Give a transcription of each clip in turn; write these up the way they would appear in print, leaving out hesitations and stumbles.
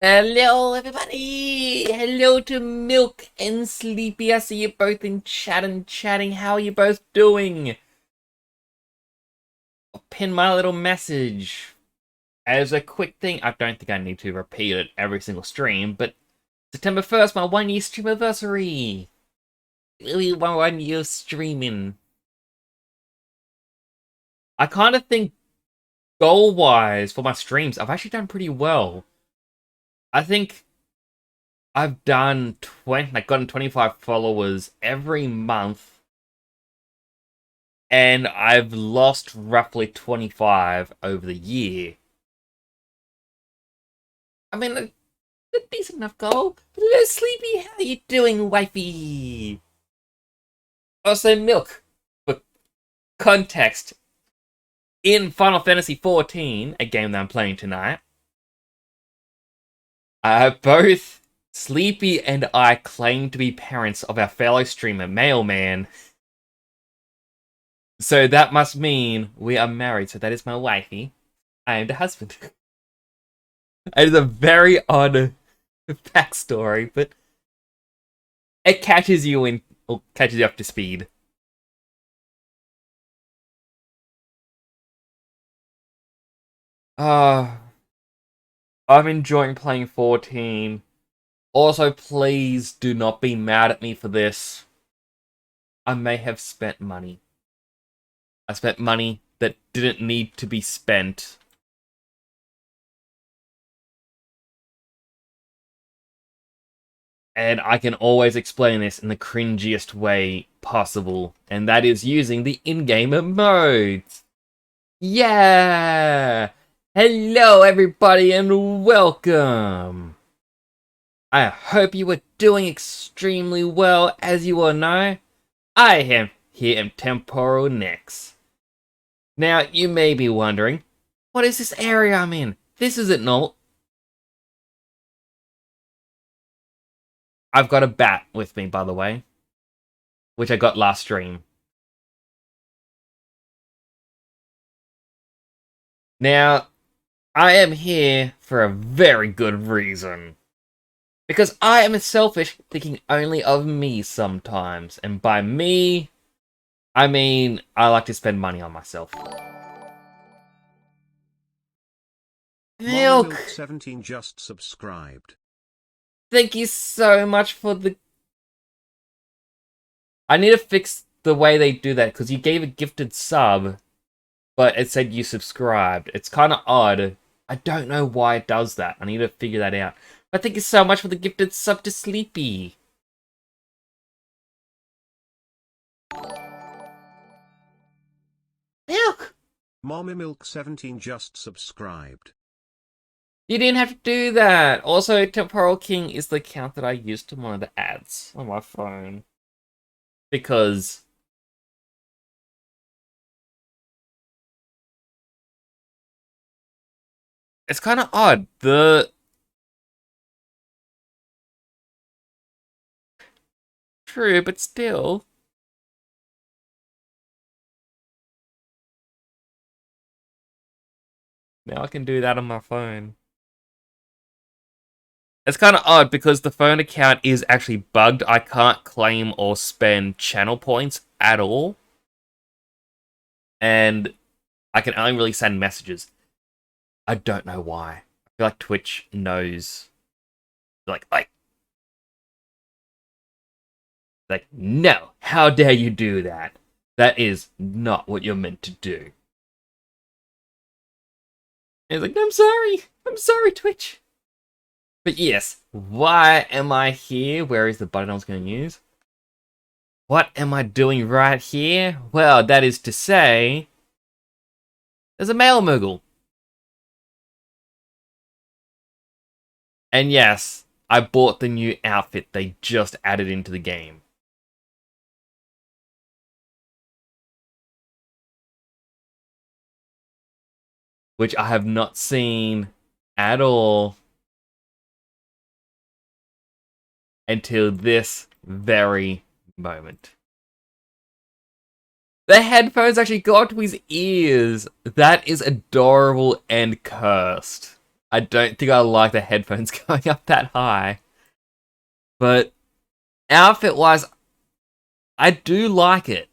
Hello, everybody! Hello to Milk and Sleepy. I see you both in chat and chatting. How are you both doing? I'll pin my little message. As a quick thing, I don't think I need to repeat it every single stream, but September 1st, my 1 year stream anniversary. Really, my 1 year streaming. I kind of think goal-wise for my streams, I've actually done pretty well. I think I've done gotten 25 followers every month, and I've lost roughly 25 over the year. I mean, a decent enough goal. Hello, Sleepy. How you doing, wifey? Also, Milk. For context, in Final Fantasy XIV, a game that I'm playing tonight, both Sleepy and I claim to be parents of our fellow streamer, Mailman. So that must mean we are married. So that is my wifey. I am the husband. It is a very odd backstory, but it catches you in, or catches you up to speed. I'm enjoying playing 14. Also, please do not be mad at me for this. I may have spent money. I spent money that didn't need to be spent. And I can always explain this in the cringiest way possible, and that is using the in-game emotes. Yeah! Hello, everybody, and welcome! I hope you are doing extremely well. As you all know, I am here in Temporal Nex. Now, you may be wondering, what is this area I'm in? This isn't normal. I've got a bat with me, by the way, which I got last stream. Now, I am here for a very good reason. Because I am selfish, thinking only of me sometimes. And by me, I mean I like to spend money on myself. Milk! Milk17 just subscribed. Thank you so much for the... I need to fix the way they do that, because you gave a gifted sub, but it said you subscribed. It's kind of odd. I don't know why it does that. I need to figure that out. But thank you so much for the gifted sub to Sleepy. Milk! Mommy Milk17 just subscribed. You didn't have to do that. Also, Temporal King is the account that I used to monitor the ads on my phone. Because... it's kind of odd. True, but still... now I can do that on my phone. It's kind of odd because the phone account is actually bugged. I can't claim or spend channel points at all. And I can only really send messages. I don't know why. I feel like Twitch knows. Like, no, how dare you do that? That is not what you're meant to do. And it's like, I'm sorry, Twitch. But yes, why am I here? Where is the button I was going to use? What am I doing right here? Well, that is to say, there's a male Moogle. And yes, I bought the new outfit they just added into the game. Which I have not seen at all until this very moment. The headphones actually go up to his ears. That is adorable and cursed. I don't think I like the headphones going up that high. But outfit-wise, I do like it.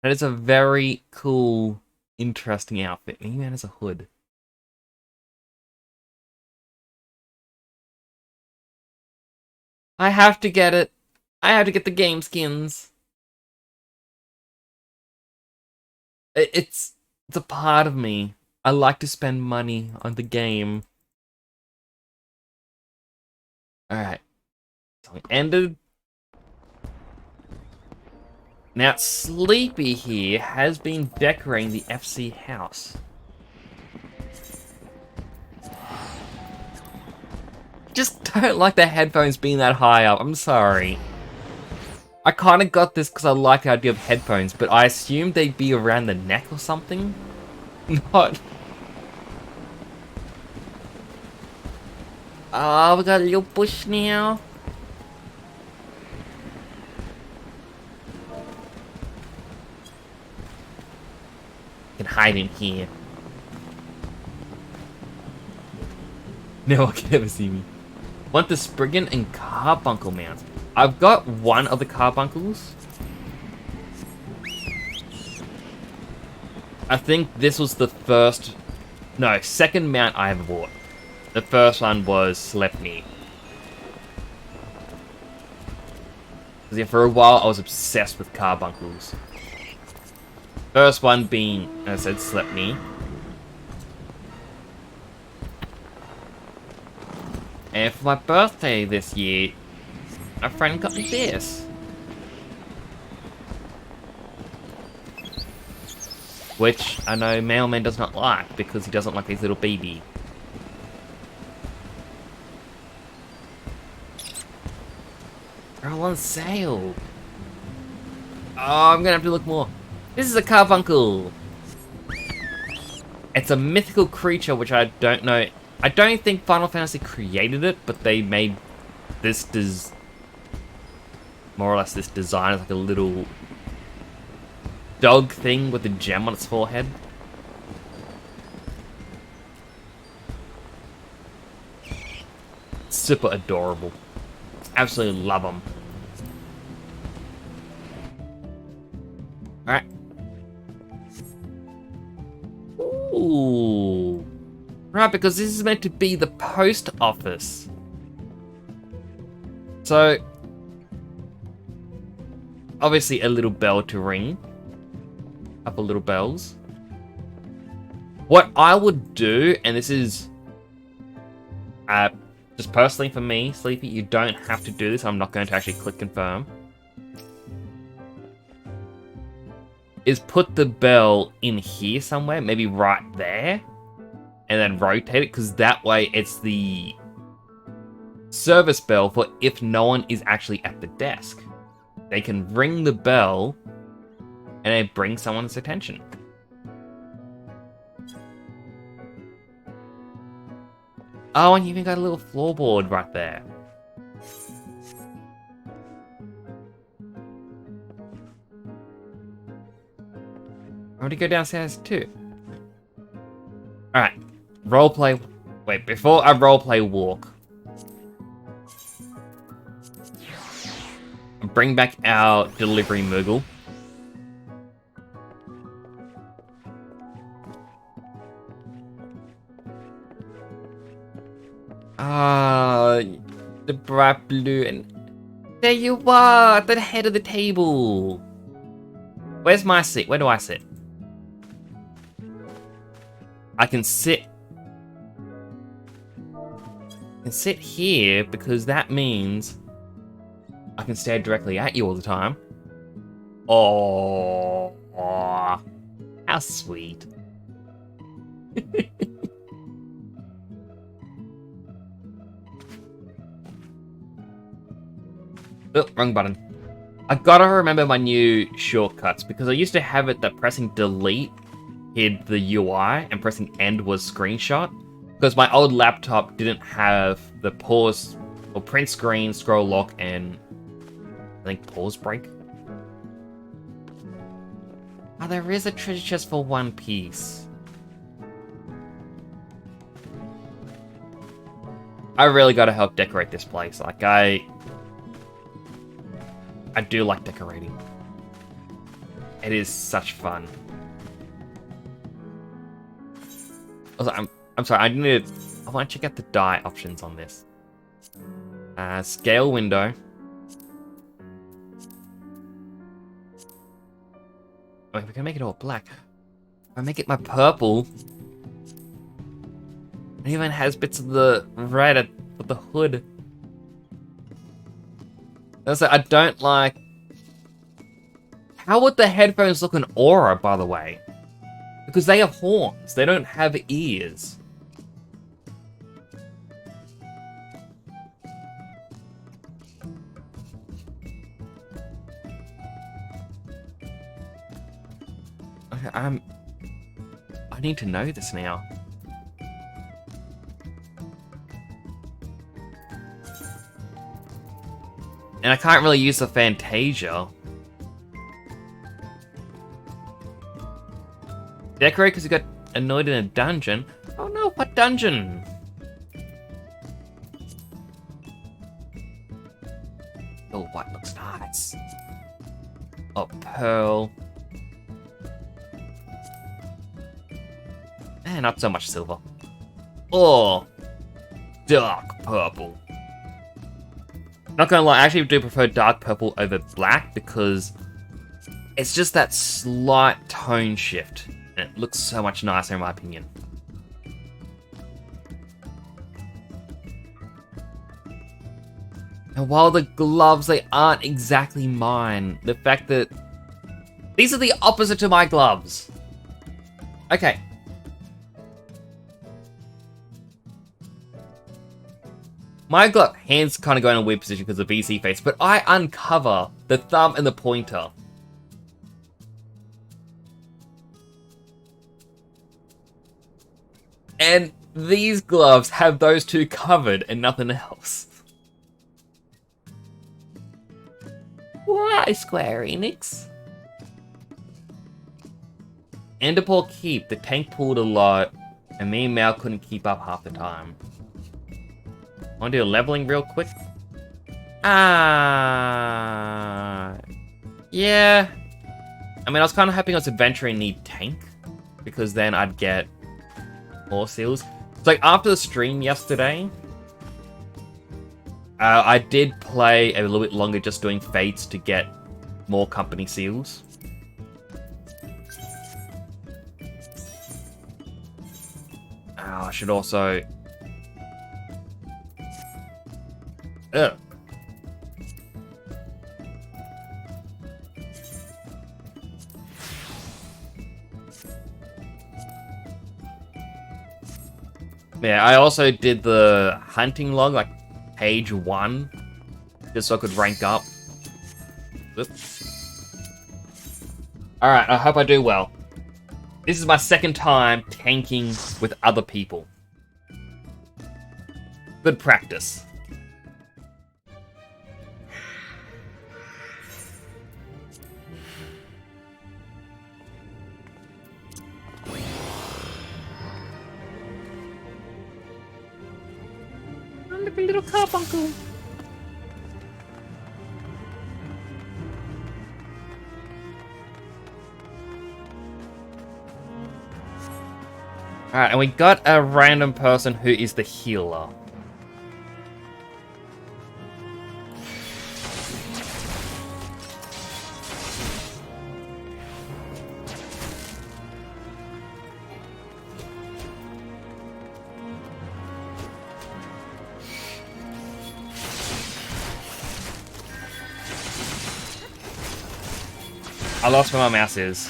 And it's a very cool, interesting outfit. And even has a hood. I have to get it. I have to get the game skins. It's a part of me. I like to spend money on the game. Alright. Song ended. Now, Sleepy here has been decorating the FC house. Just don't like the headphones being that high up. I'm sorry. I kind of got this because I like the idea of headphones, but I assumed they'd be around the neck or something. Not. Oh, we got a little bush now. Can hide in here. No one can ever see me. Want the Spriggan and Carbuncle mounts. I've got one of the Carbuncles. I think this was the first... No, second mount I ever bought. The first one was Sleipnir. Because yeah, for a while I was obsessed with Carbuncles. First one being, as I said, Sleipnir. And for my birthday this year, a friend got me this. Which I know Mailman does not like because he doesn't like his little baby. They're all on sale. Oh, I'm gonna have to look more. This is a Carbuncle. It's a mythical creature which I don't know. I don't think Final Fantasy created it, but they made this more or less this design as like a little dog thing with a gem on its forehead. Super adorable. Absolutely love them. Alright. Ooh. Right, because this is meant to be the post office. So, obviously a little bell to ring. Couple little bells. What I would do, and this is just personally for me, Sleepy, you don't have to do this. I'm not going to actually click confirm. Is put the bell in here somewhere, maybe right there. And then rotate it, because that way it's the service bell for if no one is actually at the desk. They can ring the bell and it brings someone's attention. Oh, and you even got a little floorboard right there. I want to go downstairs too. Alright. Roleplay. Wait, before I roleplay walk. Bring back our delivery Moogle. Ah, the bright blue, and there you are, at the head of the table. Where's my seat? Where do I sit? I can sit here because that means I can stare directly at you all the time. Oh, how sweet. Oh, wrong button. I gotta remember my new shortcuts because I used to have it that pressing delete hid the UI and pressing end was screenshot. Because my old laptop didn't have the pause or print screen, scroll lock, and I think pause break. Oh, there is a treasure chest for One Piece. I really gotta help decorate this place. Like, I do like decorating. It is such fun. Also, I'm sorry, I want to check out the dye options on this. Scale window. Wait, we're gonna make it all black. If I make it my purple, it even has bits of the red at the hood. Also, I don't like... How would the headphones look in Aura, by the way? Because they have horns, they don't have ears. Okay, I need to know this now. And I can't really use the Fantasia. Decorate because you got annoyed in a dungeon. Oh no, what dungeon? Oh, white looks nice. Oh, pearl. Not so much silver. Oh, dark purple. Not gonna lie, I actually do prefer dark purple over black because it's just that slight tone shift. And it looks so much nicer in my opinion. And while the gloves, they aren't exactly mine, the fact that these are the opposite to my gloves. Okay. My glove, hands kind of go in a weird position because of the VC face, but I uncover the thumb and the pointer. And these gloves have those two covered and nothing else. Why, Square Enix? Enderpearl Keep, the tank pulled a lot, and me and Mal couldn't keep up half the time. Want to do a leveling real quick? Yeah. I mean, I was kind of hoping I was adventuring the tank, because then I'd get more seals. It's like after the stream yesterday, I did play a little bit longer just doing fates to get more company seals. I should also... Ugh. Yeah, I also did the hunting log, like page 1, just so I could rank up. Alright, I hope I do well. This is my second time tanking with other people. Good practice. I'm like a little carbuncle. Alright, and we got a random person who is the healer. I lost where my mouse is.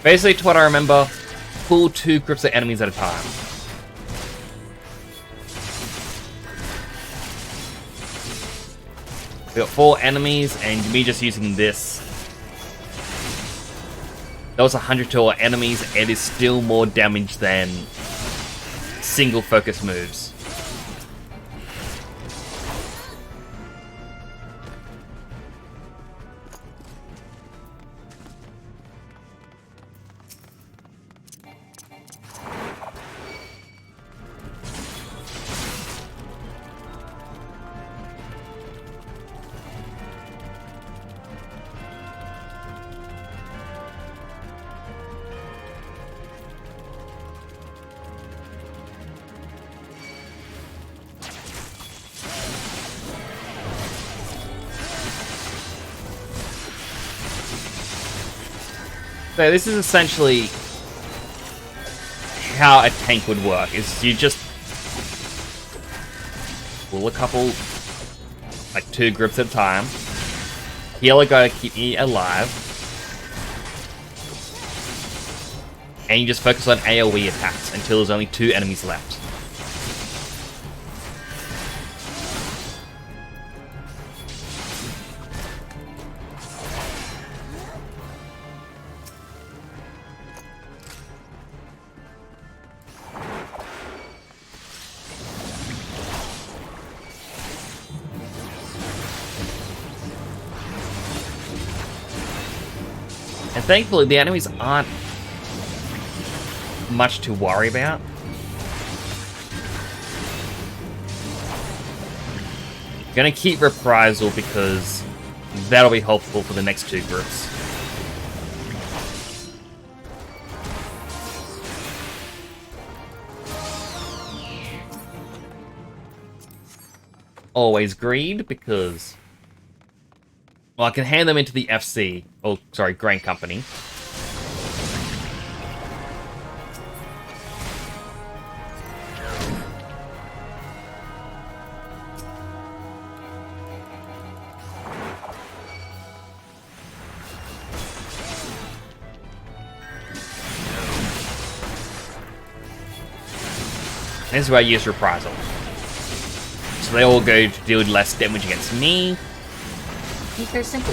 Basically, to what I remember, pull 2 groups of enemies at a time. We got 4 enemies, and me just using this. That was 100 to our enemies, and is still more damage than single focus moves. So this is essentially how a tank would work, is you just pull a couple, like 2 groups at a time, heal a guy to keep me alive, and you just focus on AoE attacks until there's only 2 enemies left. And thankfully, the enemies aren't much to worry about. Gonna keep Reprisal because that'll be helpful for the next 2 groups. Always Greed because, well, I can hand them into the FC, oh, sorry, Grain Company. This is where I use Reprisal. So they all go to deal less damage against me. It's very simple.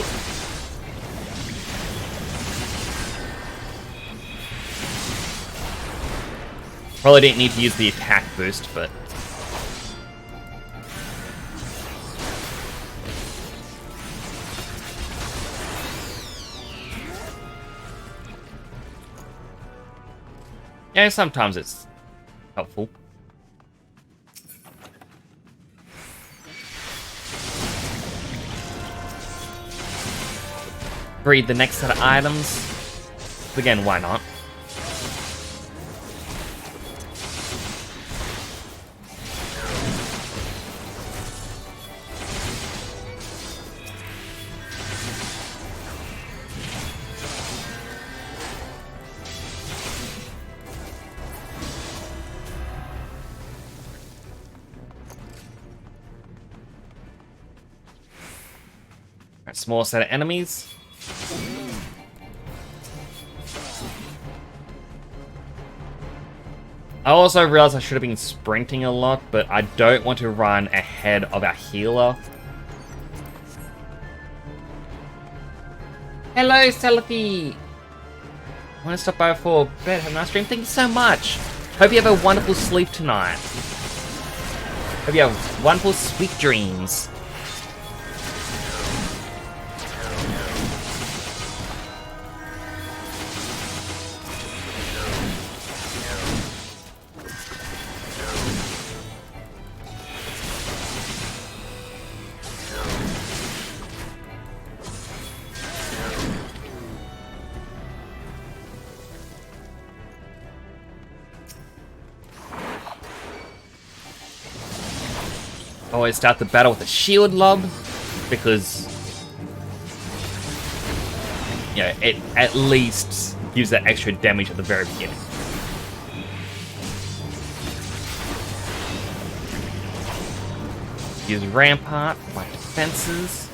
Probably didn't need to use the attack boost, but... yeah, sometimes it's helpful. Breed the next set of items. Again, why not? Alright, small set of enemies. I also realized I should have been sprinting a lot, but I don't want to run ahead of our healer. Hello, Celebi! Want to stop by for bed, have a nice dream? Thank you so much! Hope you have a wonderful sleep tonight. Hope you have wonderful, sweet dreams. Always start the battle with a shield lob, because, you know, it at least gives that extra damage at the very beginning. Use Rampart for my defenses.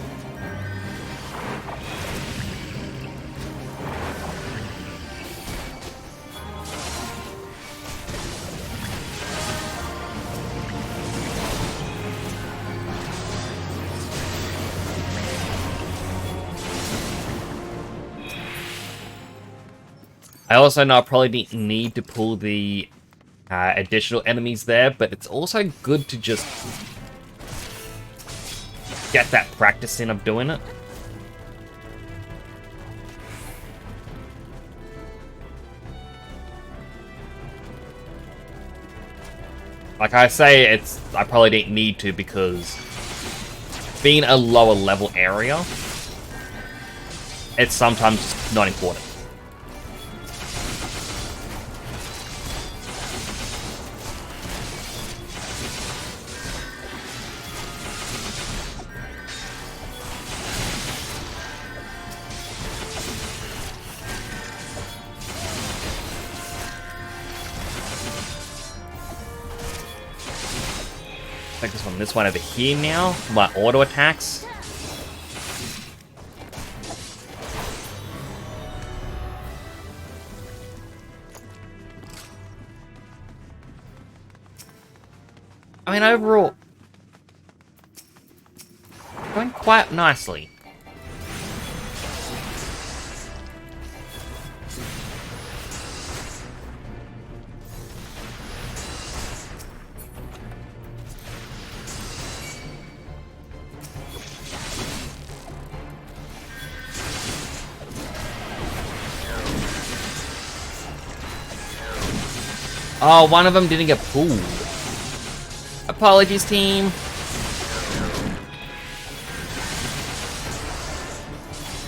I also know I probably didn't need to pull the additional enemies there, but it's also good to just get that practice in of doing it. Like I say, I probably didn't need to because being a lower level area, it's sometimes just not important. Focus on this one over here now. My auto attacks. I mean, overall, going quite nicely. Oh, one of them didn't get pulled. Apologies, team.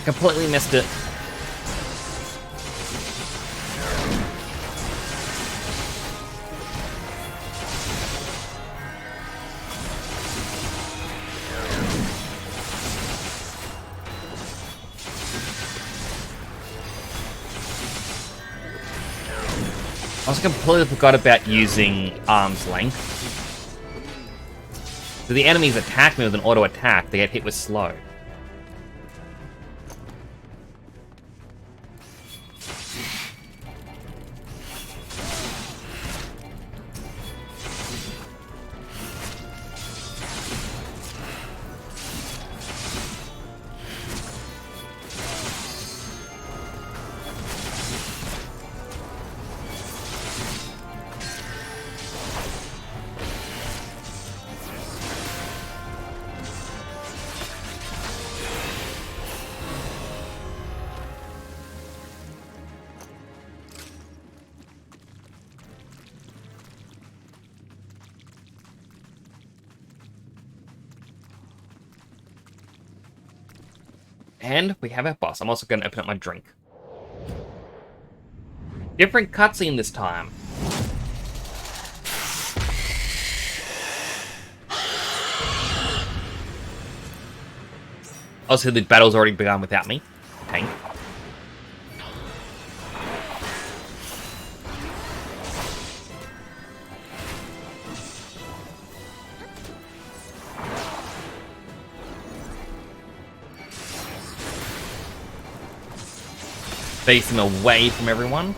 Completely missed it. I also completely forgot about using arm's length. So the enemies attack me with an auto attack, they get hit with slow. And we have our boss. I'm also going to open up my drink. Different cutscene this time. Also, the battle's already begun without me. Tank. Facing away from everyone.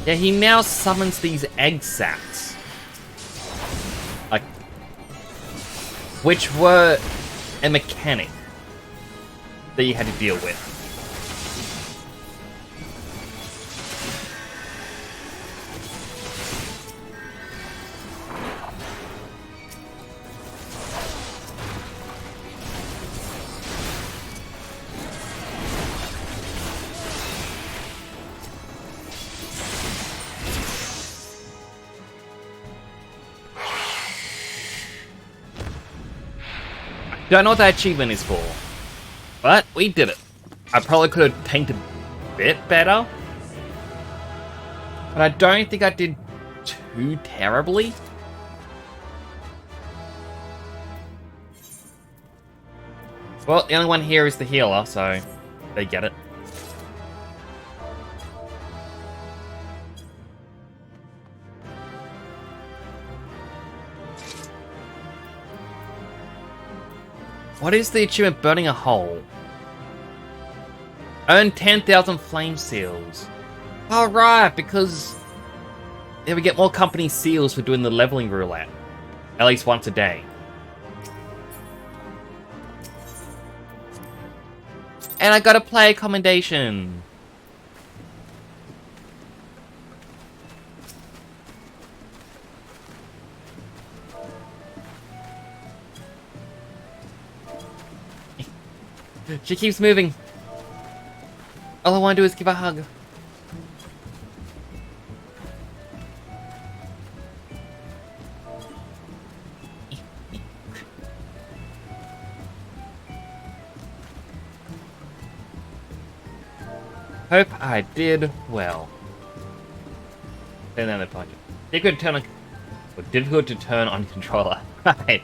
Yeah, he now summons these egg sacs. Like, which were a mechanic that you had to deal with. Don't know what that achievement is for, but we did it. I probably could have tanked a bit better, but I don't think I did too terribly. Well, the only one here is the healer, so they get it. What is the achievement? Burning a hole. Earn 10,000 flame seals. Alright, because yeah, we get more company seals for doing the leveling roulette. At least once a day. And I got a player commendation. She keeps moving. All I want to do is give a hug. Hope I did well. And then the punch. Difficult to turn on controller. Right.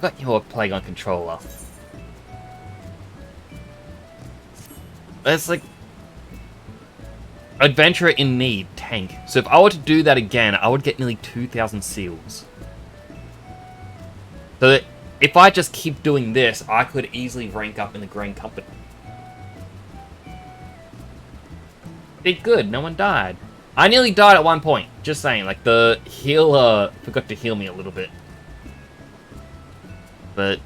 Got your Plague controller. It's like Adventurer in Need tank. So if I were to do that again, I would get nearly 2,000 seals. So that if I just keep doing this, I could easily rank up in the Green Company. Did good, no one died. I nearly died at one point. Just saying, like the healer forgot to heal me a little bit. But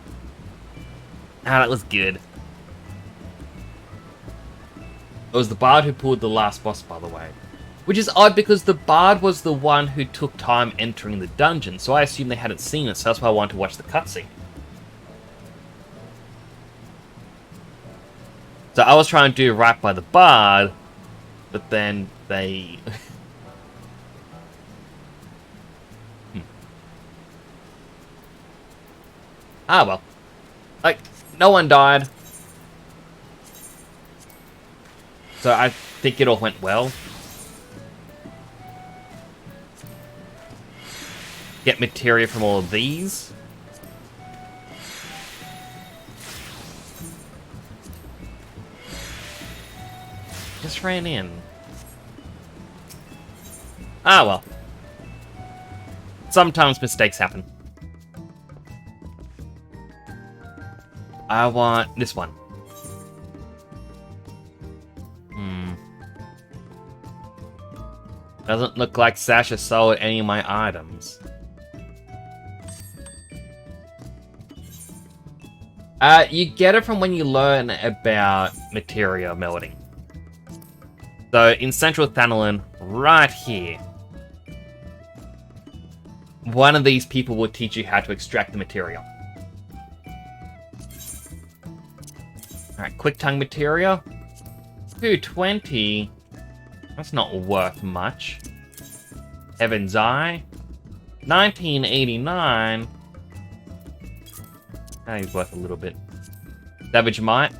that was good. It was the Bard who pulled the last boss, by the way. Which is odd because the Bard was the one who took time entering the dungeon, so I assumed they hadn't seen it, so that's why I wanted to watch the cutscene. So I was trying to do right by the Bard, but then they... Ah well. Like, no one died. So I think it all went well. Get materia from all of these. Just ran in. Ah well. Sometimes mistakes happen. I want this one. Doesn't look like Sasha sold any of my items. You get it from when you learn about materia melting. So in Central Thanalin, right here, one of these people will teach you how to extract the materia. Alright, Quick Tongue materia. 220. That's not worth much. Heaven's Eye. 1989. That is worth a little bit. Savage Might.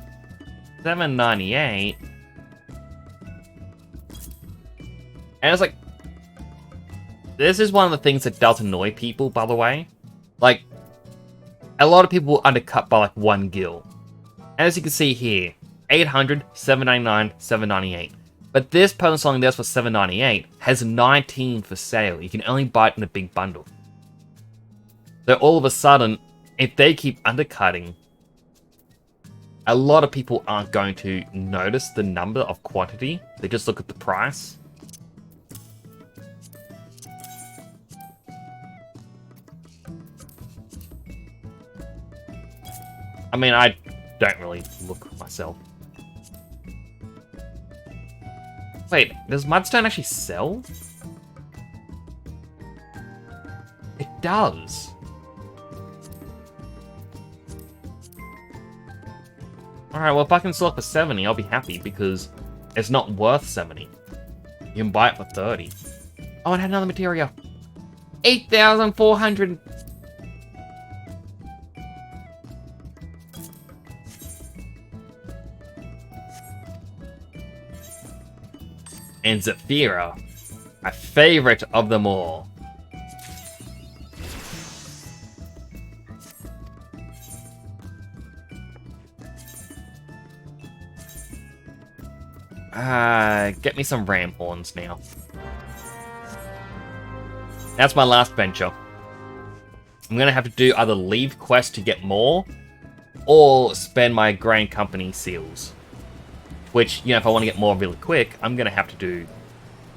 798. And it's like... This is one of the things that does annoy people, by the way. Like, a lot of people are undercut by, like, one gil. And as you can see here, 800, 799, 798. But this person selling this for 798 has 19 for sale. You can only buy it in a big bundle. So all of a sudden, if they keep undercutting, a lot of people aren't going to notice the number of quantity. They just look at the price. I mean, I don't really look myself. Wait, does Mudstone actually sell? It does. Alright, well if I can sell it for 70, I'll be happy because it's not worth 70. You can buy it for 30. Oh, and I had another materia. 8,400. And Zafira, my favorite of them all. Get me some ram horns now. That's my last venture. I'm gonna have to do either leave quest to get more, or spend my Grain Company seals. Which, you know, if I want to get more really quick, I'm gonna have to do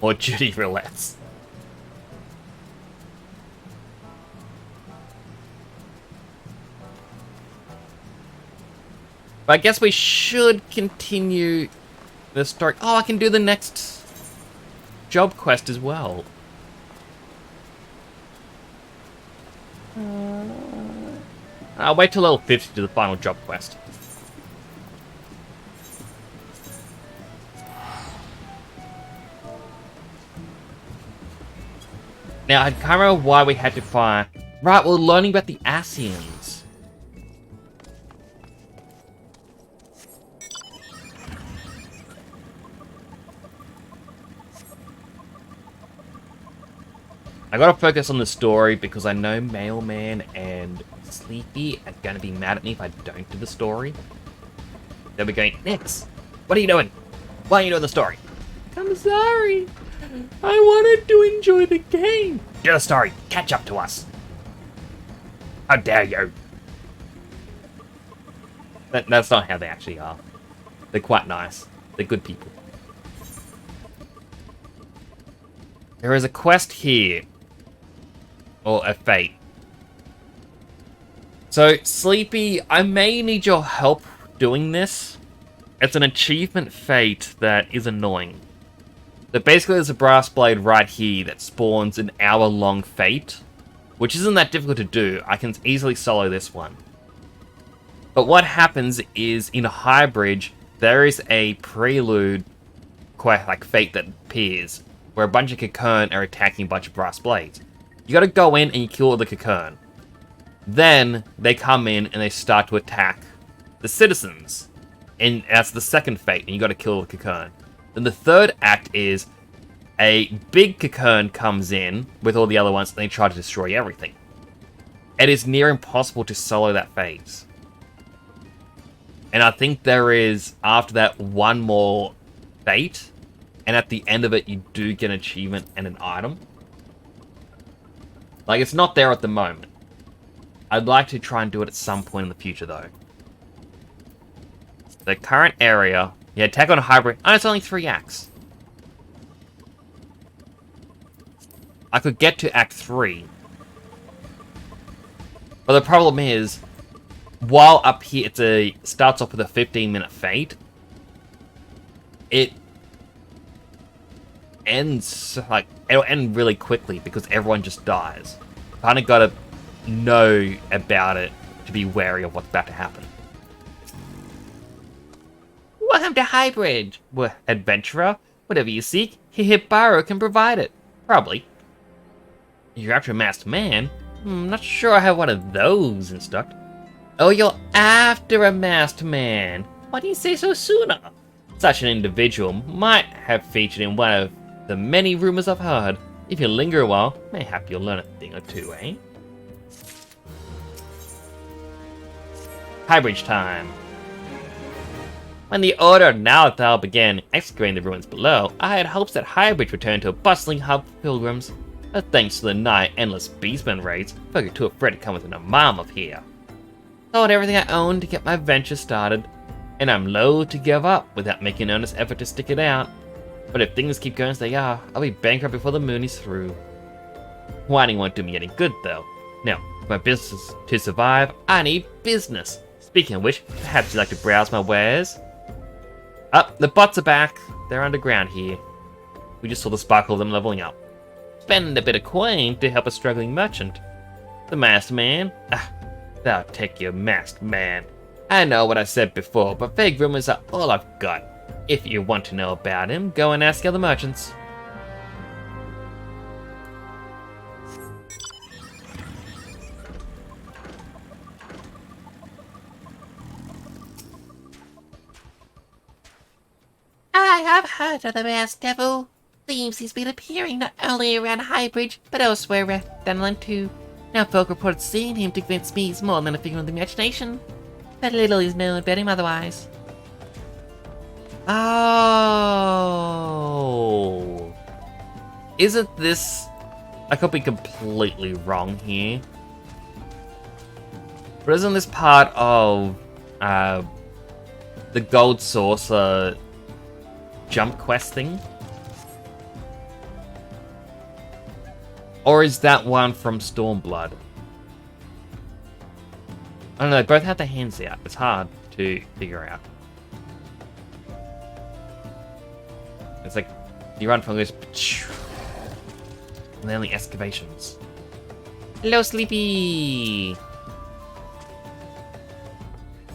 more duty roulettes. But I guess we should continue the story. Oh, I can do the next job quest as well. I'll wait till level 50 to do the final job quest. Now, I can't remember why we had to fire... Right, we're learning about the Asians. I gotta focus on the story because I know Mailman and Sleepy are gonna be mad at me if I don't do the story. They'll be going, Nix, what are you doing? Why are you doing the story? I'm sorry. I wanted to enjoy the game. Do the story. Catch up to us. How dare you? That's not how they actually are. They're quite nice. They're good people. There is a quest here. Or a fate. So, Sleepy, I may need your help doing this. It's an achievement fate that is annoying. So basically there's a brass blade right here that spawns an hour-long fate, which isn't that difficult to do. I can easily solo this one. But what happens is, in a high bridge, there is a prelude fate that appears, where a bunch of Cocoon are attacking a bunch of brass blades. You gotta go in and you kill the Cocoon. Then, they come in and they start to attack the citizens. And that's the second fate, and you gotta kill the Cocoon. Then the third act is, a big Cocoon comes in with all the other ones, and they try to destroy everything. It is near impossible to solo that phase. And I think there is, after that, one more fate, and at the end of it, you do get an achievement and an item. Like, it's not there at the moment. I'd like to try and do it at some point in the future, though. The current area... Yeah, attack on a hybrid. Oh, it's only 3 acts. I could get to Act 3. But the problem is, while up here it starts off with a 15-minute fate, it ends, it'll end really quickly because everyone just dies. Kinda gotta know about it to be wary of what's about to happen. Welcome to Highbridge, adventurer. Whatever you seek, Hibaro can provide it. Probably. You're after a masked man? Not sure I have one of those in stock. Oh, you're after a masked man. Why do you say so sooner? Such an individual might have featured in one of the many rumors I've heard. If you linger a while, mayhap you'll learn a thing or two, eh? Highbridge time. When the Order of Nalathal began excavating the ruins below, I had hopes that Highbridge would turn to a bustling hub for pilgrims. But thanks to the nigh endless beastman raids, folk are too afraid to come within a mile of here. Sold everything I owned to get my venture started, and I'm loath to give up without making an earnest effort to stick it out. But if things keep going as they are, I'll be bankrupt before the moon is through. Whining won't do me any good, though. Now, for my business to survive, I need business. Speaking of which, perhaps you'd like to browse my wares? The bots are back. They're underground here. We just saw the sparkle of them leveling up. Spend a bit of coin to help a struggling merchant. The masked man? Thou take your masked man. I know what I said before, but vague rumors are all I've got. If you want to know about him, go and ask other merchants. I have heard of the masked devil. Seems he's been appearing not only around Highbridge, but elsewhere around Dunland too. Now folk reported seeing him to convince me he's more than a figure of the imagination. But little is known about him otherwise. Oh. Isn't this... I could be completely wrong here. But isn't this part of the Gold Saucer jump quest thing? Or is that one from Stormblood? I don't know, they both have their hands out. It's hard to figure out. It's like, you run from this... And then the excavations. Hello, Sleepy!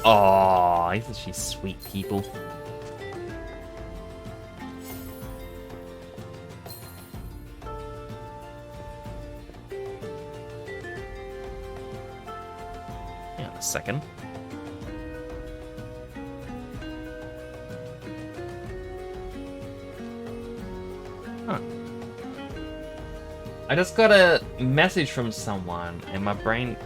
Oh, isn't she sweet people? Second. Huh. I just got a message from someone and my brain...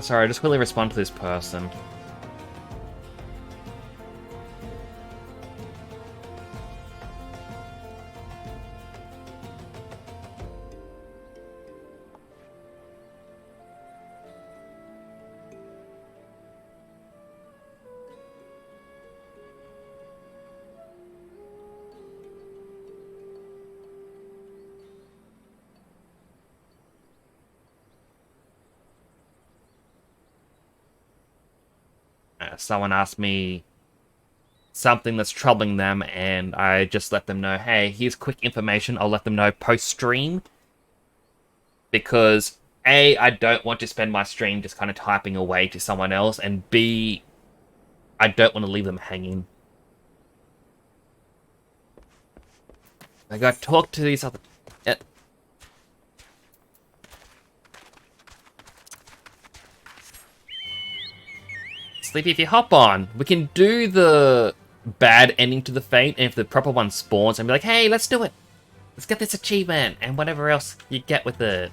sorry, I just quickly respond to this person. Someone asked me something that's troubling them, and I just let them know, hey, here's quick information. I'll let them know post-stream. Because, A, I don't want to spend my stream just kind of typing away to someone else, and B, I don't want to leave them hanging. I gotta talk to these other... Sleepy, if you hop on, we can do the bad ending to the fate, and if the proper one spawns, and be like, hey, let's do it. Let's get this achievement, and whatever else you get with it.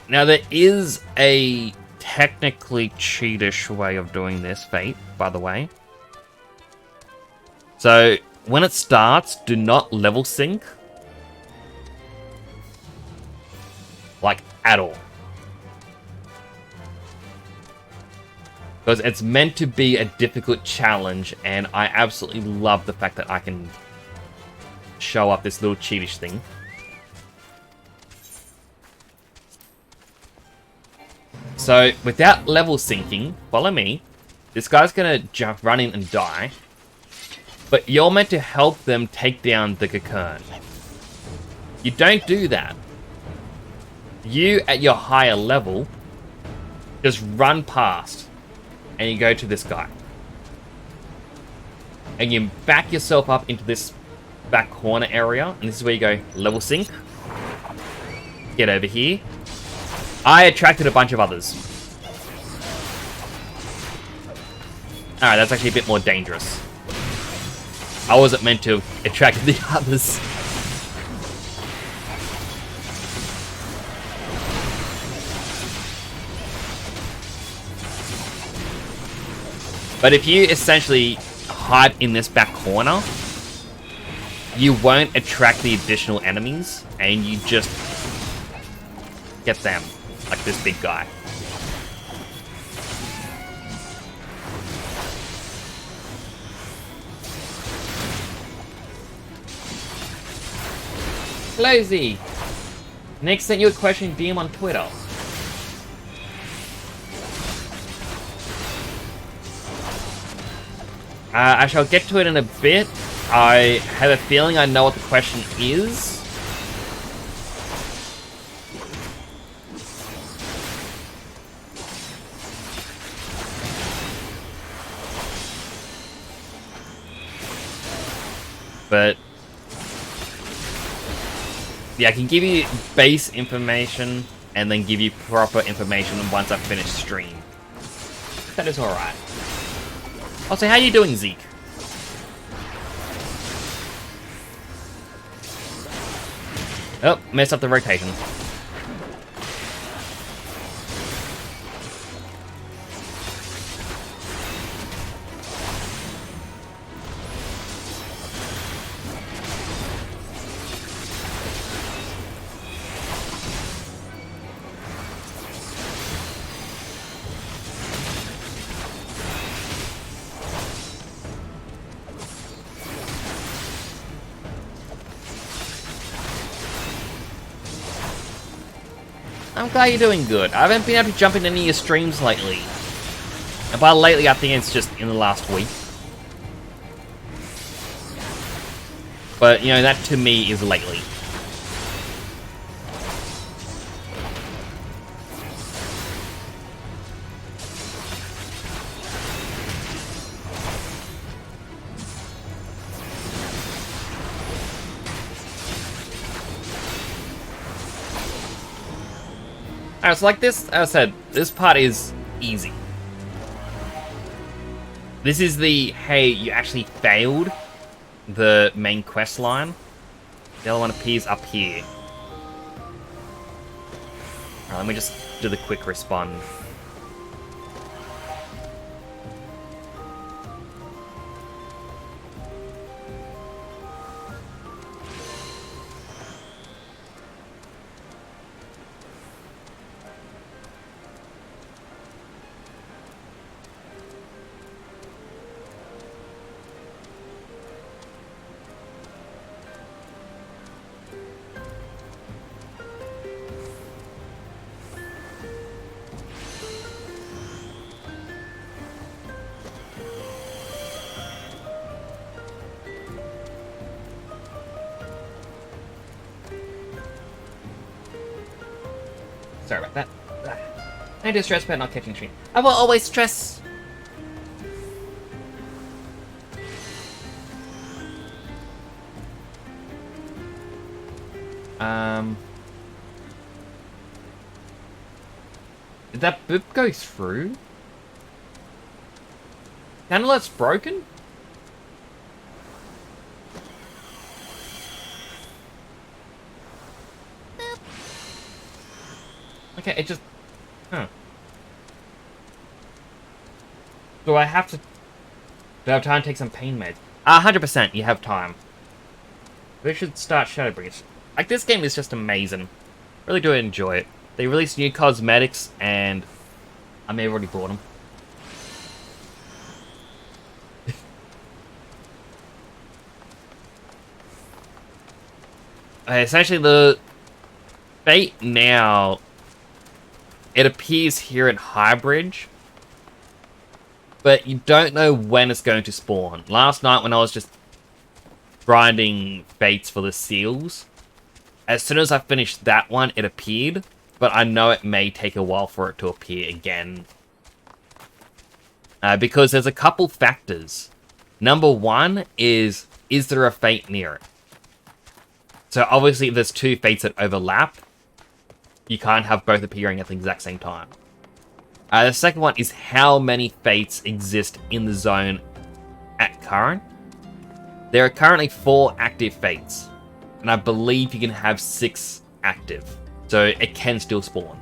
Now, there is a technically cheatish way of doing this fate, by the way. So, when it starts, do not level sync. Like, at all. Because it's meant to be a difficult challenge, and I absolutely love the fact that I can show up this little cheatish thing. So, without level syncing, follow me. This guy's gonna run in and die. But you're meant to help them take down the cocoon. You don't do that. You, at your higher level, just run past, and you go to this guy. And you back yourself up into this back corner area, and this is where you go level sync. Get over here. I attracted a bunch of others. Alright, that's actually a bit more dangerous. I wasn't meant to attract the others. But if you essentially hide in this back corner, you won't attract the additional enemies, and you just get them, like this big guy. Hello, Z. Nick sent you a question DM on Twitter. I shall get to it in a bit. I have a feeling I know what the question is. But yeah, I can give you base information and then give you proper information once I've finished stream. That is alright. Also, how you doing, Zeke? Oh, messed up the rotation. I'm glad you're doing good. I haven't been able to jump in any of your streams lately. And by lately, I think it's just in the last week. But, you know, that to me is lately. Alright, so like this, as I said, this part is easy. This is the, hey, you actually failed the main quest line. The other one appears up here. Alright, let me just do the quick respond. Sorry about that. I do stress about not catching a stream. I will always stress. Did that boop go through? Candelet's broken? Okay, it just... Huh. Do I have to... Do I have time to take some pain meds? 100%, you have time. We should start Shadowbringers. Like, this game is just amazing. Really do enjoy it. They released new cosmetics, and I may have already bought them. Essentially, the fate now... It appears here at Highbridge, but you don't know when it's going to spawn. Last night when I was just grinding fates for the seals, as soon as I finished that one, it appeared, but I know it may take a while for it to appear again. Because there's a couple factors. Number one is there a fate near it? So obviously if there's two fates that overlap, you can't have both appearing at the exact same time. The second one is how many fates exist in the zone at current. There are currently 4 active fates, and I believe you can have 6 active, so it can still spawn.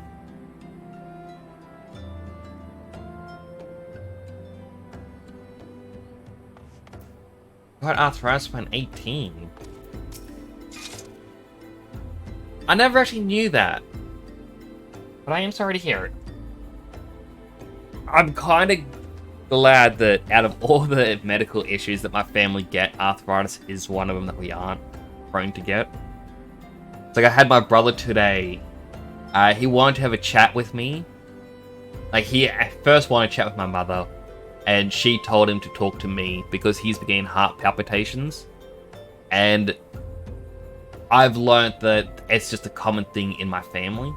Got arthritis when 18. I never actually knew that. But I am sorry to hear it. I'm kind of glad that out of all the medical issues that my family get, arthritis is one of them that we aren't prone to get. It's like I had my brother today. He wanted to have a chat with me. Like, he at first wanted to chat with my mother, and she told him to talk to me because he's beginning heart palpitations. And I've learned that it's just a common thing in my family.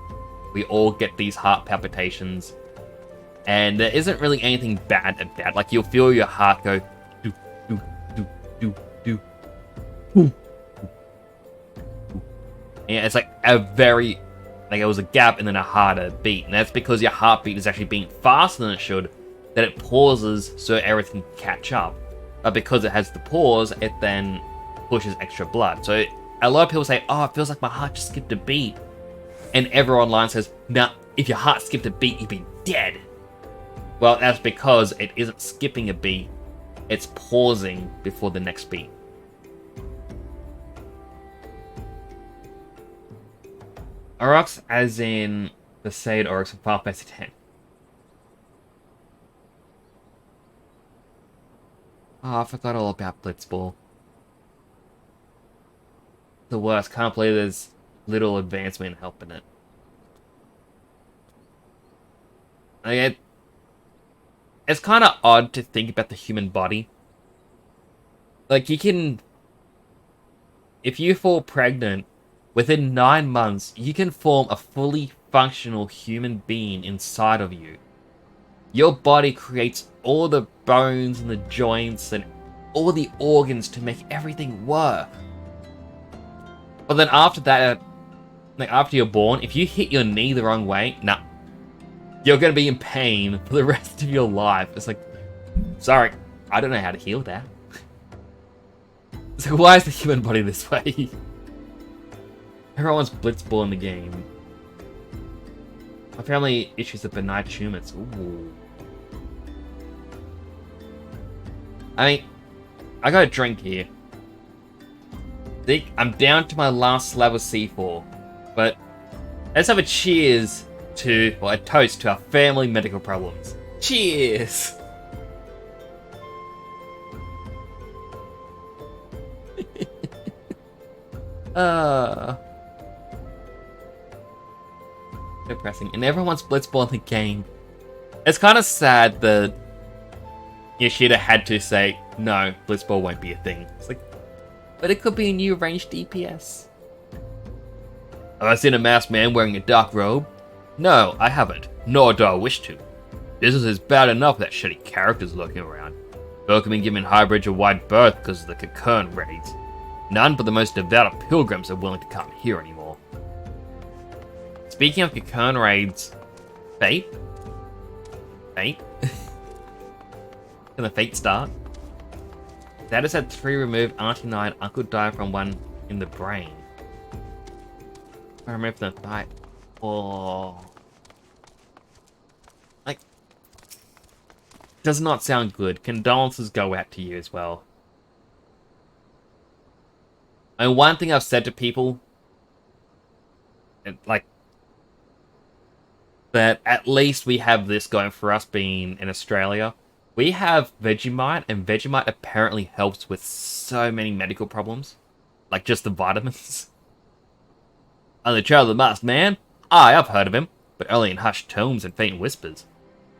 We all get these heart palpitations, and there isn't really anything bad about it. Like, you'll feel your heart go do do do do do boom. And it's like a very, like, it was a gap and then a harder beat, and that's because your heartbeat is actually beating faster than it should, that it pauses so everything can catch up. But because it has the pause, it then pushes extra blood. So a lot of people say, oh, it feels like my heart just skipped a beat. And everyone online says, now, if your heart skipped a beat, you'd be dead. Well, that's because it isn't skipping a beat. It's pausing before the next beat. Aurochs, as in the Sade Aurochs from Final Fantasy X. Oh, I forgot all about Blitzball. The worst. Can't believe there's little advancement in helping it. Like, it's kind of odd to think about the human body. Like, you can... If you fall pregnant, within 9 months, you can form a fully functional human being inside of you. Your body creates all the bones and the joints and all the organs to make everything work. But then after that, Like, after you're born, if you hit your knee the wrong way, nah. You're gonna be in pain for the rest of your life. It's like, sorry, I don't know how to heal that. So why is the human body this way? Everyone's blitzball in the game. My family issues with benign tumors. Ooh. I mean, I got a drink here. I'm down to my last slab of C4. But let's have a cheers to, or a toast to our family medical problems. Cheers! Depressing. And everyone's blitzball in the game. It's kind of sad that Yoshida had to say, no, blitzball won't be a thing. It's like, but it could be a new ranged DPS. Have I seen a masked man wearing a dark robe? No, I haven't, nor do I wish to. This is bad enough that shitty characters lurking around. Welcoming giving Highbridge a wide berth because of the cocoon raids. None but the most devout of pilgrims are willing to come here anymore. Speaking of cocoon raids, Fate? Fate? Can the Fate start? Status had 3 removed, Auntie 9, Uncle died from 1 in the brain. I remember the fight. Oh. Like, does not sound good. Condolences go out to you as well. And one thing I've said to people, like, that at least we have this going for us being in Australia. We have Vegemite, and Vegemite apparently helps with so many medical problems. Like, just the vitamins. On the trail of the masked man? Aye, I've heard of him, but only in hushed tones and faint whispers.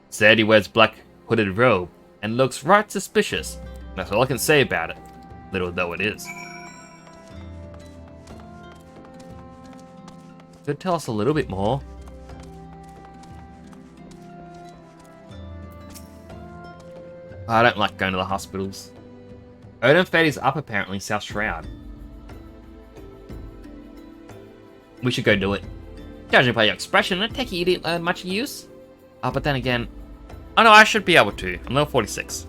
Said he wears black hooded robe, and looks right suspicious. That's all I can say about it, little though it is. Could tell us a little bit more. I don't like going to the hospitals. Odin Fate is up apparently, South Shroud. We should go do it. Judging by your expression, I take it you didn't learn much use. Oh, but then again... Oh no, I should be able to. I'm level 46.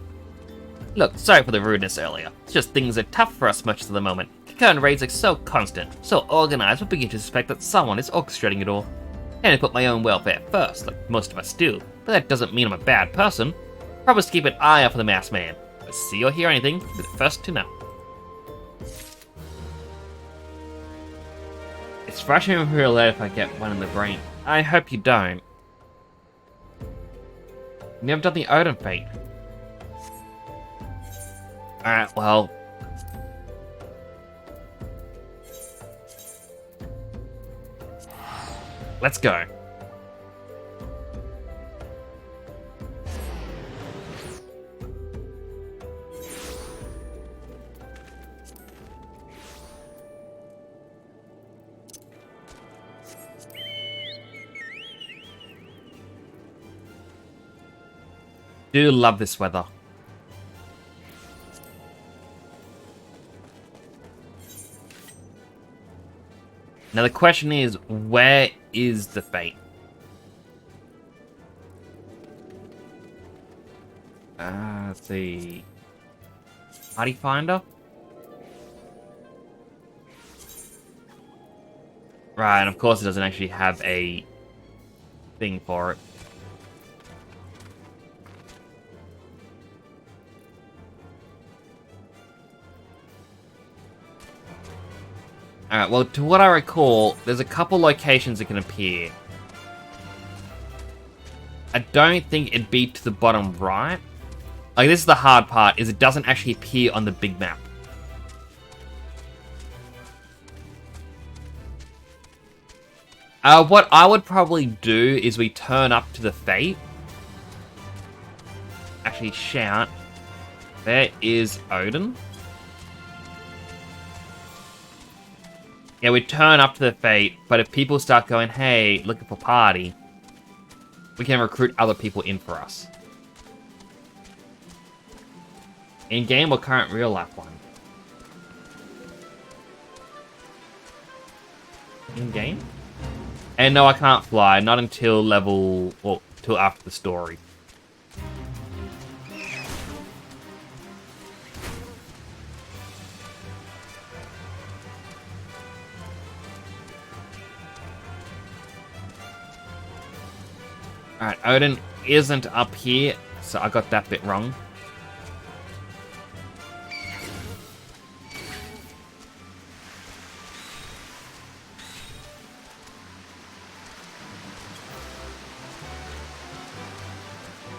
Look, sorry for the rudeness earlier. It's just things are tough for us much of the moment. Cocoon raids are so constant, so organized, we begin to suspect that someone is orchestrating it all. And I put my own welfare first, like most of us do. But that doesn't mean I'm a bad person. Promise to keep an eye out for the masked man. If I see or hear anything, you'll be the first to know. It's frustrating for real if I get one in the brain. I hope you don't. You haven't done the Odin Fate. Alright, well. Let's go. Do love this weather. Now the question is, where is the Fate? Let's see. Party Finder? Right, and of course it doesn't actually have a thing for it. Alright, well, to what I recall, there's a couple locations that can appear. I don't think it'd be to the bottom right. Like, this is the hard part, is it doesn't actually appear on the big map. What I would probably do is we turn up to the Fate. Actually, shout. There is Odin. Yeah, we turn up to the Fate, but if people start going, hey, looking for party, we can recruit other people in for us. In-game or current real-life one? In-game? And no, I can't fly. Not until level... Well, till after the story. Alright, Odin isn't up here, so I got that bit wrong.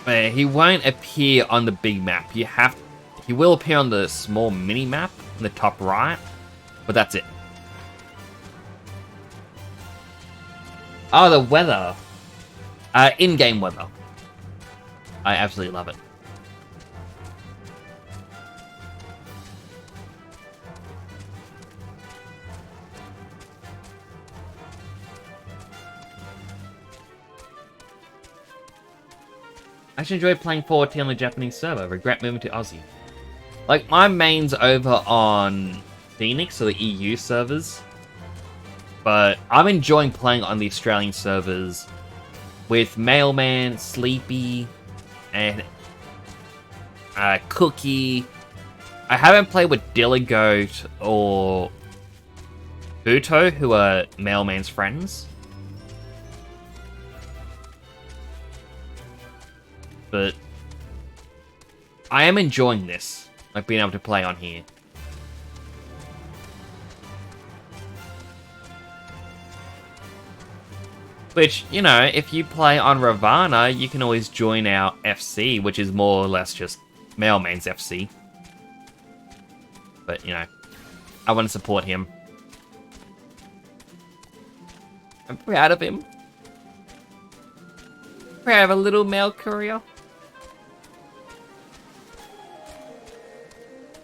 But he won't appear on the big map. He will appear on the small mini map in the top right, but that's it. Oh, the weather. In-game weather. I absolutely love it. I actually enjoy playing 4T on the Japanese server. Regret moving to Aussie. Like, my main's over on Phoenix, or the EU servers. But I'm enjoying playing on the Australian servers with Mailman, Sleepy, and Cookie. I haven't played with Dilligoat or Buto, who are Mailman's friends. But I am enjoying this, like being able to play on here. Which, you know, if you play on Ravana, you can always join our FC, which is more or less just Mailman's FC. But, you know, I want to support him. I'm proud of him. Proud of a little mail courier.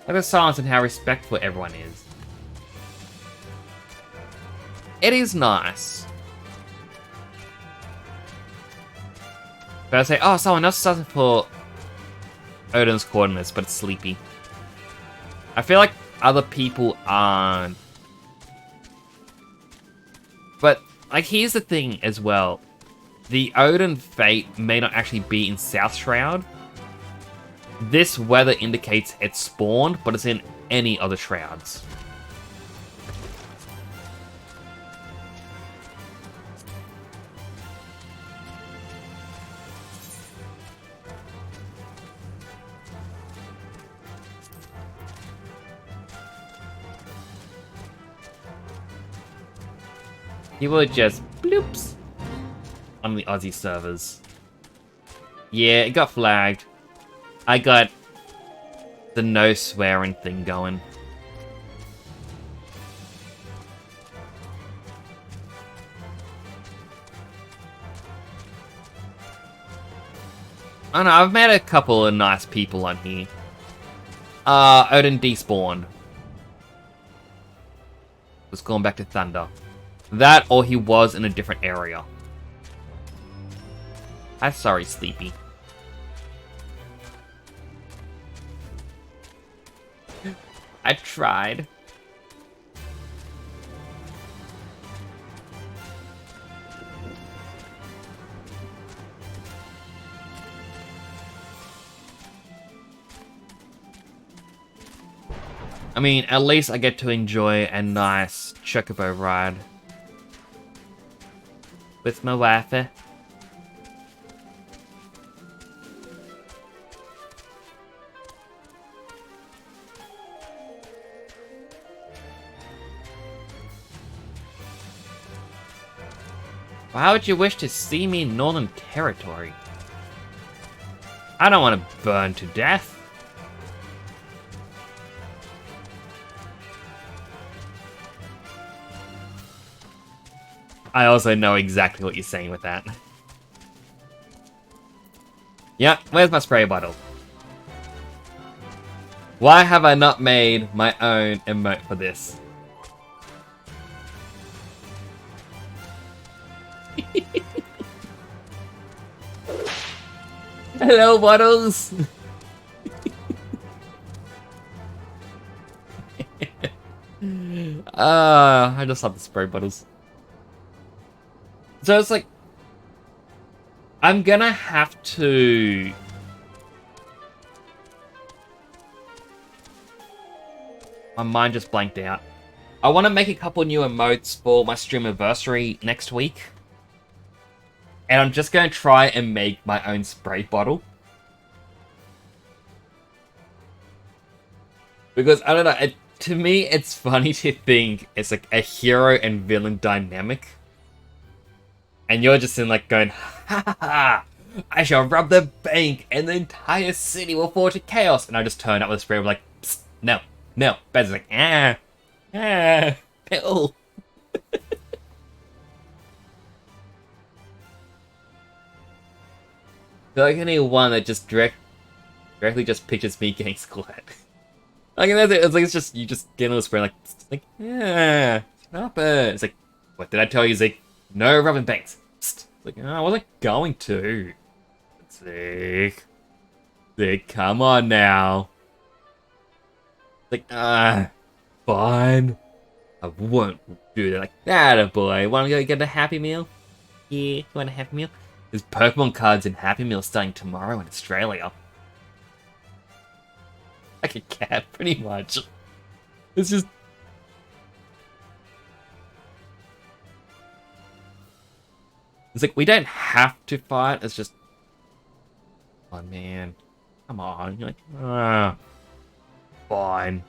Look at the silence and how respectful everyone is. It is nice. But I say, oh, someone else doesn't put Odin's coordinates, but it's Sleepy. I feel like other people aren't. But, like, here's the thing as well. The Odin fate may not actually be in South Shroud. This weather indicates it's spawned, but it's in any other shrouds. He will just bloops on the Aussie servers. Yeah, it got flagged. I got the no swearing thing going. I don't know, I've met a couple of nice people on here. Odin despawned. Was going back to Thunder. That, or he was in a different area. I'm sorry, Sleepy. I tried. I mean, at least I get to enjoy a nice chocobo ride with my wifey. Why would you wish to see me in Northern Territory? I don't want to burn to death. I also know exactly what you're saying with that. Yep, where's my spray bottle? Why have I not made my own emote for this? Hello, bottles! I just love the spray bottles. So it's like, I'm gonna have to... My mind just blanked out. I want to make a couple new emotes for my stream anniversary next week. And I'm just going to try and make my own spray bottle. Because, I don't know, to me, it's funny to think it's like a hero and villain dynamic. And you're just in like going, ha ha ha, I shall rob the bank and the entire city will fall to chaos. And I just turn up with a spray, like, psst, no, no. Ben's like, pill. feel like I need one that just directly just pictures me getting splat. Like, that's it. It's like, it's just, you just get a little spray, like, stop it. It's like, what did I tell you, Zeke? No robbing banks. It's like, I wasn't going to. Zeke, come on now. Like, fine. I won't do that. Like, attaboy. Wanna go get a Happy Meal? Yeah, you want a Happy Meal? There's Pokemon cards in Happy Meal starting tomorrow in Australia. Like a cat, pretty much. It's just... It's like, we don't have to fight, it's just... Oh, man. Come on. You're like, fine.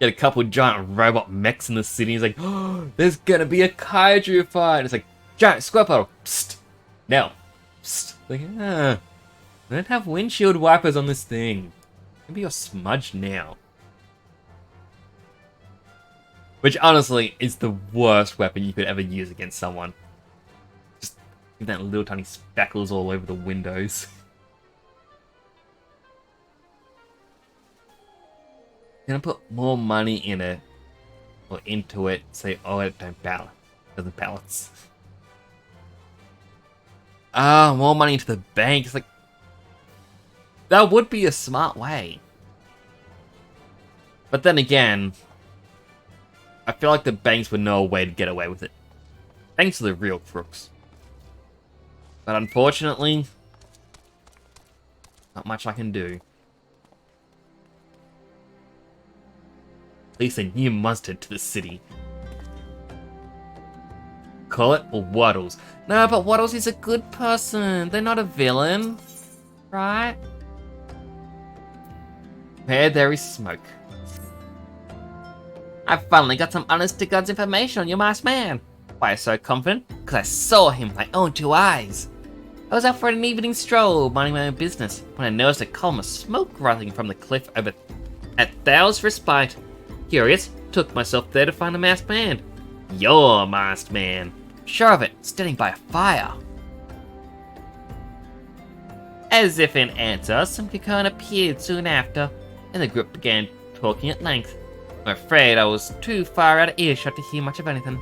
Get a couple giant robot mechs in the city. He's like, oh, there's gonna be a kaiju fight. It's like, giant Squirtle. Psst. No. Psst. Like, I don't have windshield wipers on this thing. Maybe you're smudged now. Which, honestly, is the worst weapon you could ever use against someone. Just give that little tiny speckles all over the windows. Gonna put more money in it, or into it, say, oh, it don't balance. Doesn't balance. More money into the bank. It's like, that would be a smart way. But then again, I feel like the banks would know a way to get away with it. Banks are the real crooks. But unfortunately, not much I can do. Release a new monster to the city. Call it Waddles. No, but Waddles is a good person. They're not a villain. Right? Where there is smoke. I finally got some honest to God's information on your masked man. Why so confident? Because I saw him with my own two eyes. I was out for an evening stroll, minding my own business, when I noticed a column of smoke rising from the cliff over at Thou's Respite. Curious, took myself there to find the masked man. Your masked man. Sure of it, standing by a fire. As if in answer, some cocoon appeared soon after, and the group began talking at length. I'm afraid I was too far out of earshot to hear much of anything.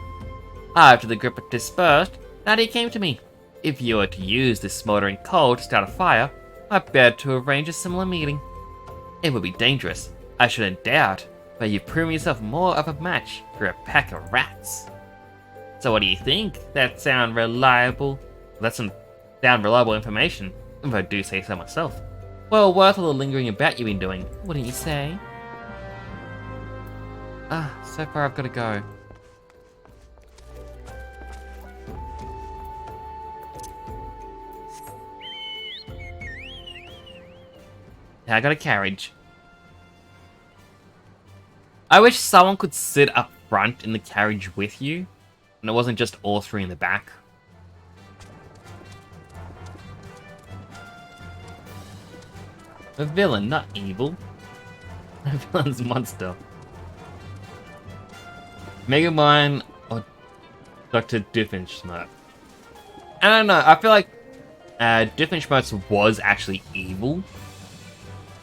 After the group had dispersed, an idea came to me. If you were to use this smoldering coal to start a fire, I'd better to arrange a similar meeting. It would be dangerous, I shouldn't doubt, but you've proven yourself more of a match for a pack of rats. So what do you think? That sound reliable? That's some reliable information, if I do say so myself. Well, worth all the lingering about you've been doing, wouldn't you say? So far I've got to go. I got a carriage. I wish someone could sit up front in the carriage with you, and it wasn't just all three in the back. A villain, not evil. A villain's monster. Megamind or Dr. Doofenshmirtz. I don't know, I feel like Doofenshmirtz was actually evil.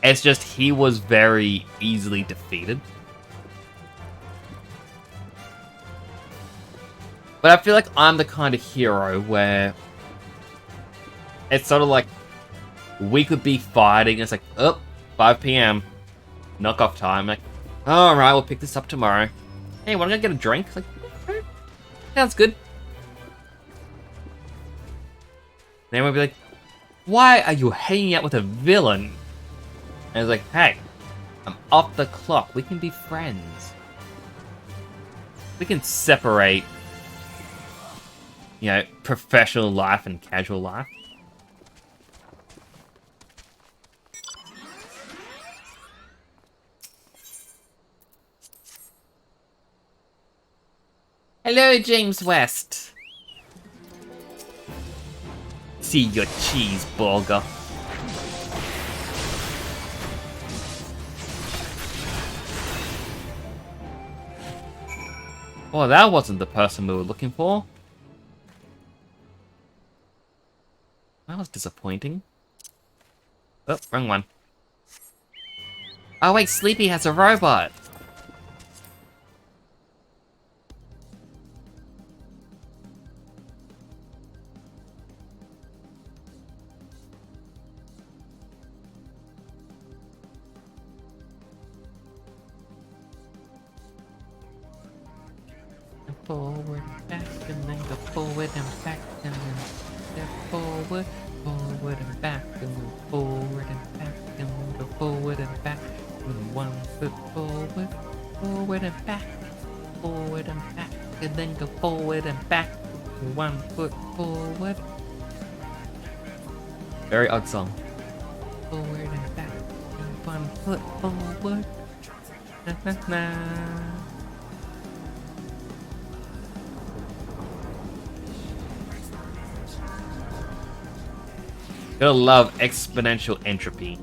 It's just he was very easily defeated. But I feel like I'm the kind of hero where it's sort of like we could be fighting, it's like, oh, 5 PM, knock off time. Like, alright, we'll pick this up tomorrow. Hey, wanna go get a drink? Like, okay. Sounds good. Then we'll be like, why are you hanging out with a villain? And it's like, hey, I'm off the clock. We can be friends. We can separate, you know, professional life and casual life. Hello, James West. See your cheeseburger. Well, that wasn't the person we were looking for. That was disappointing. Oh, wrong one. Oh wait, Sleepy has a robot. Forward, back, and then go forward and back, and then step forward, forward and back, and then forward and back, and then go forward and back, with 1 foot forward, forward and back, and then go forward and back, 1 foot forward, Very odd song. forward and back, and 1 foot forward. Na na na. Gotta love exponential entropy.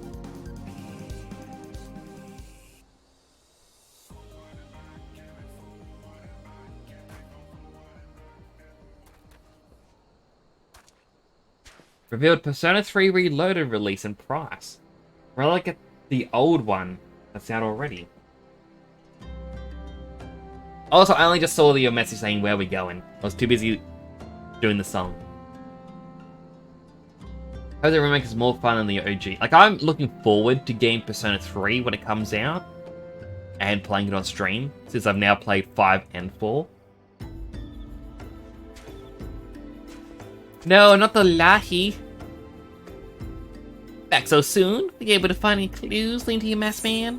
Revealed Persona 3 Reloaded release and price. Relic at the old one that's out already. Also, I only just saw your message saying where we going. I was too busy doing the song. I hope the remake is more fun than the OG. Like, I'm looking forward to getting Persona 3 when it comes out. And playing it on stream, since I've now played 5 and 4. No, not the Lahi. Back so soon? Were you able to find any clues leading to your masked man?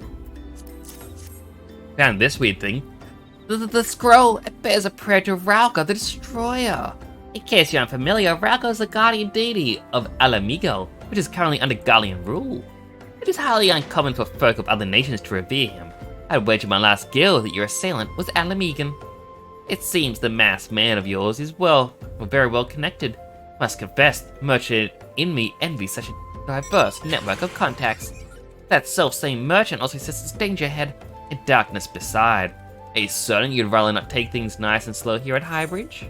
Found this weird thing. The scroll, it bears a prayer to Rauka, the Destroyer. In case you're unfamiliar, Rauka is the guardian deity of Alamigo, which is currently under Gallian rule. It is highly uncommon for folk of other nations to revere him. I'd wager my last guild that your assailant was Alamigan. It seems the masked man of yours is very well connected. Must confess, merchant in me envies such a diverse network of contacts. That self-same merchant also senses danger ahead, and darkness beside. Are you certain you'd rather not take things nice and slow here at Highbridge?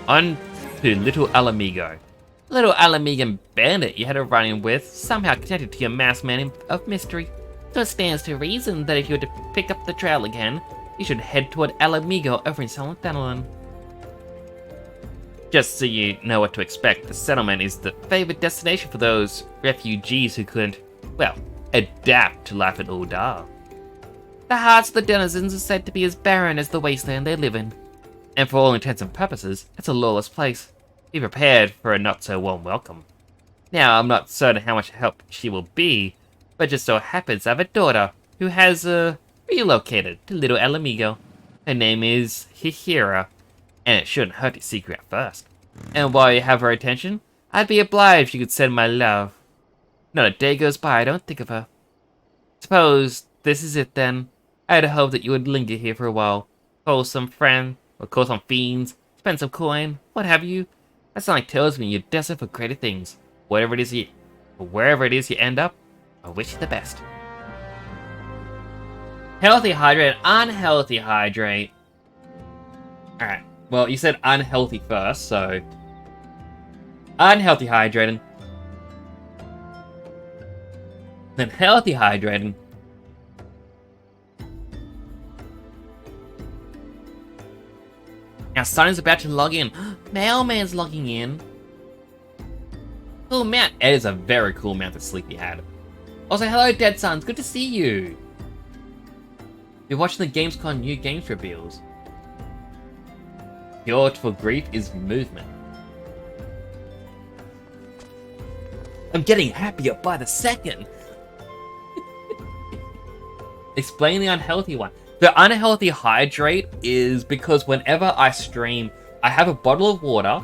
On to Little Alamigo. Little Alamigan bandit you had a run-in with, somehow connected to your masked man of mystery. So it stands to reason that if you were to pick up the trail again, you should head toward Alamigo over in Silent Thanalan. Just so you know what to expect, the settlement is the favorite destination for those refugees who couldn't, well, adapt to life at Uldar. The hearts of the denizens are said to be as barren as the wasteland they live in. And for all intents and purposes, it's a lawless place. Be prepared for a not-so-warm welcome. Now, I'm not certain how much help she will be, but just so happens I have a daughter who has, relocated to Little Alamigo. Her name is Hihira, and it shouldn't hurt to seek her out first. And while you have her attention, I'd be obliged if you could send my love. Not a day goes by I don't think of her. Suppose this is it then. I had hoped that you would linger here for a while, call some friend, or call some fiends, spend some coin, what have you. That something tells me you're destined for greater things. Wherever it is you end up, I wish you the best. Healthy hydrate, unhealthy hydrate. Alright, well, you said unhealthy first, so... Unhealthy hydrating. Then healthy hydrating. Now Sonny's about to log in. Mailman's logging in. Cool mount. It is a very cool mount that Sleepy had. Also, hello Dead Sons, good to see you. You're watching the Gamescom new games reveals. Cure for grief is movement. I'm getting happier by the second. Explain the unhealthy one. The unhealthy hydrate is because whenever I stream, I have a bottle of water,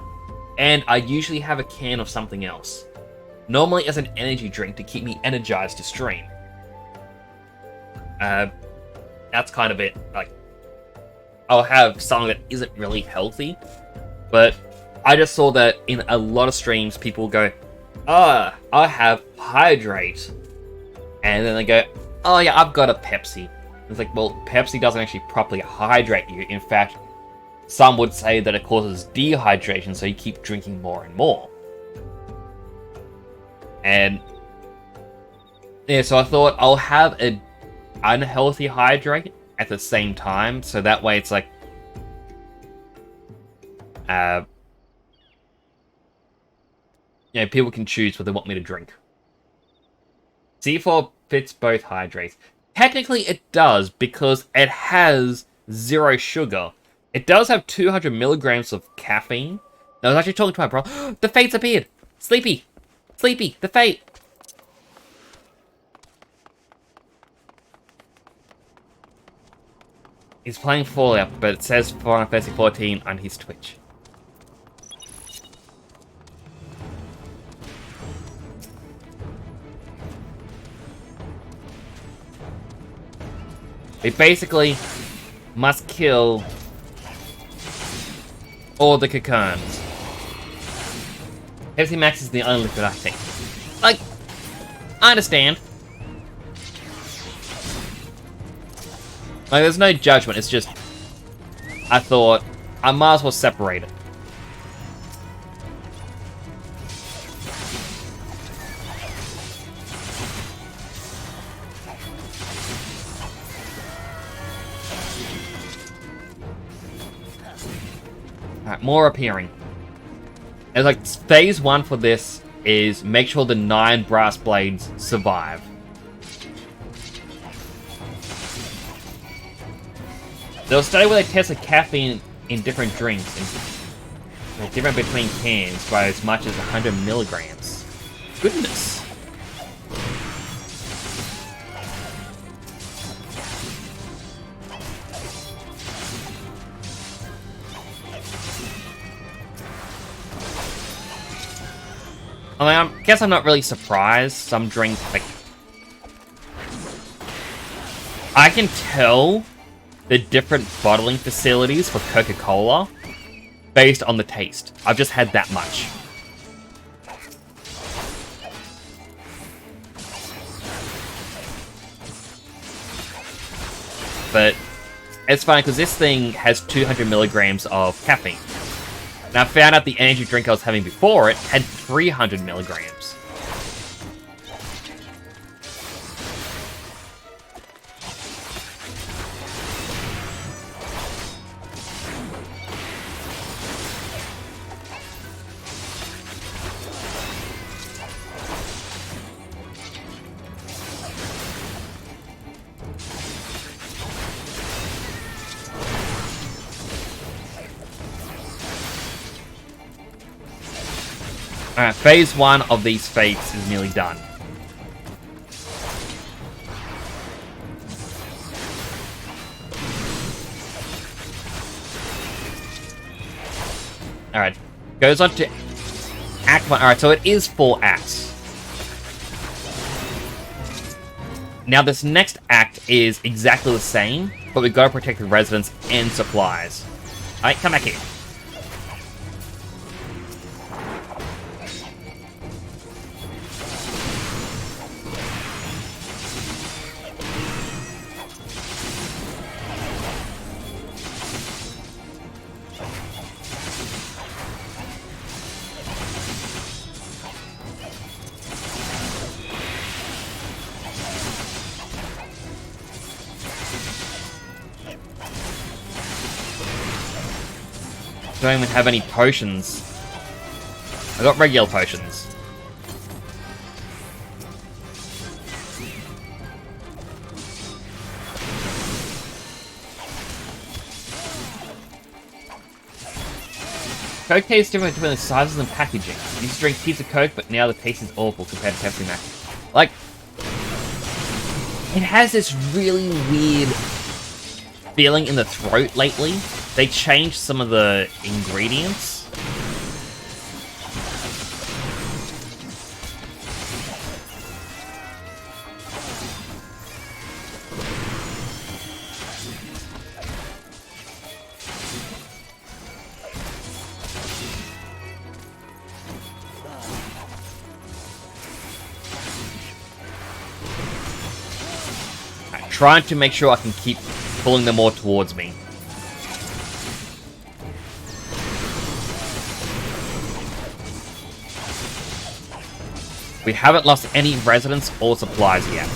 and I usually have a can of something else. Normally as an energy drink to keep me energized to stream. That's kind of it. Like, I'll have something that isn't really healthy, but I just saw that in a lot of streams, people go, I have hydrate. And then they go, oh yeah, I've got a Pepsi. It's like, well, Pepsi doesn't actually properly hydrate you. In fact, some would say that it causes dehydration, so you keep drinking more and more. And yeah, so I thought I'll have an unhealthy hydrate at the same time, so that way it's like, people can choose what they want me to drink. C4 fits both hydrates. Technically it does, because it has 0 sugar. It does have 200 milligrams of caffeine. I was actually talking to my brother. The Fate's appeared! Sleepy! Sleepy! The Fate! He's playing Fallout, but it says Final Fantasy 14 on his Twitch. We basically must kill all the cocoons. Pepsi Max is the only liquid I think. Like, I understand. Like, there's no judgment, it's just, I thought, I might as well separate it. Alright, more appearing. It's like, phase 1 for this is make sure the 9 brass blades survive. They'll study where they test the caffeine in different drinks, and they're different between cans by as much as 100 milligrams. Goodness. I mean, I guess I'm not really surprised. Some drinks, like, I can tell the different bottling facilities for Coca-Cola based on the taste. I've just had that much. But it's funny because this thing has 200 milligrams of caffeine. And I found out the energy drink I was having before it had 300 milligrams. Alright, phase 1 of these fates is nearly done. Alright, goes on to Act 1. Alright, so it is 4 acts. Now this next act is exactly the same, but we've got to protect the residents and supplies. Alright, come back here. Don't even have any potions. I got regular potions. Coke tastes different between the sizes and packaging. I used to drink heaps of Coke, but now the taste is awful compared to Pepsi Max. Like, it has this really weird feeling in the throat lately. They changed some of the ingredients. Trying to make sure I can keep pulling them more towards me. We haven't lost any residents or supplies yet.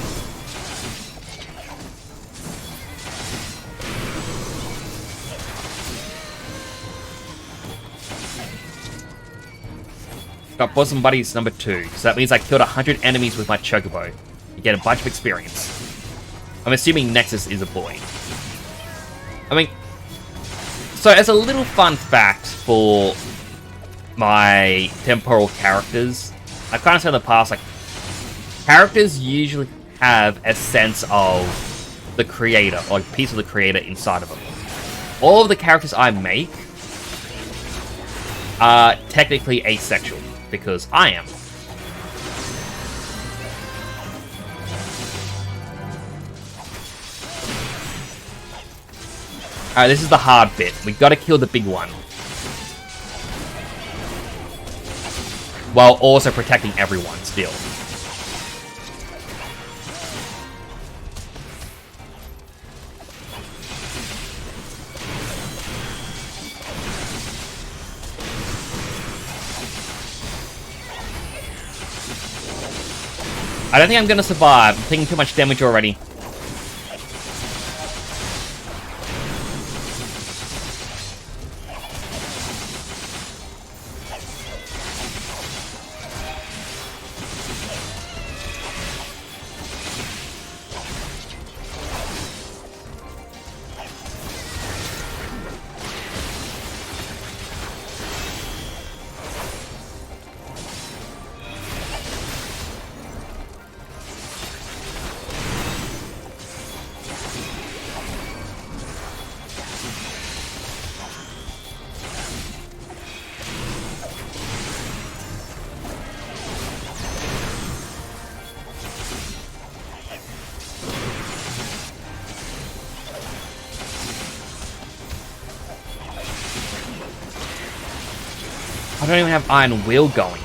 Got Bosom Buddies number 2, so that means I killed 100 enemies with my Chocobo. You get a bunch of experience. I'm assuming Nexus is a boy. I mean, so as a little fun fact for my temporal characters, I kind of said in the past, like, characters usually have a sense of the creator, or a piece of the creator inside of them. All of the characters I make are technically asexual, because I am. Alright, this is the hard bit. We've got to kill the big one. While also protecting everyone, still. I don't think I'm going to survive. I'm taking too much damage already. I don't even have Iron Wheel going.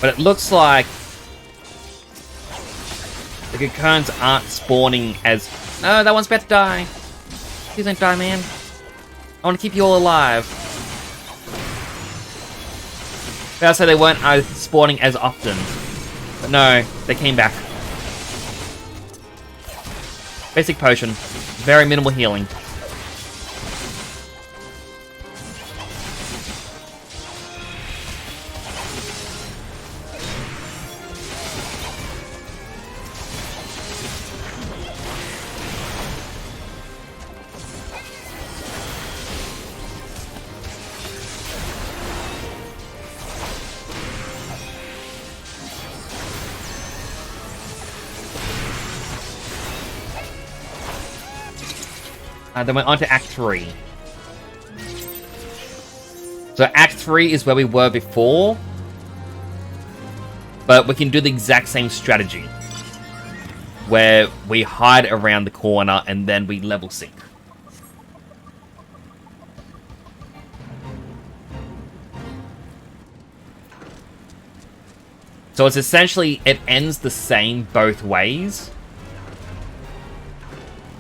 But it looks like the cocoons aren't spawning as... No, that one's about to die. Please don't die, man. I want to keep you all alive. But I'll say they weren't spawning as often. But no, they came back. Basic potion. Very minimal healing. Then we're on to Act 3. So Act 3 is where we were before, but we can do the exact same strategy, where we hide around the corner and then we level sync. So it's essentially, it ends the same both ways,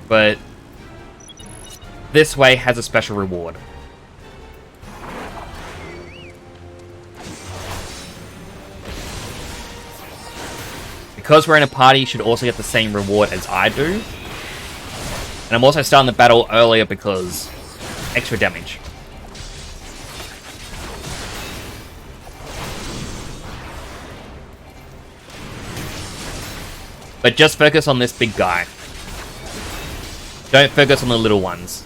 but this way has a special reward. because we're in a party, you should also get the same reward as I do. And I'm also starting the battle earlier because extra damage. But just focus on this big guy. Don't focus on the little ones.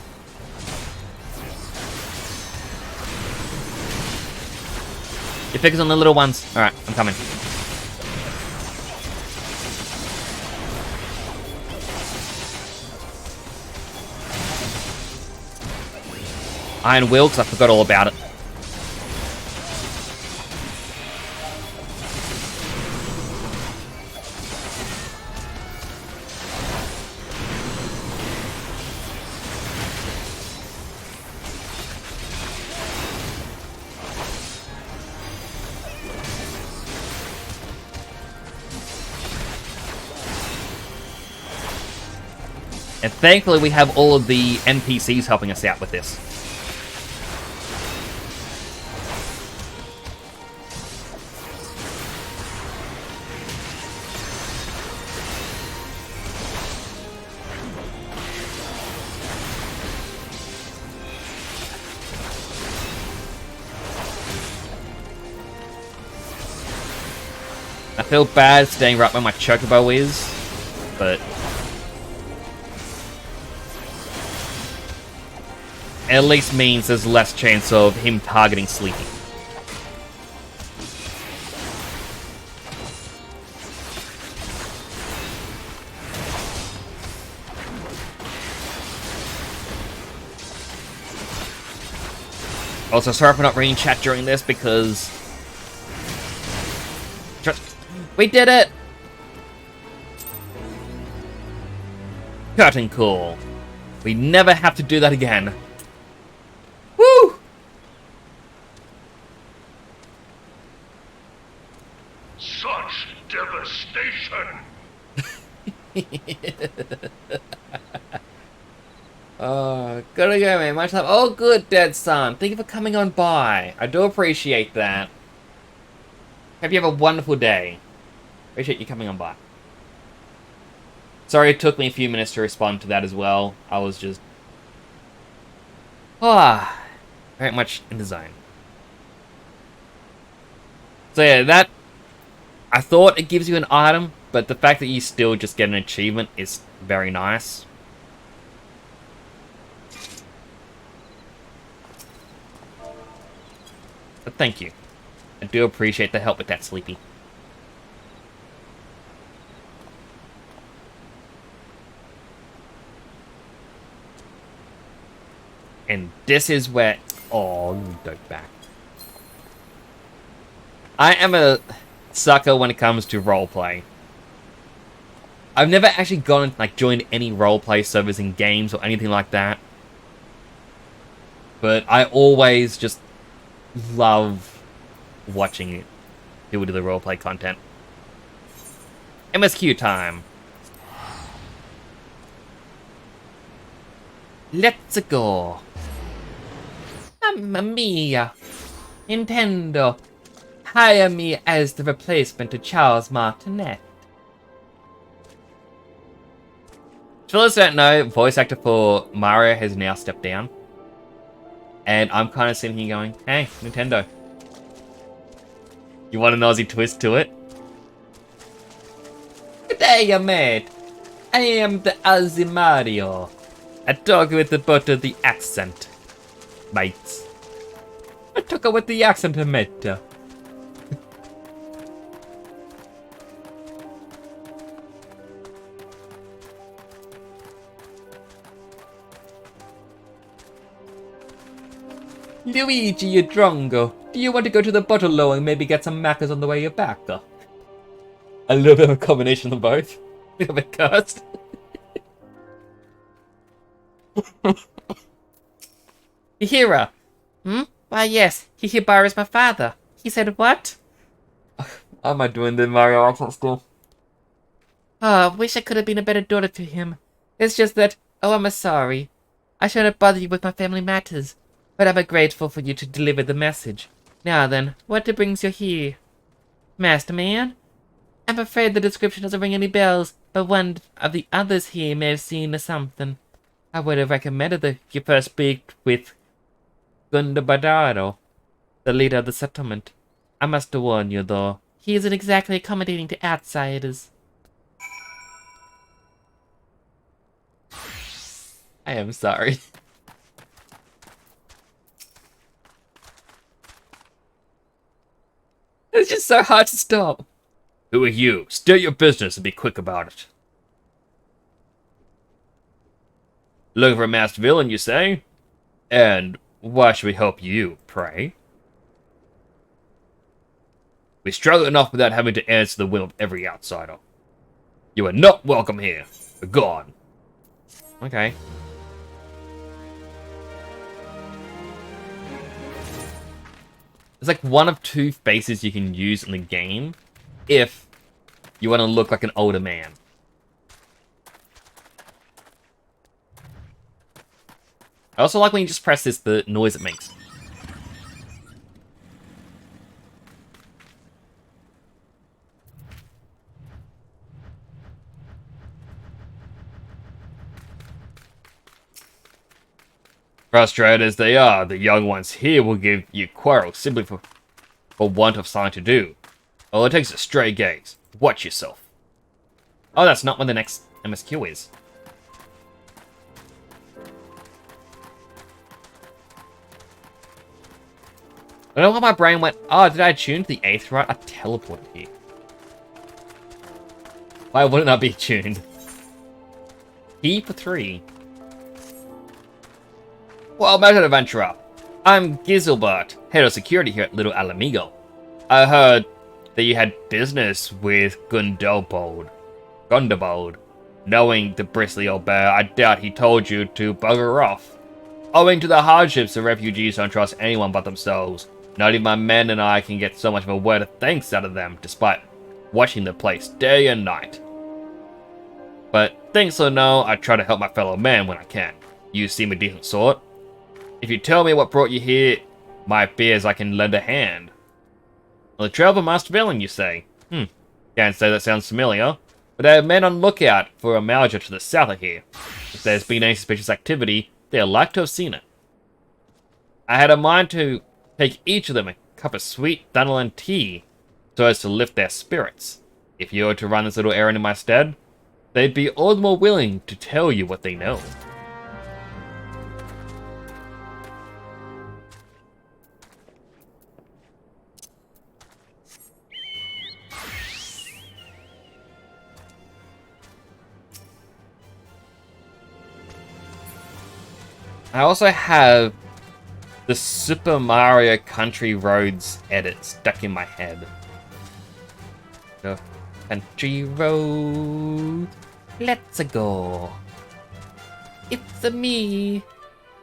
You focus on the little ones. Alright, I'm coming. Iron Will, because I forgot all about it. And thankfully we have all of the NPCs helping us out with this. I feel bad staying right where my chocobo is, but at least means there's less chance of him targeting Sleepy. Also, sorry for not reading chat during this because we did it! Curtain call. We never have to do that again. Woo! Such devastation! Oh, gotta go, man. Much love. Oh, good, Dead Son. Thank you for coming on by. I do appreciate that. Hope you have a wonderful day. Appreciate you coming on by. Sorry it took me a few minutes to respond to that as well. I was just... very much in the zone. So yeah, that... I thought it gives you an item, but the fact that you still just get an achievement is very nice. But thank you. I do appreciate the help with that, Sleepy. And this is where... Oh, you dope back. I am a sucker when it comes to roleplay. I've never actually gone and joined any roleplay servers in games or anything like that. But I always just love watching it. People do the roleplay content. MSQ time. Let's go. Mamma mia. Nintendo. Hire me as the replacement to Charles Martinet. For those who don't know, voice actor for Mario has now stepped down. And I'm kind of sitting here going, hey, Nintendo. You want an Aussie twist to it? Good day, mate. I am the Aussie Mario. A dog with the butt of the accent. Mates. I took it with the accent, mate. Luigi, you drongo. Do you want to go to the bottle and maybe get some macas on the way back? A little bit of a combination of both. A little bit cursed. Hihira. Why, yes, Hihibara is my father. He said what? How am I doing the Mario accent still? Oh, I wish I could have been a better daughter to him. It's just that, I'm sorry. I shouldn't bother you with my family matters. But I'm grateful for you to deliver the message. Now then, what brings you here? Master Man? I'm afraid the description doesn't ring any bells, but one of the others here may have seen something. I would have recommended that you first speak with Gundabadaro, the leader of the settlement. I must warn you, though, he isn't exactly accommodating to outsiders. I am sorry. It's just so hard to stop. Who are you? State your business and be quick about it. Looking for a masked villain, you say? And why should we help you, pray? We struggle enough without having to answer the will of every outsider. You are not welcome here. Be gone. Okay. There's like one of two faces you can use in the game if you want to look like an older man. I also like when you just press this, the noise it makes. Frustrated as they are, the young ones here will give you quarrels simply for want of something to do. All it takes is a stray gaze. Watch yourself. Oh, that's not what the next MSQ is. I don't know why my brain went, oh, did I tune to the 8th right? I teleported here. Why wouldn't I be tuned? E for 3. Well, Mounted Adventurer. I'm Gizelbert, head of security here at Little Alamigo. I heard that you had business with Gundabald. Knowing the bristly old bear, I doubt he told you to bugger off. Owing to the hardships, the refugees don't trust anyone but themselves. Not even my men and I can get so much of a word of thanks out of them, despite watching the place day and night. But thanks or no, I try to help my fellow man when I can. You seem a decent sort. If you tell me what brought you here, might be as I can lend a hand. On the trail of a masked villain, you say? Can't say that sounds familiar, but I have men on lookout for a Mauger to the south of here. If there's been any suspicious activity, they're like to have seen it. I had a mind to take each of them a cup of sweet Dunderland tea, so as to lift their spirits. If you were to run this little errand in my stead, they'd be all the more willing to tell you what they know. I also have the Super Mario Country Roads edit stuck in my head. So, country road, let's go. It's a me,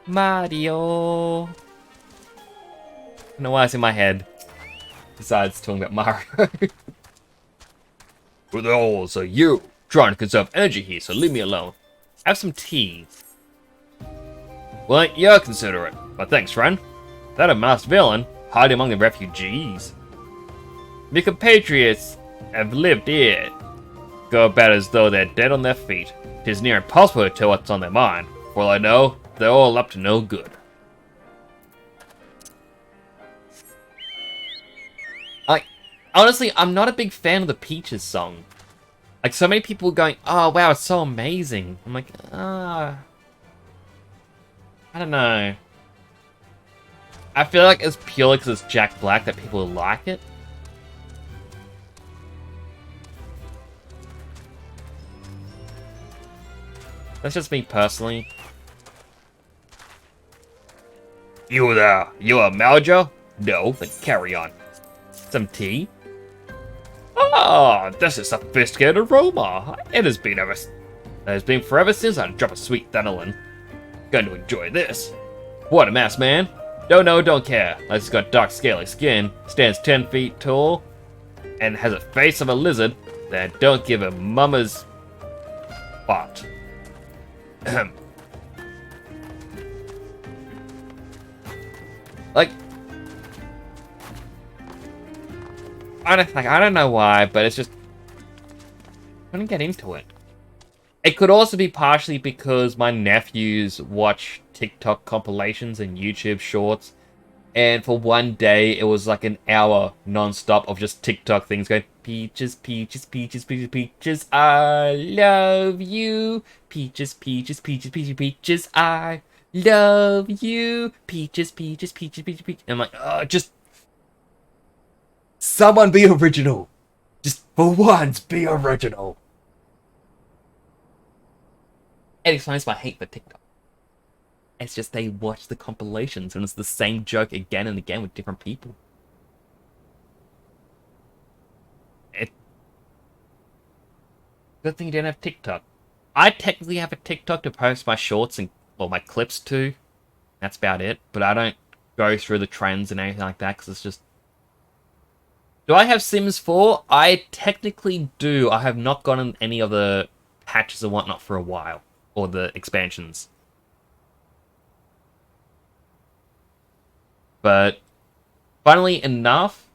Mario. I don't know why it's in my head. Besides talking about Mario. Who the hell are you? Trying to conserve energy here, so leave me alone. Have some tea. Well, you're considerate, but thanks, friend. That a masked villain, hiding among the refugees. The compatriots have lived here. Go about as though they're dead on their feet. Tis near impossible to tell what's on their mind. For all I know, they're all up to no good. Honestly, I'm not a big fan of the Peaches song. Like, so many people going, oh wow, it's so amazing. I'm like, I don't know. I feel like it's purely because it's Jack Black that people like it. That's just me personally. You there? You a Mauger? No, then carry on. Some tea? Ah, this is sophisticated aroma. It has been forever since I dropped a sweet Thunderland. Going to enjoy this. What a mess, man. Don't know, don't care. Unless it's got dark scaly skin, stands 10 feet tall, and has a face of a lizard, then don't give a mama's fart. Like, I don't know why, but it's just couldn't get into it. It could also be partially because my nephews watch TikTok compilations and YouTube shorts. And for one day, it was like an hour non-stop of just TikTok things going, Peaches, peaches, peaches, peaches, peaches, I love you. Peaches, peaches, peaches, peaches, peaches, I love you. Peaches, peaches, peaches, peaches, peaches. And I'm like, oh, just... someone be original. Just for once, be original. It explains my hate for TikTok. It's just they watch the compilations and it's the same joke again and again with different people. Good thing you don't have TikTok. I technically have a TikTok to post my shorts and, well, my clips to. That's about it. But I don't go through the trends and anything like that because it's just... Do I have Sims 4? I technically do. I have not gotten any of the patches and whatnot for a while. Or the expansions. But, funnily enough,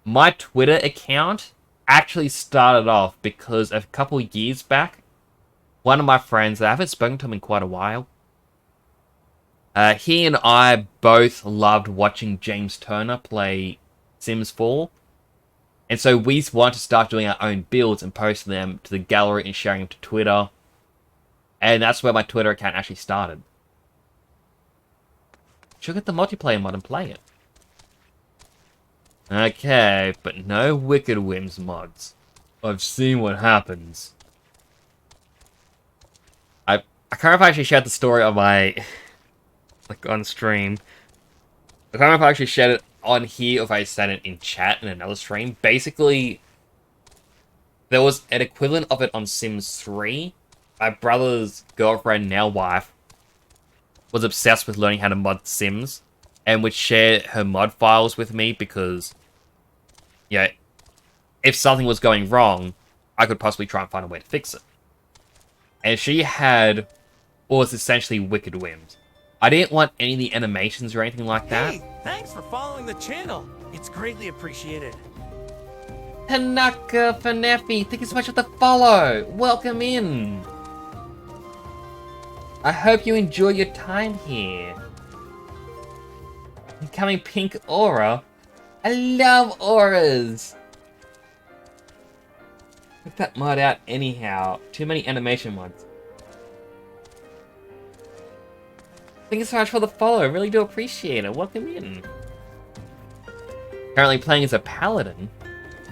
my Twitter account actually started off because a couple years back, one of my friends, I haven't spoken to him in quite a while, he and I both loved watching James Turner play Sims 4. And so we wanted to start doing our own builds and posting them to the gallery and sharing them to Twitter. And that's where my Twitter account actually started. Should get the multiplayer mod and play it. Okay, but no Wicked Whims mods. I've seen what happens. I can't remember if I actually shared the story on my... like, on stream. I can't remember if I actually shared it on here or if I said it in chat in another stream. Basically, there was an equivalent of it on Sims 3. My brother's girlfriend, now wife, was obsessed with learning how to mod Sims and would share her mod files with me because, yeah, if something was going wrong, I could possibly try and find a way to fix it. And she had what was essentially Wicked Whims. I didn't want any of the animations or anything like that. Hey, thanks for following the channel. It's greatly appreciated. Tanaka Fanefi, thank you so much for the follow. Welcome in. I hope you enjoy your time here. Incoming pink aura. I love auras. Put that mod out anyhow. Too many animation mods. Thank you so much for the follow. I really do appreciate it. Welcome in. Currently playing as a paladin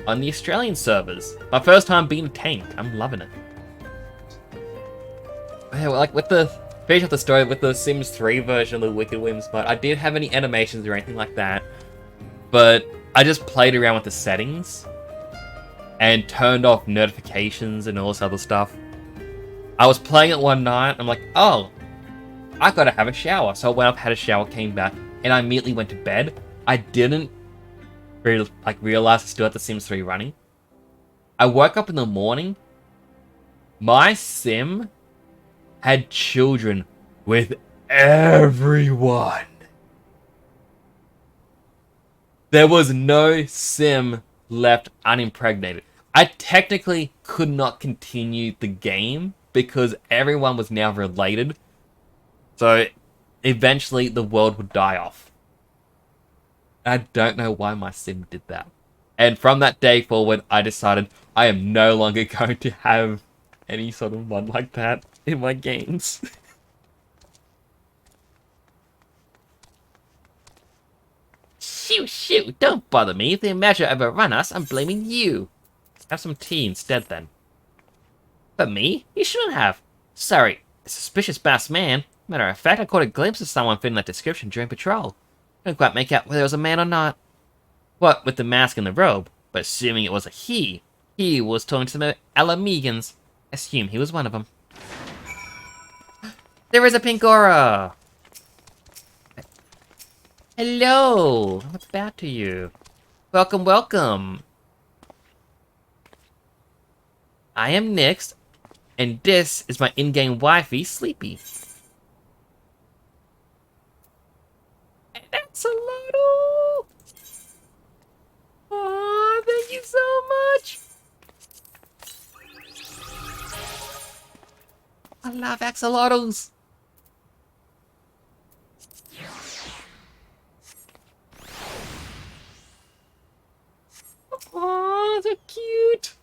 on the Australian servers. My first time being a tank. I'm loving it. Yeah, well, like with the finish of the story with the Sims 3 version of the Wicked Whims mod, I didn't have any animations or anything like that, but I just played around with the settings and turned off notifications and all this other stuff. I was playing it one night, I'm like, oh, I gotta have a shower. So I went up, had a shower, came back, and I immediately went to bed. I didn't realize I still had the Sims 3 running. I woke up in the morning. My sim had children with everyone. There was no sim left unimpregnated. I technically could not continue the game because everyone was now related. So eventually the world would die off. I don't know why my sim did that. And from that day forward, I decided I am no longer going to have any sort of mod like that in my games. Shoot, don't bother me. If the Imager overrun us, I'm blaming you. Have some tea instead then. But me? You shouldn't have. Sorry, a suspicious masked man. Matter of fact, I caught a glimpse of someone fitting that description during patrol. Couldn't quite make out whether it was a man or not. What with the mask and the robe, but assuming it was a he was talking to some Alamegans. Assume he was one of them. There is a pink aura! Hello! What's bad to you? Welcome, welcome! I am Nyx, and this is my in-game wifey, Sleepy. And that's a little... Aw, thank you so much! love axolotls. Oh, they're cute.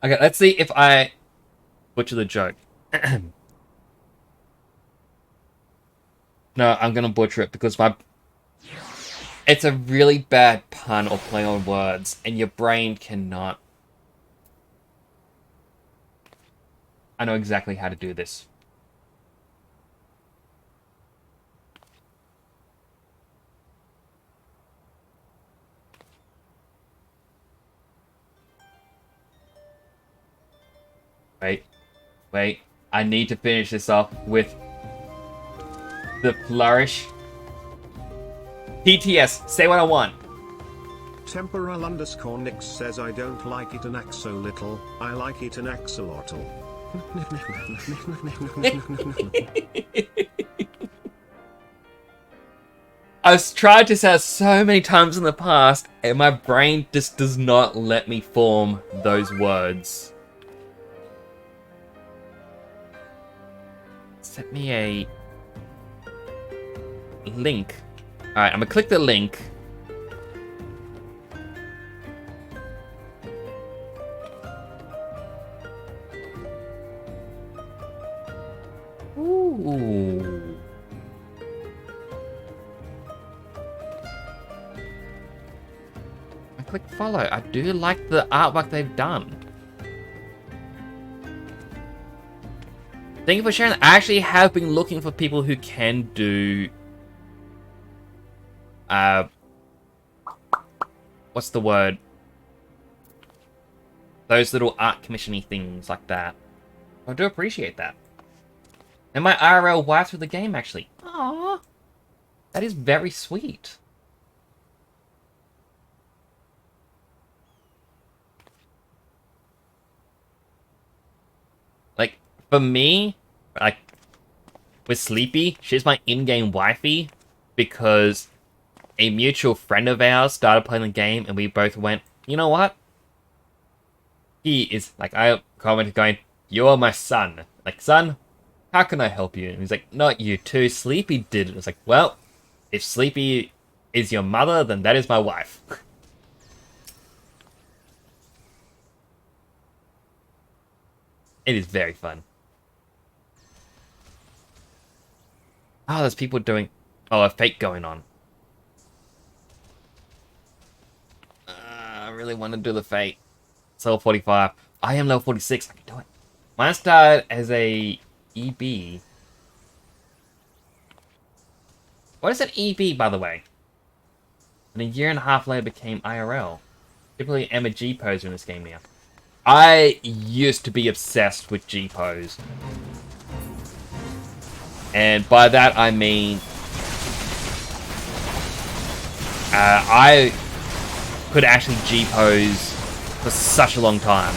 Okay, let's see if I butcher the joke. No, I'm gonna butcher it because it's a really bad pun or play on words, and your brain cannot. I know exactly how to do this. Wait. I need to finish this off with the flourish. TTS, say what I want. Temporal underscore Nix says I don't like it an axolotl, I like it an axolotl. I've tried to say it so many times in the past, and my brain just does not let me form those words. Send me a link. Alright, I'm gonna click the link. Ooh. I click follow. I do like the artwork they've done. Thank you for sharing. I actually have been looking for people who can do... what's the word? Those little art commission-y things like that. I do appreciate that. And my IRL wife through the game, actually. Aww. That is very sweet. Like, for me, like, with Sleepy, she's my in-game wifey because a mutual friend of ours started playing the game and we both went, you know what? He is, like, I commented going, you're my son. Like, son, how can I help you? And he's like, not you too, Sleepy did it. It's like, well, if Sleepy is your mother, then that is my wife. It is very fun. Oh, there's people doing... Oh, a fake going on. I really want to do the fate. It's level 45. I am level 46. I can do it. Mine started as a EB. What is an EB, by the way? And a year and a half later became IRL. Typically, I'm a G-poser in this game now. I used to be obsessed with G-pose. And by that I mean... I could actually G-pose for such a long time.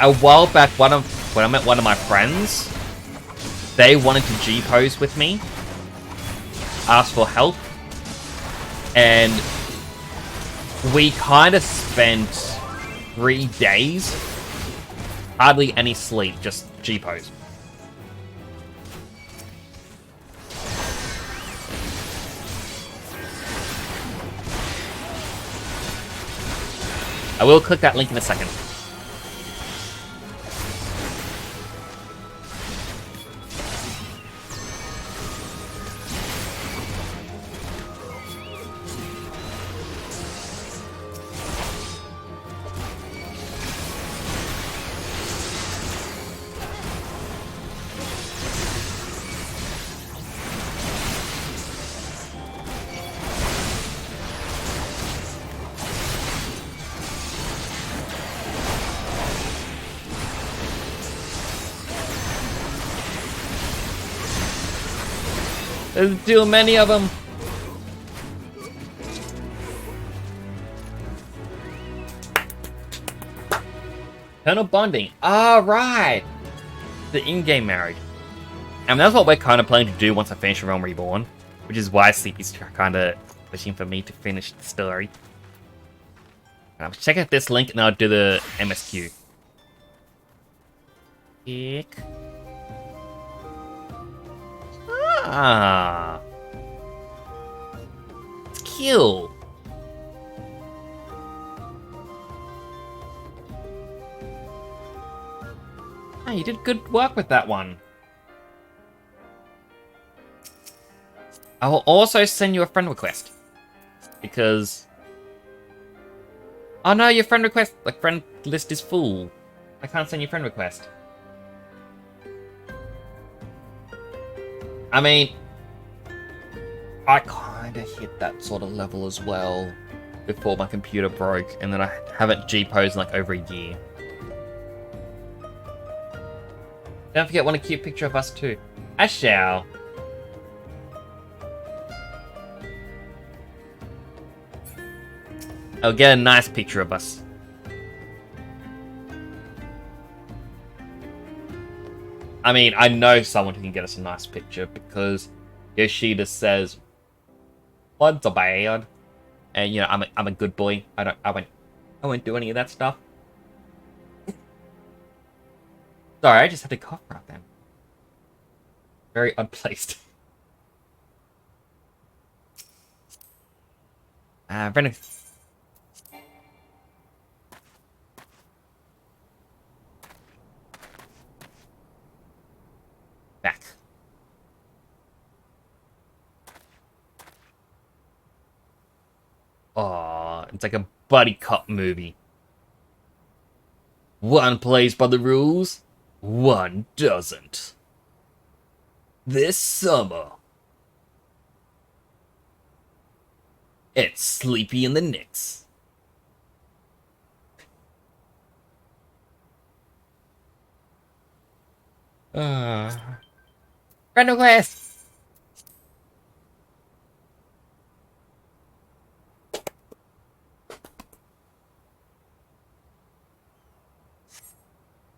A while back, when I met one of my friends, they wanted to G-pose with me, asked for help, and we kind of spent 3 days, hardly any sleep, just G-pose. I will click that link in a second. There's too many of them. Eternal bonding. Ah, right. The in-game marriage. And that's what we're kind of planning to do once I finish Realm Reborn, which is why Sleepy's kind of pushing for me to finish the story. I'll check out this link and I'll do the MSQ. Kick. Ah. It's kill. Ah, you did good work with that one. I will also send you a friend request. Because... oh no, your friend request, like, friend list is full. I can't send you a friend request. I mean... I kinda hit that sort of level as well. Before my computer broke, and then I haven't G-posed in like over a year. Don't forget, want a cute picture of us too. I shall. I'll get a nice picture of us. I mean, I know someone who can get us a nice picture because Yoshida says, "What's a bad?" And you know, I'm a good boy. I won't do any of that stuff. Sorry, I just had to cough right then. Very unplaced. Brendan. Back. Aw, it's like a buddy cop movie. One plays by the rules, one doesn't. This summer, it's Sleepy and the Knicks. Friend request!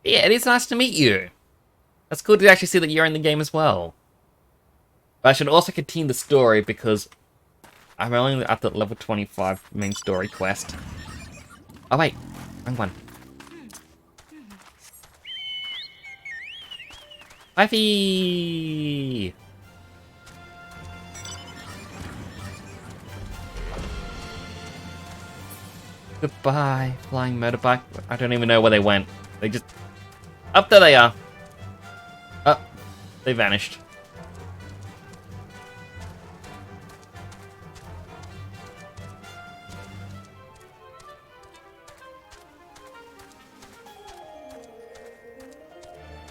Yeah, it is nice to meet you. That's cool to actually see that you're in the game as well. But I should also continue the story because I'm only at the level 25 main story quest. Oh wait, wrong one. Wifey! Goodbye, flying motorbike. I don't even know where they went. They just... up there they are. Oh, they vanished.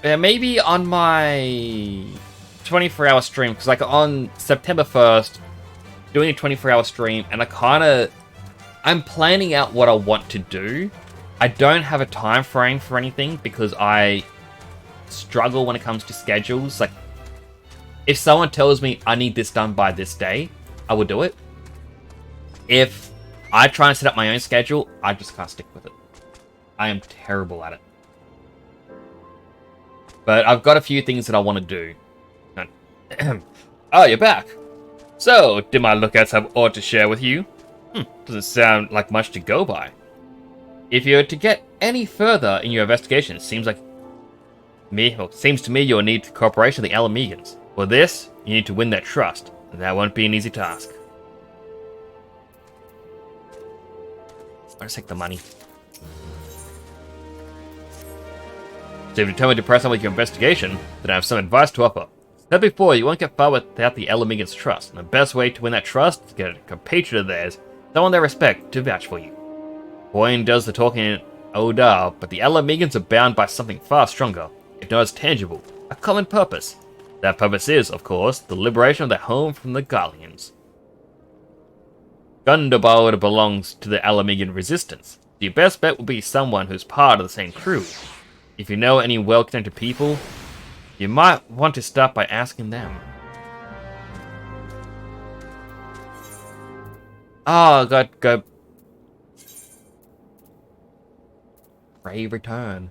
Yeah, maybe on my 24-hour stream, because like on September 1st, doing a 24-hour stream, and I'm planning out what I want to do. I don't have a time frame for anything because I struggle when it comes to schedules. Like, if someone tells me I need this done by this day, I will do it. If I try and set up my own schedule, I just can't stick with it. I am terrible at it. But I've got a few things that I want to do. Oh, you're back. So, did my lookouts have aught to share with you? Doesn't sound like much to go by. If you're to get any further in your investigation, it seems to me you'll need the cooperation of the Alamegans. For this, you need to win their trust, and that won't be an easy task. Let's take the money. So if you're determined to press on with your investigation, then I have some advice to offer. Said before, you won't get far without the Alamegans' trust, and the best way to win that trust is to get a compatriot of theirs, someone they respect, to vouch for you. Coin does the talking in Odar, but the Alamegans are bound by something far stronger, if not as tangible, a common purpose. That purpose is, of course, the liberation of their home from the Garleans. Gundobald belongs to the Alamegan resistance. So your best bet will be someone who's part of the same crew. If you know any well-connected people, you might want to start by asking them. Oh, go. Brave return.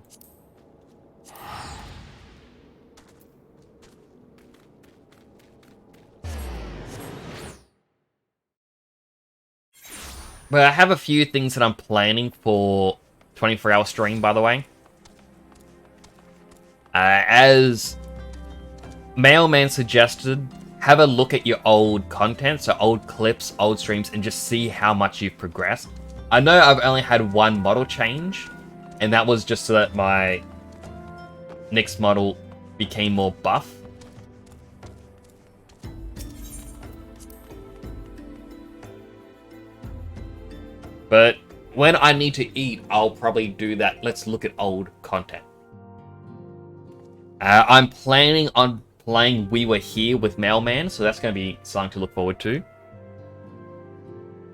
But I have a few things that I'm planning for 24-hour stream, by the way. As Mailman suggested, have a look at your old content, so old clips, old streams, and just see how much you've progressed. I know I've only had one model change, and that was just so that my next model became more buff. But when I need to eat, I'll probably do that. Let's look at old content. I'm planning on playing We Were Here with Mailman, so that's going to be something to look forward to.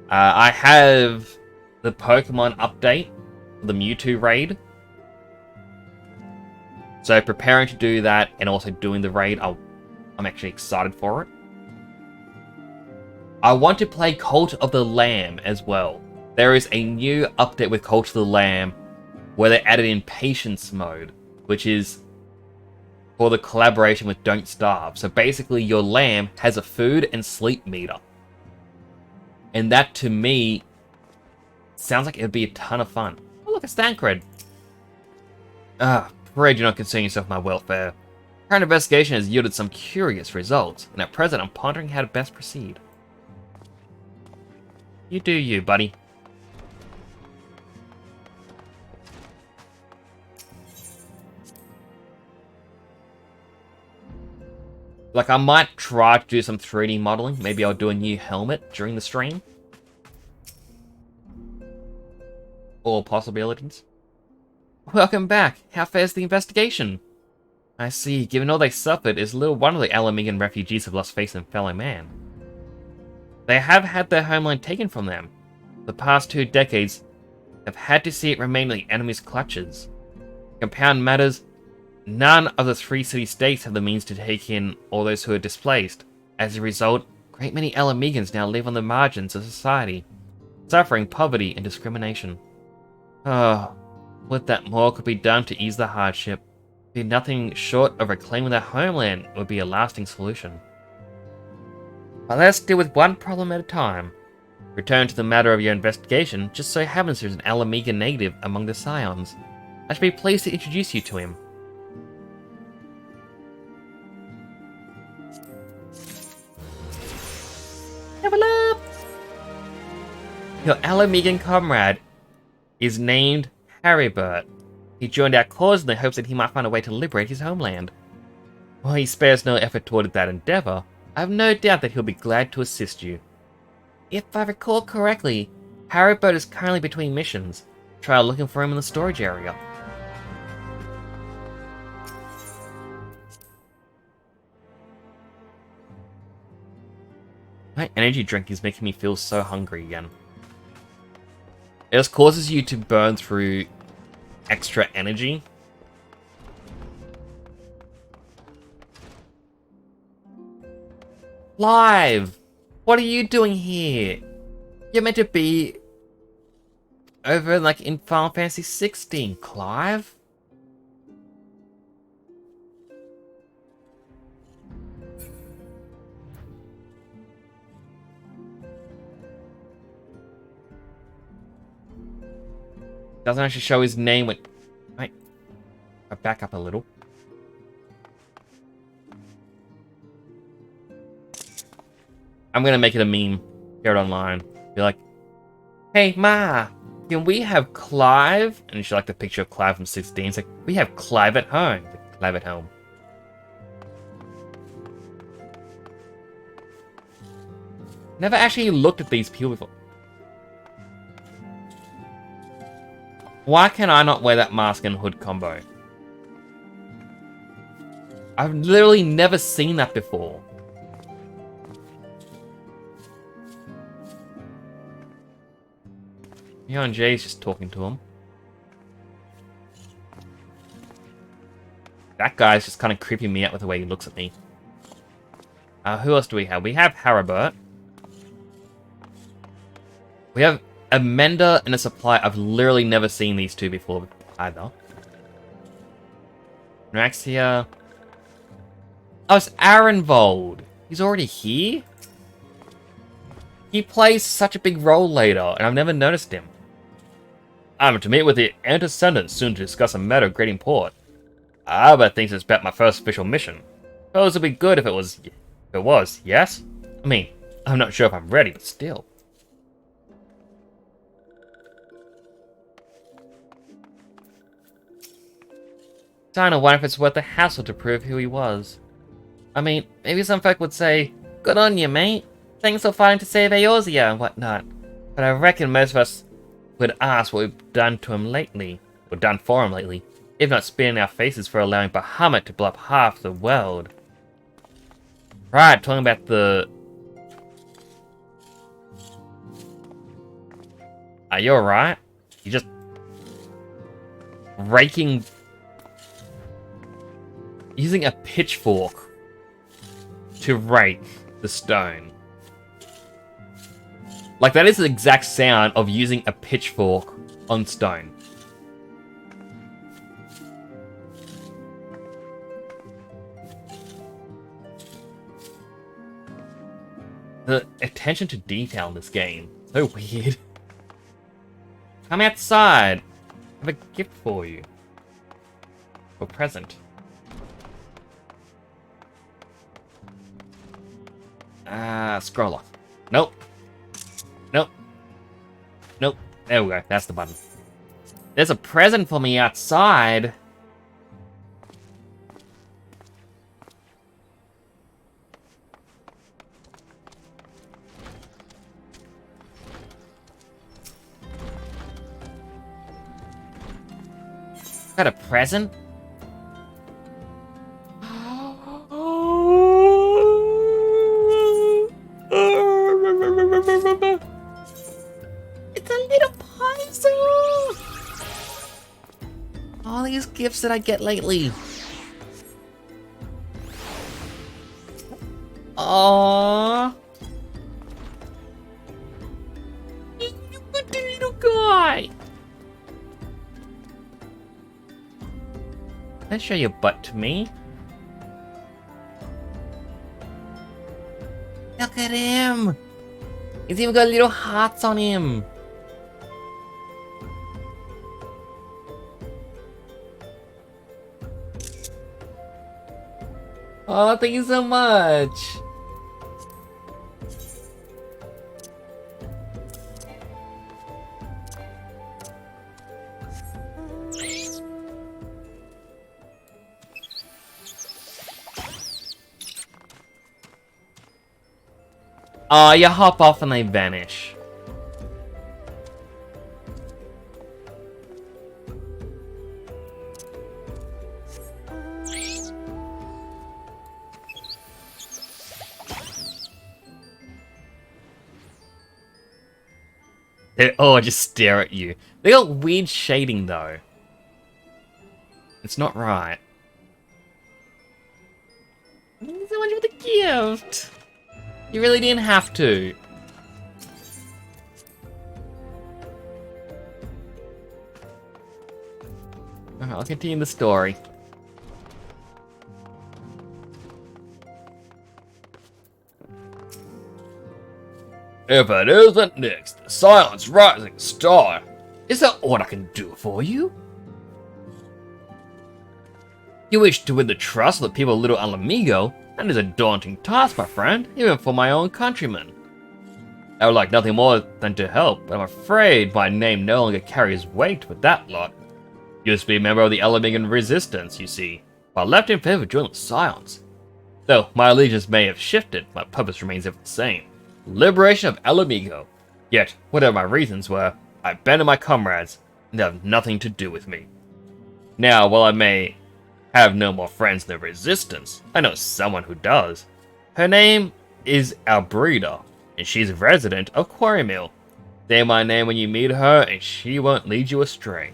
I have the Pokemon update for the Mewtwo raid. So preparing to do that and also doing the raid, I'm actually excited for it. I want to play Cult of the Lamb as well. There is a new update with Cult of the Lamb where they added in Patience mode, which is for the collaboration with Don't Starve. So basically your lamb has a food and sleep meter. And that to me sounds like it would be a ton of fun. Oh look, a Stancred. Pray do not concern yourself with my welfare. Current investigation has yielded some curious results, and at present I'm pondering how to best proceed. You do you, buddy. Like, I might try to do some 3D modeling. Maybe I'll do a new helmet during the stream. All possibilities. Welcome back. How fares the investigation? I see. Given all they suffered, it's little wonder the Alamegan refugees have lost faith in fellow man. They have had their homeland taken from them. The past 2 decades have had to see it remain in the enemy's clutches. Compound matters, none of the 3 city-states have the means to take in all those who are displaced. As a result, a great many Alamegans now live on the margins of society, suffering poverty and discrimination. Oh, would that more could be done to ease the hardship. Be nothing short of reclaiming their homeland would be a lasting solution. But let's deal with one problem at a time. Return to the matter of your investigation, just so happens there's an Alamegan native among the Scions. I should be pleased to introduce you to him. Level up! Your Alamegan comrade is named Harrybert. He joined our cause in the hopes that he might find a way to liberate his homeland. While he spares no effort toward that endeavor, I have no doubt that he'll be glad to assist you. If I recall correctly, Harrybert is currently between missions. Try looking for him in the storage area. My energy drink is making me feel so hungry again. It just causes you to burn through extra energy. Live! What are you doing here? You're meant to be over like in Final Fantasy 16, Clive? Doesn't actually show his name when... Wait. I'll back up a little. I'm gonna make it a meme. Share it online. Be like, hey Ma, can we have Clive? And she like the picture of Clive from 16. It's like, we have Clive at home. Clive at home. Never actually looked at these people before. Why can I not wear that mask and hood combo? I've literally never seen that before. Young Jay's just talking to him. That guy's just kind of creeping me out with the way he looks at me. Who else do we have? We have Harrybert. We have a mender and a supply. I've literally never seen these two before either. Noraxia. Oh, it's Arenvold. He's already here? He plays such a big role later, and I've never noticed him. I'm to meet with the antecedents soon to discuss a matter of great import. Albert thinks it's about my first official mission. Suppose it'd be good if it was, yes? I mean, I'm not sure if I'm ready, but still. Starting to wonder if it's worth the hassle to prove who he was. I mean, maybe some folk would say, good on you, mate. Thanks for fighting to save Eorzea and whatnot. But I reckon most of us would ask what we've done to him lately, or done for him lately, if not spitting in our faces for allowing Bahamut to blow up half the world. Right, talking about the... Are you alright? You just... raking... using a pitchfork to rake the stone. Like, that is the exact sound of using a pitchfork on stone. The attention to detail in this game, so weird. Come outside. I have a gift for you. Or present. Scroll off. Nope. Nope. Nope. There we go. That's the button. There's a present for me outside. Got a present? It's a little puzzle! All these gifts that I get lately. Aww. You good little guy. Let's show your butt to me. Look at him! He's even got little hearts on him. Oh, thank you so much. Oh, you hop off and they vanish. They all just stare at you. They got weird shading though. It's not right. Thank you so much for the gift. You really didn't have to. Alright, I'll continue the story. If it isn't next, the Silence Rising Star. Is that all I can do for you? You wish to win the trust of the people of Little Alamigo? That is a daunting task, my friend, even for my own countrymen. I would like nothing more than to help, but I'm afraid my name no longer carries weight with that lot. Used to be a member of the Alamigan Resistance, you see, but I left in favor of joining the Silence. Though my allegiance may have shifted, my purpose remains ever the same. Liberation of Alamigo. Yet, whatever my reasons were, I abandoned my comrades, and they have nothing to do with me. Now, while I may have no more friends in the Resistance, I know someone who does. Her name is Albreda, and she's a resident of Quarry Mill. Say my name when you meet her, and she won't lead you astray.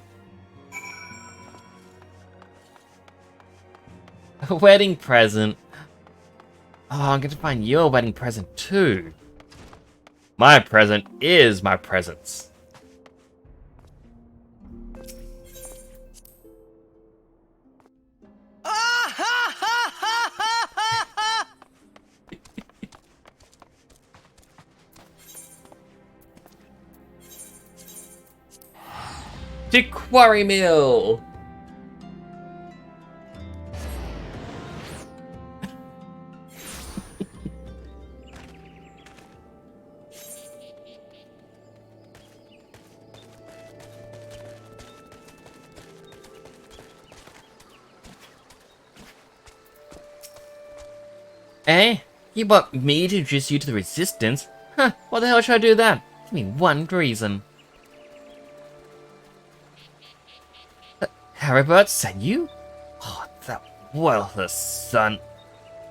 A wedding present. Oh, I'm going to find you a wedding present too. My present is my presents. to Quarry Mill! Eh? You want me to introduce you to the Resistance? Huh, why the hell should I do that? Give me one reason. Haribert sent you? Oh, that worthless son.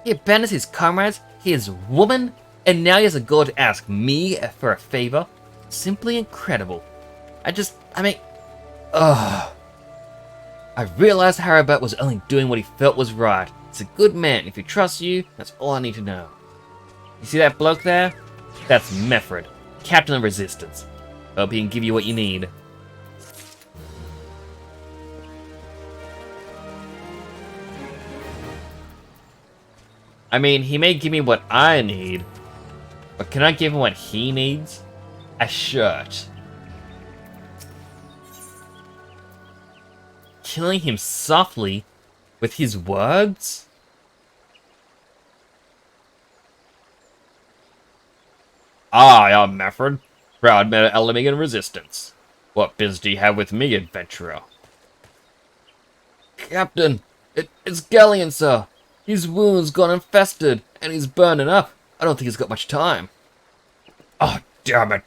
He abandons his comrades, his woman, and now he has a goal to ask me for a favor? Simply incredible. Ugh. I realized Haribert was only doing what he felt was right. He's a good man. If he trusts you, that's all I need to know. You see that bloke there? That's Meffred, Captain of Resistance. Hope he can give you what you need. I mean, he may give me what I need, but can I give him what he needs? A shirt. Killing him softly with his words? I am Meffred, proud member of Elamigan Resistance. What business do you have with me, adventurer? Captain, it's Galleon, sir. His wound's gone infested, and he's burning up. I don't think he's got much time. Oh, damn it.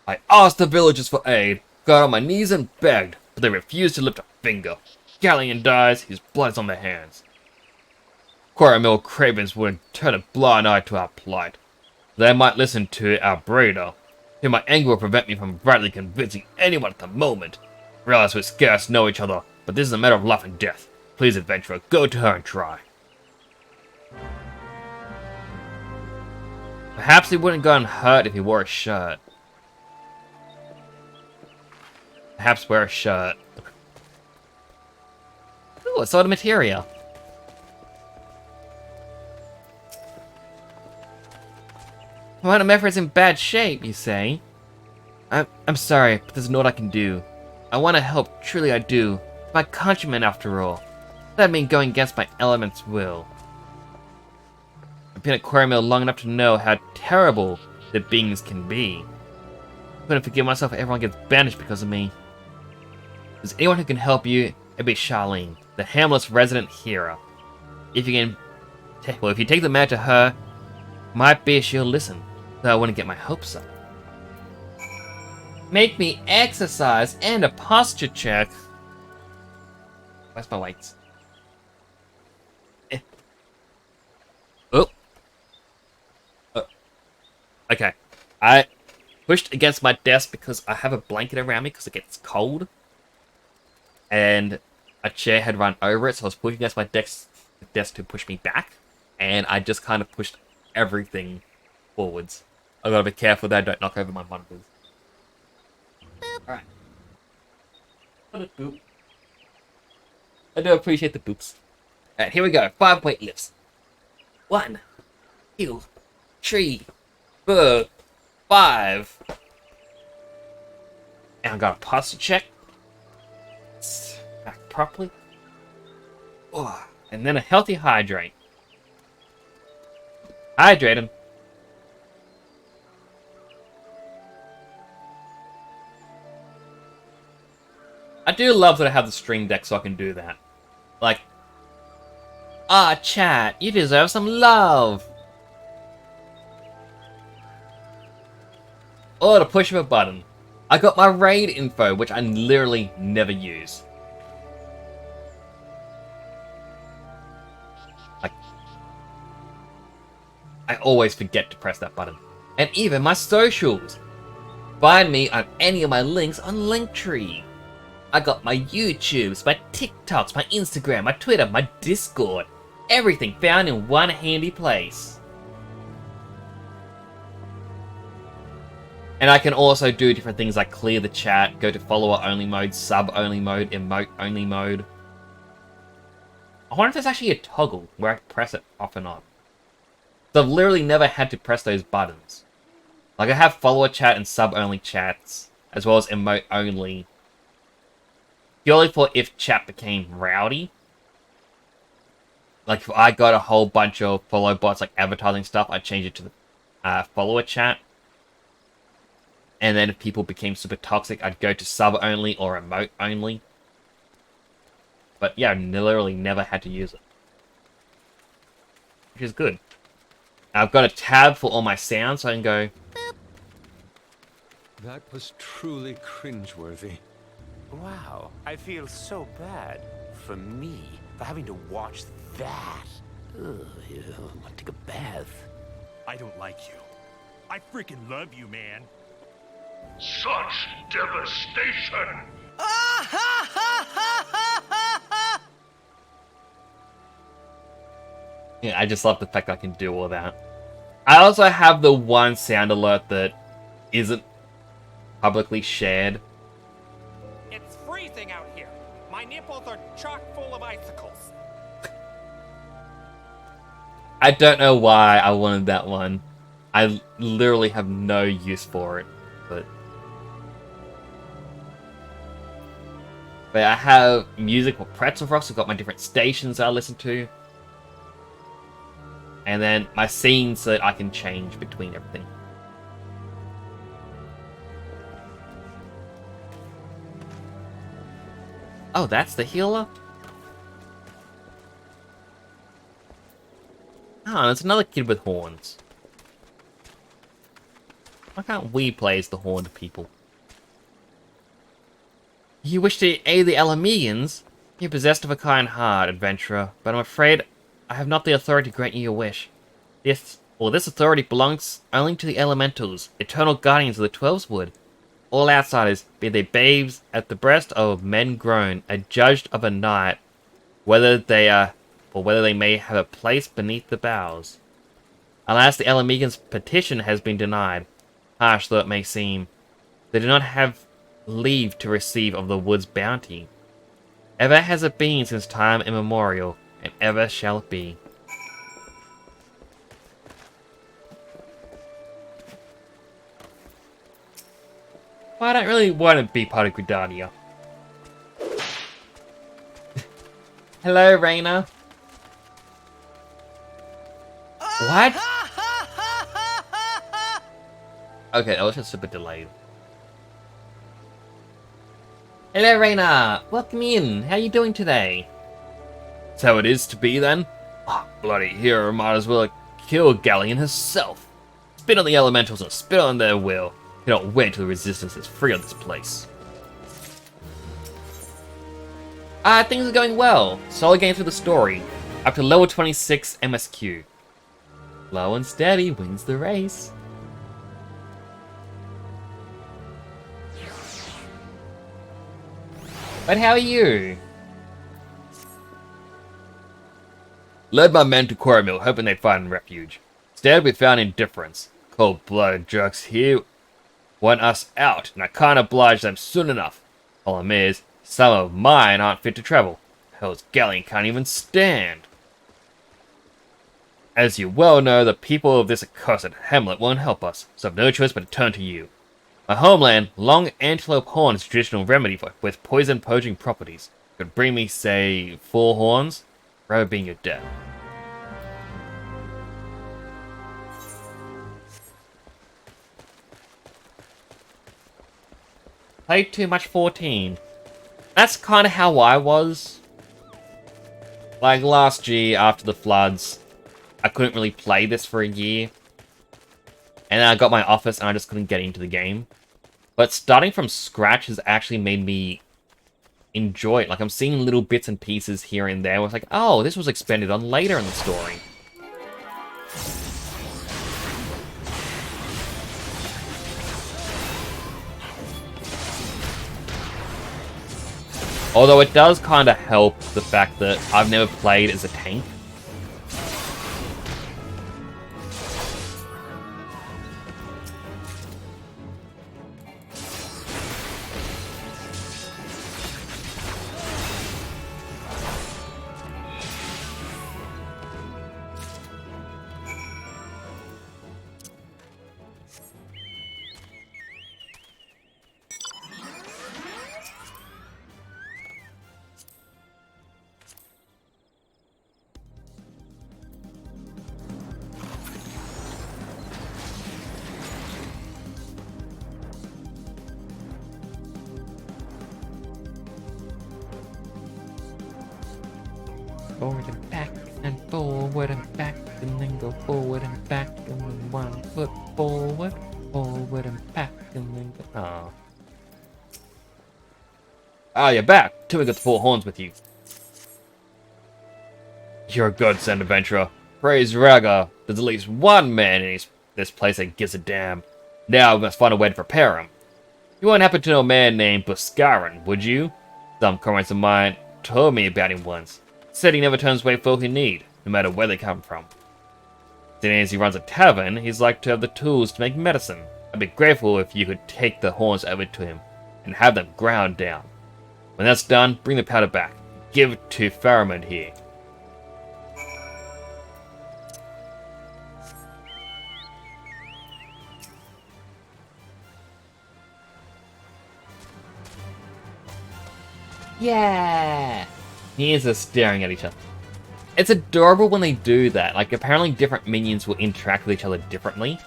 I asked the villagers for aid, got on my knees and begged, but they refused to lift a finger. Galleon dies, his blood's on their hands. Quarrymill cravens wouldn't turn a blind eye to our plight. They might listen to our breeder. Yet my anger will prevent me from rightly convincing anyone at the moment. Realize we scarce know each other, but this is a matter of life and death. Please, adventurer, go to her and try. Perhaps he wouldn't go unhurt if he wore a shirt. Perhaps wear a shirt. Ooh, a sort of materia. Commander Meffred's in bad shape, you say? I'm sorry, but there's naught I can do. I want to help, truly I do. My countrymen, after all. That means going against my element's will. I've been at Quarrymill long enough to know how terrible the beings can be. I couldn't forgive myself if everyone gets banished because of me. If there's anyone who can help you, it'd be Charlene, the Hamlet's resident hero. If you take the matter to her, might be she'll listen, though I wouldn't get my hopes up. Make me exercise and a posture check. Where's my weights? Oh. Okay. I pushed against my desk because I have a blanket around me because it gets cold. And a chair had run over it, so I was pushing against my desk to push me back. And I just kind of pushed everything forwards. I gotta be careful that I don't knock over my monitors. Alright. Boop. I do appreciate the boops. Alright, here we go. 5 weight lifts. 1, 2, 3, 4, 5. And I got a posture check. Back properly. Oh, and then a healthy hydrate. Hydrate him. I do love that I have the stream deck so I can do that. Like, chat, you deserve some love. Or the push of a button. I got my raid info, which I literally never use. Like, I always forget to press that button. And even my socials. Find me on any of my links on Linktree. I got my YouTubes, my TikToks, my Instagram, my Twitter, my Discord. Everything found in one handy place. And I can also do different things like clear the chat, go to follower only mode, sub only mode, emote only mode. I wonder if there's actually a toggle where I can press it off and on. So I've literally never had to press those buttons. Like I have follower chat and sub only chats, as well as emote only. purely for if chat became rowdy. Like, if I got a whole bunch of follow bots, like advertising stuff, I'd change it to the follower chat. And then if people became super toxic, I'd go to sub only or emote only. But yeah, I literally never had to use it. Which is good. I've got a tab for all my sounds, so I can go... That was truly cringeworthy. Wow, I feel so bad for me for having to watch that. Ugh, I want to take a bath. I don't like you. I freaking love you, man. Such devastation! Yeah, I just love the fact that I can do all that. I also have the one sound alert that isn't publicly shared. It's freezing out here. My nipples are chock full of icicles. I don't know why I wanted that one. I literally have no use for it, but I have music for Pretzel Rocks. I've got my different stations that I listen to. And then my scenes so that I can change between everything. Oh, that's the healer? Ah, there's another kid with horns. Why can't we play as the horned people? You wish to aid the Alamegans? You're possessed of a kind heart, adventurer, but I'm afraid I have not the authority to grant you your wish. This authority belongs only to the elementals, eternal guardians of the Twelves Wood. All outsiders, be they babes at the breast of men grown, are judged of a night, whether they may have a place beneath the boughs. Alas, the Alamegans' petition has been denied. Harsh though it may seem, they do not have leave to receive of the wood's bounty. Ever has it been since time immemorial, and ever shall it be. Well, I don't really want to be part of Gridania. Hello, Raina. What? Okay, that was just a bit delayed. Hello, Raina. Welcome in. How you doing today? That's how it is to be, then? Oh, bloody hero might as well kill Galleon herself. Spit on the elementals and spit on their will. Cannot wait till the resistance is free of this place. Things are going well. Solid game through the story. Up to level 26 MSQ. Slow and steady wins the race. But how are you? Led my men to Quarry Mill, hoping they'd find refuge. Instead, we found indifference. Cold-blooded jerks here want us out, and I can't oblige them soon enough. Problem is, some of mine aren't fit to travel. Hell's Galleon can't even stand. As you well know, the people of this accursed hamlet won't help us, so I've no choice but to turn to you. My homeland, long antelope horn is a traditional remedy with poison poaching properties. Could bring me, say, 4 horns, rather being your death. Played too much 14. That's kind of how I was. Like last year after the floods, I couldn't really play this for a year. And then I got my office and I just couldn't get into the game. But starting from scratch has actually made me enjoy it. Like, I'm seeing little bits and pieces here and there where it's like, oh, this was expanded on later in the story. Although it does kind of help the fact that I've never played as a tank. Forward and back and forward and back and then go forward and back and then 1 foot forward, forward and back and then go. Oh. Ah, you're back. Till we got the 4 horns with you. You're a godsend, adventurer. Praise Raga. There's at least one man in this place that gives a damn. Now we must find a way to prepare him. You won't happen to know a man named Buscarin, would you? Some comrades of mine told me about him once. Said he never turns away folk in need, no matter where they come from. Seeing as he runs a tavern, he's like to have the tools to make medicine. I'd be grateful if you could take the horns over to him and have them ground down. When that's done, bring the powder back. Give it to Faramond here. Yeah! Here's us staring at each other. It's adorable when they do that. Like, apparently different minions will interact with each other differently.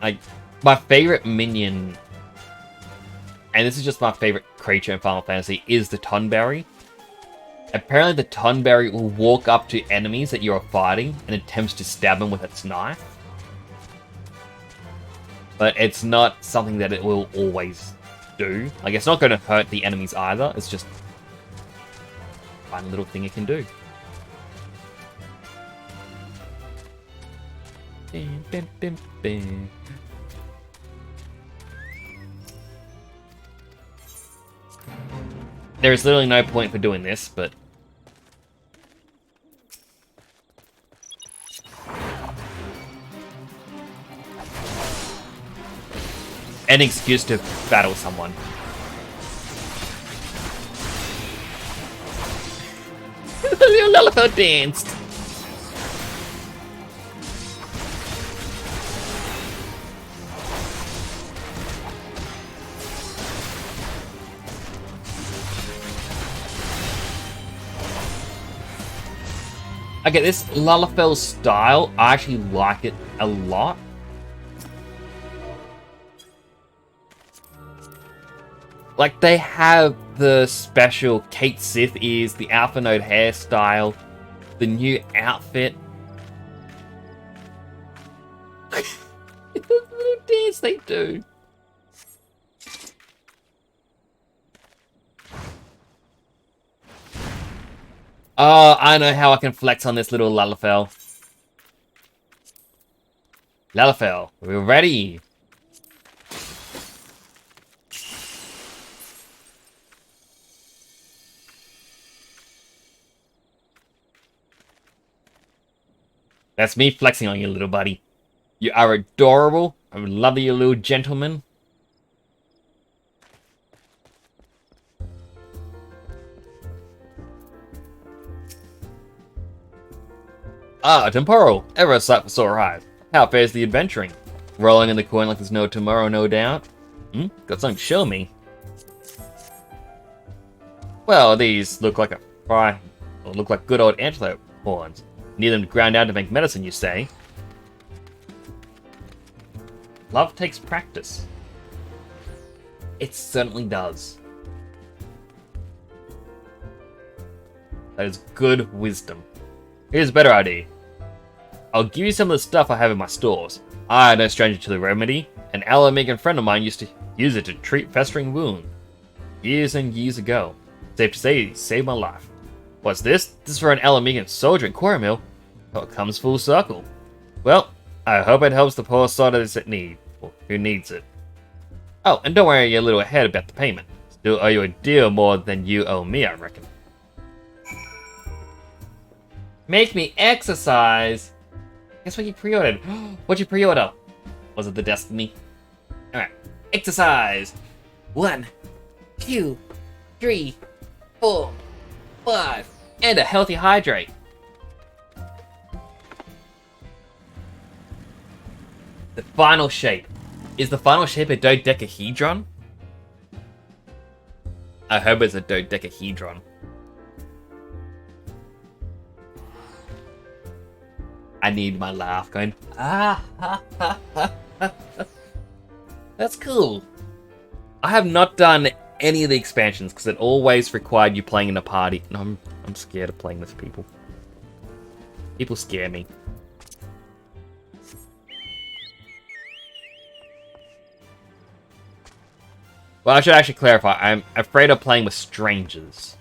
Like, my favorite minion, and this is just my favorite creature in Final Fantasy, is the Tonberry. Apparently the Tonberry will walk up to enemies that you're fighting and attempts to stab them with its knife. But it's not something that it will always do. Like, it's not going to hurt the enemies either. It's just a fun little thing it can do. Bim, bim, bim, bim. There is literally no point for doing this, but an excuse to battle someone. The little Lullaby danced. Okay, this Lullafell style, I actually like it a lot. Like, they have the special Kate Sith ears, the Alpha Node hairstyle, the new outfit. The little dance they do. Oh, I know how I can flex on this little Lullafell. Lullafell, we're ready. That's me flexing on you, little buddy. You are adorable. I love you, little gentleman. Ah, temporal. Ever a sight for sore eyes. How fares the adventuring? Rolling in the coin like there's no tomorrow, no doubt. Got something to show me. Well, these look like look like good old antelope horns. Need them ground down to make medicine, you say? Love takes practice. It certainly does. That is good wisdom. Here's a better idea. I'll give you some of the stuff I have in my stores. I am no stranger to the remedy. An Alamigan friend of mine used to use it to treat festering wounds. Years and years ago. Safe to say, he saved my life. What's this? This is for an Alamigan soldier in Coromil. Oh, it comes full circle. Well, I hope it helps the poor soldiers that need, or who needs it. Oh, and don't worry your little head about the payment. Still owe you a deal more than you owe me, I reckon. Make me exercise! Guess what you pre-ordered? What'd you pre-order? Was it the Destiny? Alright, exercise! 1, 2, 3, 4, 5, and a healthy hydrate. The final shape. Is the final shape a dodecahedron? I hope it's a dodecahedron. I need my laugh going, ah, ha, ha, ha, ha. That's cool. I have not done any of the expansions because it always required you playing in a party. And I'm scared of playing with people. People scare me. Well, I should actually clarify. I'm afraid of playing with strangers.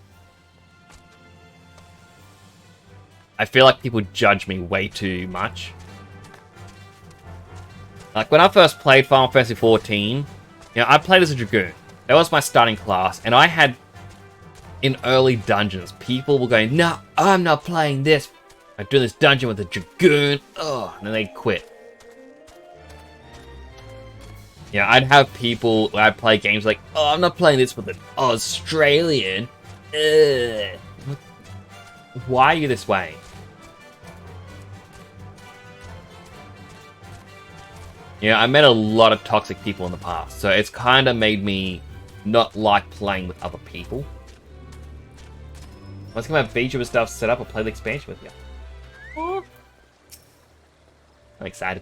I feel like people judge me way too much. Like, when I first played Final Fantasy XIV, I played as a Dragoon. That was my starting class, and I had, in early dungeons, people were going, "No, I'm not playing this. I'm doing this dungeon with a Dragoon." Ugh, and then they'd quit. I'd have people, I'd play games like, "Oh, I'm not playing this with an Australian." Ugh. Why are you this way? I met a lot of toxic people in the past, so it's kind of made me not like playing with other people. Let's get my VTuber stuff set up and play the expansion with you. Oh. I'm excited.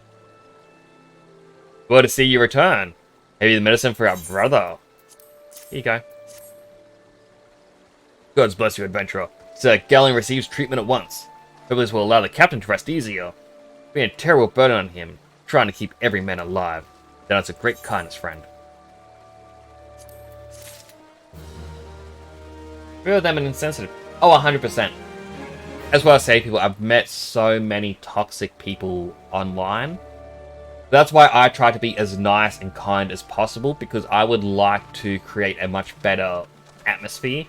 Well, to see you return. Maybe the medicine for our brother. Here you go. God's bless you, adventurer. Sir Galen receives treatment at once. Hopefully this will allow the captain to rest easier. It's been a terrible burden on him, trying to keep every man alive. That's a great kindness, friend. Feel them and insensitive. Oh, 100%. That's why I say, people, I've met so many toxic people online. That's why I try to be as nice and kind as possible, because I would like to create a much better atmosphere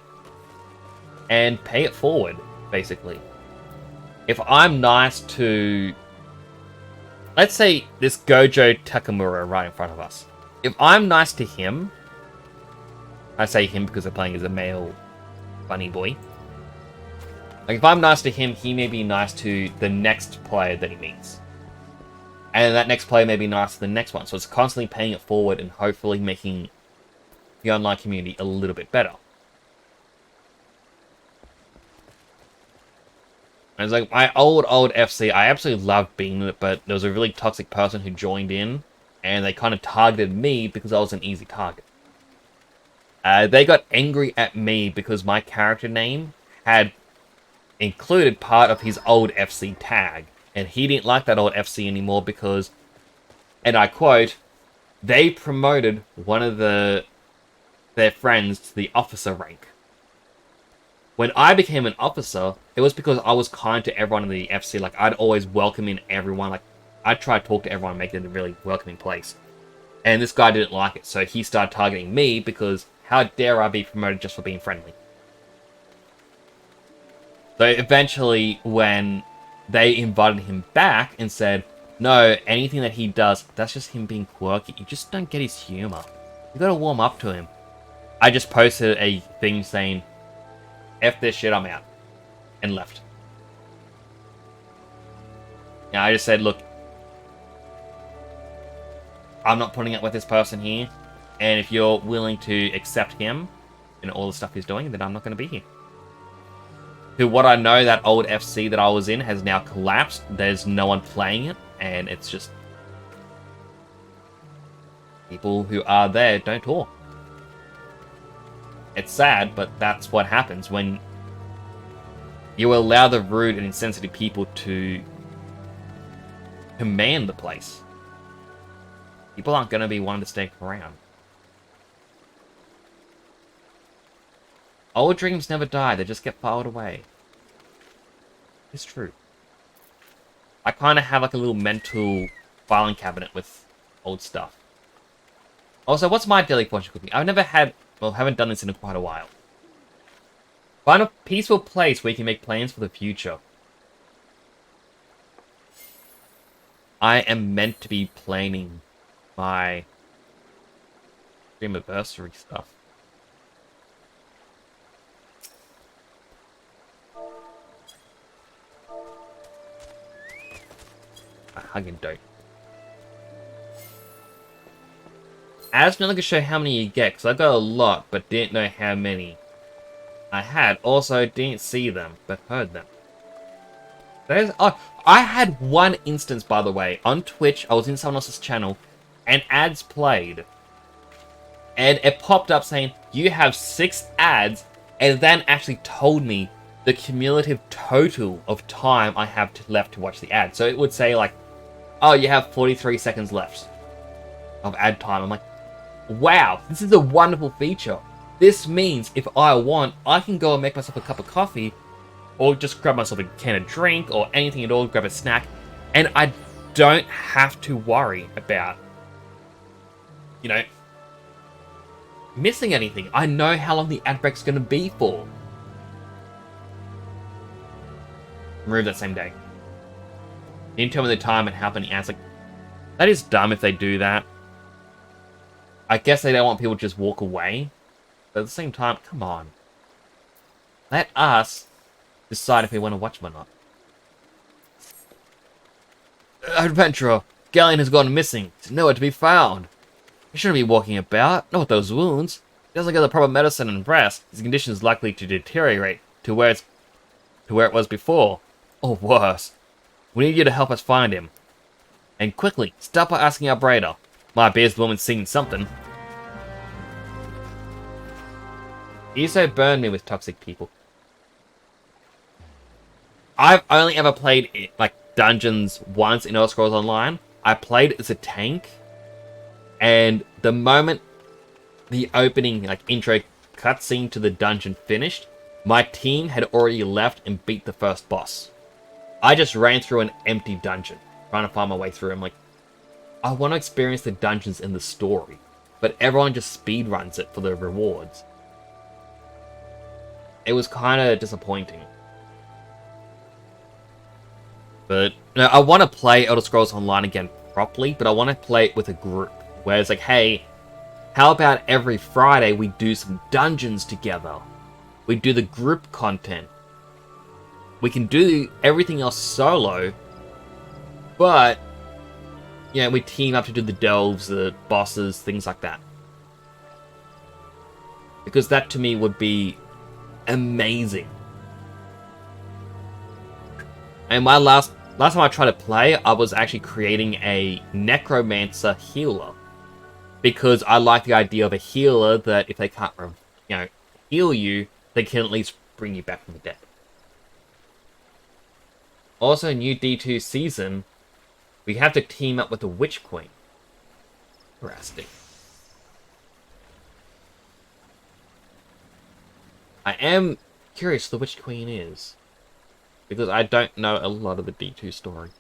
and pay it forward, basically. If I'm nice to, let's say, this Gojo Takamura right in front of us. If I'm nice to him, I say him because they're playing as a male bunny boy. Like, if I'm nice to him, he may be nice to the next player that he meets. And that next player may be nice to the next one. So it's constantly paying it forward and hopefully making the online community a little bit better. And it's like my old FC, I absolutely loved being in it, but there was a really toxic person who joined in, and they kind of targeted me because I was an easy target. They got angry at me because my character name had included part of his old FC tag. And he didn't like that old FC anymore because, and I quote, they promoted one of their friends to the officer rank. When I became an officer, it was because I was kind to everyone in the FC. Like, I'd always welcome in everyone. Like, I'd try to talk to everyone, make it a really welcoming place. And this guy didn't like it, so he started targeting me because how dare I be promoted just for being friendly? So eventually, when they invited him back and said, "No, anything that he does, that's just him being quirky. You just don't get his humor. You gotta warm up to him." I just posted a thing saying, "F this shit, I'm out." And left. I just said, look, I'm not putting up with this person here. And if you're willing to accept him and all the stuff he's doing, then I'm not going to be here. To what I know, that old FC that I was in has now collapsed. There's no one playing it, and it's just people who are there don't talk. It's sad, but that's what happens when you allow the rude and insensitive people to command the place. People aren't going to be wanting to stick around. Old dreams never die, they just get filed away. It's true. I kind of have like a little mental filing cabinet with old stuff. Also, what's my daily fortune cooking? I've never had, well, haven't done this in quite a while. Find a peaceful place where you can make plans for the future. I am meant to be planning my Dreamiversary stuff. I hug and dote. Ads no longer show how many you get, because I got a lot, but didn't know how many I had. Also, didn't see them, but heard them. Oh, I had one instance, by the way, on Twitch. I was in someone else's channel, and ads played. And it popped up saying, you have 6 ads, and then actually told me the cumulative total of time I have left to watch the ad. So it would say like, oh, you have 43 seconds left of ad time. I'm like, wow, this is a wonderful feature. This means if I want, I can go and make myself a cup of coffee, or just grab myself a can of drink, or anything at all, grab a snack, and I don't have to worry about, you know, missing anything. I know how long the ad break's going to be for. Remove that same day. You didn't tell me the time and how many ads. Like, that is dumb if they do that. I guess they don't want people to just walk away. But at the same time, come on. Let us decide if we want to watch them or not. Adventurer, Galleon has gone missing. He's nowhere to be found. He shouldn't be walking about, not with those wounds. He doesn't get the proper medicine and rest. His condition is likely to deteriorate to where it was before, or worse. We need you to help us find him. And quickly, start by asking our braider. Might be the woman seen something. ESO burned me with toxic people. I've only ever played like dungeons once in Elder Scrolls Online. I played as a tank, and the moment the opening like intro cutscene to the dungeon finished, my team had already left and beat the first boss. I just ran through an empty dungeon, trying to find my way through. I'm like, I want to experience the dungeons in the story, but everyone just speedruns it for the rewards. It was kind of disappointing. But you know, I want to play Elder Scrolls Online again properly, but I want to play it with a group. Where it's like, hey, how about every Friday we do some dungeons together? We do the group content. We can do everything else solo, but, you know, we team up to do the delves, the bosses, things like that. Because that to me would be amazing. And my last time I tried to play, I was actually creating a necromancer healer. Because I like the idea of a healer that if they can't, you know, heal you, they can at least bring you back from the dead. Also, new D2 season, we have to team up with the Witch Queen. Interesting. I am curious who the Witch Queen is, because I don't know a lot of the D2 story.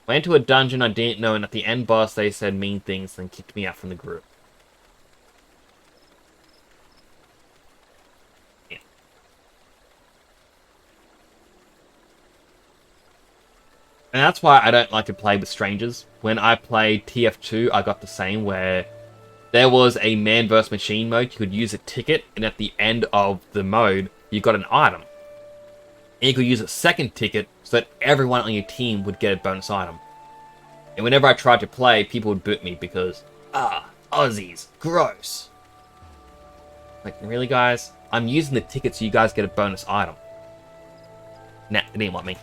Went into a dungeon I didn't know, and at the end boss they said mean things and kicked me out from the group. Yeah. And that's why I don't like to play with strangers. When I played TF2, I got the same, where there was a man vs machine mode. You could use a ticket, and at the end of the mode, you got an item. And you could use a second ticket so that everyone on your team would get a bonus item. And whenever I tried to play, people would boot me because, Aussies, gross. Like, really guys? I'm using the ticket so you guys get a bonus item. Nah, they didn't want me.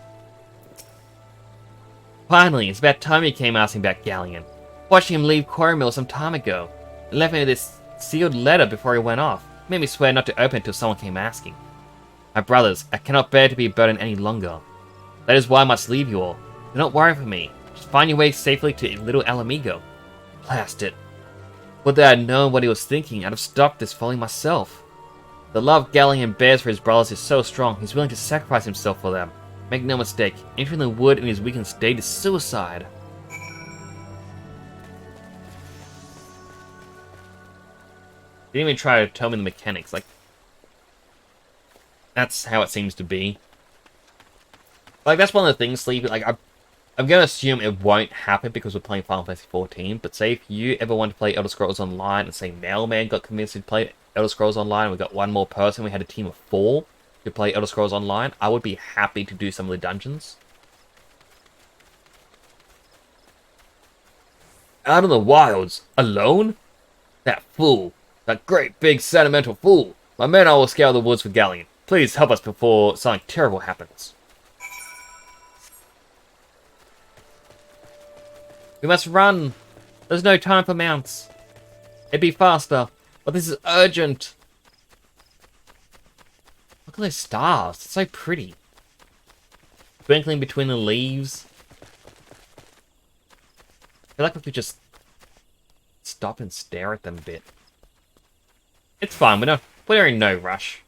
Finally, it's about time he came asking about Galleon. Watching him leave Quarry Mill some time ago. And left me with this sealed letter before he went off. Made me swear not to open it until someone came asking. My brothers, I cannot bear to be a burden any longer. That is why I must leave you all. Do not worry for me. Just find your way safely to Little Alamigo. Blast it. Would that I had known what he was thinking, I'd have stopped this folly myself. The love Galleon bears for his brothers is so strong, he's willing to sacrifice himself for them. Make no mistake, entering the wood in his weakened state is suicide. Didn't even try to tell me the mechanics, like... That's how it seems to be. Like, that's one of the things, Sleepy, like, I'm gonna assume it won't happen because we're playing Final Fantasy 14, but say if you ever want to play Elder Scrolls Online, and say Mailman got convinced to play Elder Scrolls Online, and we got one more person, we had a team of 4 to play Elder Scrolls Online, I would be happy to do some of the dungeons. Out in the wilds, alone? That fool. That great big sentimental fool. My men and I will scour the woods for Galleon. Please help us before something terrible happens. We must run. There's no time for mounts. It'd be faster. But this is urgent. Look at those stars. It's so pretty. Twinkling between the leaves. I feel like we could just stop and stare at them a bit. It's fine. We're in no rush.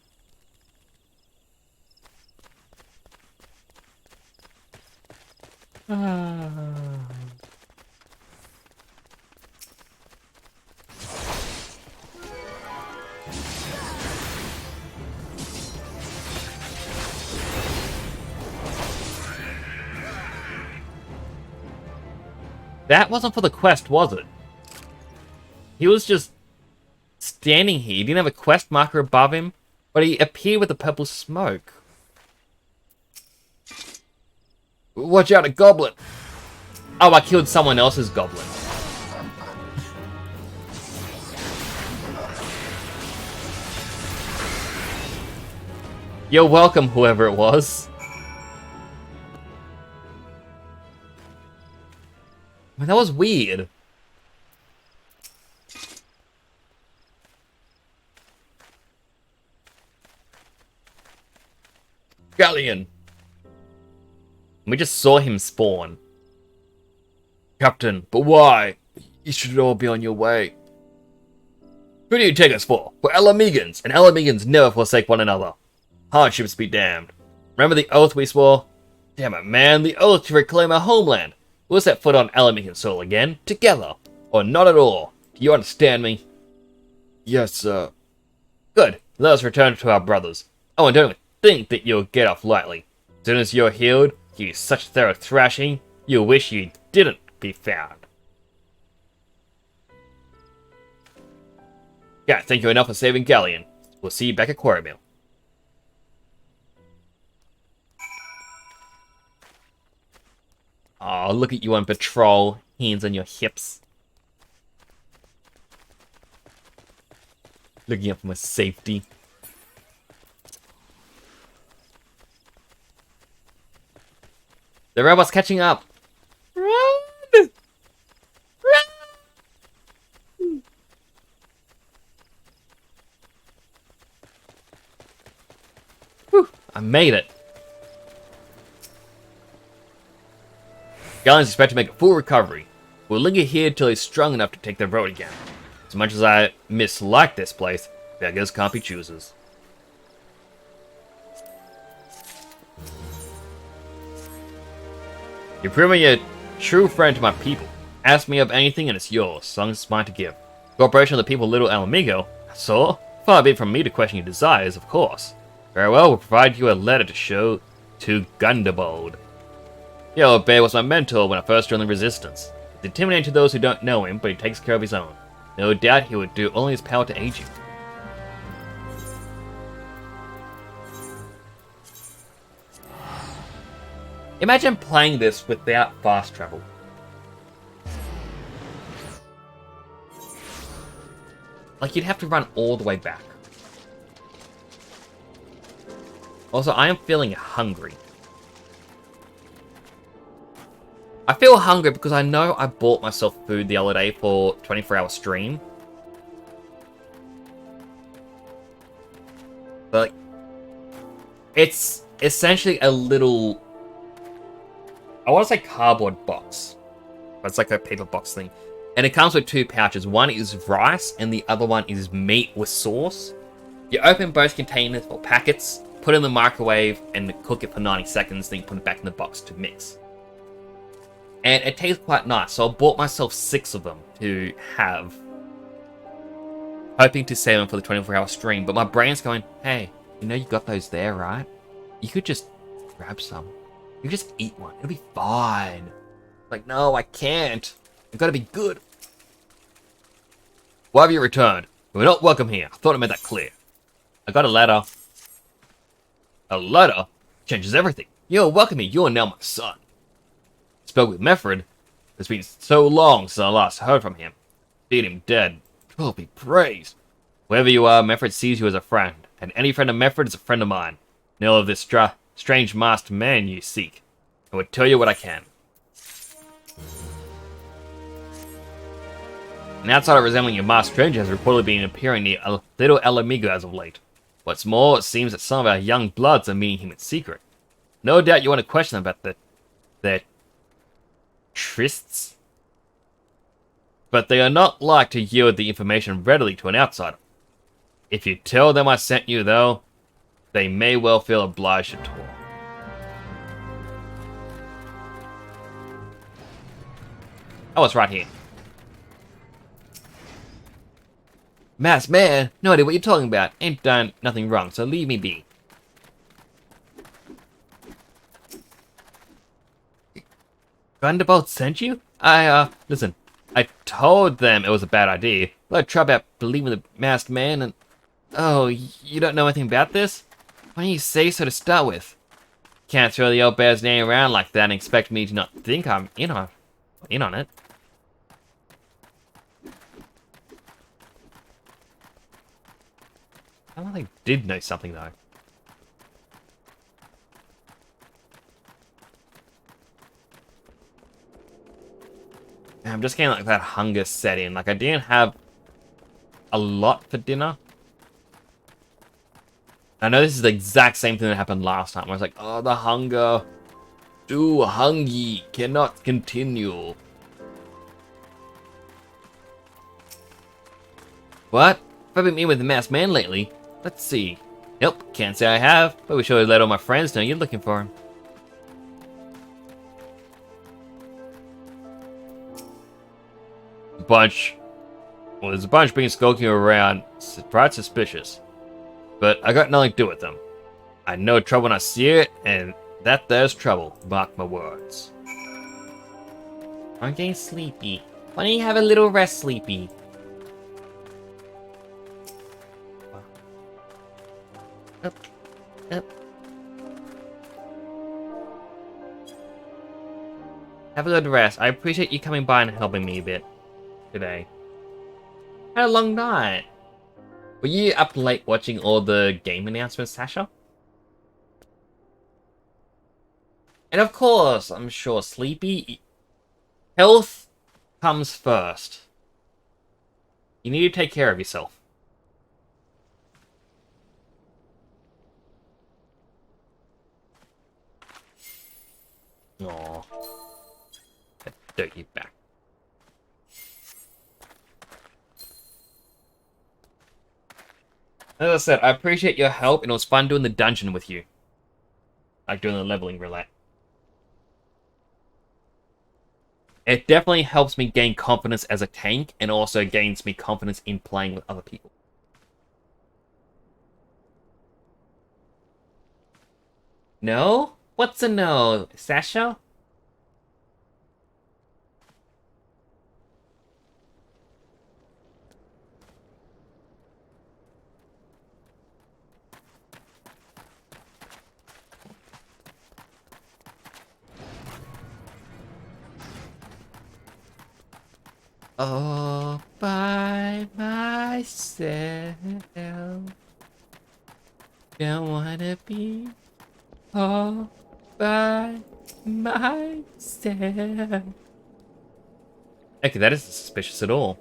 That wasn't for the quest, was it? He was just standing here. He didn't have a quest marker above him, but he appeared with the purple smoke. Watch out, a goblin! Oh, I killed someone else's goblin. You're welcome, whoever it was. Man, that was weird. Galleon. We just saw him spawn. Captain, but why? You should all be on your way. Who do you take us for? We're Elamigans, and Elamigans never forsake one another. Hardships be damned. Remember the oath we swore? Damn it, man, the oath to reclaim our homeland. We'll set foot on Elamigan soil again, together. Or not at all. Do you understand me? Yes, sir. Good. Let us return to our brothers. Oh, and don't think that you'll get off lightly. As soon as you're healed, you such thorough thrashing, you'll wish you didn't be found. Yeah, thank you enough for saving Galleon. We'll see you back at Quarrymill. Oh, look at you on patrol, hands on your hips. Looking out for my safety. The robot's catching up. Run! Run! Whew, I made it. Gallion's expected to make a full recovery. We'll linger here till he's strong enough to take the road again. As much as I mislike this place, beggars can't be choosers. You're proving you're a true friend to my people. Ask me of anything and it's yours, as long as it's mine to give. Cooperation of the people of Little Alamigo? So? Far be it from me to question your desires, of course. Very well, we'll provide you a letter to show to Gundabald. Yellow Bear was my mentor when I first joined the Resistance. He's intimidating to those who don't know him, but he takes care of his own. No doubt he would do all in his power to aid you. Imagine playing this without fast travel. Like, you'd have to run all the way back. Also, I am feeling hungry. I feel hungry because I know I bought myself food the other day for 24-hour stream. But it's essentially a little, I want to say cardboard box, but it's like a paper box thing. And it comes with two pouches. One is rice and the other one is meat with sauce. You open both containers or packets, put it in the microwave and cook it for 90 seconds, then you put it back in the box to mix. And it tastes quite nice, so I bought myself 6 of them to have. Hoping to save them for the 24-hour stream, but my brain's going, hey, you know you got those there, right? You could just grab some. You could just eat one. It'll be fine. Like, no, I can't. I've got to be good. Why have you returned? We're not welcome here. I thought I made that clear. I got a letter. A letter? Changes everything. You're welcome here. You're now my son. Spoke with Meffred. It's been so long since I last heard from him. Beat him dead. God be praised. Wherever you are, Meffred sees you as a friend, and any friend of Meffred is a friend of mine. Know of this strange masked man you seek. I would tell you what I can. An outsider resembling a masked stranger has reportedly been appearing near Little El Amigo as of late. What's more, it seems that some of our young bloods are meeting him in secret. No doubt you want to question them about their trysts, but they are not like to yield the information readily to an outsider. If you tell them I sent you, though, they may well feel obliged to talk. Oh, it's right here. Masked man, no idea what you're talking about. Ain't done nothing wrong, so leave me be. Thunderbolt sent you? Listen. I told them it was a bad idea. But I tried about believing the masked man and... Oh, you don't know anything about this? Why don't you say so to start with? Can't throw the old bear's name around like that and expect me to not think I'm in on it. I don't think I did know something, though. I'm just getting like that hunger set in. Like, I didn't have a lot for dinner. I know this is the exact same thing that happened last time. I was like, oh, the hunger. Too hungry. Cannot continue. What? Have I been meeting with the masked man lately? Let's see. Nope, can't say I have, but we should have let all my friends know you're looking for him. There's a bunch being skulking around, quite suspicious. But I got nothing to do with them. I know trouble when I see it, and that there's trouble, mark my words. I'm getting sleepy. Why don't you have a little rest, Sleepy? Up. Have a good rest. I appreciate you coming by and helping me a bit today. Had a long night. Were you up late watching all the game announcements, Sasha? And of course, I'm sure Sleepy, health comes first. You need to take care of yourself. Aww. That dirty back. As I said, I appreciate your help, and it was fun doing the dungeon with you. Like doing the leveling roulette. It definitely helps me gain confidence as a tank, and also gains me confidence in playing with other people. No? What's a no, Sasha? All by myself. Don't wanna be all by myself. Okay, that isn't suspicious at all.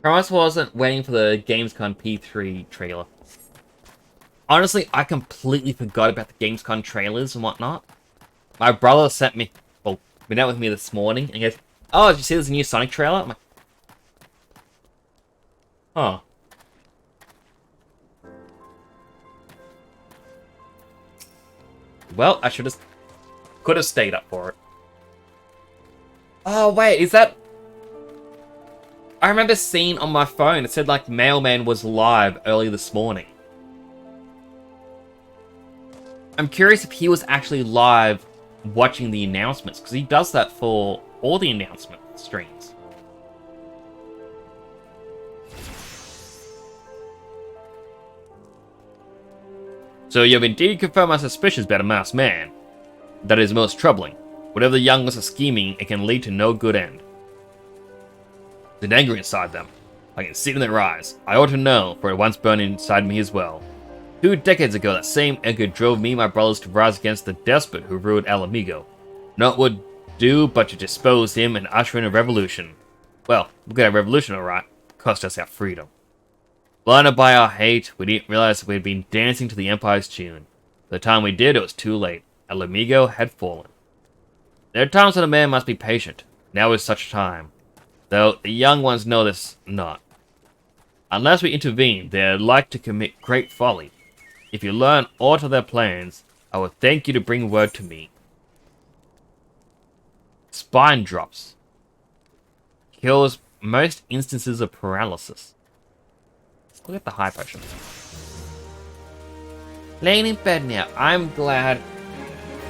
Promise wasn't waiting for the Gamescom P3 trailer. Honestly, I completely forgot about the Gamescom trailers and whatnot. My brother sent me, well, been out with me this morning, and he goes, "Oh, did you see there's a new Sonic trailer?" I'm like, huh. Well, I could have stayed up for it. Oh, wait, is that... I remember seeing on my phone, it said like Mailman was live early this morning. I'm curious if he was actually live watching the announcements, because he does that for all the announcement streams. So you have indeed confirmed my suspicions about a masked man. That is most troubling. Whatever the young ones are scheming, it can lead to no good end. There's anger inside them. I can see it in their eyes. I ought to know, for it once burned inside me as well. 2 decades ago, that same anger drove me and my brothers to rise against the despot who ruled El Amigo. Not would do but to dispose him and usher in a revolution. Well, we got a revolution alright. Cost us our freedom. Blinded by our hate, we didn't realize that we had been dancing to the Empire's tune. By the time we did, it was too late. El Amigo had fallen. There are times when a man must be patient. Now is such a time. Though the young ones know this not. Unless we intervene, they are like to commit great folly. If you learn aught of their plans, I will thank you to bring word to me. Spine drops. Kills most instances of paralysis. Look at the high potion. Laying in bed now. I'm glad.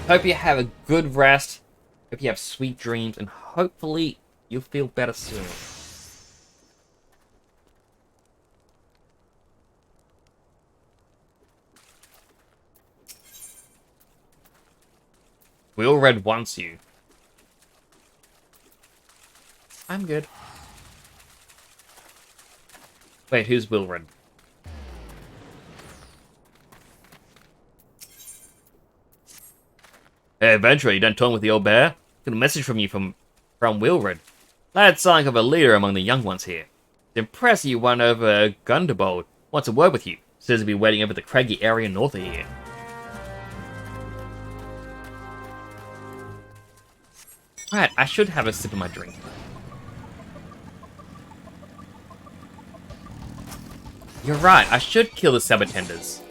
Hope you have a good rest. Hope you have sweet dreams. And hopefully you'll feel better soon. Will Red wants you. I'm good. Wait, who's Will Red? Hey, adventurer, you done talking with the old bear? Got a message from you from Wilred. Lad sounds like of a leader among the young ones here. It's impressive you won over Gunderbold. Wants a word with you. Says he'll be waiting over the craggy area north of here. Right, I should have a sip of my drink. You're right, I should kill the sabotenders.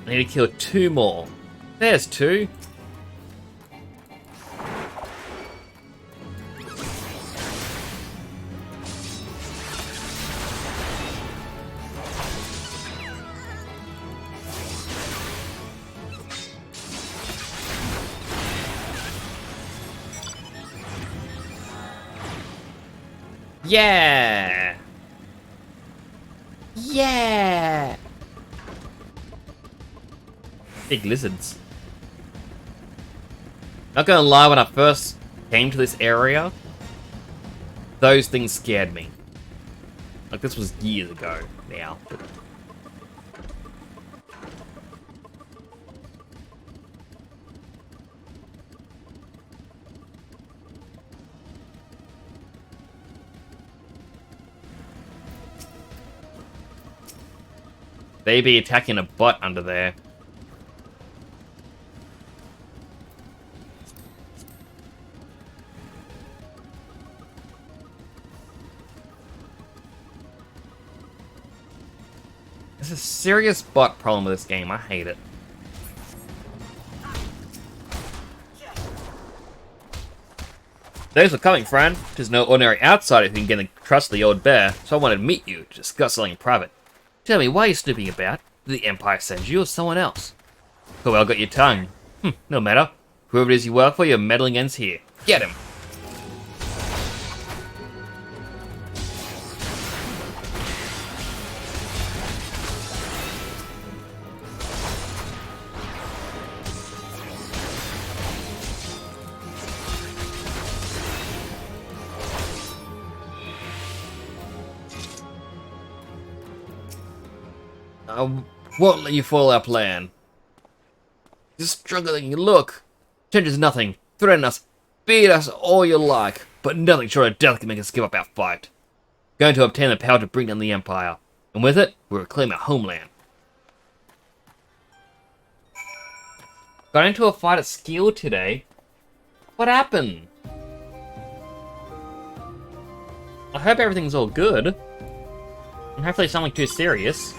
I need to kill 2 more. There's 2. Yeah! Yeah! Big lizards. Not gonna lie, when I first came to this area, those things scared me. Like, this was years ago now. They be attacking a bot under there. There's a serious bot problem with this game. I hate it. Thanks for coming, friend. Tis no ordinary outsider who can get the trust of the old bear, so I wanted to meet you to discuss something in private. Tell me, why are you snooping about? Did the Empire send you or someone else? Oh, well, got your tongue. No matter. Whoever it is you work for, your meddling ends here. Get him! I won't let you foil our plan. You're stronger than you look. Changes nothing. Threaten us. Beat us all you like. But nothing short of death can make us give up our fight. Going to obtain the power to bring down the Empire. And with it, we'll reclaim our homeland. Got into a fight at Skill today. What happened? I hope everything's all good. And hopefully it's nothing too serious.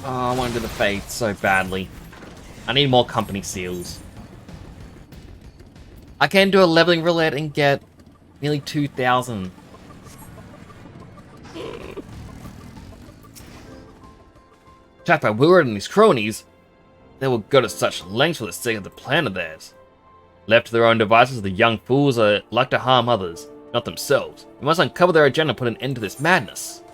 Oh, I want to do the Faith so badly. I need more company seals. I can do a leveling roulette and get, Nearly 2,000. Chapo, Willard and his cronies, they will go to such lengths for the sake of the plan of theirs. Left to their own devices, the young fools are like to harm others, not themselves. We must uncover their agenda and put an end to this madness.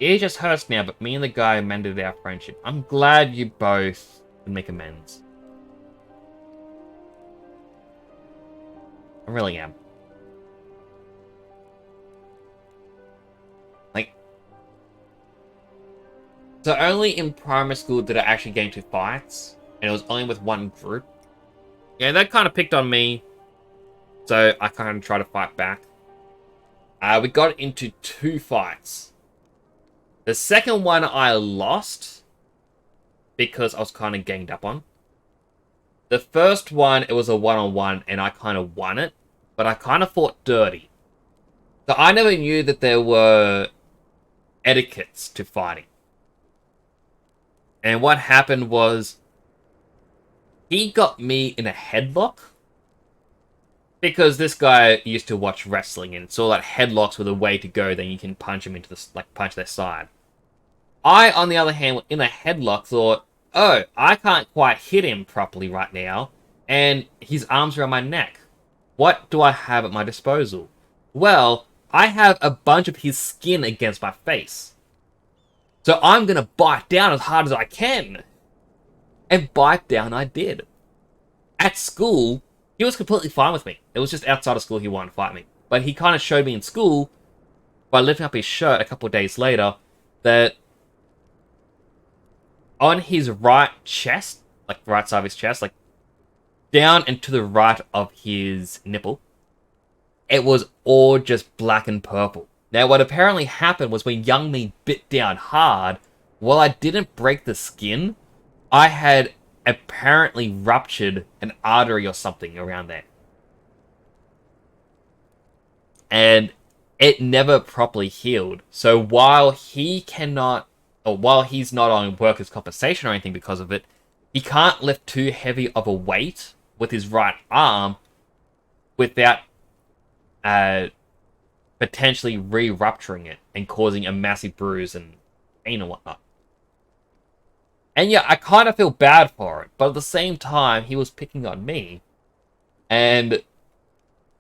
It just hurts now, but me and the guy mended our friendship. I'm glad you both can make amends. I really am. Like, so only in primary school did I actually get into fights, and it was only with one group. Yeah, that kind of picked on me, so I kind of tried to fight back. We got into 2 fights. The second one I lost because I was kind of ganged up on. The first one, it was a one-on-one, and I kind of won it, but I kind of fought dirty. So I never knew that there were etiquettes to fighting. And what happened was, he got me in a headlock, because this guy used to watch wrestling and saw that headlocks were the way to go, then you can punch him into the, punch their side. I, on the other hand, in a headlock, thought, oh, I can't quite hit him properly right now, and his arms are around my neck. What do I have at my disposal? Well, I have a bunch of his skin against my face. So I'm going to bite down as hard as I can. And bite down I did. At school, he was completely fine with me. It was just outside of school he wanted to fight me. But he kind of showed me in school, by lifting up his shirt a couple of days later, that on his right chest, like the right side of his chest, like down and to the right of his nipple, it was all just black and purple. Now, what apparently happened was when young me bit down hard, while I didn't break the skin, I had apparently ruptured an artery or something around there. And it never properly healed. So while he cannot, or while he's not on workers' compensation or anything because of it, he can't lift too heavy of a weight with his right arm without potentially re-rupturing it and causing a massive bruise and pain and whatnot. And yeah, I kind of feel bad for it, but at the same time, he was picking on me. And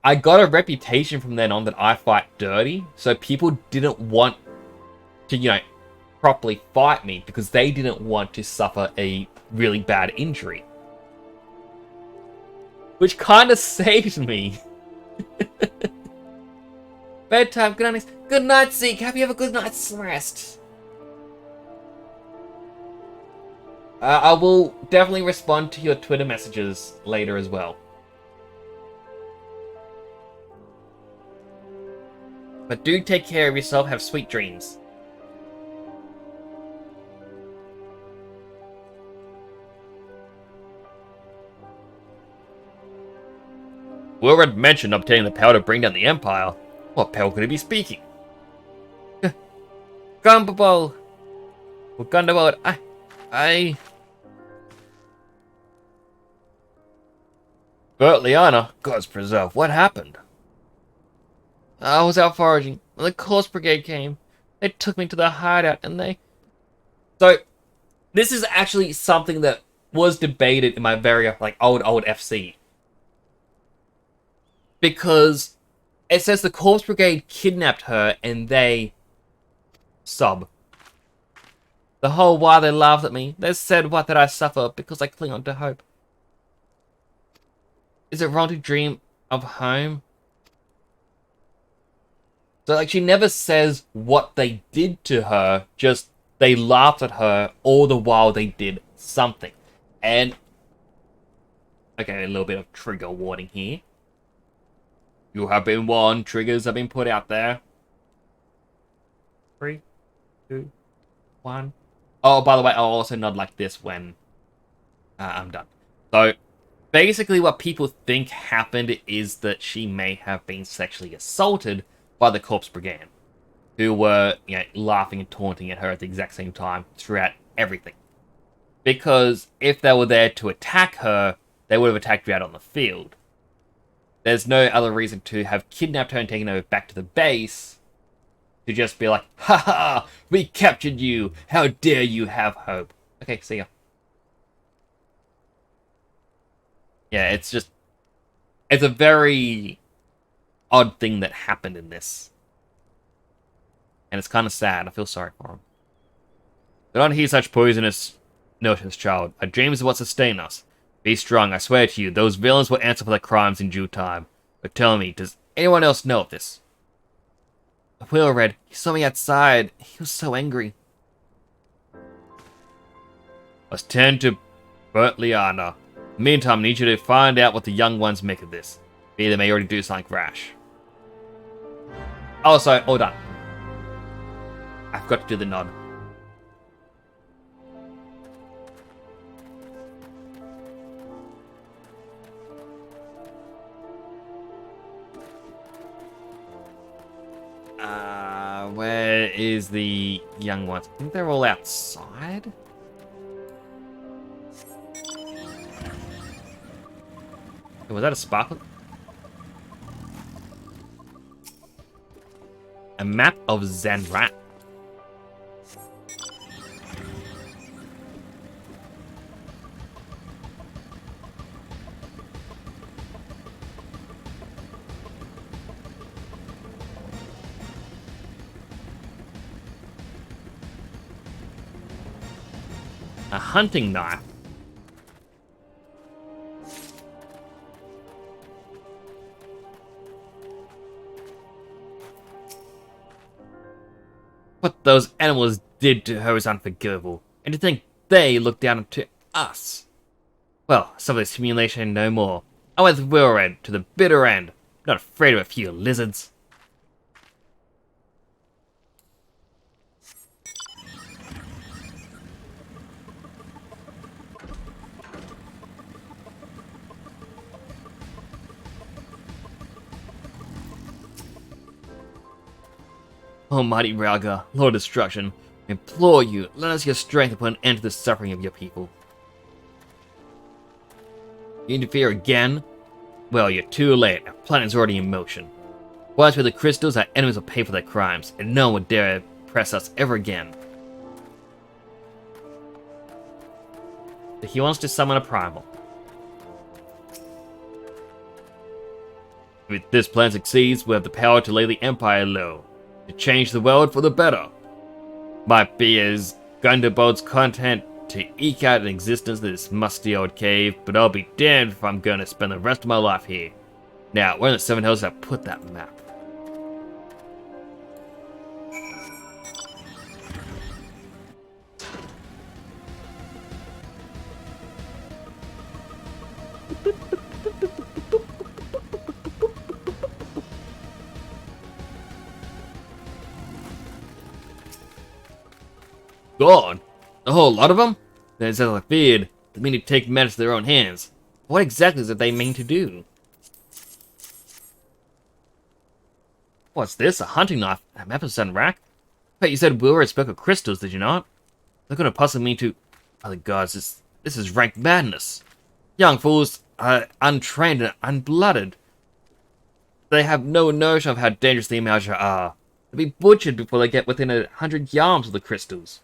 I got a reputation from then on that I fight dirty, so people didn't want to, you know, properly fight me because they didn't want to suffer a really bad injury. Which kind of saved me. Bedtime, good night. Good night, Zeke. Have you have a good night's rest. I will definitely respond to your Twitter messages later as well. But do take care of yourself. Have sweet dreams. Willard mentioned obtaining the power to bring down the Empire. What power could he be speaking? Gumball! Gundaball, I... Bert Liana, God's preserve, what happened? I was out foraging, and the Corpse Brigade came. They took me to the hideout, and they... So, this is actually something that was debated in my very, old FC. Because it says the Corpse Brigade kidnapped her, and they... sob. The whole while they laughed at me. They said, what did I suffer because I cling on to hope? Is it wrong to dream of home? So, she never says what they did to her, just they laughed at her all the while they did something. And, okay, a little bit of trigger warning here. You have been warned, triggers have been put out there. 3, 2, 1. Oh, by the way, I'll also nod like this when I'm done. So, basically what people think happened is that she may have been sexually assaulted by the Corpse Brigade. who were, laughing and taunting at her at the exact same time throughout everything. Because if they were there to attack her, they would have attacked her out on the field. There's no other reason to have kidnapped her and taken her back to the base to just be like, haha, we captured you, how dare you have hope. Okay, see ya. Yeah, it's a very odd thing that happened in this. And it's kind of sad. I feel sorry for him. Do not heed such poisonous notions, child. Our dreams are what sustain us. Be strong, I swear to you. Those villains will answer for their crimes in due time. But tell me, does anyone else know of this? Red, he saw me outside. He was so angry. Let's turn to Bertliana. Meantime, I need you to find out what the young ones make of this. Be they may already do something rash. Oh, sorry, hold on. I forgot to do the nod. Where is the young ones? I think they're all outside. Was that a sparkle? A map of Zanrat. A hunting knife. What those animals did to her is unforgivable, and to think they look down to us. Well, some of this humiliation no more. I went with Wilred to the bitter end, not afraid of a few lizards. Almighty Ralga, Lord of Destruction, I implore you, lend us your strength to put an end to the suffering of your people. You interfere again? Well, you're too late. Our plan is already in motion. Once with the crystals, our enemies will pay for their crimes, and no one will dare press us ever again. He wants to summon a primal. If this plan succeeds, we have the power to lay the Empire low. To change the world for the better. Might be as Gunderbolt's content to eke out an existence in this musty old cave, but I'll be damned if I'm going to spend the rest of my life here. Now, where in the Seven Hills have put that map? God, a whole lot of them? Then as I feared, they mean to take matters to their own hands. What exactly is it they mean to do? What's this? A hunting knife? A map of Sunrack? But you said Wilred spoke of crystals, did you not? They're going to possibly mean to... Other gods, this is rank madness. Young fools are untrained and unblooded. They have no notion of how dangerous the Imagia are. They'll be butchered before they get within 100 yards of the crystals.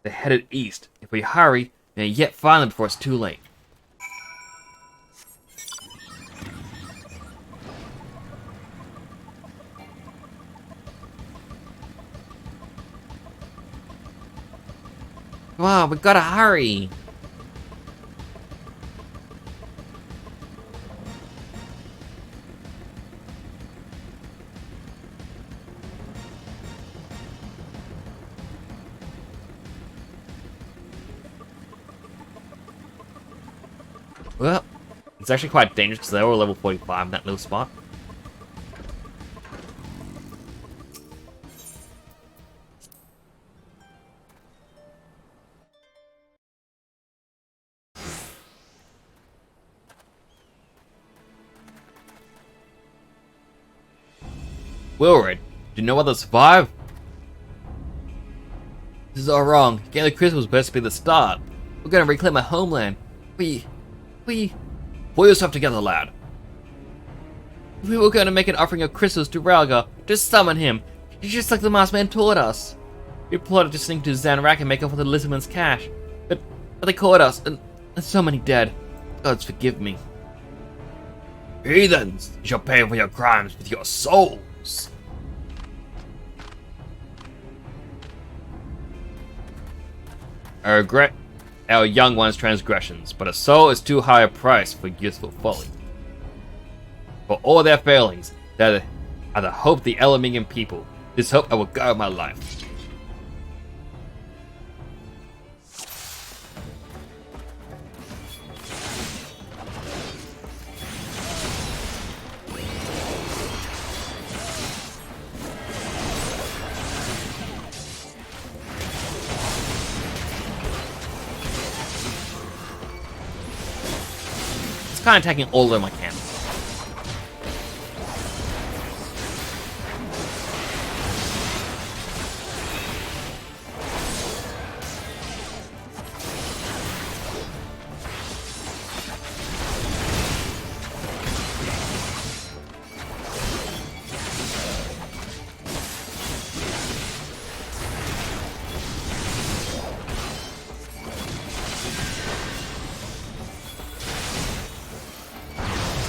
They're headed east. If we hurry, we may yet find them before it's too late. Come on, we gotta hurry! Well, it's actually quite dangerous because they were level 45 in that little spot. Wilred, do you know whether to survive? This is all wrong. Getting the crystal was supposed to be the start. We're gonna reclaim our homeland. We... Pull yourself together, lad. We were gonna make an offering of crystals to Ralga to summon him, just like the masked man taught us. We plotted to sneak to Zanrak and make off with Elizabeth's cash, but they caught us, and so many dead. Gods forgive me. Heathens, you shall pay for your crimes with your souls. I regret our young one's transgressions, but a soul is too high a price for useful folly. For all their failings, that are the hope of the Elamigan people. This hope I will guard my life. It's kind of attacking all of them I can.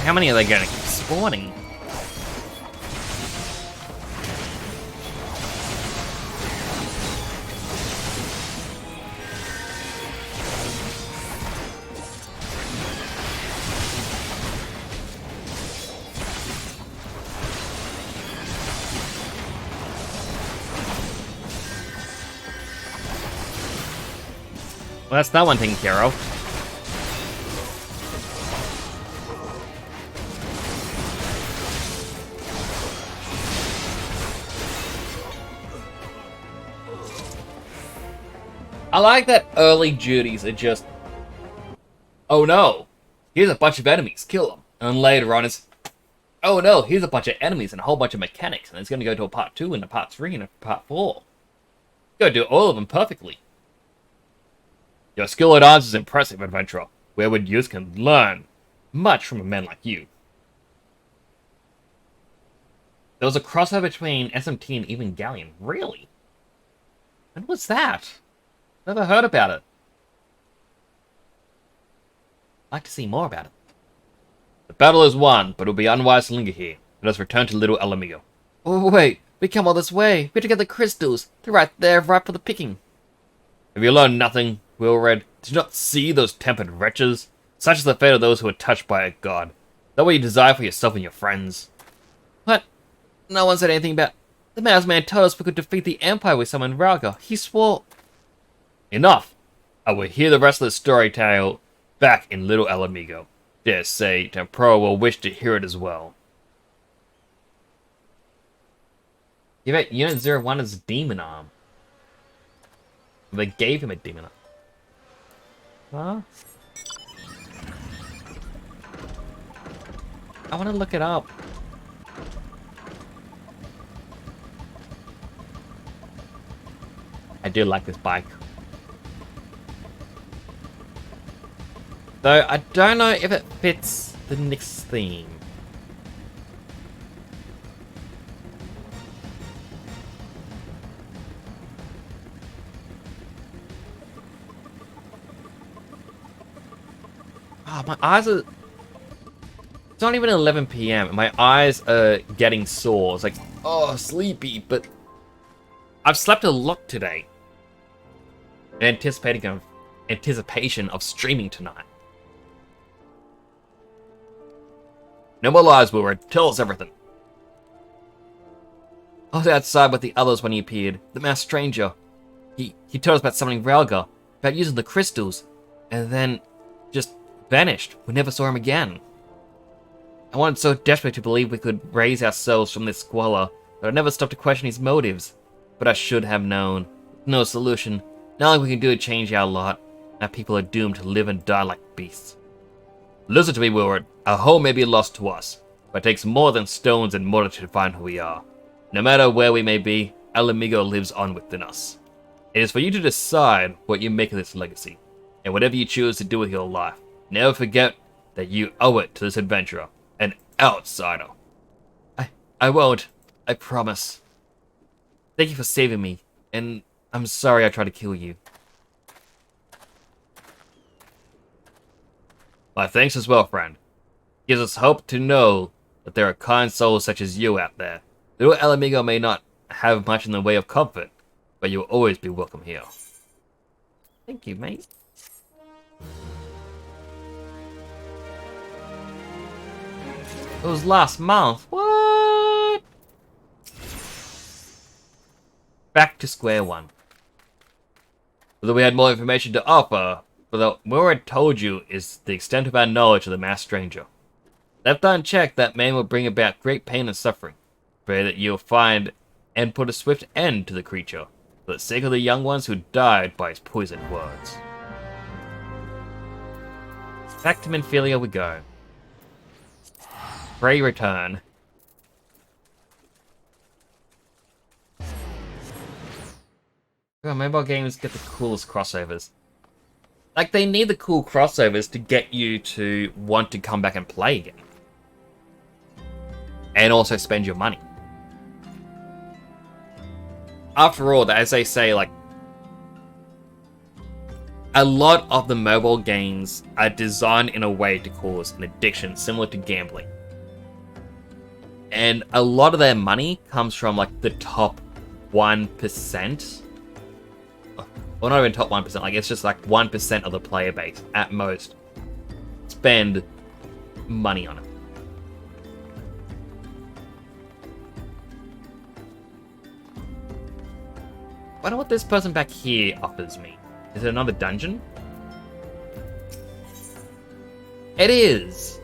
How many are they gonna keep spawning? Well, that's that one taken care of. I like that early duties are just, oh no, here's a bunch of enemies, kill them. And later on it's, oh no, here's a bunch of enemies and a whole bunch of mechanics, and it's going to go to a part 2 and a part 3 and a part 4. You gotta do all of them perfectly. Your skill at arms is impressive, adventurer. Wayward youth can learn much from a man like you. There was a crossover between SMT and Evangelion. Really? When was that? Never heard about it. I'd like to see more about it. The battle is won, but it will be unwise to linger here. Let us return to Little Alamigo. Oh, wait. We come all this way. We have to get the crystals. They're right there, ripe for the picking. Have you learned nothing, Wilred? Did you not see those tempered wretches? Such is the fate of those who are touched by a god. That what you desire for yourself and your friends? What? No one said anything about... The mouse man told us we could defeat the Empire with someone Ralga. He swore... Enough! I will hear the rest of the story tale back in Little Alamigo. Dare say Tempro will wish to hear it as well. You bet Unit 01 is Demon Arm. They gave him a Demon Arm. Huh? I want to look it up. I do like this bike. Though, I don't know if it fits the Nyx theme. Ah, my eyes are... It's not even 11 PM, and my eyes are getting sore. It's like, oh, sleepy, but... I've slept a lot today. In anticipation of streaming tonight. No more lies, Wilred. Tell us everything. I was outside with the others when he appeared. The masked stranger. He told us about summoning Ralga, about using the crystals, and then just vanished. We never saw him again. I wanted so desperately to believe we could raise ourselves from this squalor, but I never stopped to question his motives. But I should have known. No solution. Nothing we can do to change our lot. Our people are doomed to live and die like beasts. Listen to me, Wilred. Our home may be lost to us, but it takes more than stones and mortar to find who we are. No matter where we may be, Alamigo lives on within us. It is for you to decide what you make of this legacy, and whatever you choose to do with your life. Never forget that you owe it to this adventurer, an outsider. I won't. I promise. Thank you for saving me, and I'm sorry I tried to kill you. My thanks as well, friend. It gives us hope to know that there are kind souls such as you out there. Little Alamigo may not have much in the way of comfort, but you'll always be welcome here. Thank you, mate. It was last month. What? Back to square one. Although we had more information to offer, but what I told you is the extent of our knowledge of the masked stranger. Left unchecked, that man will bring about great pain and suffering. Pray that you'll find and put a swift end to the creature, for the sake of the young ones who died by his poisoned words. Back to Minfilia we go. Pray return. Oh, mobile games get the coolest crossovers. Like, they need the cool crossovers to get you to want to come back and play again. And also spend your money. After all, as they say, like, a lot of the mobile games are designed in a way to cause an addiction similar to gambling. And a lot of their money comes from, like, the top 1%. Well, not even top 1%, like, it's just like 1% of the player base, at most, spend money on it. I wonder what this person back here offers me. Is it another dungeon? It is!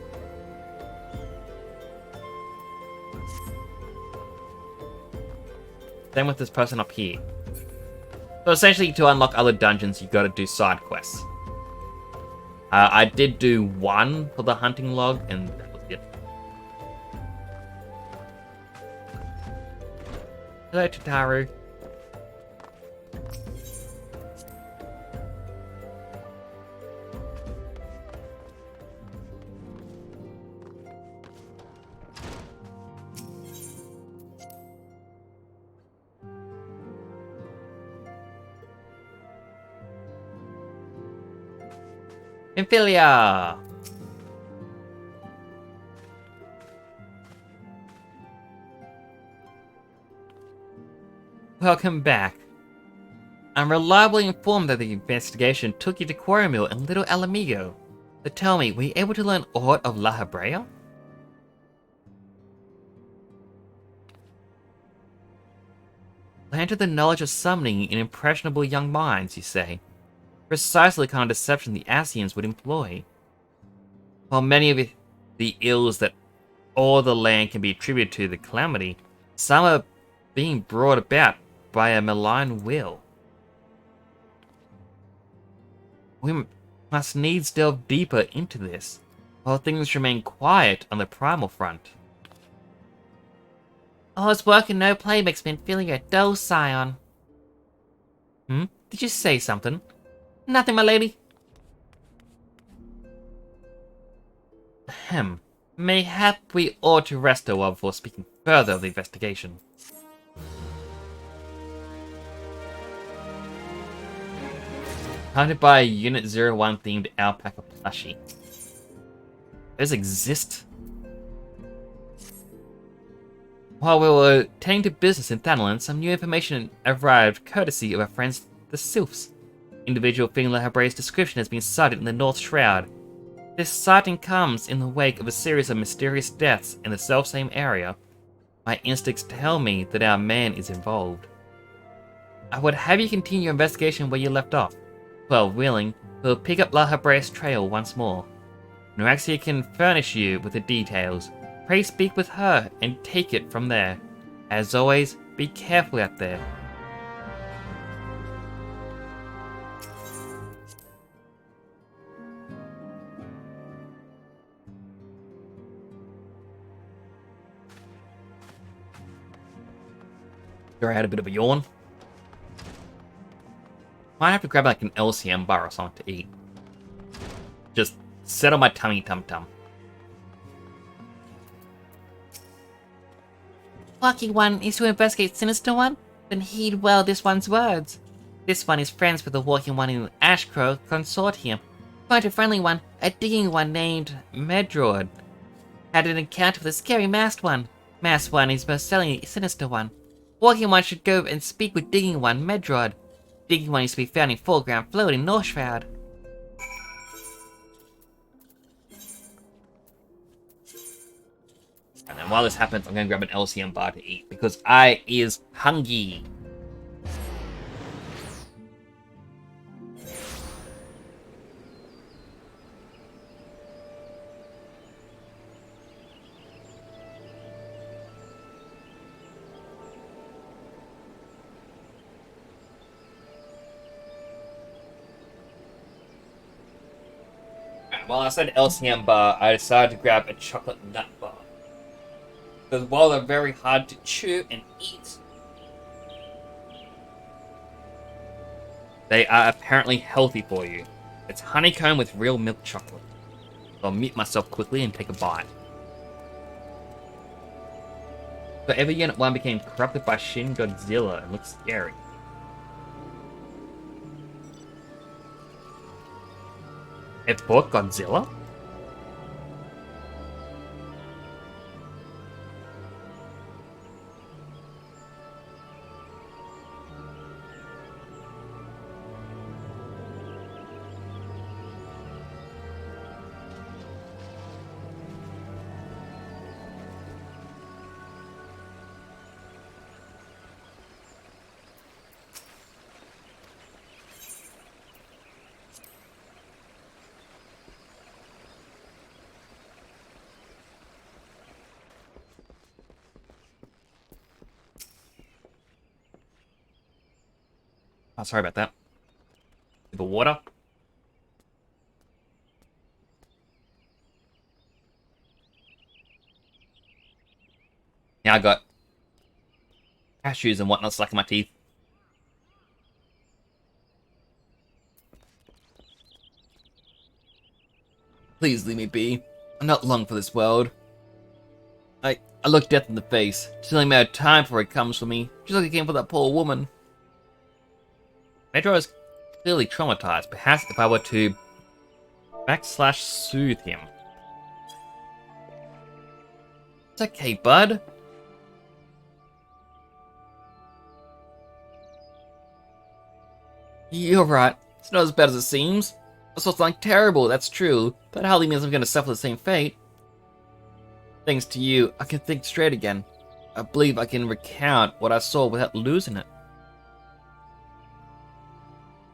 Same with this person up here. So essentially, to unlock other dungeons, you gotta do side quests. I did do one for the hunting log, and that was it. Hello, Tataru. Minfilia! Welcome back. I'm reliably informed that the investigation took you to Quarrymill and Little Alamigo. But tell me, were you able to learn aught of La Habrea? Planted the knowledge of summoning in impressionable young minds, you say? Precisely the kind of deception the Asians would employ. While many of the ills that all the land can be attributed to the calamity, some are being brought about by a malign will. We must needs delve deeper into this, while things remain quiet on the primal front. All his work and no play makes Minfilia dull, Scion. Did you say something? Nothing, my lady. Ahem. Mayhap we ought to rest a while before speaking further of the investigation. Hunted by a Unit 01 themed alpaca plushie. Those exist? While we were tending to business in Thanalan, some new information arrived courtesy of our friends the Sylphs. Individual fitting La Habrea's description has been sighted in the North Shroud. This sighting comes in the wake of a series of mysterious deaths in the selfsame area. My instincts tell me that our man is involved. I would have you continue your investigation where you left off. Well, willing, we'll pick up La Habrea's trail once more. Noraxia can furnish you with the details. Pray speak with her and take it from there. As always, be careful out there. Sure, I had a bit of a yawn. Might have to grab like an LCM bar or something to eat. Just settle my tummy tum-tum. Lucky One is to investigate Sinister One? Then heed well this one's words. This one is friends with the Walking One in the Ashcrow Consortium. Quite a friendly one, a digging one named Medrod. Had an encounter with a scary masked one. Masked One is most certainly Sinister One. Walking One should go and speak with Digging One, Medrod. Digging One is to be found in foreground floating North Shroud. And then while this happens, I'm gonna grab an LCM bar to eat because I is hungry. While I said LCM bar, I decided to grab a chocolate nut bar. Because while they're very hard to chew and eat, they are apparently healthy for you. It's honeycomb with real milk chocolate. So I'll mute myself quickly and take a bite. So every Unit 1 became corrupted by Shin Godzilla and looks scary. It fought Godzilla? Oh, sorry about that. The water. Now I got cashews and whatnot stuck in my teeth. Please leave me be. I'm not long for this world. I look death in the face. It's only a matter of time before it comes for me. Just like it came for that poor woman. Metro is clearly traumatized. Perhaps if I were to /soothe him. It's okay, bud. You're right. It's not as bad as it seems. I saw something terrible, that's true. But hardly means I'm going to suffer the same fate. Thanks to you, I can think straight again. I believe I can recount what I saw without losing it.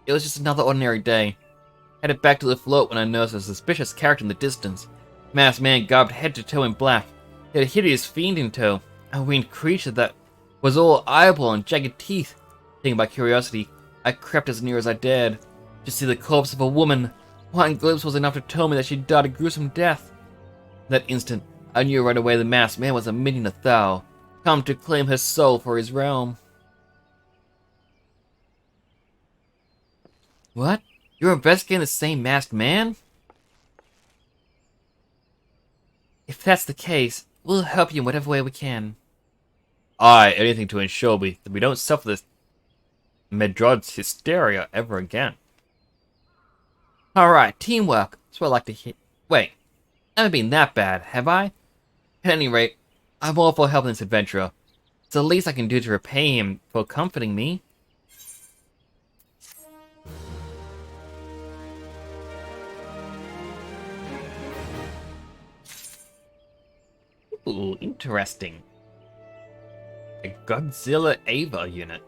It was just another ordinary day. Headed back to the float when I noticed a suspicious character in the distance. Masked man garbed head to toe in black. He had a hideous fiend in tow. A winged creature that was all eyeball and jagged teeth. Thinking by curiosity, I crept as near as I dared. To see the corpse of a woman. One glimpse was enough to tell me that she died a gruesome death. That instant, I knew right away the masked man was a minion of Thao, come to claim her soul for his realm. What? You're investigating the same masked man? If that's the case, we'll help you in whatever way we can. Aye, anything to ensure that we don't suffer this Medrod's hysteria ever again. Alright, teamwork. That's what I like to hear. Wait, I haven't been that bad, have I? At any rate, I'm all for helping this adventurer. It's the least I can do to repay him for comforting me. Ooh, interesting. A Godzilla Ava unit.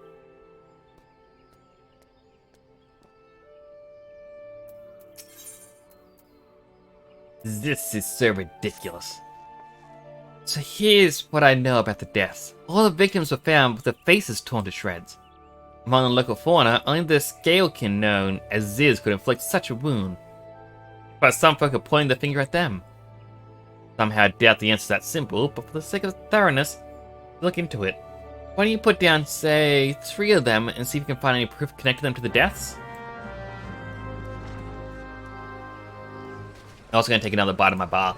This is so ridiculous. So here's what I know about the deaths. All the victims were found with their faces torn to shreds. Among the local fauna, only the scalekin known as Ziz could inflict such a wound. But some folk are pointing the finger at them. Somehow I doubt the answer's that simple, but for the sake of thoroughness, look into it. Why don't you put down, say, 3 of them and see if you can find any proof connecting them to the deaths? I'm also gonna take another bite of my bar.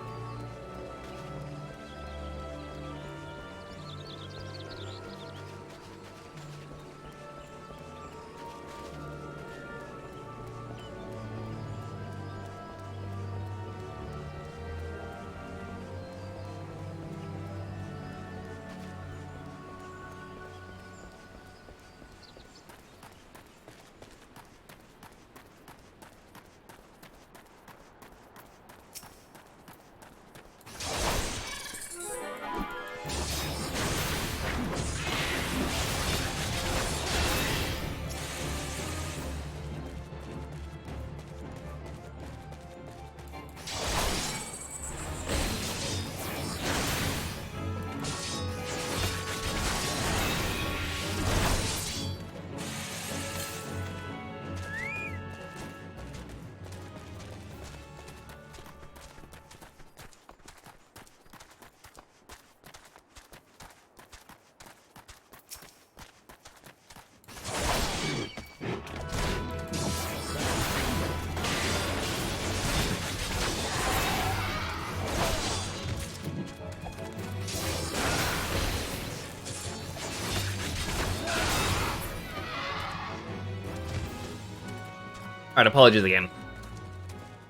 Alright, apologies again.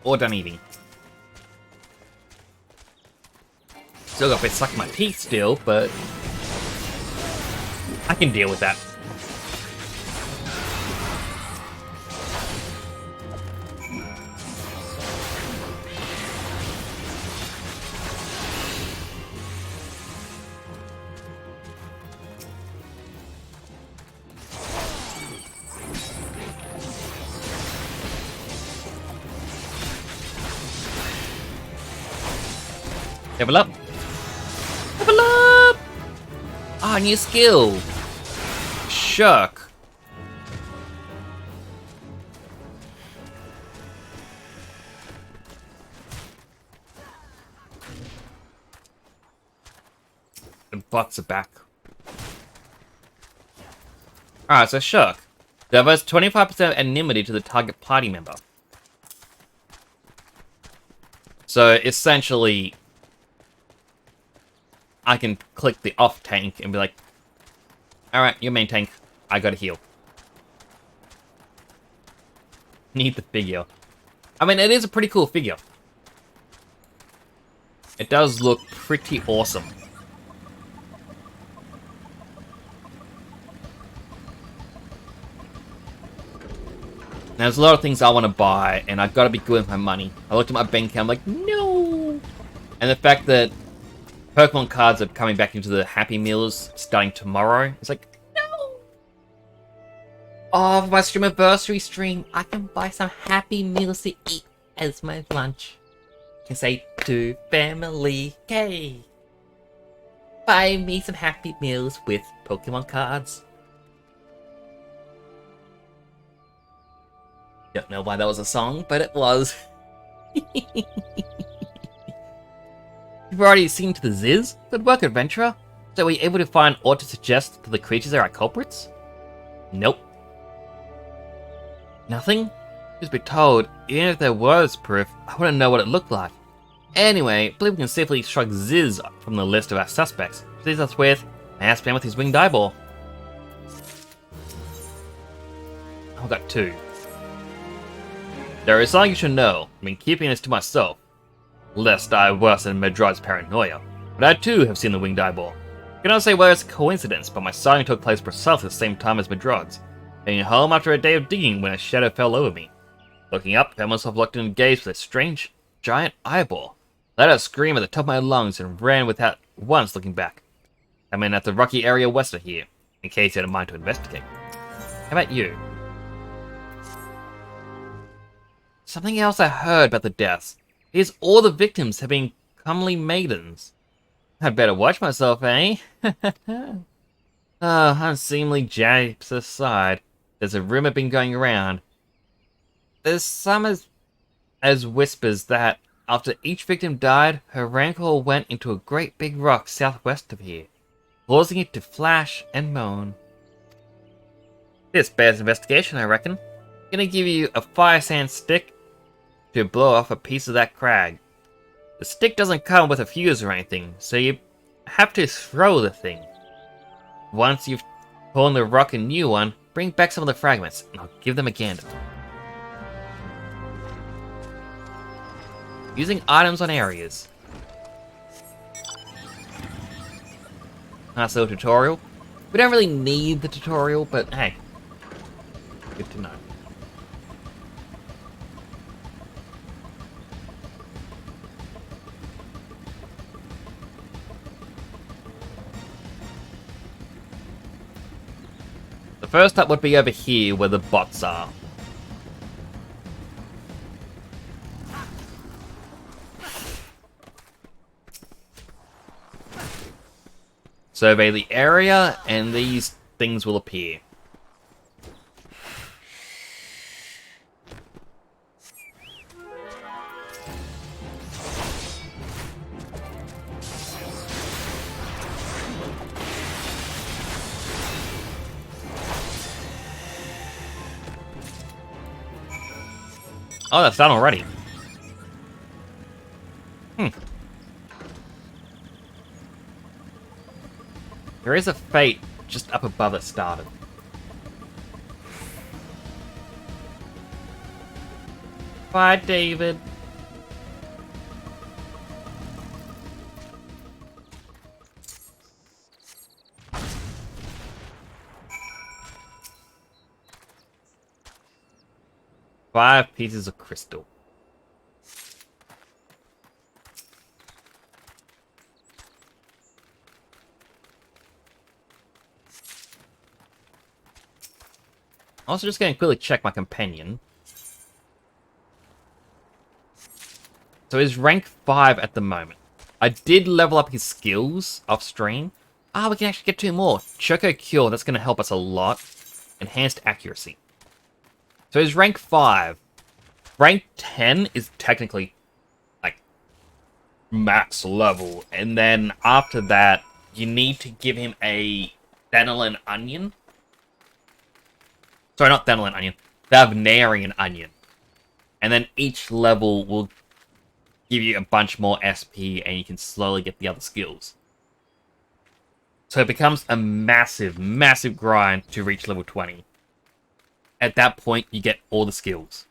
Or done eating. Still got a bit stuck in my teeth still, but I can deal with that. Level up! Level up! Ah, new skill! Shuck. The bots are back. Alright, so Shuck. Diverts 25% anonymity to the target party member. So essentially, I can click the off tank and be like, alright, you're main tank. I gotta heal. Need the figure. I mean, it is a pretty cool figure. It does look pretty awesome. Now, there's a lot of things I want to buy, and I've got to be good with my money. I looked at my bank account, I'm like, no! And the fact that Pokemon cards are coming back into the Happy Meals starting tomorrow, it's like, no! Oh, for my Streamiversary stream, I can buy some Happy Meals to eat as my lunch. I can say to family, okay, buy me some Happy Meals with Pokemon cards. Don't know why that was a song, but it was. You've already seen to the Ziz? Good work, adventurer. So were you able to find or to suggest that the creatures are our culprits? Nope. Nothing? Just be told, even if there was proof, I wouldn't know what it looked like. Anyway, I believe we can safely shrug Ziz from the list of our suspects. Leaves us with Mass Man with his winged eyeball. I've got two. There is something you should know. I've been keeping this to myself, lest I worsen Medrod's paranoia. But I too have seen the winged eyeball. I cannot say whether it's a coincidence, but my sighting took place precisely the same time as Medrod's. Heading home after a day of digging when a shadow fell over me. Looking up, I found myself locked in a gaze with a strange, giant eyeball. I let out a scream at the top of my lungs and ran without once looking back. I'm in at the rocky area west of here, in case you had a mind to investigate. How about you? Something else I heard about the deaths is all the victims have been comely maidens. I'd better watch myself, eh? Unseemly japes aside, there's a rumor been going around. There's some as whispers that, after each victim died, her rancor went into a great big rock southwest of here, causing it to flash and moan. This bears investigation, I reckon. Gonna give you a fire sand stick to blow off a piece of that crag. The stick doesn't come with a fuse or anything, so you have to throw the thing. Once you've torn the rock a new one, bring back some of the fragments, and I'll give them a gander. Using items on areas. Nice little tutorial. We don't really need the tutorial, but hey, good to know. The first up would be over here where the bots are. Survey the area, and these things will appear. Oh, that's done already. There is a fate just up above that started. Bye, David. Five pieces of crystal. Also, just going to quickly check my companion. So he's rank 5 at the moment. I did level up his skills off stream. Ah, we can actually get 2 more. Choco Cure, that's going to help us a lot. Enhanced Accuracy. So he's rank 5. Rank 10 is technically, like, max level. And then after that, you need to give him a Thanalin Onion. Sorry, not Thanalin Onion. Thavnarian Onion. And then each level will give you a bunch more SP, and you can slowly get the other skills. So it becomes a massive, massive grind to reach level 20. At that point, you get all the skills.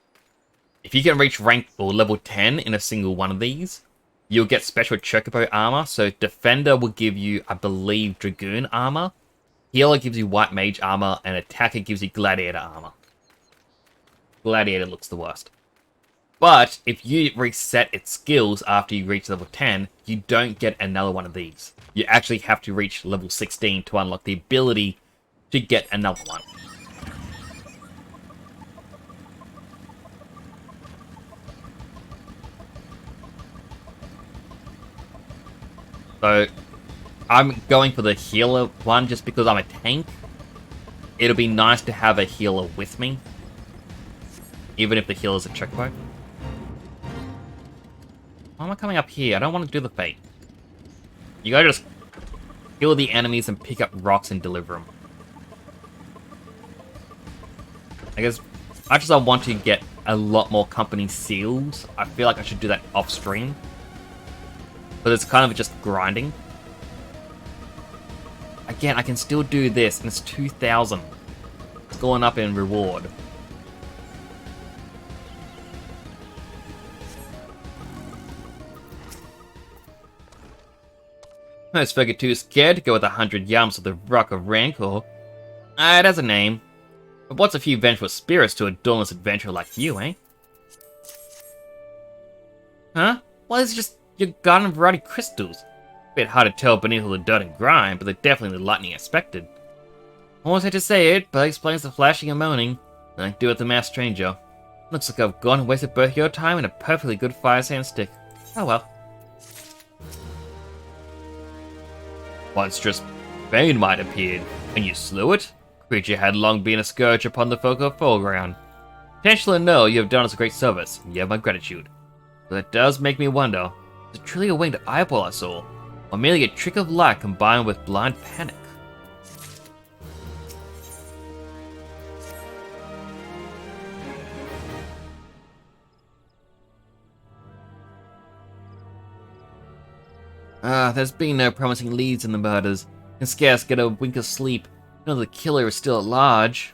If you can reach rank or level 10 in a single one of these, you'll get special Chocobo armor. So Defender will give you, I believe, Dragoon armor. Healer gives you White Mage armor, and Attacker gives you Gladiator armor. Gladiator looks the worst. But if you reset its skills after you reach level 10, you don't get another one of these. You actually have to reach level 16 to unlock the ability to get another one. So, I'm going for the healer one just because I'm a tank. It'll be nice to have a healer with me. Even if the healer's a chocobo. Why am I coming up here? I don't want to do the fate. You gotta just kill the enemies and pick up rocks and deliver them. I guess, much as I want to get a lot more company seals, I feel like I should do that off stream. But it's kind of just grinding. Again, I can still do this, and it's 2,000. It's going up in reward. Most folk are too scared to go with 100 yams of the Rock of Rancor. It has a name. But what's a few vengeful spirits to a dauntless adventurer like you, eh? Huh? Well, it's just your garden variety crystals. Bit hard to tell beneath all the dirt and grime, but they're definitely the lightning I expected. Almost hate to say it, but it explains the flashing and moaning. Like do with the masked stranger. Looks like I've gone and wasted both your time and a perfectly good fire sand stick. Oh well. Monstrous Bane might appeared, and you slew it? Creature had long been a scourge upon the folk of foreground. Potential or no, you have done us a great service, and you have my gratitude. But it does make me wonder, is it truly a winged eyeball I saw, or merely a trick of light combined with blind panic? There's been no promising leads in the murders. Can scarce get a wink of sleep. You know the killer is still at large.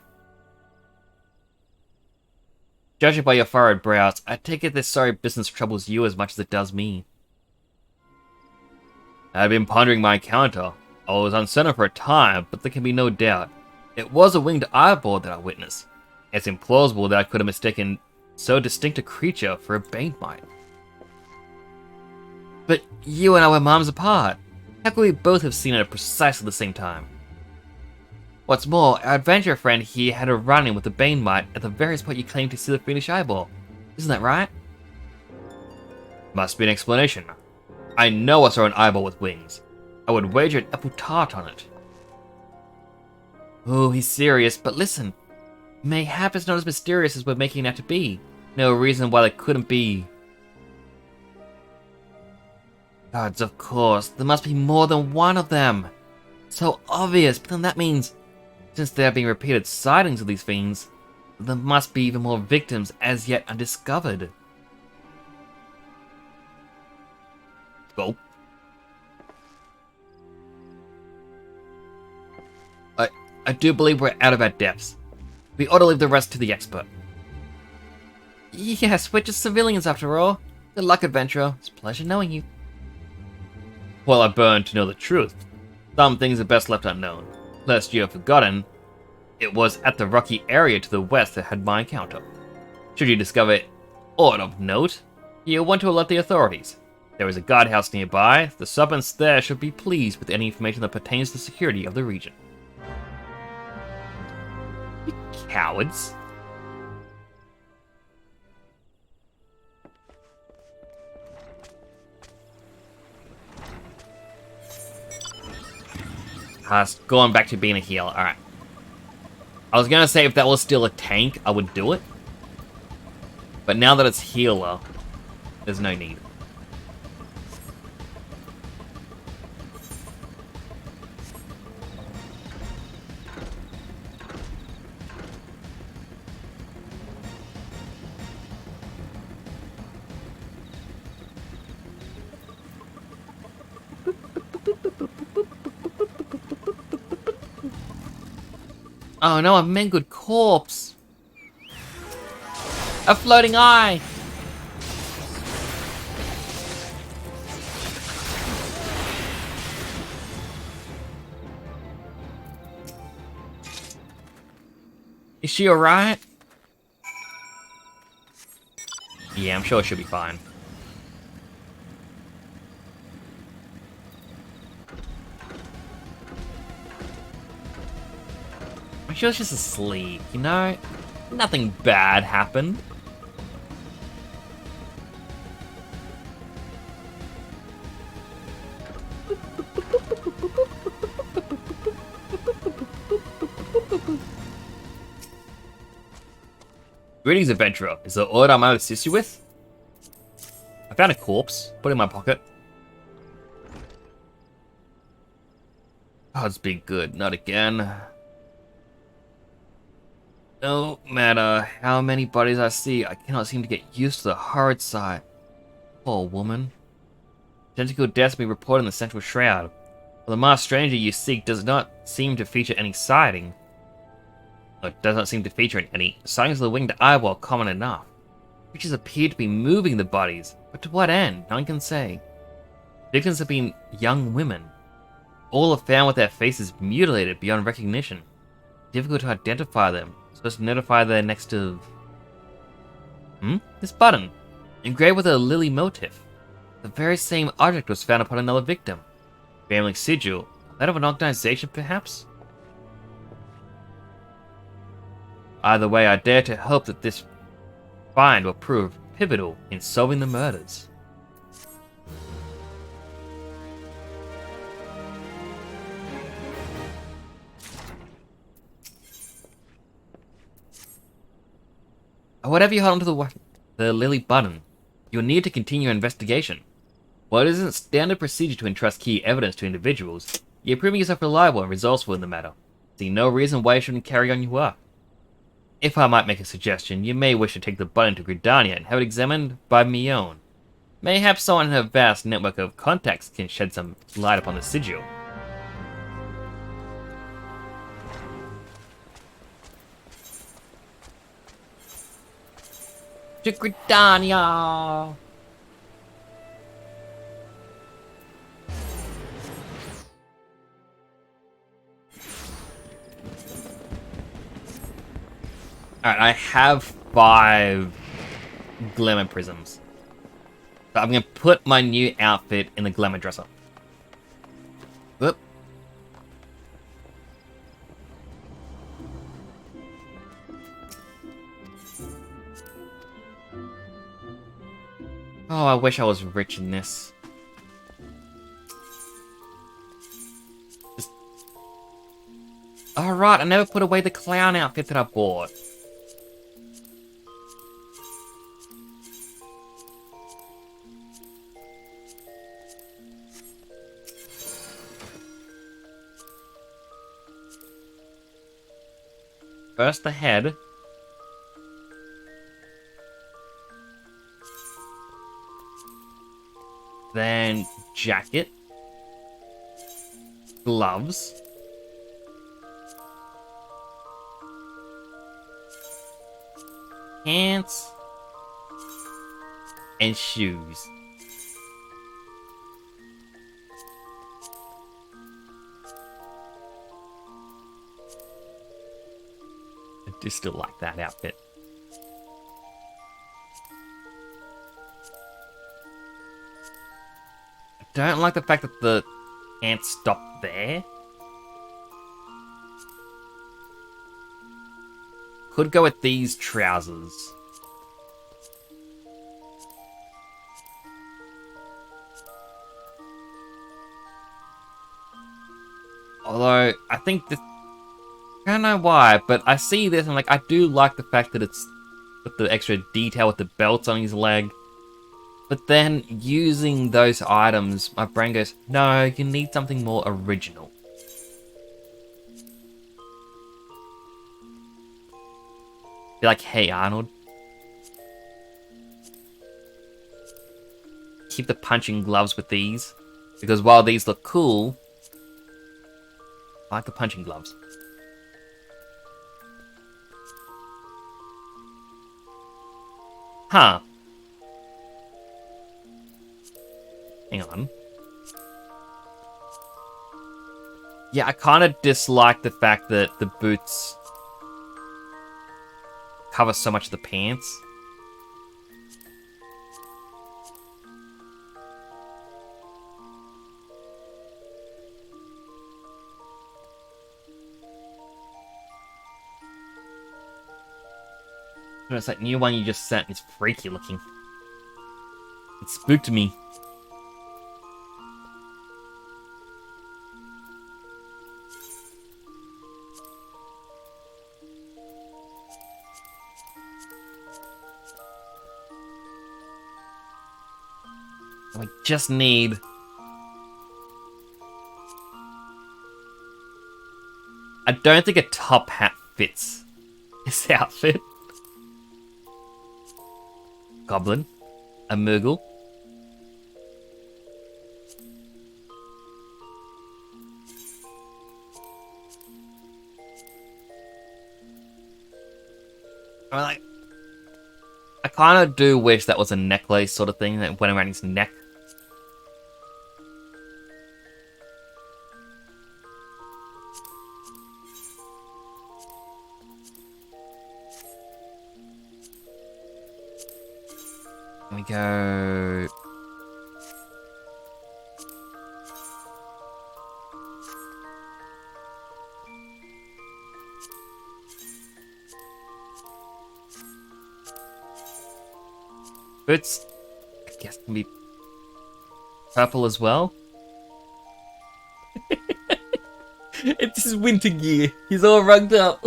Judging by your furrowed brows, I take it this sorry business troubles you as much as it does me. I've been pondering my encounter. I was uncertain for a time, but there can be no doubt. It was a winged eyeball that I witnessed. It's implausible that I could have mistaken so distinct a creature for a Banemite. But you and I were miles apart. How could we both have seen it at precisely the same time? What's more, our adventurer friend here had a run-in with the Banemite at the very spot you claimed to see the fiendish eyeball. Isn't that right? Must be an explanation. I know I saw an eyeball with wings. I would wager an apple tart on it. Oh, he's serious, but listen. Mayhap it's not as mysterious as we're making it out to be. No reason why there couldn't be... Gods, of course. There must be more than one of them. So obvious, but then that means... Since there have been repeated sightings of these fiends, there must be even more victims as yet undiscovered. Go. I do believe we're out of our depths. We ought to leave the rest to the expert. Yes, we're just civilians after all. Good luck, adventurer. It's a pleasure knowing you. Well, I burn to know the truth. Some things are best left unknown. Lest you have forgotten, it was at the rocky area to the west that I had my encounter. Should you discover aught of note, you want to alert the authorities. There is a guardhouse nearby. The servants there should be pleased with any information that pertains to the security of the region. You cowards. Going back to being a healer. Alright. I was gonna say if that was still a tank, I would do it. But now that it's healer, there's no need. Oh no, a mangled corpse! A floating eye! Is she alright? Yeah, I'm sure she'll be fine. I'm sure she's asleep, you know? Nothing bad happened. Greetings, adventurer. Is there aught I might assist you with? I found a corpse. Put it in my pocket. Gods be good, not again. No matter how many bodies I see, I cannot seem to get used to the horrid sight. Poor woman. Tentacle deaths be reported in the central shroud. Well, the masked stranger you seek does not seem to feature any sighting. It does not seem to feature any. Sightings of the winged eyeball are common enough. Creatures appear to be moving the bodies, but to what end? None can say. Victims have been young women. All are found with their faces mutilated beyond recognition. Difficult to identify them. Supposed to notify their next of... This button. Engraved with a lily motif. The very same object was found upon another victim. Family sigil. That of an organization, perhaps? Either way, I dare to hope that this find will prove pivotal in solving the murders. Whatever you hold onto the lily button, you'll need to continue your investigation. While it isn't standard procedure to entrust key evidence to individuals, you're proving yourself reliable and resourceful in the matter. See no reason why you shouldn't carry on your work. If I might make a suggestion, you may wish to take the button to Gridania and have it examined by Mion. Mayhap someone in her vast network of contacts can shed some light upon the sigil. Chikritania! Alright, I have 5 glamour prisms. So I'm gonna put my new outfit in the glamour dresser. Whoop. Oh, I wish I was rich in this. Alright, I never put away the clown outfit that I bought. First the head. Then jacket. Gloves. Pants. And shoes. I do still like that outfit. I don't like the fact that the ants stop there. Could go with these trousers. Although, I think this... I don't know why, but I see this and like, I do like the fact that it's with the extra detail with the belts on his leg. But then, using those items, my brain goes, no, you need something more original. Be like, hey Arnold. Keep the punching gloves with these. Because while these look cool, I like the punching gloves. Huh. Hang on. Yeah, I kind of dislike the fact that the boots cover so much of the pants. It's that new one you just sent is freaky looking. It spooked me. We just need... I don't think a top hat fits this outfit. Goblin. A Moogle. I kind of do wish that was a necklace sort of thing that went around his neck. There we go. Boots, I guess, can be purple as well. It's his winter gear. He's all rugged up.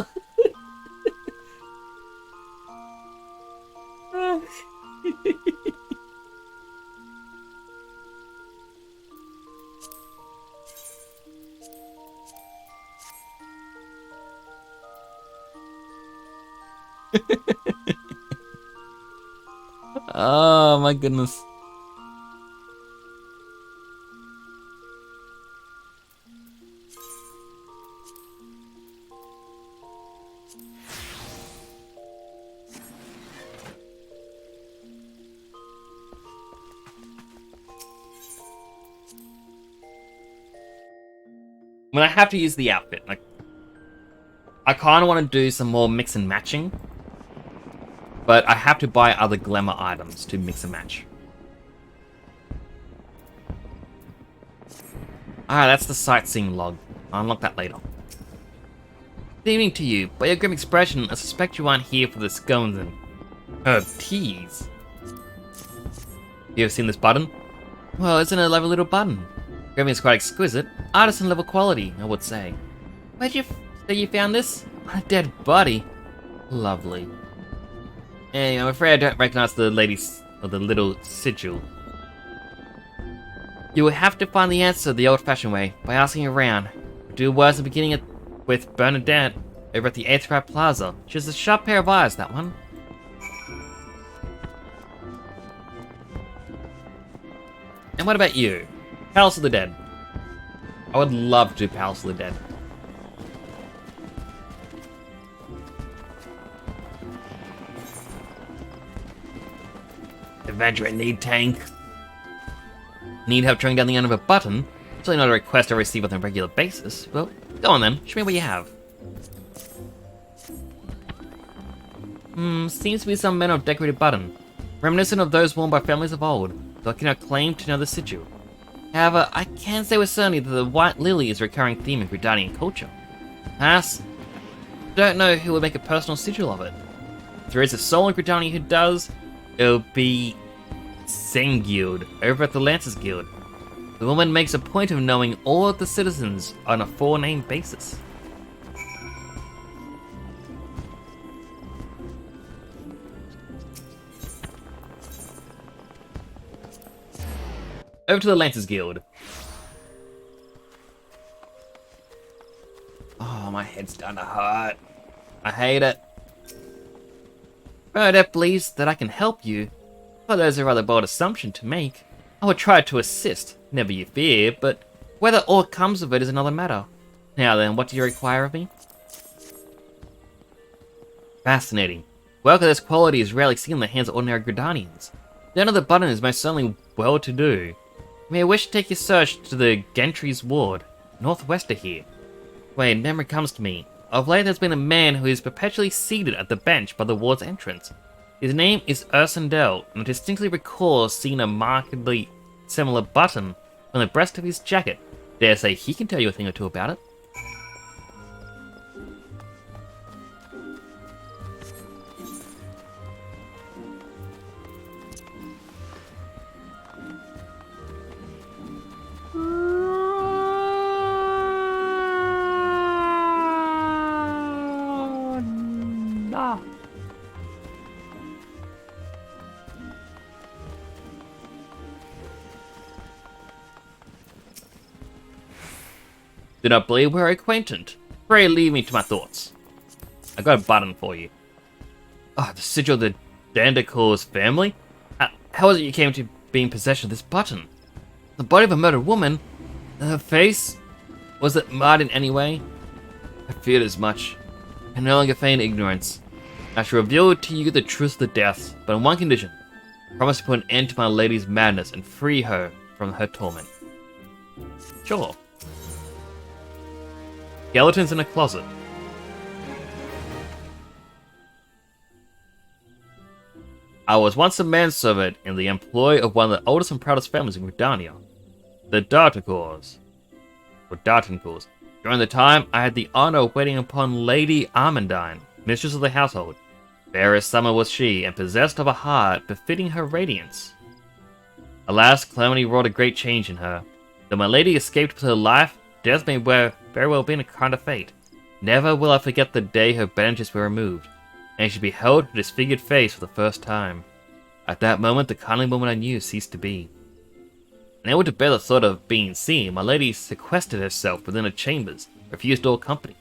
Oh my goodness. I have to use the outfit. Like, I kind of want to do some more mix and matching, but I have to buy other glamour items to mix and match. Ah, that's the sightseeing log. I'll unlock that later. Good evening to you. By your grim expression, I suspect you aren't here for the scones and herb teas. You ever seen this button? Well, isn't it a lovely little button? Graving is quite exquisite. Artisan level quality, I would say. Where'd you say you found this? On a dead body? Lovely. Hey, I'm afraid I don't recognize the lady's or the little sigil. You will have to find the answer the old-fashioned way, by asking around. Do worse beginning with Bernadette over at the 8th Right Plaza. She has a sharp pair of eyes, that one. And what about you? Palace of the Dead. I would love to do Palace of the Dead. Adventure in need tank. Need help tracking down the end of a button? Certainly not a request I receive on a regular basis. Well, go on then. Show me what you have. Seems to be some metal decorated button. Reminiscent of those worn by families of old, though I cannot claim to know the sigil. However, I can say with certainty that the white lily is a recurring theme in Gridanian culture. Perhaps, I don't know who would make a personal sigil of it. If there is a soul in Gridania who does, it'll be Sengild over at the Lancers Guild. The woman makes a point of knowing all of the citizens on a four-name basis. Over to the Lancers Guild. Oh, my head's starting to hurt. I hate it. Bernadette believes that I can help you. Well, there's a rather bold assumption to make. I would try to assist, never you fear, but whether all comes of it is another matter. Now then, what do you require of me? Fascinating. Work of this quality is rarely seen in the hands of ordinary Gridanians. The owner of the button is most certainly well-to-do. You may wish to take your search to the Gentry's Ward, northwest of here. Wait, memory comes to me. Of late there's been a man who is perpetually seated at the bench by the ward's entrance. His name is Ursendel, and I distinctly recall seeing a markedly similar button on the breast of his jacket. Dare say he can tell you a thing or two about it. Do not believe we're acquainted. Pray leave me to my thoughts. I got a button for you. Oh, the sigil of the Dandacle's family? How was it you came to be in possession of this button? The body of a murdered woman? Her face? Was it marred in any way? I feared as much. I no longer feign ignorance. I shall reveal to you the truth of the deaths, but on one condition. Promise to put an end to my lady's madness and free her from her torment. Sure. Skeletons in a closet. I was once a manservant in the employ of one of the oldest and proudest families in Gridania, the Dartancours. During the time, I had the honor of waiting upon Lady Armandine, mistress of the household. Fair as summer was she, and possessed of a heart befitting her radiance. Alas, calamity wrought a great change in her. Though my lady escaped with her life, death may very well be a kind of fate. Never will I forget the day her bandages were removed, and she beheld her disfigured face for the first time. At that moment, the kindly woman I knew ceased to be. Unable to bear the thought of being seen, my lady sequestered herself within her chambers, refused all company.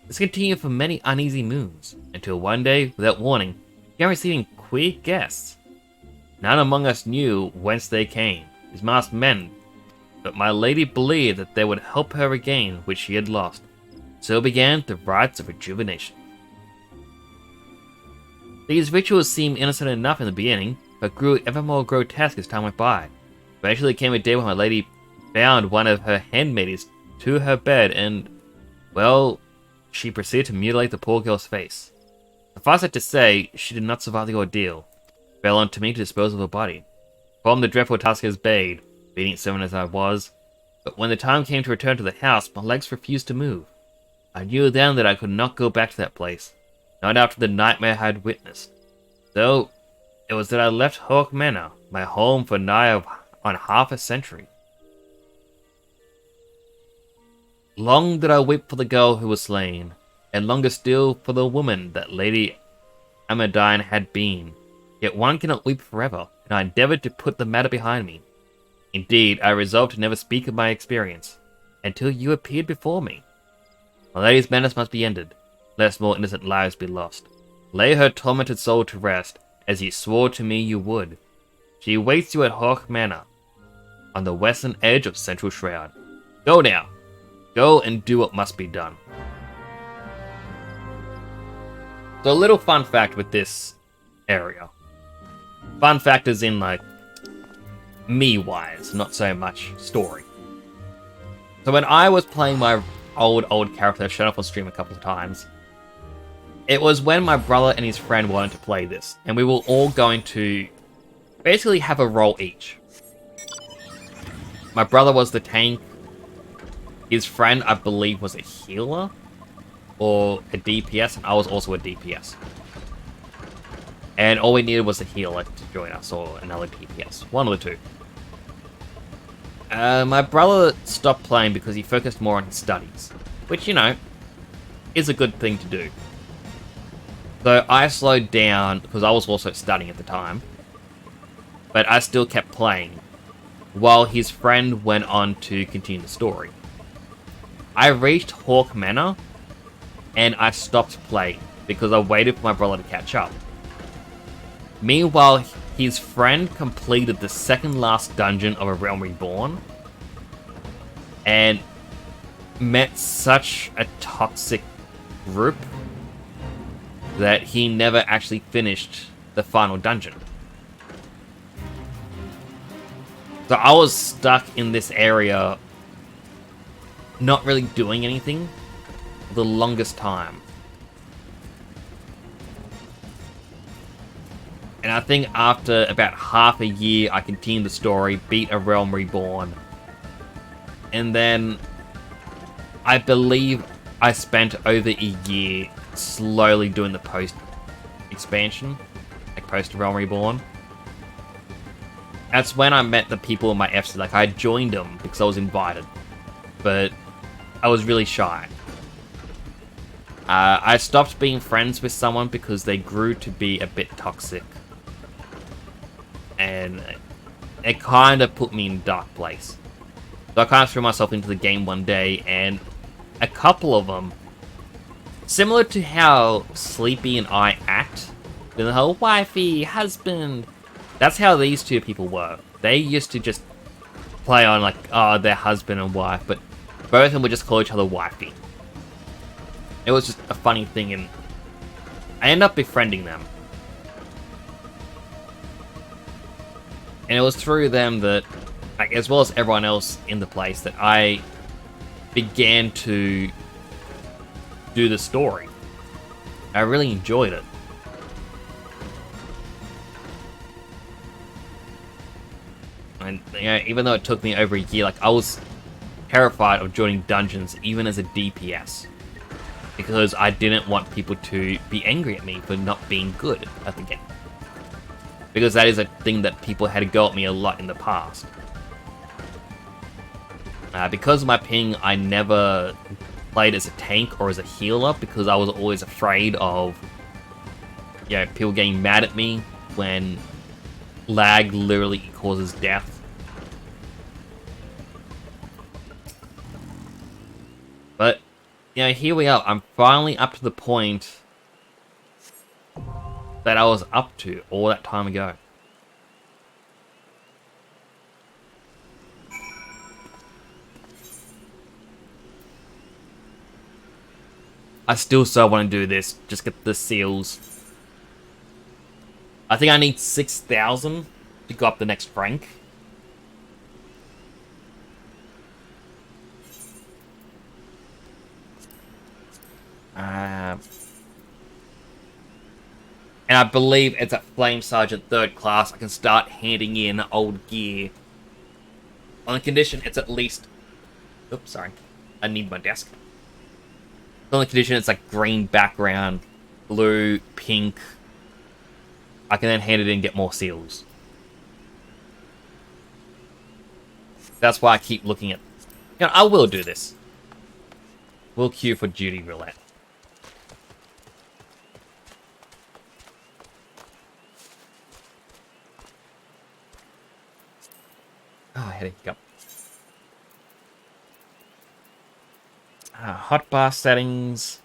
This continued for many uneasy moons, until one day, without warning, began receiving queer guests. None among us knew whence they came, these masked men, but my lady believed that they would help her regain which she had lost. So began the rites of rejuvenation. These rituals seemed innocent enough in the beginning, but grew ever more grotesque as time went by. Eventually came a day when my lady found one of her handmaids to her bed and, well, she proceeded to mutilate the poor girl's face. Suffice it to say, she did not survive the ordeal. It fell on to me to dispose of her body. Performed the dreadful task as bade, being seven as I was, but when the time came to return to the house, my legs refused to move. I knew then that I could not go back to that place, not after the nightmare I had witnessed. So, it was that I left Hawk Manor, my home for on half a century. Long did I weep for the girl who was slain, and longer still for the woman that Lady Amadine had been. Yet one cannot weep forever, and I endeavoured to put the matter behind me. Indeed, I resolved to never speak of my experience, until you appeared before me. My lady's menace must be ended, lest more innocent lives be lost. Lay her tormented soul to rest, as you swore to me you would. She awaits you at Hawk Manor, on the western edge of Central Shroud. Go now. Go and do what must be done. So a little fun fact with this area. Fun fact is in, like, me-wise, not so much story. So when I was playing my old character, I've shown up on stream a couple of times, it was when my brother and his friend wanted to play this, and we were all going to basically have a role each. My brother was the tank. His friend, I believe, was a healer or a DPS, and I was also a DPS. And all we needed was a healer to join us, or another DPS. One of the two. My brother stopped playing because he focused more on his studies, which, you know, is a good thing to do. So I slowed down because I was also studying at the time, but I still kept playing, while his friend went on to continue the story. I reached Hawk Manor, and I stopped playing because I waited for my brother to catch up. Meanwhile, his friend completed the second last dungeon of A Realm Reborn, and met such a toxic group that he never actually finished the final dungeon. So I was stuck in this area, not really doing anything for the longest time. And I think after about half a year, I continued the story, beat A Realm Reborn. And then I believe I spent over a year slowly doing the post-expansion, like post-A Realm Reborn. That's when I met the people in my FC. Like, I joined them because I was invited, but I was really shy. I stopped being friends with someone because they grew to be a bit toxic. And it kind of put me in a dark place. So I kind of threw myself into the game one day, and a couple of them, similar to how Sleepy and I act, with the whole wifey, husband, that's how these two people were. They used to just play on like, oh, their husband and wife, but both of them would just call each other wifey. It was just a funny thing, and I ended up befriending them. And it was through them that, like, as well as everyone else in the place, that I began to do the story. I really enjoyed it. And, you know, even though it took me over a year, like, I was terrified of joining dungeons, even as a DPS. Because I didn't want people to be angry at me for not being good at the game. Because that is a thing that people had to go at me a lot in the past. Because of my ping, I never played as a tank or as a healer because I was always afraid of, you know, people getting mad at me when lag literally causes death. But, you know, here we are. I'm finally up to the point that I was up to all that time ago. I still so want to do this. Just get the seals. I think I need 6,000 to go up the next rank. And I believe it's at Flame Sergeant 3rd class I can start handing in old gear. On the condition it's at least... Oops, sorry. I need my desk. On the condition it's like green background, blue, pink. I can then hand it in and get more seals. That's why I keep looking at... You know, I will do this. We'll queue for duty roulette. Oh, I had a hiccup. Hotbar settings.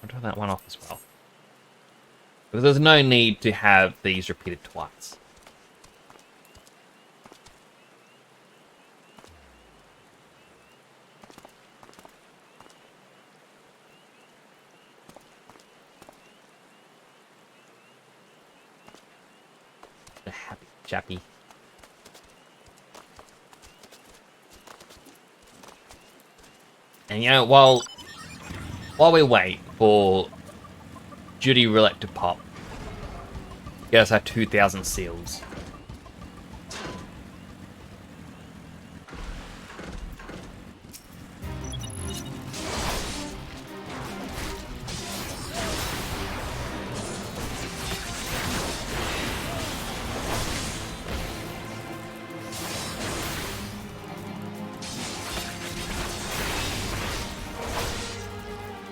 I'll turn that one off as well. Because there's no need to have these repeated twice. A happy chappy. And you know, while we wait for duty roulette to pop, get us our 2,000 seals.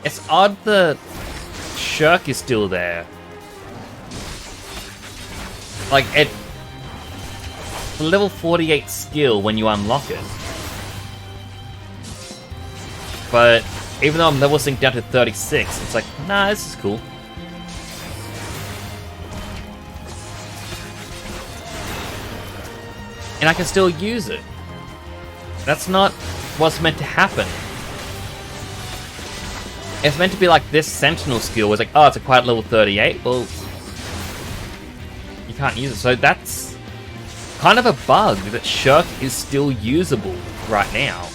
It's odd that Shirk is still there. Like, it... level 48 skill when you unlock it. But, even though I'm level synced down to 36, it's like, nah, this is cool. And I can still use it. That's not what's meant to happen. It's meant to be like this Sentinel skill was like, oh, it's a quiet level 38. Well, you can't use it. So that's kind of a bug that Shirk is still usable right now.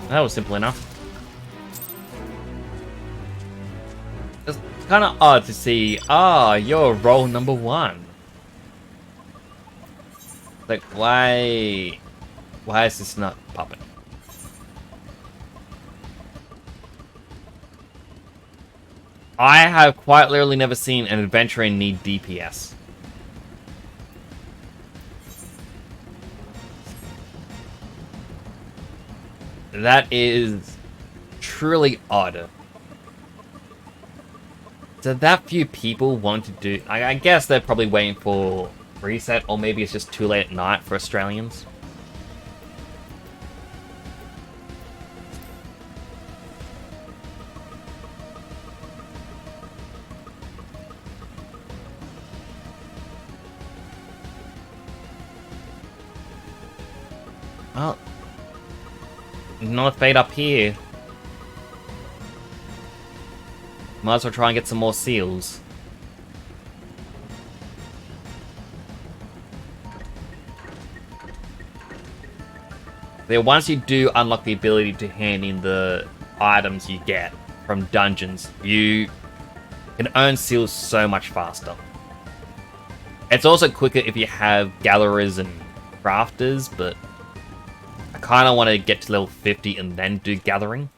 That was simple enough. It's kind of odd to see, you're role number 1. Like, why is this not popping? I have quite literally never seen an adventurer need DPS. That is truly odd. So that few people want to do... I guess they're probably waiting for reset, or maybe it's just too late at night for Australians. Well, North Fate up here. Might as well try and get some more seals. There, once you do unlock the ability to hand in the items you get from dungeons, you can earn seals so much faster. It's also quicker if you have gatherers and crafters, but I kind of want to get to level 50 and then do gathering.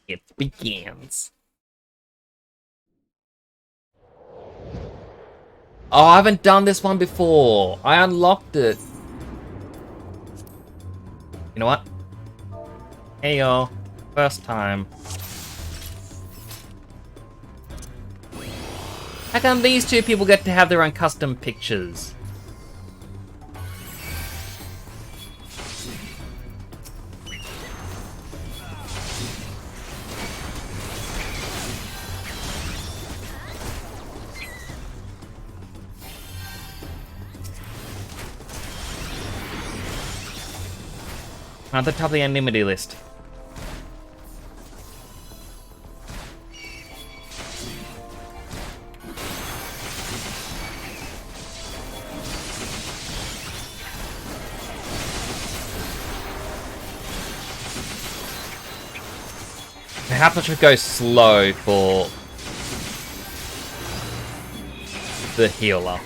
It begins. Oh, I haven't done this one before. I unlocked it. You know what? Hey y'all. First time. How come these two people get to have their own custom pictures? At the top of the enmity list. Perhaps I should go slow for the healer.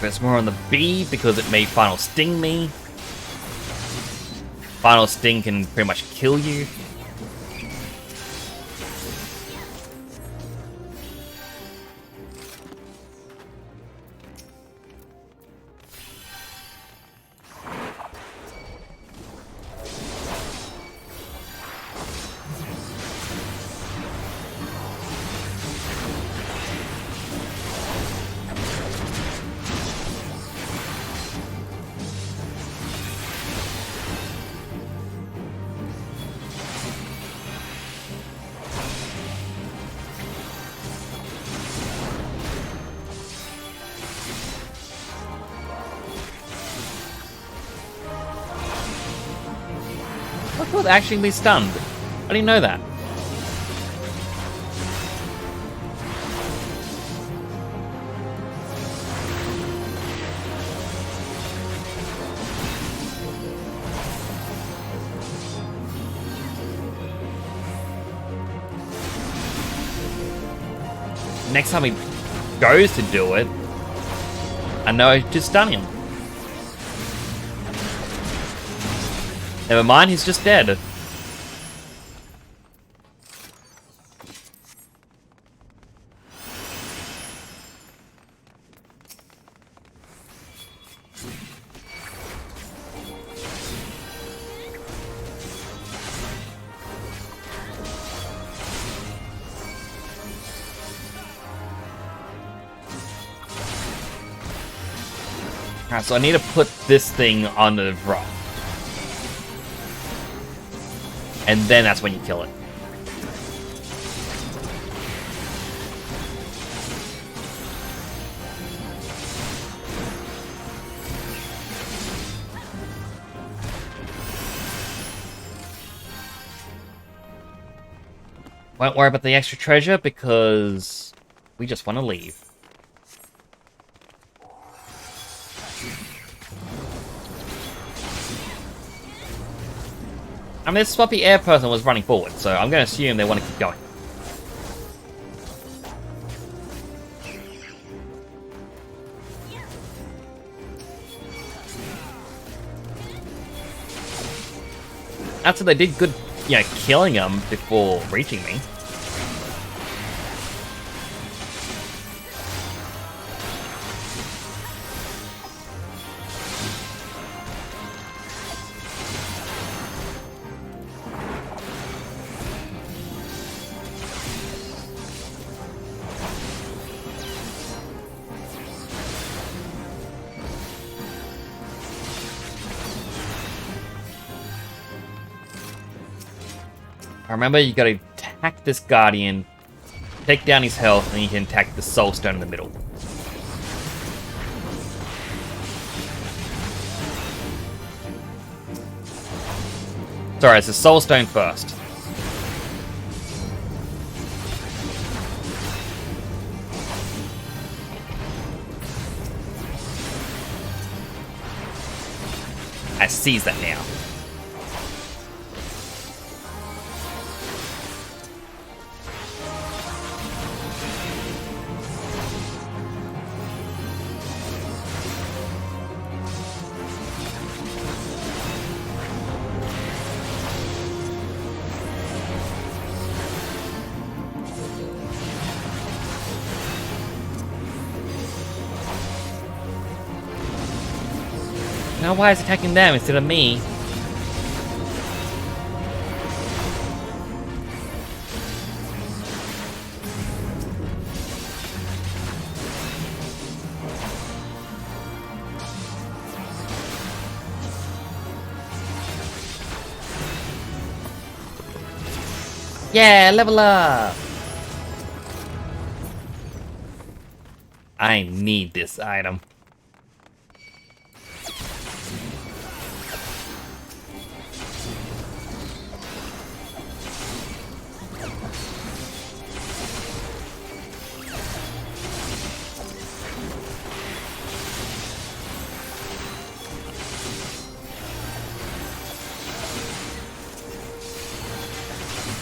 It's more on the B because it may Final Sting me. Final Sting can pretty much kill you. I thought actually be stunned. I didn't know that. Next time he goes to do it, I know to stun him. Never mind, he's just dead. Alright, so I need to put this thing on the rock. And then that's when you kill it. Won't worry about the extra treasure because we just want to leave. I mean, this swappy air person was running forward, so I'm going to assume they want to keep going. After they did good, you know, killing them before reaching me. Remember, you gotta attack this Guardian, take down his health, and then you can attack the Soul Stone in the middle. Sorry, it's the Soul Stone first. I seize that now. Now why is it attacking them instead of me? Yeah, level up! I need this item.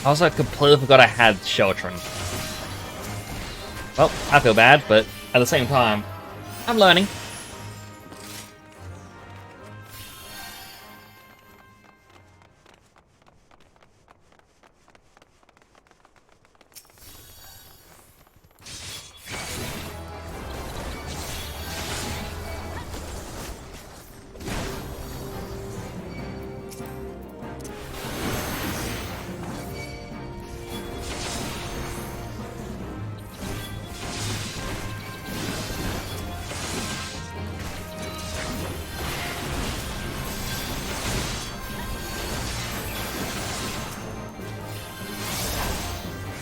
I also completely forgot I had Sheltron. Well, I feel bad, but at the same time, I'm learning.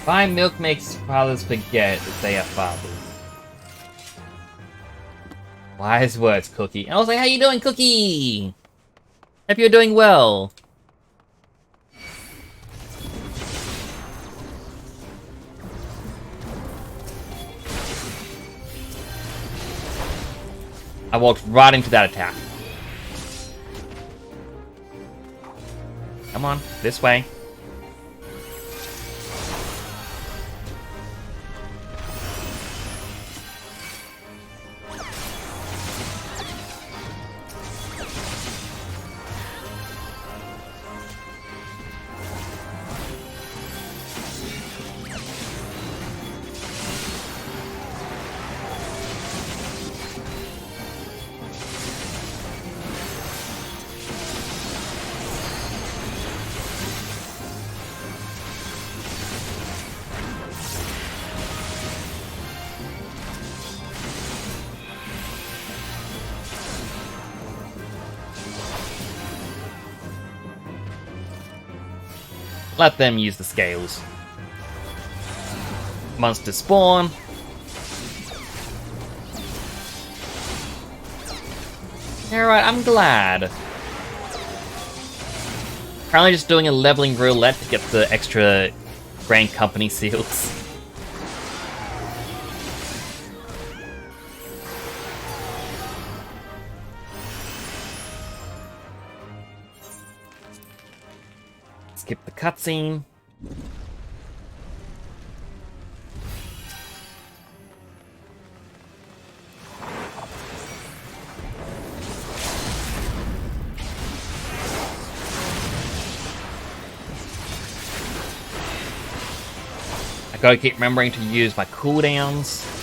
Fine milk makes fathers forget that they are fathers. Wise words, Cookie. I was like, how you doing, Cookie? Hope you're doing well. I walked right into that attack. Come on, this way. Let them use the scales. Monsters spawn. Alright, I'm glad. Currently just doing a leveling roulette to get the extra Grand Company seals. Skip the cutscene. I gotta keep remembering to use my cooldowns.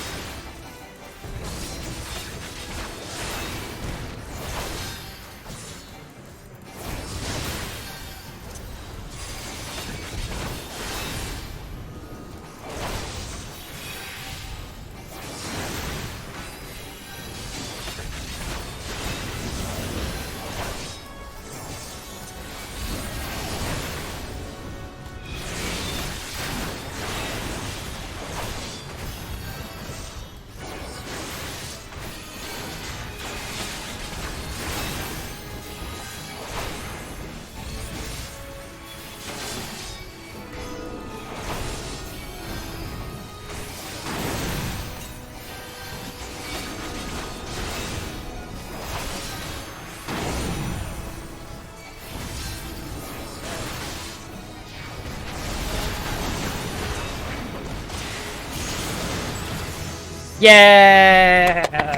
Yeah!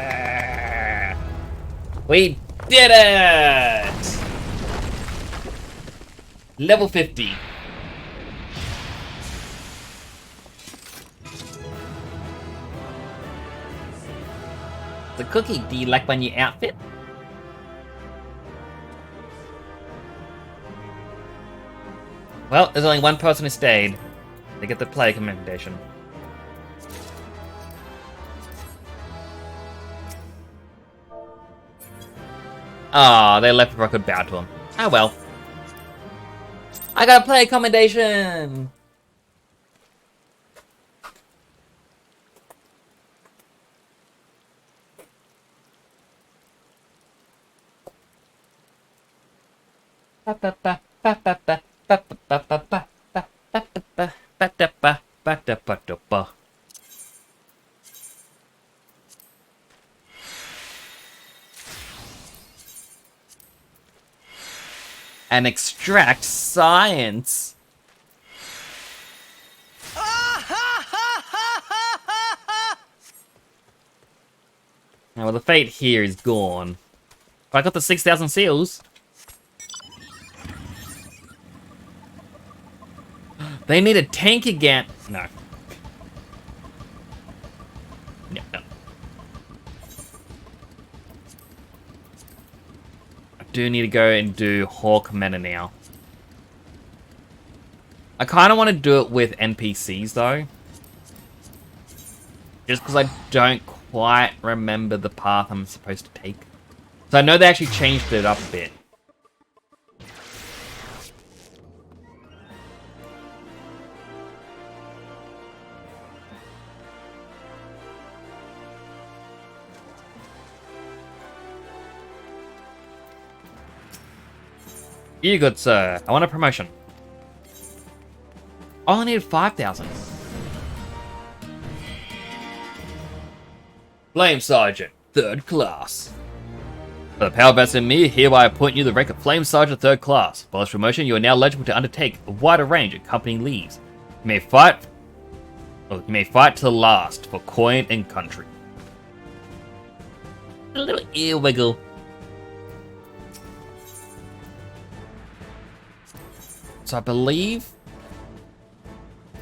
We did it! Level 50. The Cookie, do you like my new outfit? Well, there's only one person who stayed. They get the player commendation. Ah, they left before I could bow to him. Oh well. I got a player commendation! And extract science. Now, well, the fate here is gone. But I got the 6,000 seals. They need a tank again. No. No, no. I do need to go and do Hawk Meta now. I kind of want to do it with NPCs though. Just because I don't quite remember the path I'm supposed to take. So I know they actually changed it up a bit. You good, sir. I want a promotion. I only needed 5,000. Flame Sergeant, 3rd class. For the power vested in me, hereby appoint you the rank of Flame Sergeant 3rd class. By this promotion, you are now eligible to undertake a wider range of company leaves. You may fight to the last for coin and country. A little ear wiggle. So I believe...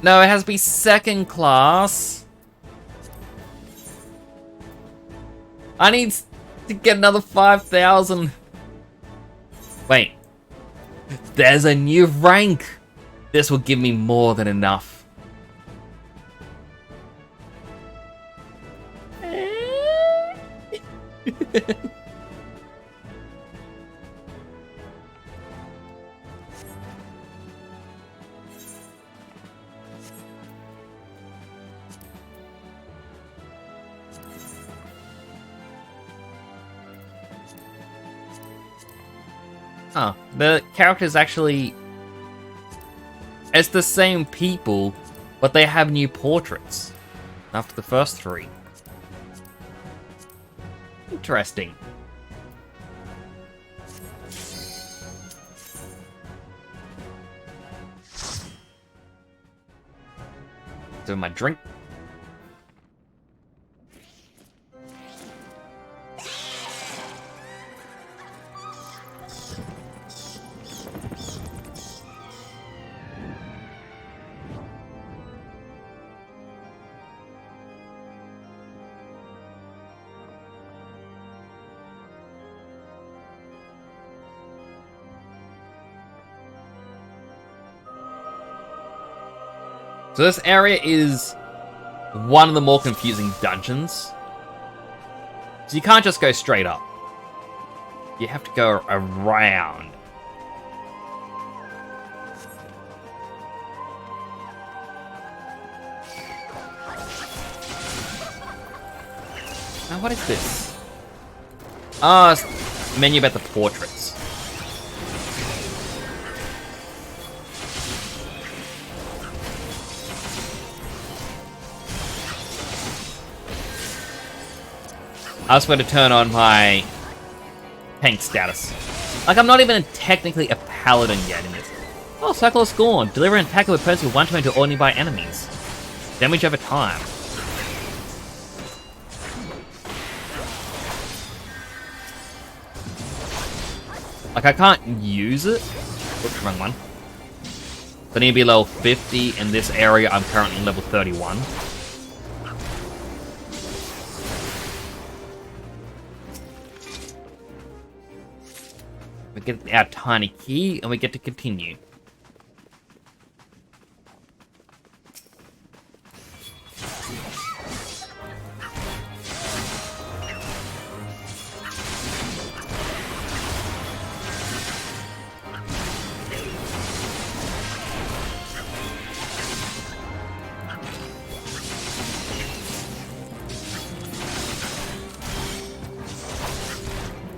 No, it has to be 2nd class. I need to get another 5,000. Wait. There's a new rank. This will give me more than enough. Huh. The characters actually... It's the same people, but they have new portraits after the first 3. Interesting. Doing my drink. So this area is one of the more confusing dungeons. So you can't just go straight up. You have to go around. Now what is this? Ah, it's menu about the portraits. I was going to turn on my tank status. Like, I'm not even technically a paladin yet in this. Oh, Cycle of Scorn. Deliver an attack of opponents with 1 to 1 to all nearby enemies. Damage over time. Like, I can't use it. Oops, wrong one. I need to be level 50. In this area, I'm currently level 31. We get our tiny key, and we get to continue.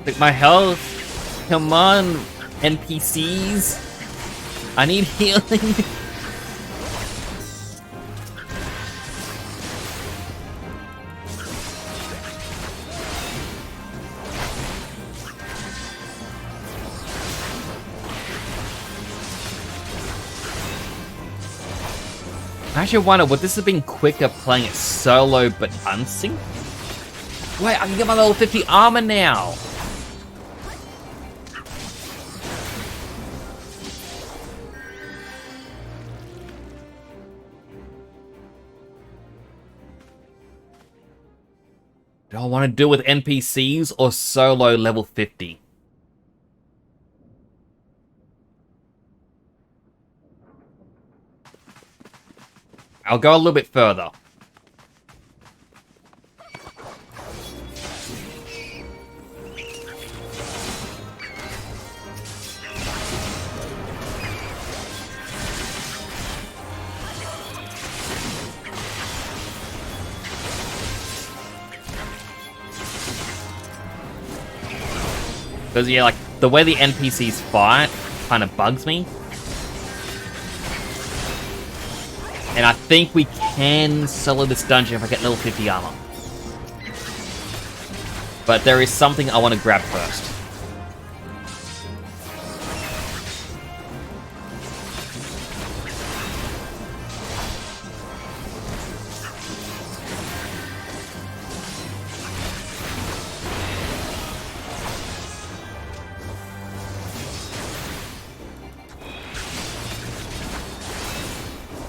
Like my health. Come on, NPCs. I need healing. I actually wonder, would this have been quicker playing it solo but unsynced? Wait, I can get my level 50 armor now. Do I want to do with NPCs or solo level 50? I'll go a little bit further. Because, yeah, like, the way the NPCs fight kind of bugs me. And I think we can solo this dungeon if I get level 50 armor. But there is something I want to grab first.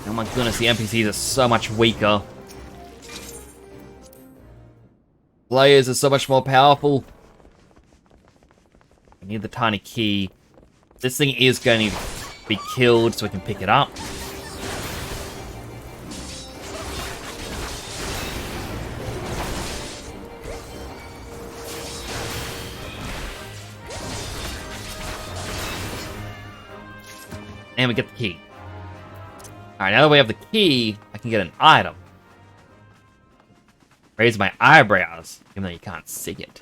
Oh my goodness, the NPCs are so much weaker. Players are so much more powerful. I need the tiny key. This thing is going to be killed so we can pick it up. And we get the key. Alright, now that we have the key, I can get an item. Raise my eyebrows, even though you can't see it.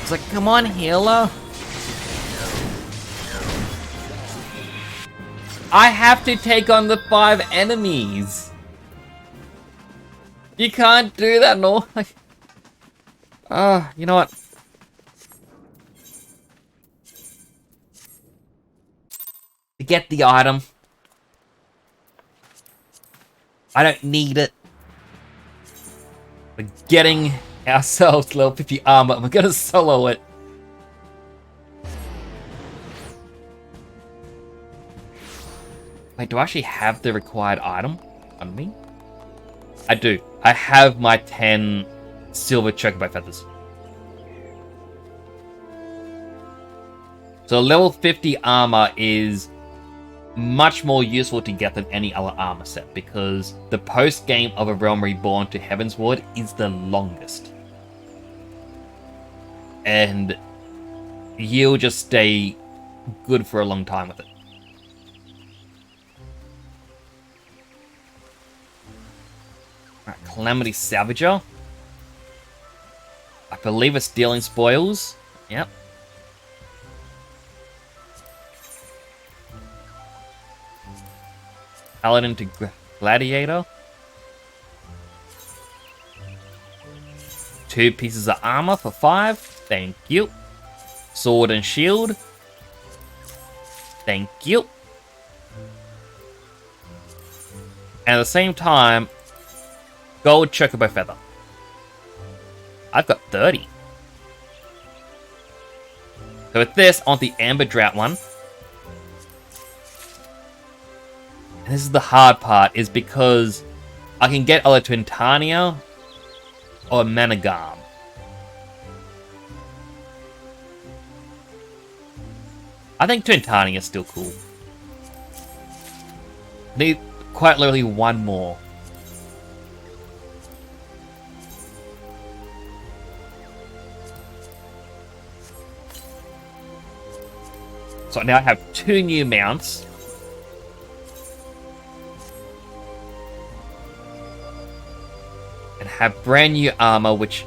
It's like, come on, healer. I have to take on the 5 enemies. You can't do that, no. You know what? To get the item. I don't need it. We're getting ourselves level 50 armor and we're gonna solo it. Wait, do I actually have the required item on me? I do. I have my 10 silver chocobo feathers. So level 50 armor is much more useful to get than any other armor set because the post-game of A Realm Reborn to Heavensward is the longest. And you'll just stay good for a long time with it. Alright, Calamity Savager. I believe it's dealing spoils. Yep. Paladin to Gladiator. 2 pieces of armor for 5. Thank you. Sword and shield. Thank you. And at the same time, gold chocobo feather. I've got 30. So with this, I want the amber drought one. And this is the hard part, is because I can get either Twintania or Managam. I think Twintania is still cool. Need quite literally one more. So now I have 2 new mounts. And have brand new armor, which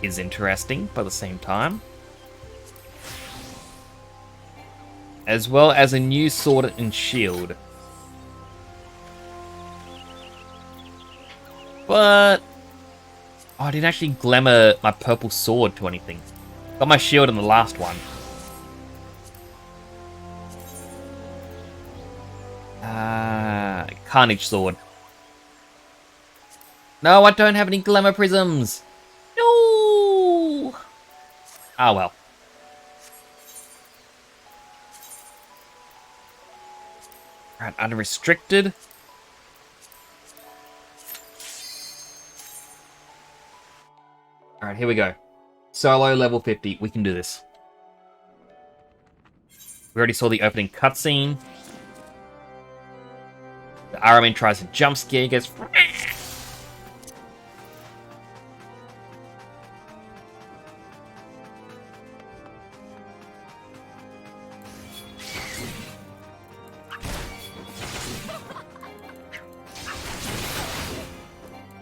is interesting by the same time. As well as a new sword and shield. But oh, I didn't actually glamour my purple sword to anything. Got my shield in the last one. Carnage sword. No, I don't have any glamour prisms. No. Ah well. Right, unrestricted. Alright, here we go. Solo level 50. We can do this. We already saw the opening cutscene. The Aramin tries to jump scare, goes...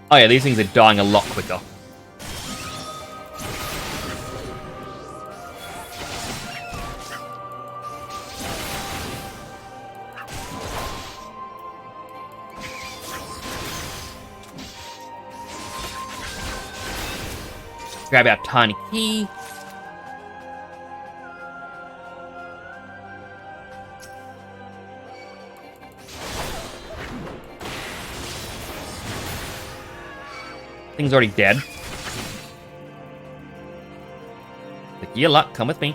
Oh yeah, these things are dying a lot quicker. Grab our tiny key. Thing's already dead. With your luck, come with me.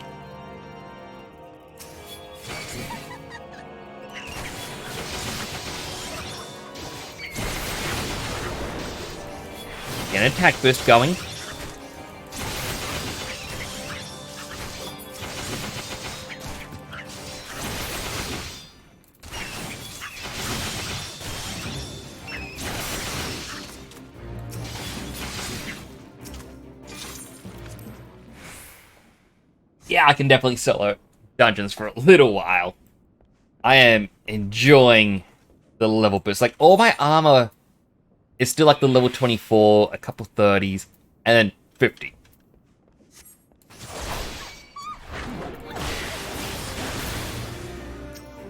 Get an attack boost going. Yeah, I can definitely solo dungeons for a little while. I am enjoying the level boost. Like, all my armor is still like the level 24, a couple 30s, and then 50.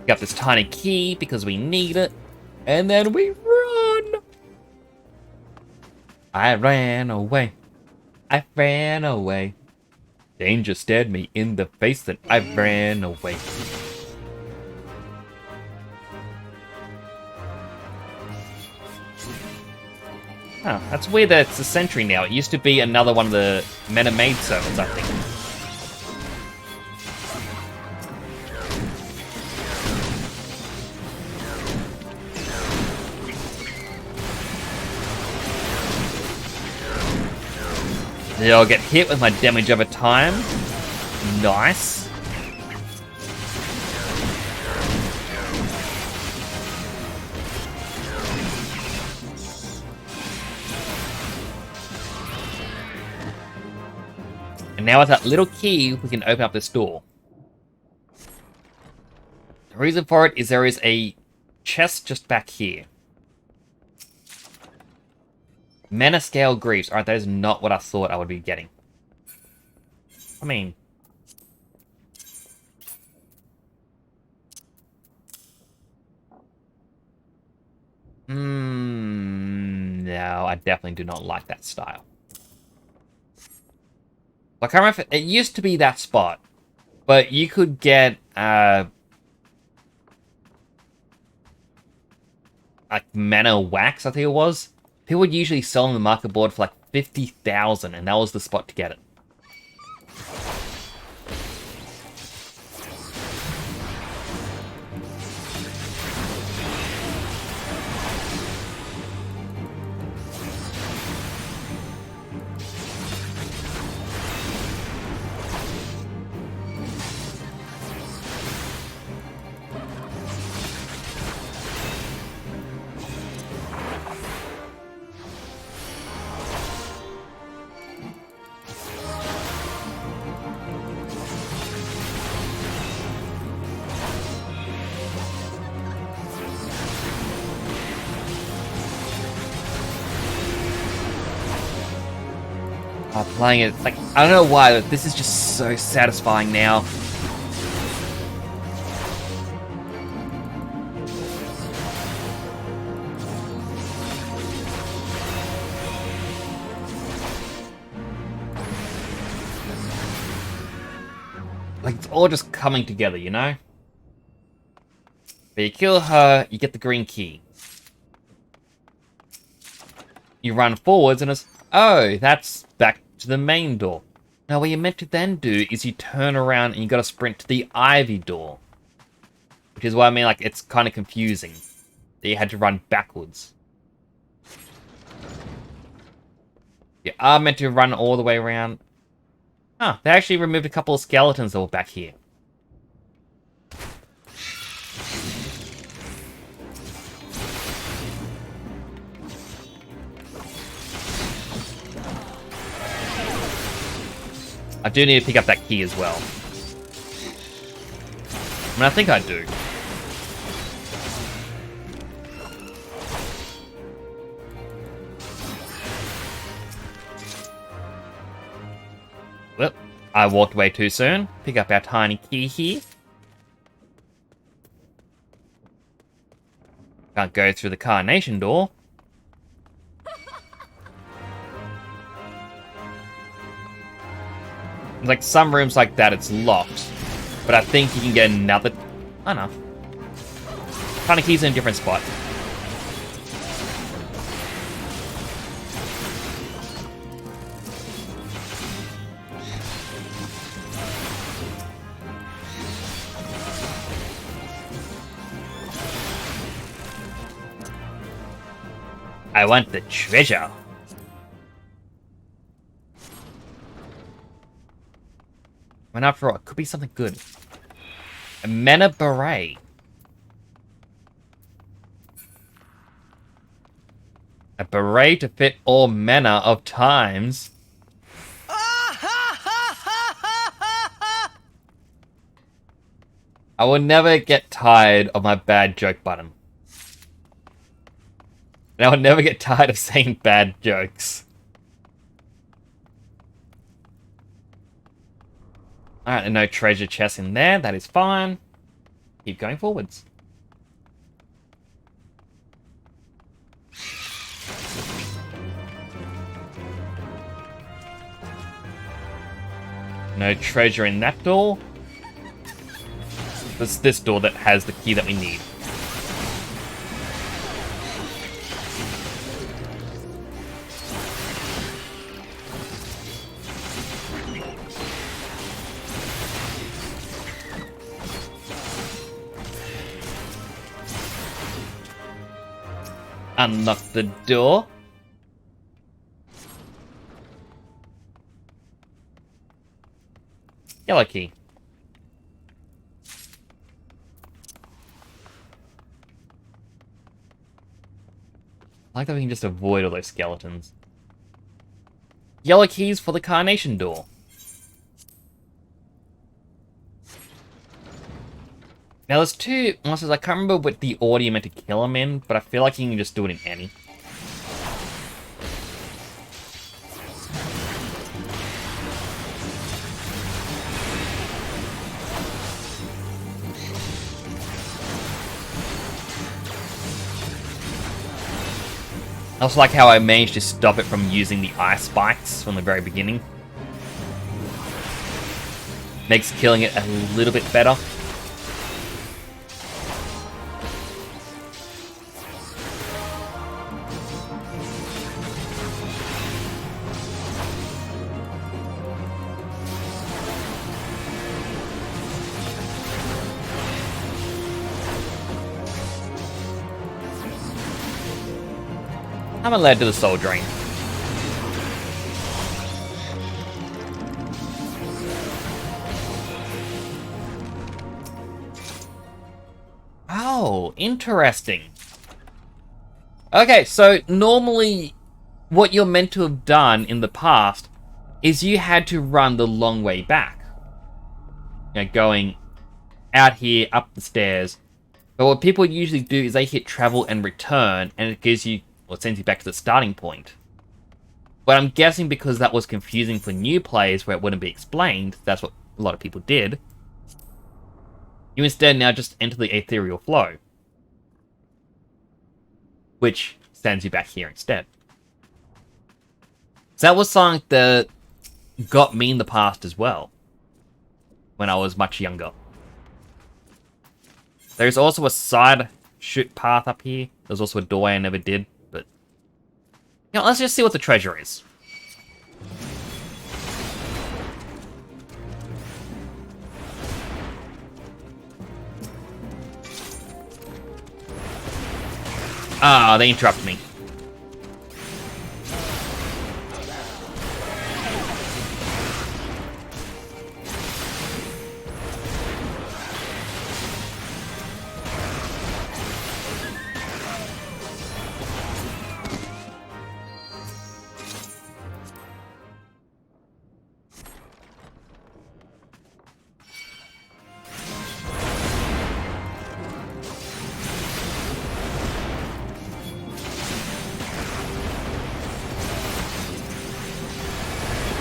Got this tiny key because we need it. And then we run! I ran away. I ran away. Danger stared me in the face and I ran away. Oh, that's weird that it's a sentry now. It used to be another one of the Meta Maid servers, I think. I'll get hit with my damage over time. Nice. And now with that little key, we can open up this door. The reason for it is there is a chest just back here. Metascale Greaves. Alright, that is not what I thought I would be getting. I mean... no, I definitely do not like that style. I can't remember if it used to be that spot, but you could get, like mana wax, I think it was. People would usually sell on the market board for like 50,000, and that was the spot to get it. Playing it, like, I don't know why, but this is just so satisfying now. Like, it's all just coming together, you know? But you kill her, you get the green key. You run forwards and it's, oh, that's back to the main door. Now what you're meant to then do is you turn around and you gotta sprint to the Ivy door. Which is why I mean, like, it's kind of confusing that you had to run backwards. You are meant to run all the way around. Huh, they actually removed a couple of skeletons that were back here. I do need to pick up that key as well. I mean, I think I do. Well, I walked away too soon. Pick up our tiny key here. Can't go through the Carnation door. Like, some rooms like that, it's locked. But I think you can get another... I don't know. Tiny key's in a different spot. I want the treasure. Went after all, it could be something good. A mana beret. A beret to fit all manner of times. I will never get tired of my bad joke button. And I will never get tired of saying bad jokes. Alright, no treasure chest in there. That is fine. Keep going forwards. No treasure in that door. It's this door that has the key that we need. Unlock the door. Yellow key. I like that we can just avoid all those skeletons. Yellow keys for the Carnation door. Now there's two monsters, I can't remember what the order you're meant to kill them in, but I feel like you can just do it in any. I also like how I managed to stop it from using the ice spikes from the very beginning. Makes killing it a little bit better. I'm led to the soul drain. Oh, interesting. Okay, so normally what you're meant to have done in the past is you had to run the long way back. You know, going out here, up the stairs. But what people usually do is they hit travel and return, and it gives you, or sends you back to the starting point. But I'm guessing because that was confusing for new players where it wouldn't be explained, that's what a lot of people did. You instead now just enter the ethereal flow, which sends you back here instead. So that was something that got me in the past as well, when I was much younger. There's also a side shoot path up here. There's also a doorway I never did, but... You know, let's just see what the treasure is. Ah, they interrupted me.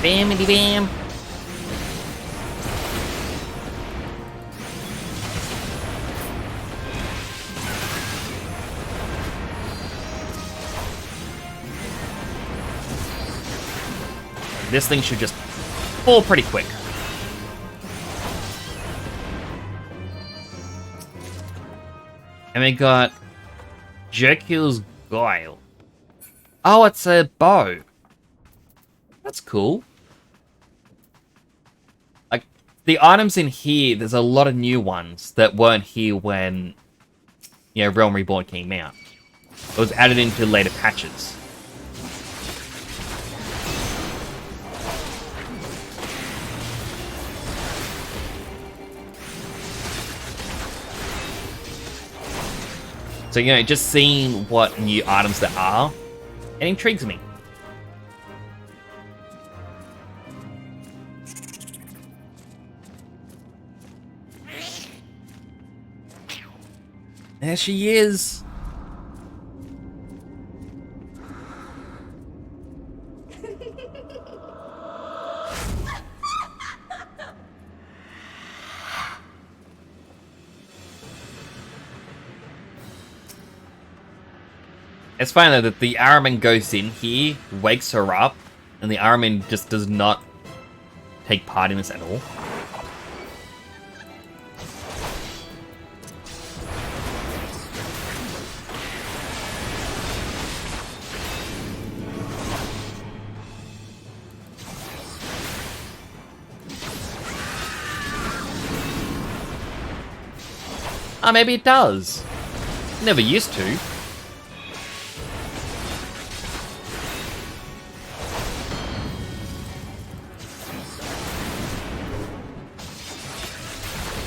Bamity bam. This thing should just fall pretty quick. And we got Jekyll's Guile. Oh, it's a bow. That's cool. Like, the items in here, there's a lot of new ones that weren't here when, you know, Realm Reborn came out. It was added into later patches. So, you know, just seeing what new items there are, it intrigues me. There she is. It's funny though that the Araman goes in here, wakes her up, and the Araman just does not take part in this at all. Oh, maybe it does. Never used to.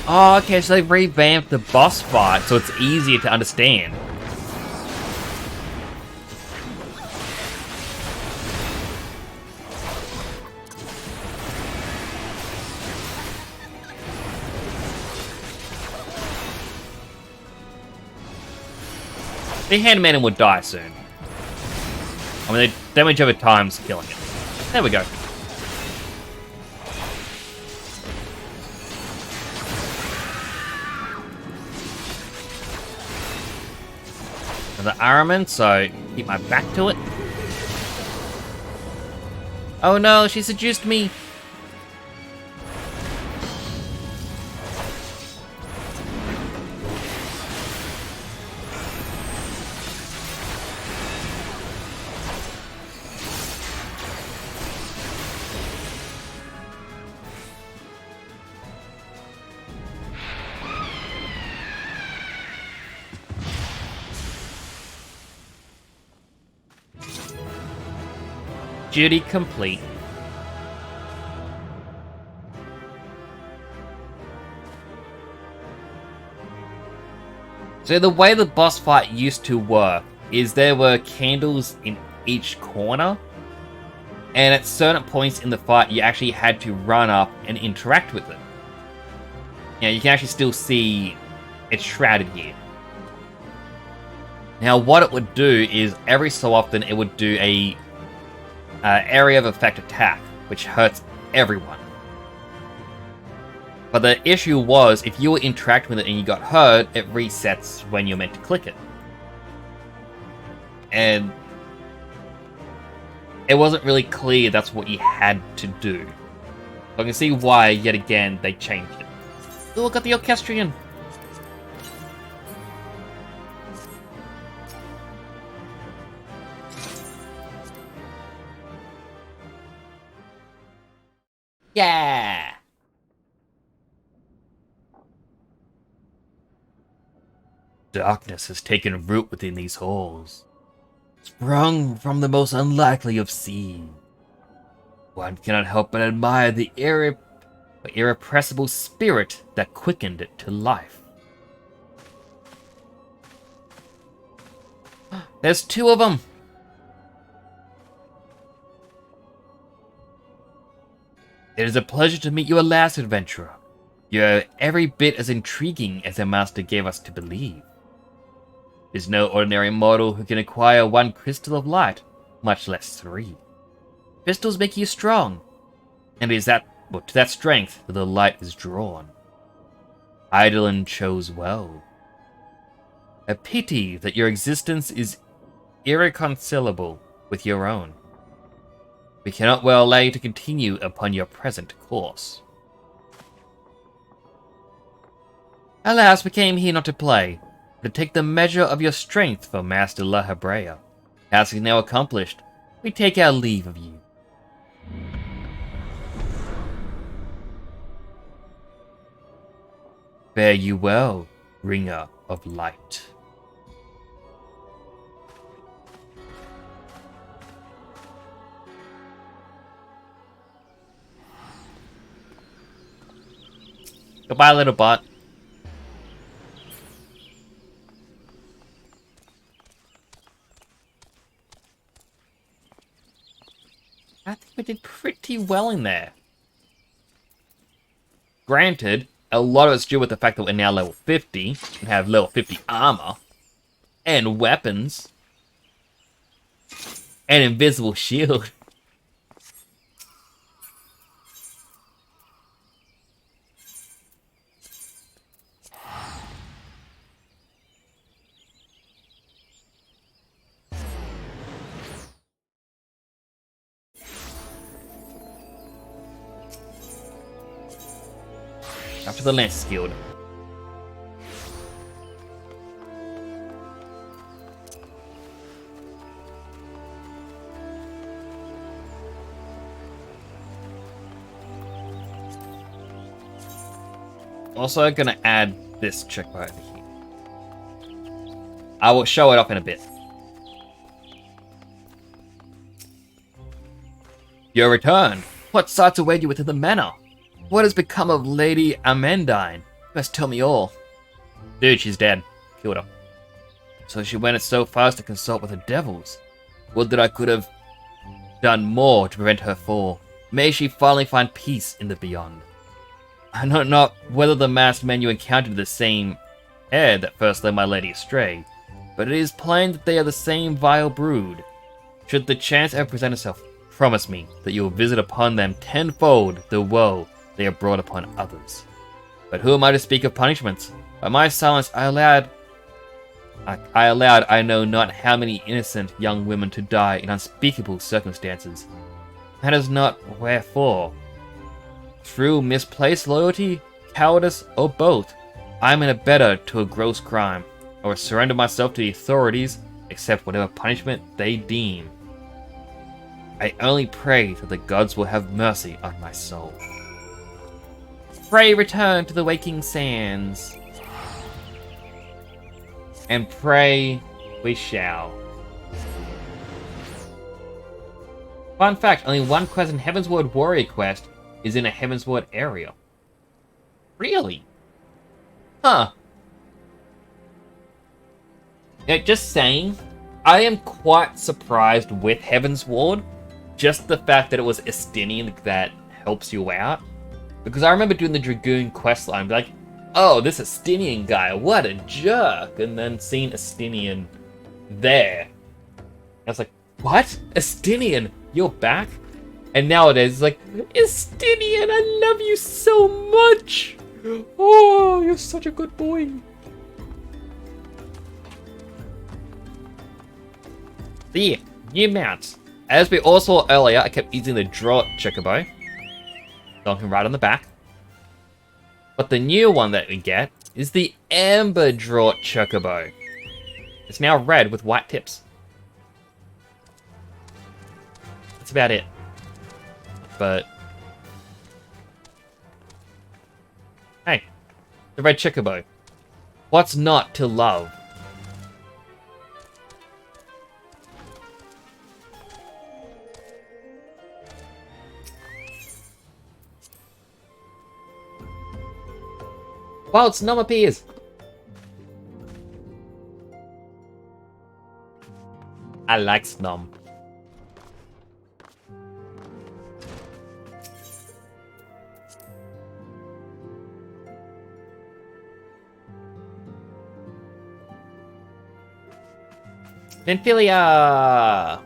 Oh, okay, so they've revamped the boss fight so it's easier to understand. The Handmaiden would die soon. I mean, the damage over time's killing it. There we go. Another Araman, so keep my back to it. Oh no, she seduced me. Duty complete. So the way the boss fight used to work is there were candles in each corner, and at certain points in the fight you actually had to run up and interact with it. You know, you can actually still see it's shrouded here. Now what it would do is every so often it would do a area of effect attack, which hurts everyone. But the issue was, if you were interacting with it and you got hurt, it resets when you're meant to click it. And it wasn't really clear that's what you had to do. So I can see why, yet again, they changed it. Oh, look at the orchestrion! Yeah! Darkness has taken root within these halls, sprung from the most unlikely of seeds. One cannot help but admire the irrepressible spirit that quickened it to life. There's 2 of them! It is a pleasure to meet you at last, adventurer. You're every bit as intriguing as the master gave us to believe. There's no ordinary mortal who can acquire 1 crystal of light, much less 3. Crystals make you strong, and it is to that strength that the light is drawn. Eidolon chose well. A pity that your existence is irreconcilable with your own. We cannot well allow you to continue upon your present course. Alas, we came here not to play, but to take the measure of your strength for Master La Hebrea. Task is now accomplished. We take our leave of you. Fare you well, Bringer of Light. Goodbye, little bot. I think we did pretty well in there. Granted, a lot of it's due with the fact that we're now level 50, and have level 50 armor, and weapons, and invisible shield. After the less skilled. Also gonna add this trick right over here. I will show it off in a bit. Your return. What sights await you within the manor? What has become of Lady Amandine? You must tell me all. Dude, she's dead. Killed her. So she went so far as to consult with the devils. Would that I could have done more to prevent her fall. May she finally find peace in the beyond. I know not whether the masked men you encountered are the same pair that first led my lady astray, but it is plain that they are the same vile brood. Should the chance ever present itself, promise me that you will visit upon them tenfold the woe they have brought upon others. But who am I to speak of punishments? By my silence I allowed I know not how many innocent young women to die in unspeakable circumstances. Matters not wherefore. Through misplaced loyalty, cowardice, or both, I am in a better to a gross crime, or surrender myself to the authorities, accept whatever punishment they deem. I only pray that the gods will have mercy on my soul. Pray return to the waking sands. And pray we shall. Fun fact, only one quest in Heavensward Warrior quest is in a Heavensward area. Really? Huh. Yeah, just saying, I am quite surprised with Heavensward. Just the fact that it was Estinian that helps you out. Because I remember doing the Dragoon questline, like, oh, this Estinian guy, what a jerk! And then seeing Estinian there. I was like, what? Estinian, you're back? And nowadays, it's like, Estinian, I love you so much! Oh, you're such a good boy. So yeah, new mounts. As we all saw earlier, I kept using the Draught Chocobo. Donking right on the back. But the new one that we get is the Amber Draught Chocobo. It's now red with white tips. That's about it. But hey, the red Chocobo. What's not to love? Wild Snom appears! I like Snom. Nymphilia!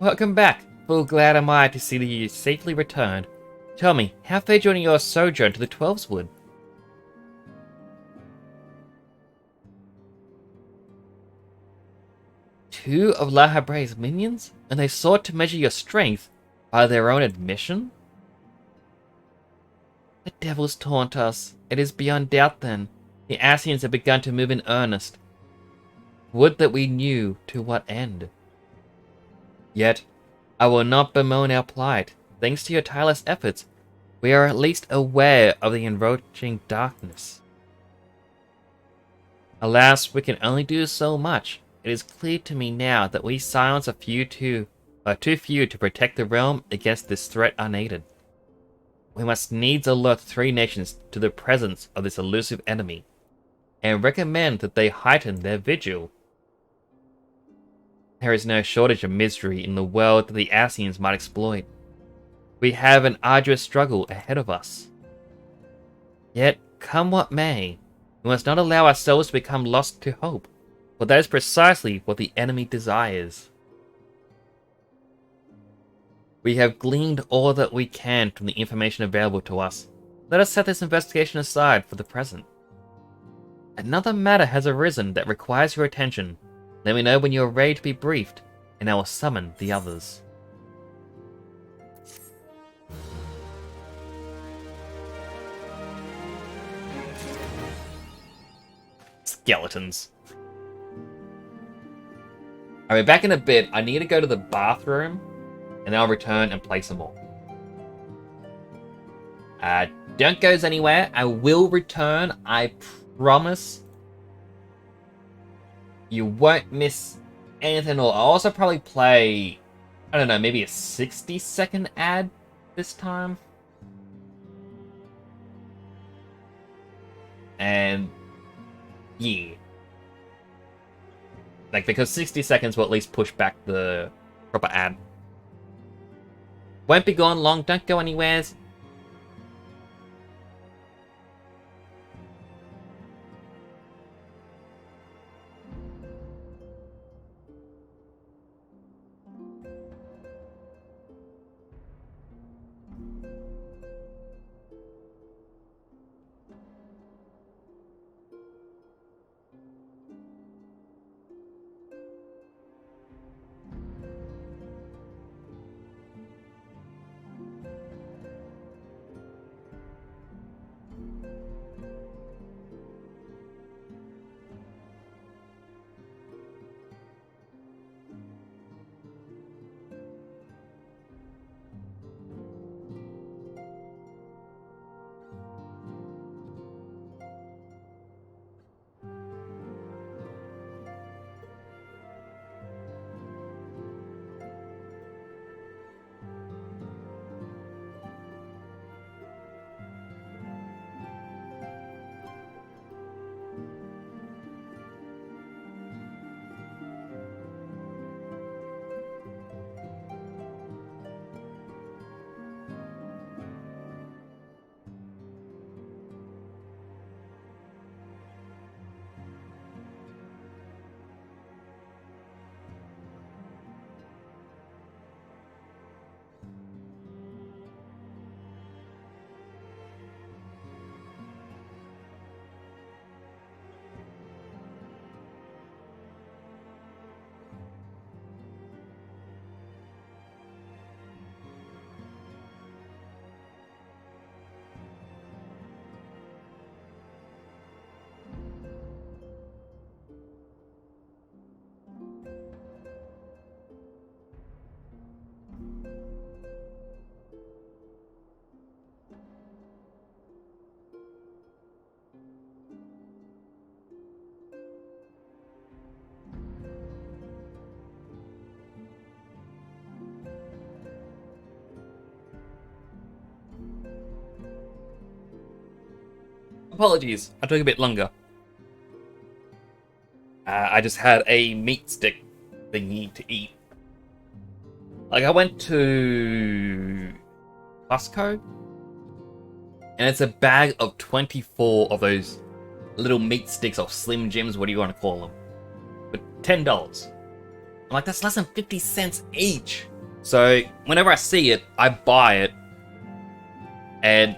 Welcome back. Full glad am I to see that you safely returned. Tell me, how fared you on your sojourn to the Twelveswood? Two of La Habre's minions? And they sought to measure your strength by their own admission? The devils taunt us. It is beyond doubt then. The Asians have begun to move in earnest. Would that we knew to what end. Yet, I will not bemoan our plight. Thanks to your tireless efforts, we are at least aware of the encroaching darkness. Alas, we can only do so much. It is clear to me now that we silence too few to protect the realm against this threat unaided. We must needs alert the three nations to the presence of this elusive enemy, and recommend that they heighten their vigil. There is no shortage of misery in the world that the Asians might exploit. We have an arduous struggle ahead of us. Yet, come what may, we must not allow ourselves to become lost to hope, for that is precisely what the enemy desires. We have gleaned all that we can from the information available to us. Let us set this investigation aside for the present. Another matter has arisen that requires your attention. Let me know when you are ready to be briefed, and I will summon the others. Skeletons. I'll be back in a bit. I need to go to the bathroom, and then I'll return and play some more. Don't go anywhere. I will return. I promise. You won't miss anything. Or I'll also probably play, I don't know, maybe a 60-second ad this time. And yeah. Like, because 60 seconds will at least push back the proper ad. Won't be gone long, don't go anywheres. Apologies, I took a bit longer. I just had a meat stick thingy to eat. Like, I went to Costco, and it's a bag of 24 of those little meat sticks or Slim Jims, what do you want to call them, for $10. I'm like, that's less than 50 cents each. So whenever I see it, I buy it, and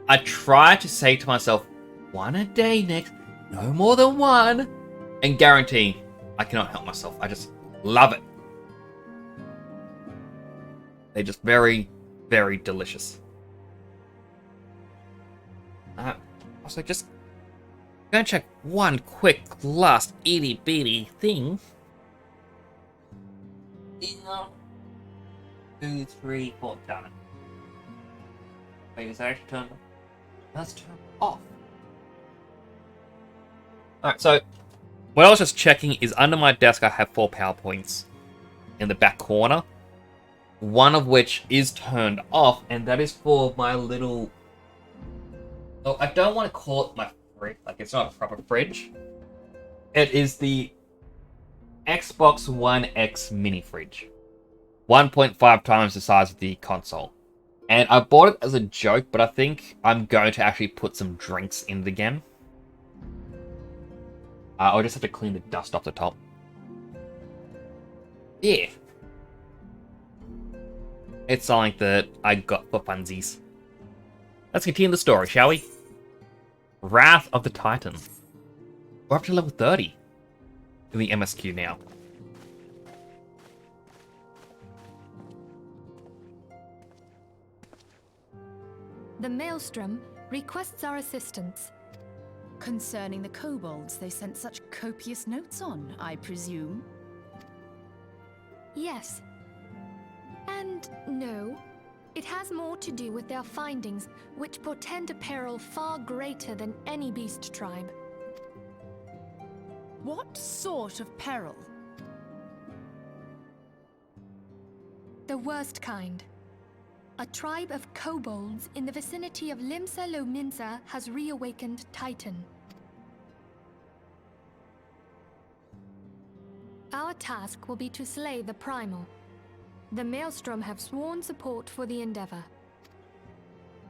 I try to say to myself, one a day next, no more than one, and guarantee I cannot help myself. I just love it. They're just very, very delicious. Also, just gonna check one quick last itty bitty thing. 2, 3, 4, done it. Wait, is that actually turned on? That's turned off. Alright, so what I was just checking is under my desk I have 4 PowerPoints in the back corner. One of which is turned off, and that is for my little... Oh, I don't want to call it my fridge, like it's not a proper fridge. It is the Xbox One X mini fridge. 1.5 times the size of the console. And I bought it as a joke, but I think I'm going to actually put some drinks in it again. I'll just have to clean the dust off the top. Yeah. It's something that I got for funsies. Let's continue the story, shall we? Wrath of the Titan. We're up to level 30 in the MSQ now. The Maelstrom requests our assistance. Concerning the kobolds they sent such copious notes on, I presume? Yes. And no. It has more to do with their findings, which portend a peril far greater than any beast tribe. What sort of peril? The worst kind. A tribe of kobolds in the vicinity of Limsa Lominsa has reawakened Titan. Our task will be to slay the Primal. The Maelstrom have sworn support for the endeavor.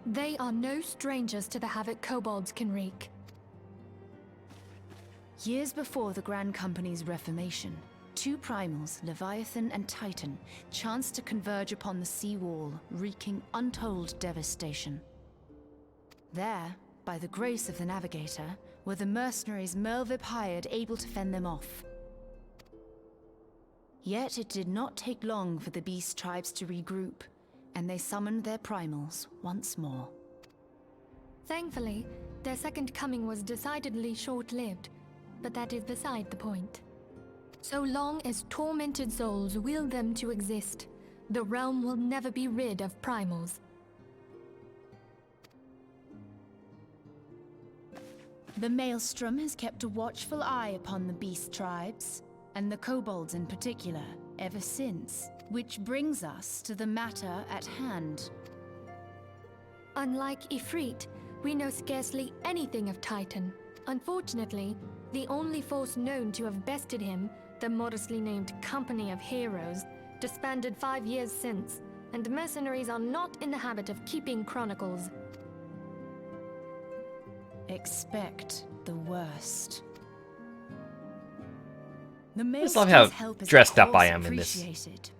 They are no strangers to the havoc kobolds can wreak. Years before the Grand Company's reformation, 2 primals, Leviathan and Titan, chanced to converge upon the sea wall, wreaking untold devastation. There, by the grace of the Navigator, were the mercenaries Merlvip hired able to fend them off. Yet it did not take long for the beast tribes to regroup, and they summoned their primals once more. Thankfully, their second coming was decidedly short-lived, but that is beside the point. So long as tormented souls will them to exist, the realm will never be rid of primals. The Maelstrom has kept a watchful eye upon the beast tribes, and the kobolds in particular, ever since. Which brings us to the matter at hand. Unlike Ifrit, we know scarcely anything of Titan. Unfortunately, the only force known to have bested him, the modestly named Company of Heroes, disbanded 5 years since, and mercenaries are not in the habit of keeping chronicles. Expect the worst. The I just love how dressed up I am in this.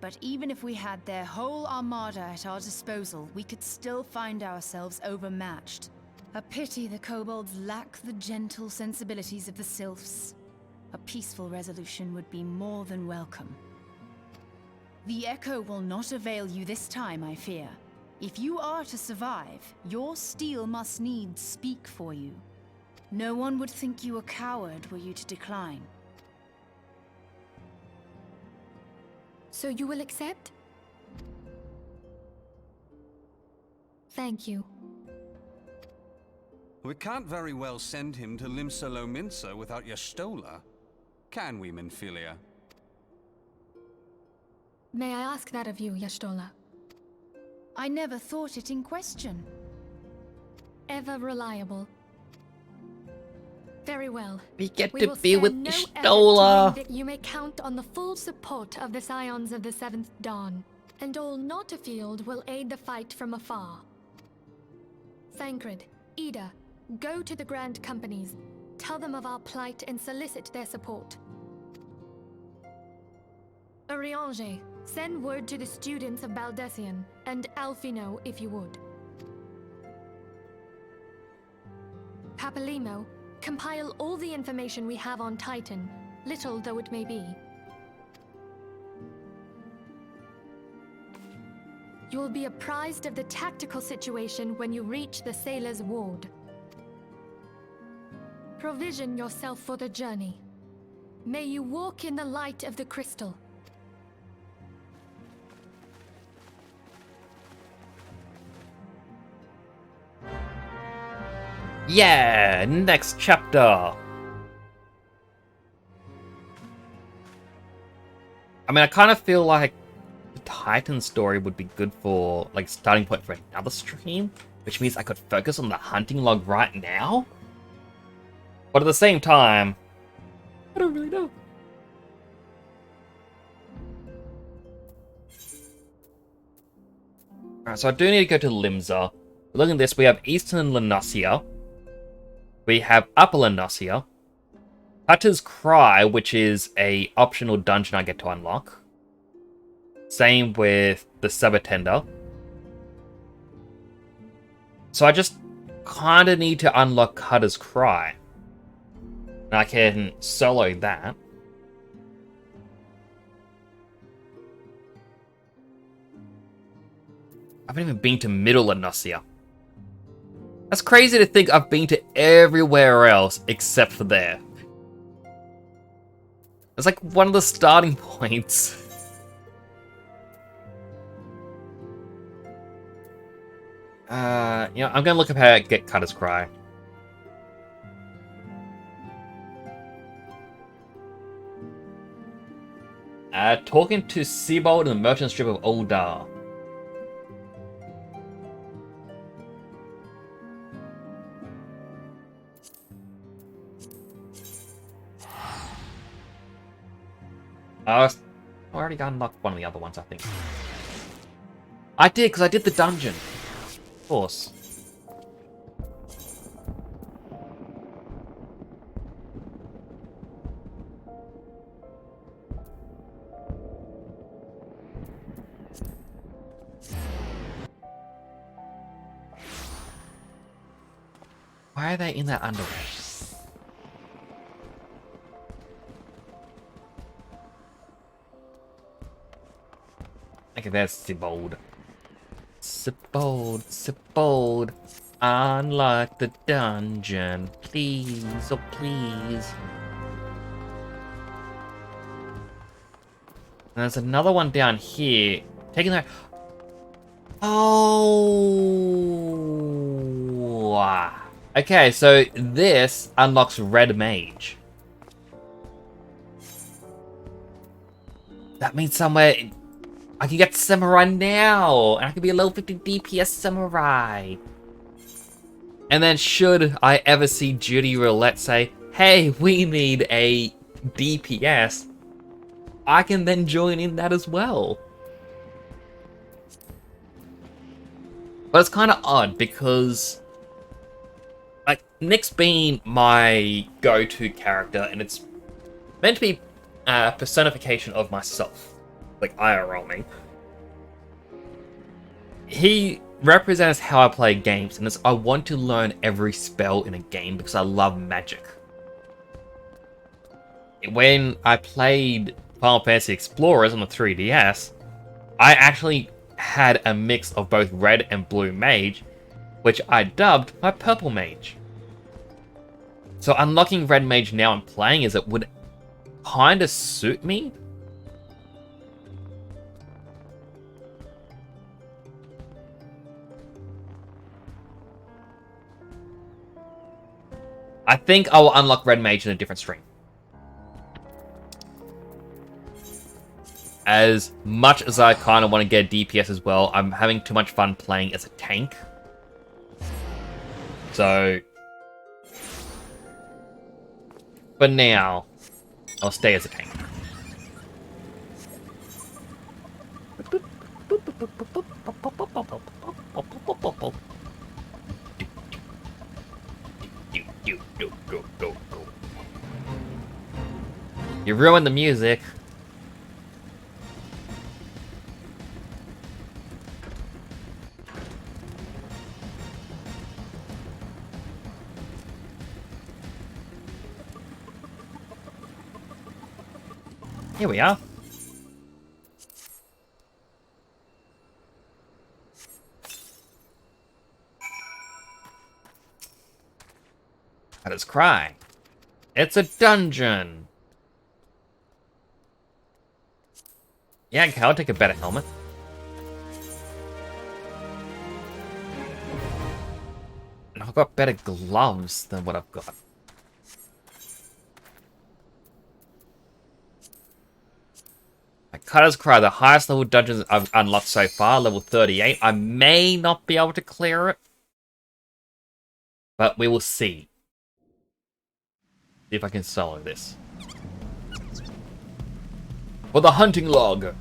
But even if we had their whole armada at our disposal, we could still find ourselves overmatched. A pity the kobolds lack the gentle sensibilities of the sylphs. A peaceful resolution would be more than welcome. The echo will not avail you this time, I fear. If you are to survive, your steel must needs speak for you. No one would think you a coward were you to decline. So you will accept? Thank you. We can't very well send him to Limsa Lominsa without Y'shtola, can we, Minfilia? May I ask that of you, Y'shtola? I never thought it in question. ever reliable. Very well. We get We to will be spare with no effort to Stola. bring that you may count on the full support of the Scions of the Seventh Dawn, and all not afield will aid the fight from afar. Thancred, Ida, go to the Grand Companies, tell them of our plight and solicit their support. Urianger, send word to the students of Baldessian, and Alfino if you would. Papalimo, compile all the information we have on Titan, little though it may be. You will be apprised of the tactical situation when you reach the Sailor's Ward. Provision yourself for the journey. May you walk in the light of the crystal. Yeah, next chapter. I mean, I kind of feel like the Titan story would be good for, like, starting point for another stream, which means I could focus on the hunting log right now. But at the same time, I don't really know. Alright, so I do need to go to Limsa. Looking at this, we have Eastern Lenosia. We have Upper Lenosia. Hutter's Cry, which is a optional dungeon I get to unlock. Same with the Sabatender. So I just kind of need to unlock Hutter's Cry. And I can solo that. I haven't even been to Middle Lenosia. That's crazy to think I've been to everywhere else except for there. It's like one of the starting points. I'm gonna look up how to get Cutter's Cry. Talking to Seabold in the merchant strip of Uldar. I already unlocked one of the other ones, I think. I did, because I did the dungeon. Of course. Why are they in that underwear? Okay, there's Sibold. Sibold, unlock the dungeon, please, oh please. And there's another one down here. Taking that. Oh. Okay, so this unlocks Red Mage. That means somewhere I can get Samurai now, and I can be a level 50 DPS Samurai. And then should I ever see Judy Roulette say, hey, we need a DPS, I can then join in that as well. But it's kind of odd because, like, Nick's been my go-to character, and it's meant to be a personification of myself. Like IRL me. He represents how I play games, and I want to learn every spell in a game because I love magic. When I played Final Fantasy Explorers on the 3DS, I actually had a mix of both red and blue mage, which I dubbed my purple mage. So unlocking red mage now and playing as it would kind of suit me. I think I will unlock Red Mage in a different stream. As much as I kind of want to get DPS as well, I'm having too much fun playing as a tank. So, for now, I'll stay as a tank. You ruined the music. Here we are. Let us cry. It's a dungeon. Yeah, okay, I'll take a better helmet. And I've got better gloves than what I've got. Cutter's Cry, the highest level dungeons I've unlocked so far, level 38. I may not be able to clear it, but we will see. See if I can solo this. For the hunting log.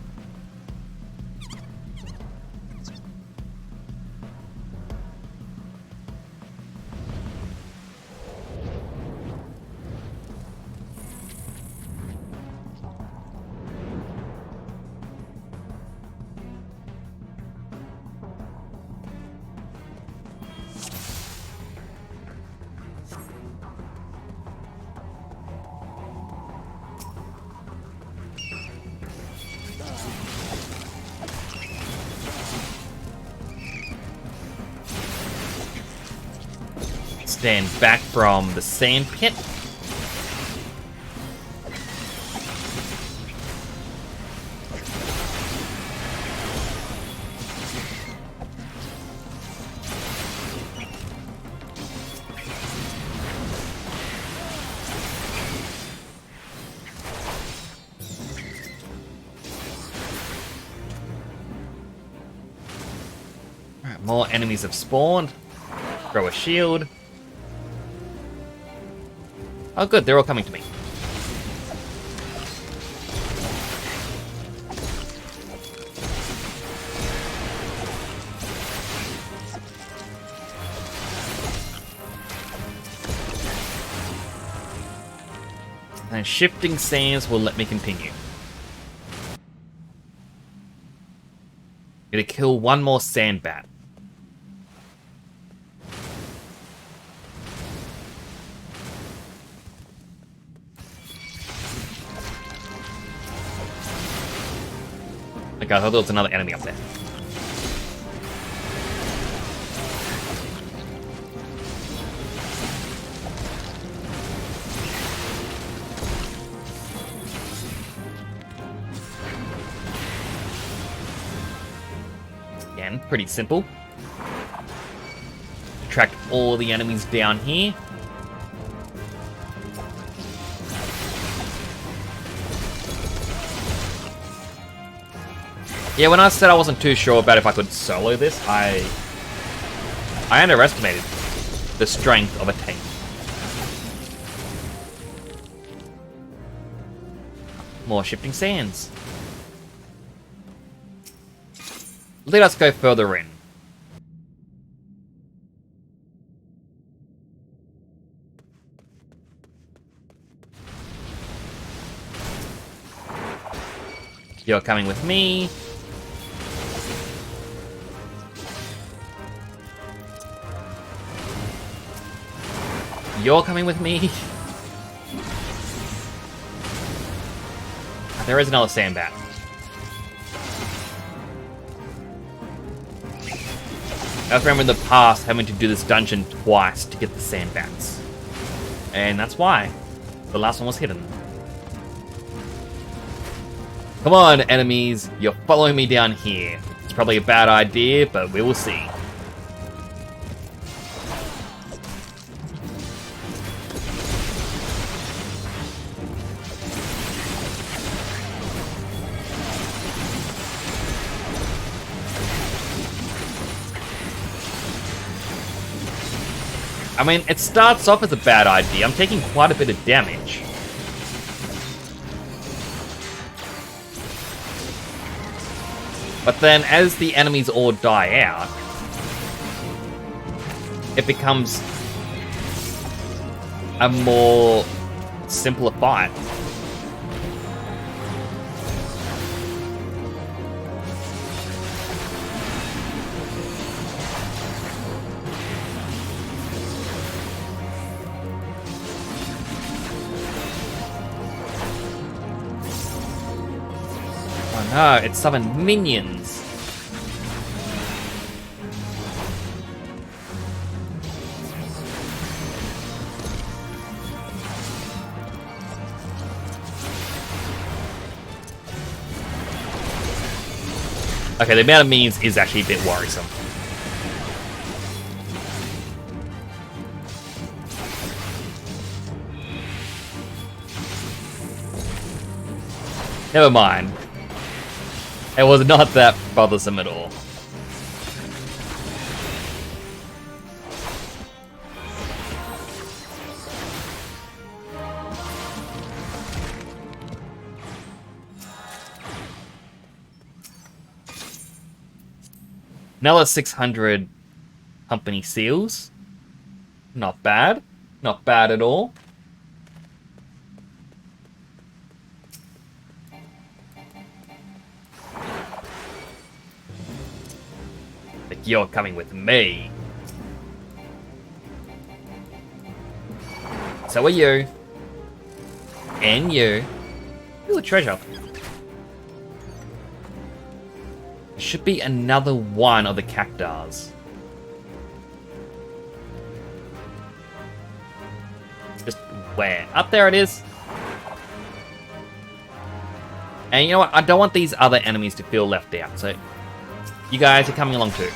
Stand back from the sand pit. Alright, more enemies have spawned. Throw a shield. Oh good, they're all coming to me. And shifting sands will let me continue. Gonna kill one more sand bat. Okay, I thought there was another enemy up there. Again, pretty simple. Attract all the enemies down here. Yeah, when I said I wasn't too sure about if I could solo this, I underestimated the strength of a tank. More shifting sands. Let us go further in. You're coming with me. You're coming with me. There is another sandbat. I remember in the past having to do this dungeon twice to get the sandbats. And that's why. The last one was hidden. Come on, enemies. You're following me down here. It's probably a bad idea, but we will see. I mean, it starts off as a bad idea. I'm taking quite a bit of damage. But then, as the enemies all die out, it becomes a more simpler fight. Oh no, it summoned minions. Okay, the amount of minions is actually a bit worrisome. Never mind. It was not that bothersome at all. Another 600 company seals. Not bad. Not bad at all. But you're coming with me. So are you. And you. Ooh, a treasure. Should be another one of the cactuars. Just where? Up there it is. And you know what? I don't want these other enemies to feel left out, so you guys are coming along too.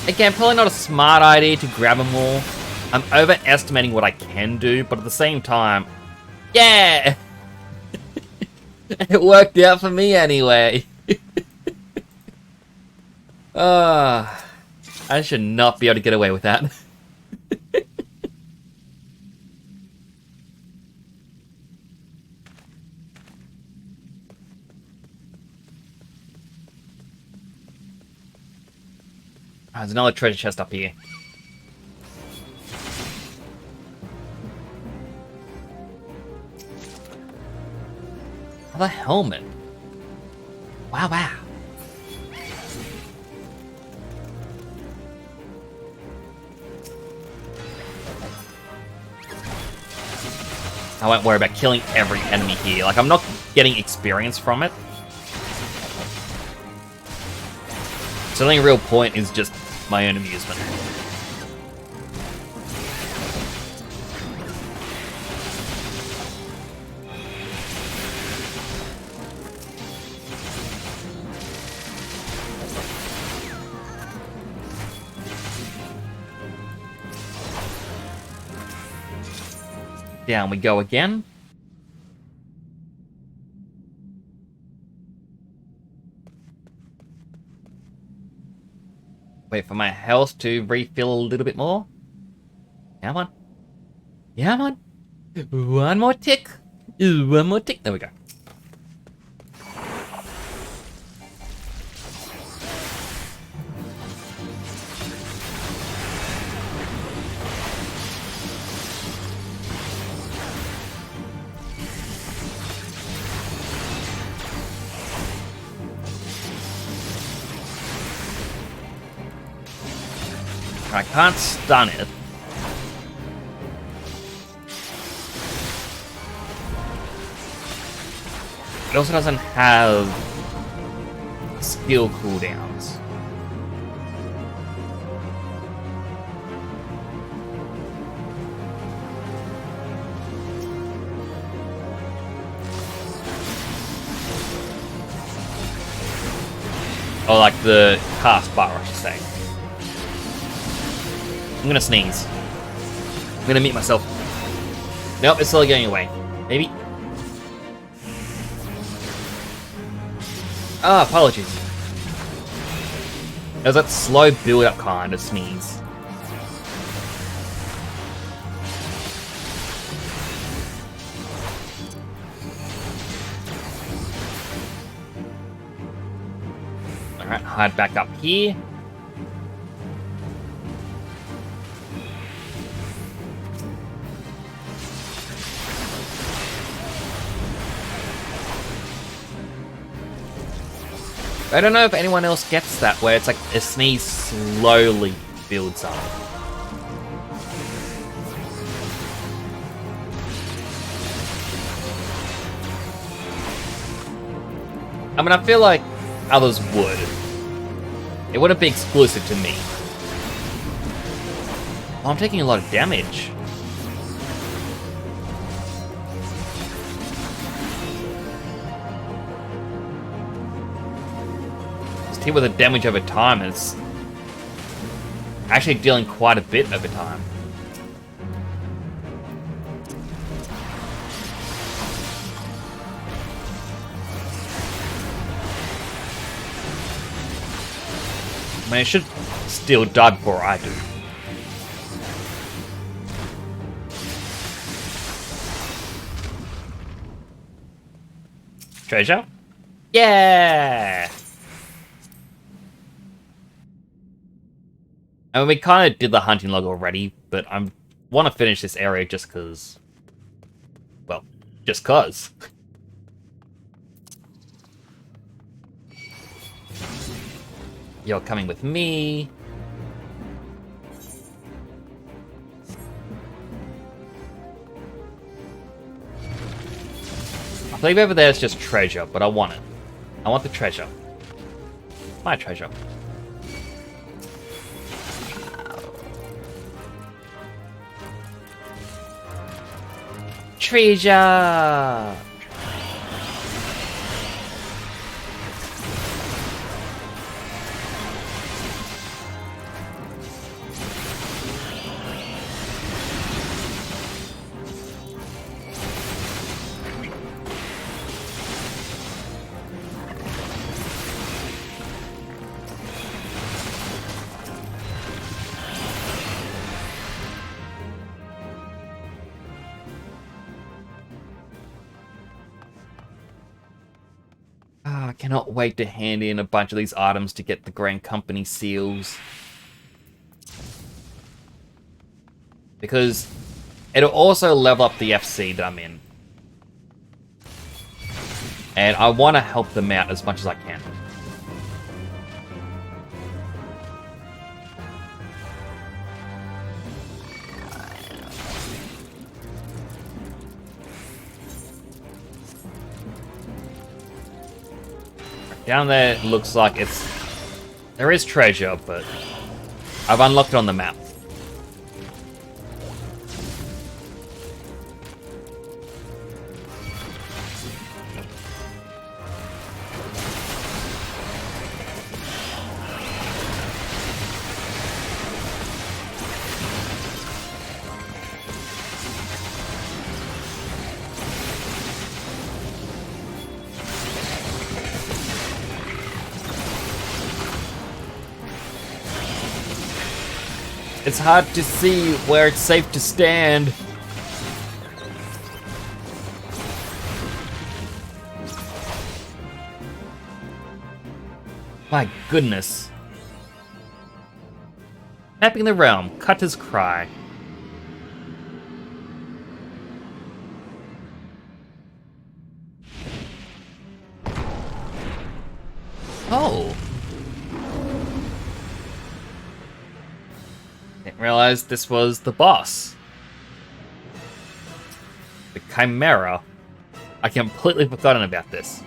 Again, probably not a smart idea to grab them all. I'm overestimating what I can do, but at the same time, yeah! It worked out for me anyway. I should not be able to get away with that. There's another treasure chest up here. Another helmet. Wow, wow. I won't worry about killing every enemy here. Like, I'm not getting experience from it. So the only real point is just my own amusement. Down we go again. Wait for my health to refill a little bit more. Come on. Come on. One more tick. One more tick. There we go. I can't stun it. It also doesn't have skill cooldowns. Or like the cast bar, I should say. I'm gonna sneeze. I'm gonna mute myself. Nope, it's still going away. Maybe. Ah, apologies. It was that slow build-up kind of sneeze. Alright, hide back up here. I don't know if anyone else gets that, where it's like a sneeze slowly builds up. I mean, I feel like others would. It wouldn't be exclusive to me. Oh, I'm taking a lot of damage. Just hit with the damage over time, and it's actually dealing quite a bit over time. I mean, it should still die before I do. Treasure? Yeah! I mean, we kind of did the hunting log already, but I want to finish this area just because... Well, just cause. You're coming with me. I believe over there is just treasure, but I want it. I want the treasure. My treasure. Treasure! I cannot wait to hand in a bunch of these items to get the Grand Company seals. Because it'll also level up the FC that I'm in. And I want to help them out as much as I can. Down there, it looks like it's... There is treasure, but I've unlocked it on the map. It's hard to see where it's safe to stand. My goodness. Mapping the realm, Cutter's Cry. Oh. Didn't realize this was the boss. The Chimera. I completely forgotten about this.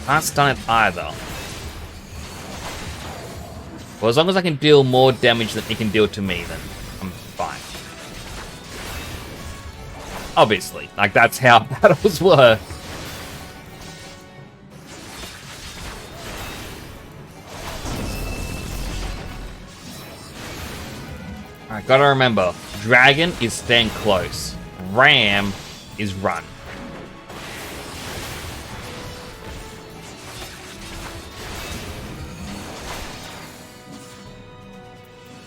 Can't stun it either. Well, as long as I can deal more damage than it can deal to me, then I'm fine. Obviously, like, that's how battles work. Alright, gotta remember, dragon is stand close. Ram is run.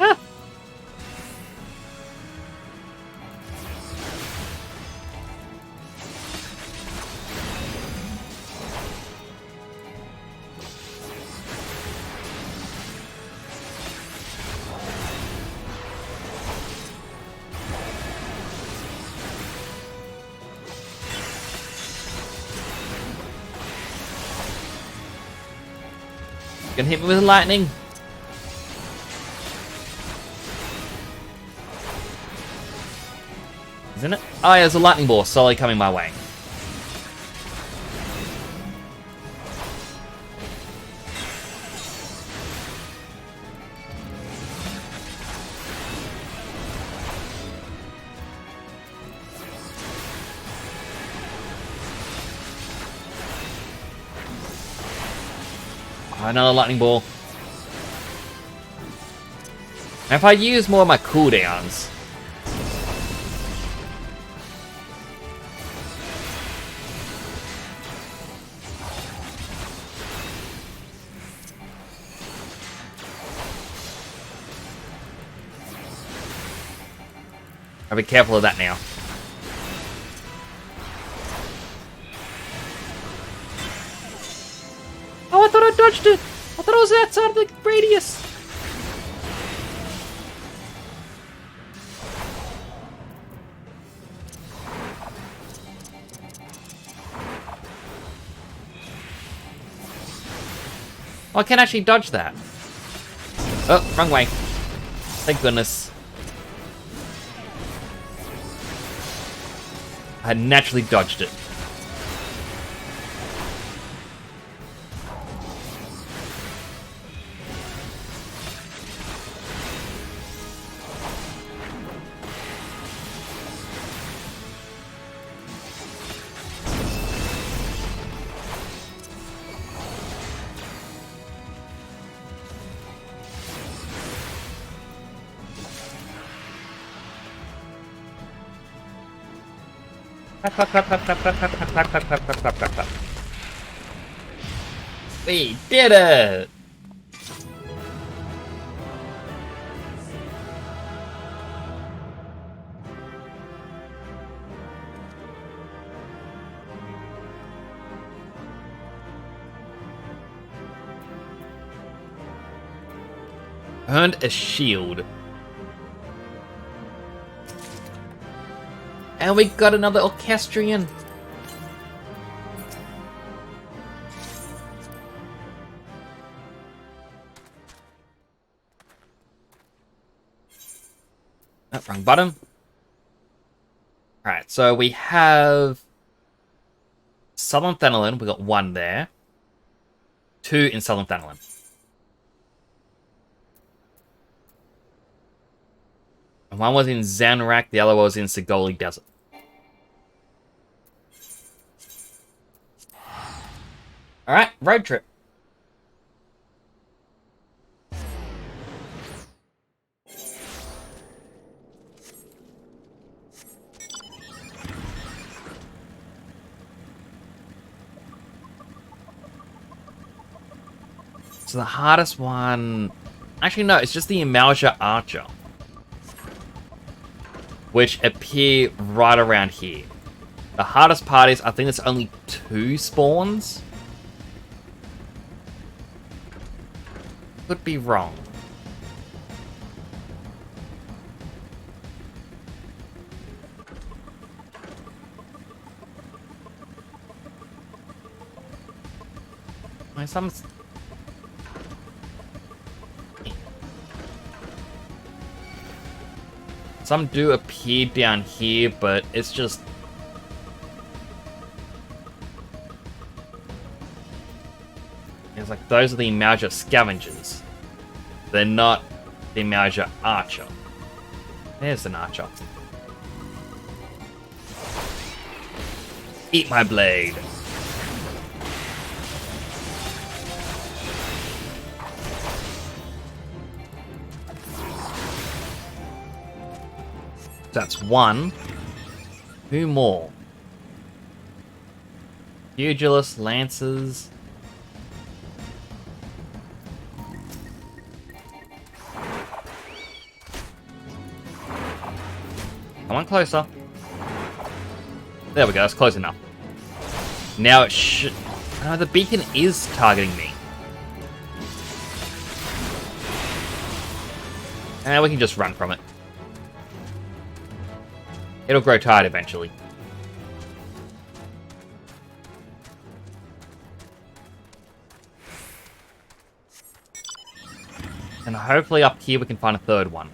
Ah. Gonna hit me with lightning. Isn't it? Oh yeah, there's a lightning ball slowly coming my way. Another lightning ball. Now if I use more of my cooldowns... I'll be careful of that now. Oh, I thought I dodged it! I thought it was outside the radius! Oh, I can actually dodge that. Oh, wrong way. Thank goodness. I had naturally dodged it. We did it! Earned a shield. And we got another orchestrion. Oh, wrong button. Alright, so we have Southern Thenelin. We got one there. 2 in Southern Thenelin. And one was in Zanrak, the other was in Sigoli Desert. Alright, road trip. So the hardest one... Actually, no, it's just the Imalja Archer. Which appear right around here. The hardest part is, I think there's only 2 spawns. Could be wrong. Some do appear down here, but it's just... It's like those are the Imalja scavengers. They're not the major archer. There's an archer. Eat my blade. That's one. Two more. Pugilists, lancers. Come on, closer. There we go, that's close enough. Now it should... Oh, the beacon is targeting me. And we can just run from it. It'll grow tired eventually. And hopefully up here we can find a third one.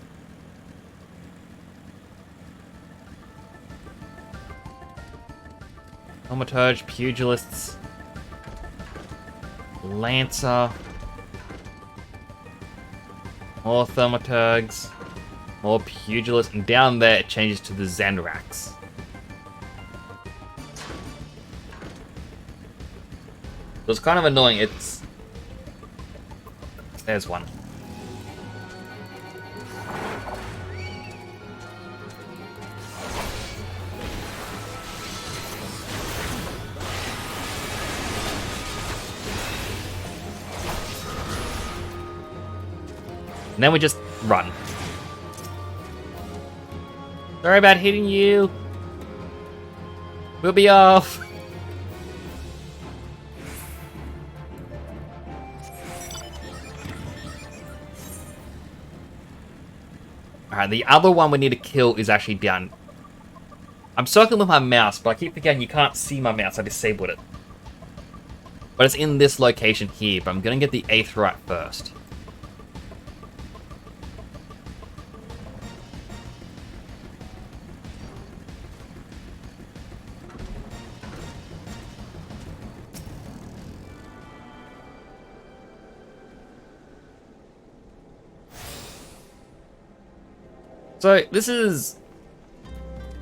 Thaumaturge, Pugilists, Lancer, more Thaumaturgs, more Pugilists, and down there it changes to the Zenrax. So it's kind of annoying, it's... There's one. And then we just run. Sorry about hitting you. We'll be off. Alright, the other one we need to kill is actually down. I'm circling with my mouse, but I keep forgetting you can't see my mouse. I disabled it. But it's in this location here, but I'm going to get the Aetheryte first. So, this is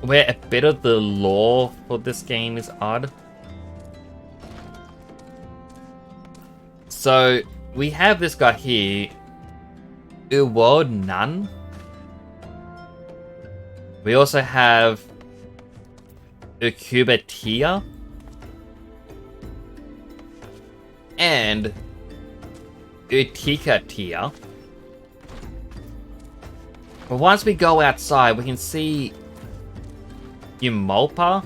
where a bit of the lore for this game is odd. So, we have this guy here, Uwod Nun. We also have Ukubatia. And Utikatia. But once we go outside, we can see Umolpa,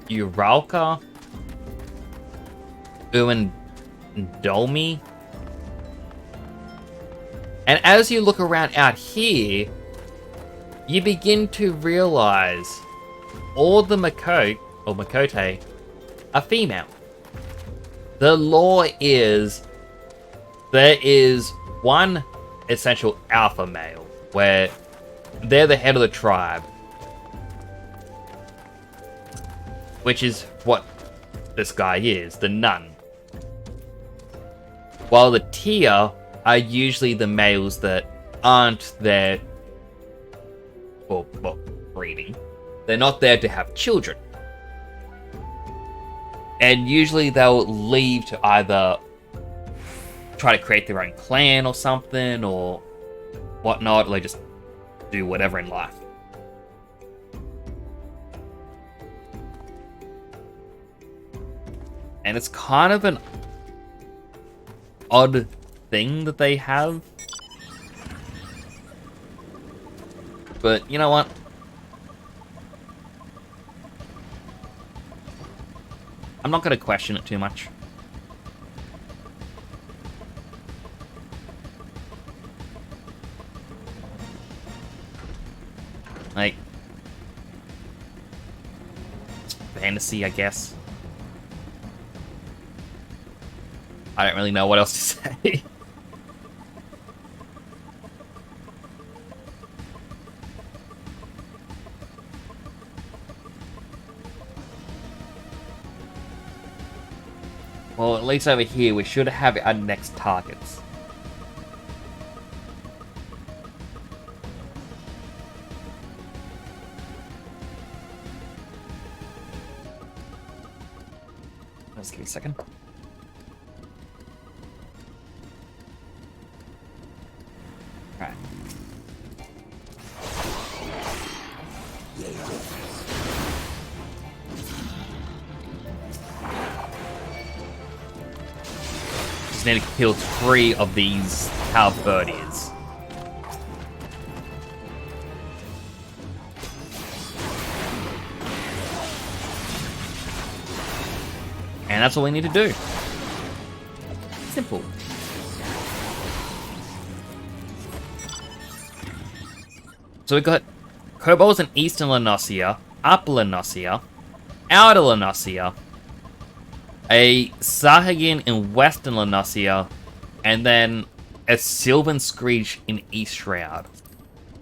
Uralka, Uandolmi. And as you look around out here, you begin to realize all the Makote are female. The lore is there is one essential alpha male where they're the head of the tribe, which is what this guy is, the nun. While the Tia are usually the males that aren't there for breeding. They're not there to have children. And usually they'll leave to either try to create their own clan or something or whatnot, or they just do whatever in life. And it's kind of an odd thing that they have. But you know what? I'm not going to question it too much. Like, it's fantasy, I guess. I don't really know what else to say. Well, at least over here, we should have our next targets. Just give me a second. Right. Just need to kill 3 of these halberdiers. And that's all we need to do. Simple. So we've got kobolds in Eastern Lenosia, Upper Lenosia, Outer Lenosia, a Sahagin in Western Lenosia, and then a Sylvan Screech in East Shroud.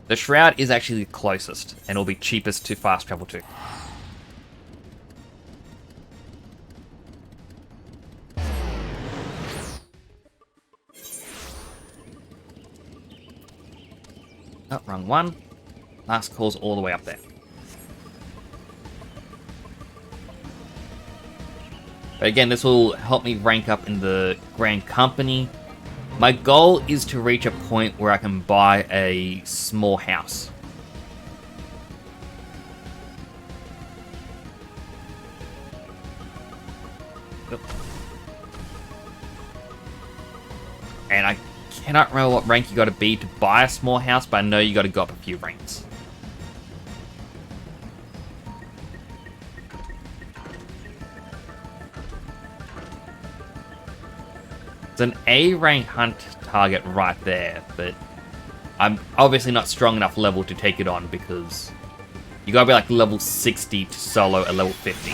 The Shroud is actually the closest, and it'll be cheapest to fast travel to. Oh, wrong one. Last call's all the way up there. But again, this will help me rank up in the Grand Company. My goal is to reach a point where I can buy a small house. Yep. And I cannot remember what rank you gotta be to buy a small house, but I know you gotta go up a few ranks. It's an A rank hunt target right there, but I'm obviously not strong enough level to take it on because you gotta be like level 60 to solo a level 50.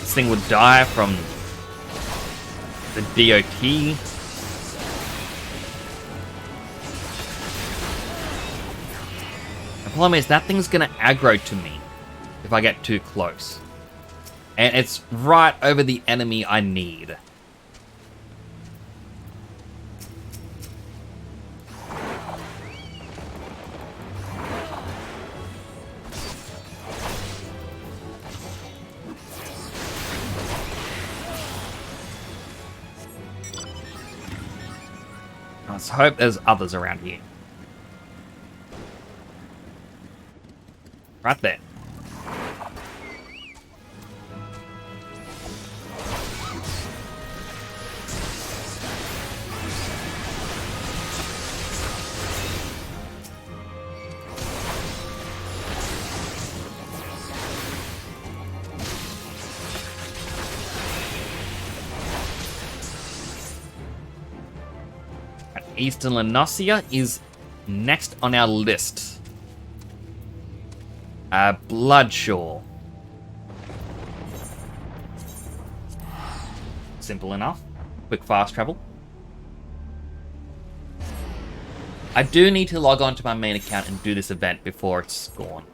This thing would die from the DOT. The problem is that thing's gonna aggro to me if I get too close. And it's right over the enemy I need. Let's hope there's others around here. Right there. Eastern Lenosia is next on our list. Bloodshaw. Simple enough. Quick fast travel. I do need to log on to my main account and do this event before it's gone.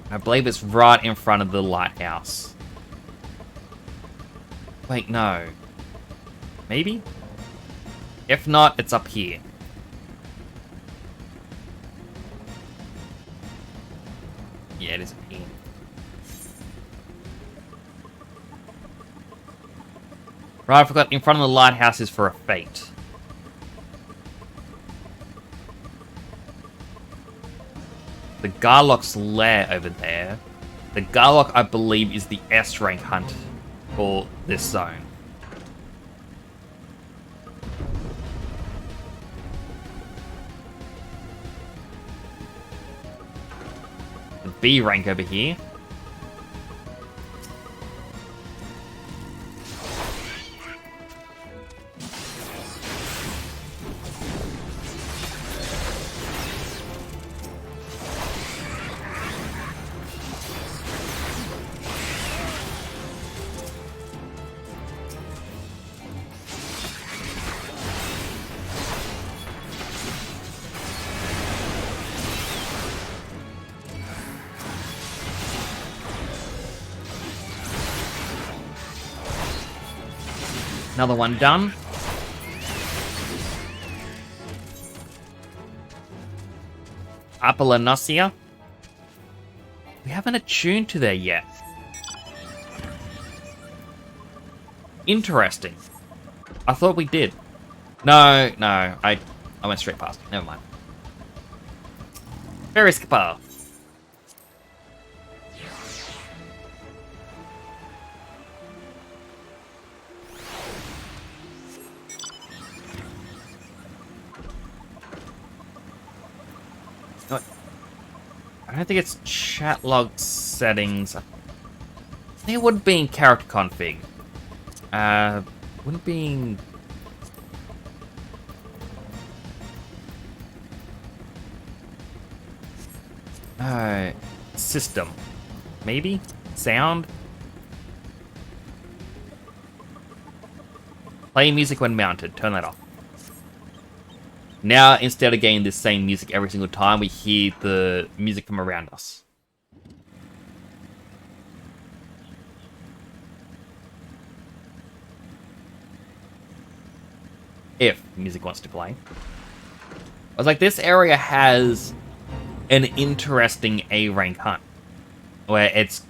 I believe it's right in front of the lighthouse. Wait, no. Maybe? If not, it's up here. Yeah, it is up here. Right, I forgot. In front of the lighthouse is for a fate. The Garlock's lair over there. The Garlock, I believe, is the S rank hunt for this zone. The B rank over here. Another one done. Apollonosia. We haven't attuned to there yet. Interesting. I thought we did. No, I went straight past. Never mind. Very skipper. I don't think it's chat log settings. I think it would be in character config. Wouldn't be in... System. Maybe? Sound? Play music when mounted. Turn that off. Now, instead of getting the same music every single time, we hear the music from around us. If music wants to play. I was like, this area has an interesting A-rank hunt, where it's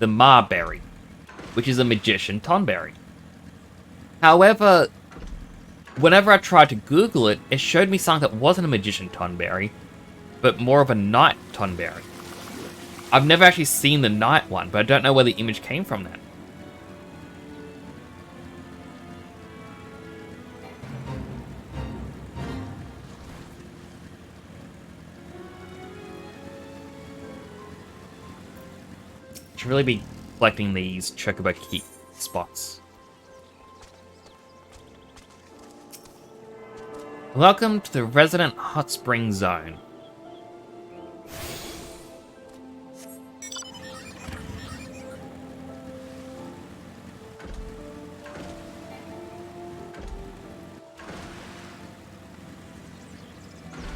the Marberry, which is a magician tonberry. However, whenever I tried to Google it, it showed me something that wasn't a magician tonberry, but more of a knight tonberry. I've never actually seen the knight one, but I don't know where the image came from then. Should really be collecting these chocobo key spots. Welcome to the Resident Hot Spring Zone.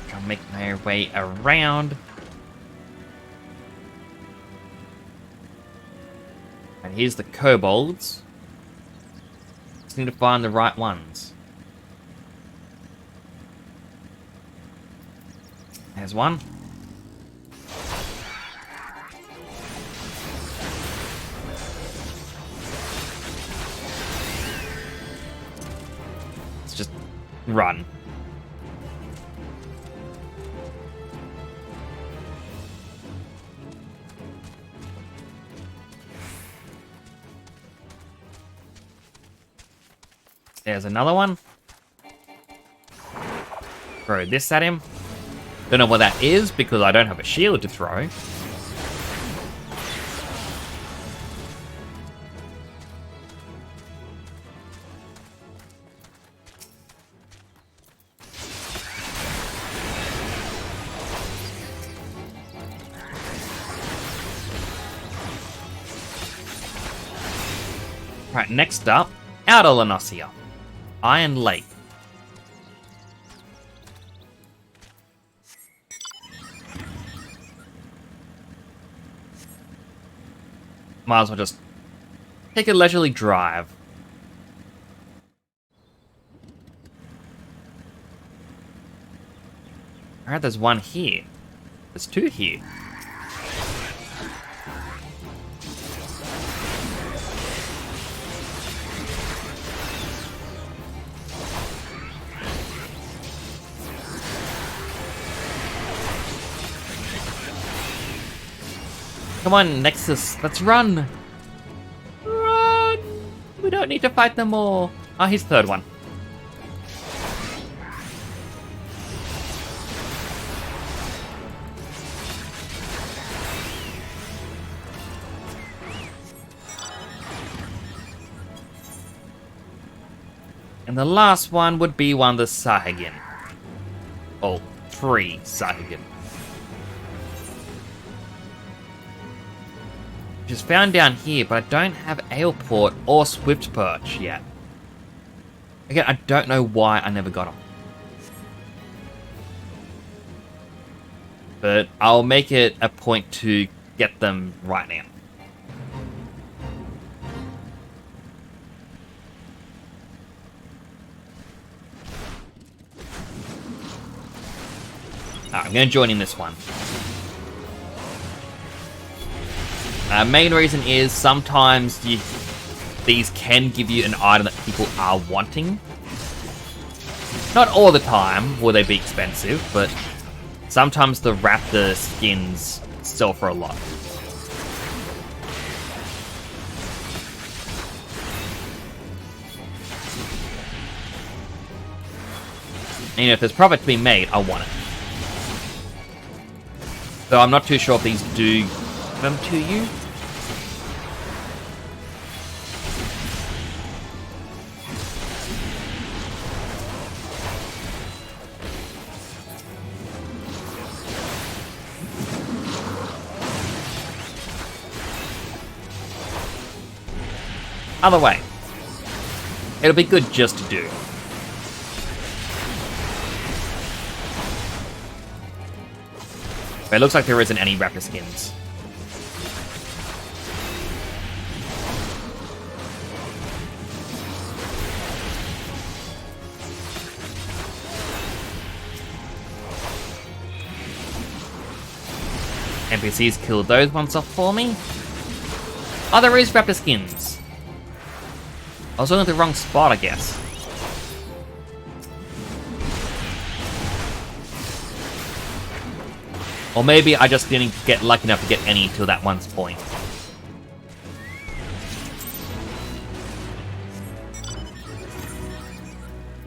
Try to make my way around. And here's the kobolds. Just need to find the right ones. There's one. Let's just run. There's another one. Throw this at him. Don't know what that is because I don't have a shield to throw. Right, next up, Outer Lanosia, Iron Lake. Might as well just take a leisurely drive. Alright, there's one here. There's two here. Come on, Nexus, let's run! Run! We don't need to fight them all. Ah, here's the third one. And the last one would be one of the Sahagin. Oh, 3 Sahagin. Which is found down here, but I don't have Aleport or Swift Perch yet. Again, I don't know why I never got them. But I'll make it a point to get them right now. I'm going to join in this one. Main reason is sometimes these can give you an item that people are wanting. Not all the time will they be expensive, but sometimes the raptor skins sell for a lot. And if there's profit to be made, I want it. So I'm not too sure if these do give them to you. Either way, it'll be good just to do. But it looks like there isn't any raptor skins. NPCs killed those ones off for me. Oh, there is raptor skins. I was looking at the wrong spot, I guess. Or maybe I just didn't get lucky enough to get any till that one point.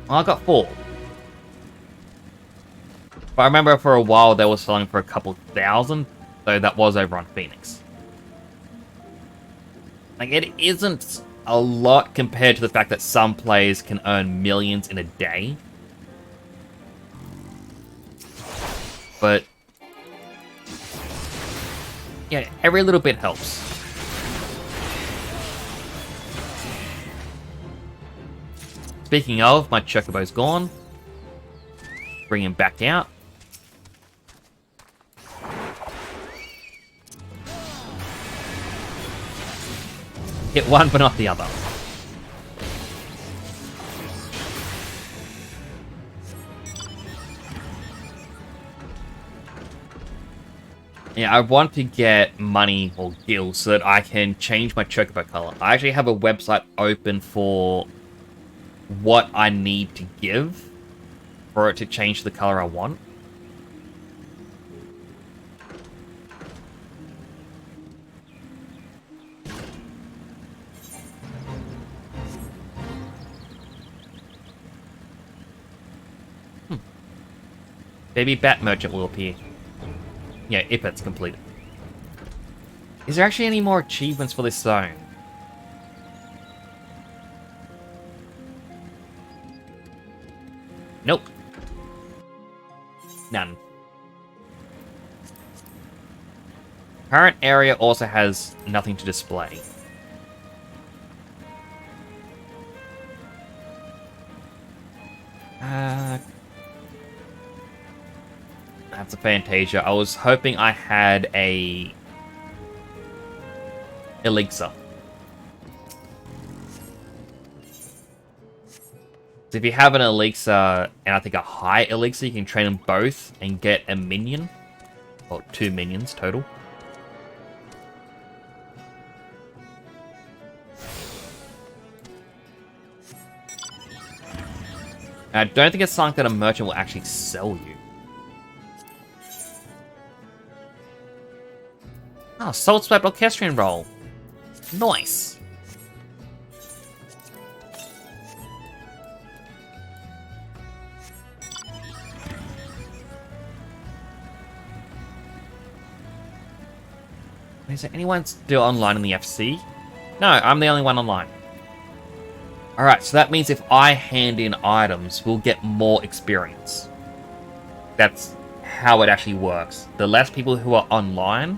Well, I got 4. But I remember for a while they were selling for a couple thousand, so that was over on Phoenix. Like, it isn't a lot compared to the fact that some players can earn millions in a day. But yeah, every little bit helps. Speaking of, my chocobo's gone. Bring him back out. Hit one, but not the other. Yeah, I want to get money or gills so that I can change my chocobo color. I actually have a website open for what I need to give for it to change the color I want. Baby Bat Merchant will appear. Yeah, if it's completed. Is there actually any more achievements for this zone? Nope. None. Current area also has nothing to display. That's a Fantasia. I was hoping I had a elixir. So if you have an elixir and I think a high elixir, you can train them both and get a minion. Well, 2 minions total. I don't think it's something that a merchant will actually sell you. Oh, Salt Swept Orchestrion Roll. Nice. Is there anyone still online in the FC? No, I'm the only one online. Alright, so that means if I hand in items, we'll get more experience. That's how it actually works. The less people who are online,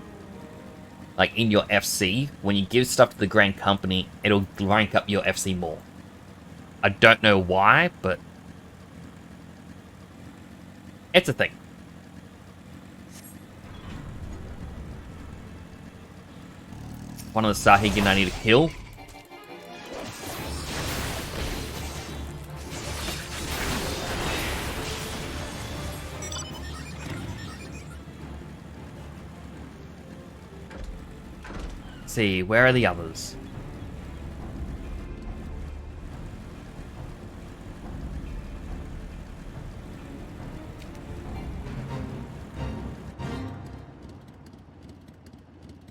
like in your FC, when you give stuff to the Grand Company, it'll rank up your FC more. I don't know why, but it's a thing. One of the Sahigin I need to kill. Let's see, where are the others?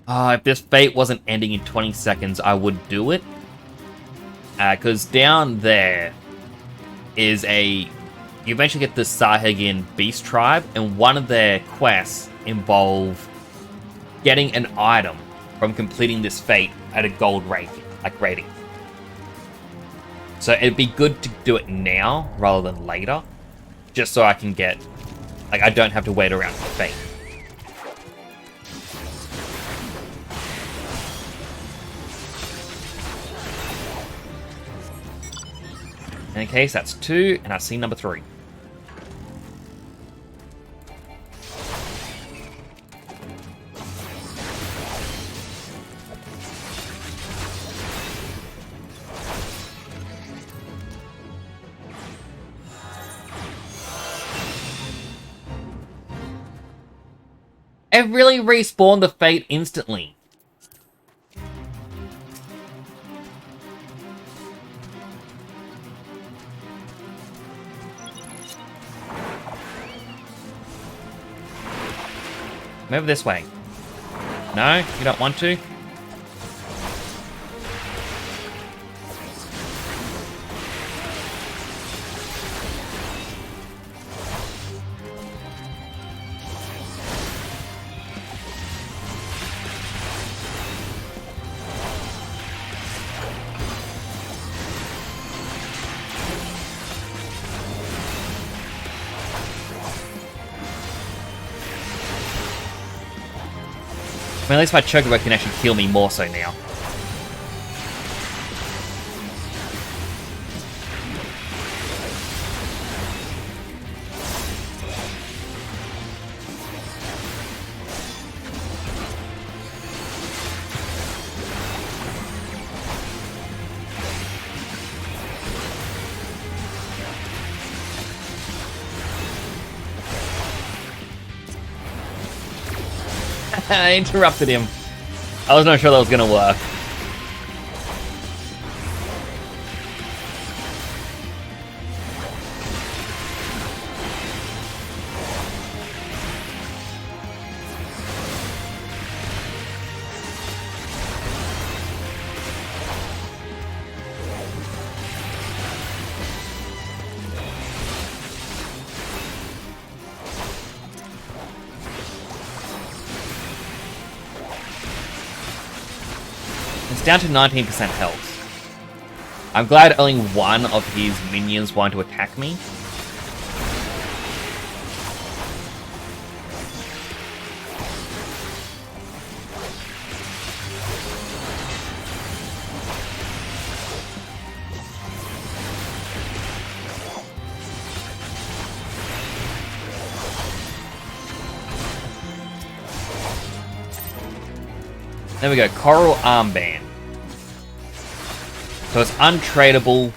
If this fate wasn't ending in 20 seconds, I would do it. Because down there is you eventually get the Sahagin Beast Tribe, and one of their quests involve getting an item from completing this fate at a gold rating. So it'd be good to do it now rather than later, just so I can get, I don't have to wait around for the fate. In any case, that's 2, and I see number 3. It really respawned the fate instantly. Move this way. No, you don't want to? I mean, at least my Chocobo can actually heal me more so now. I interrupted him. I was not sure that was gonna work. It's down to 19% health. I'm glad only one of his minions wanted to attack me. There we go, Coral Armband. So it's untradeable,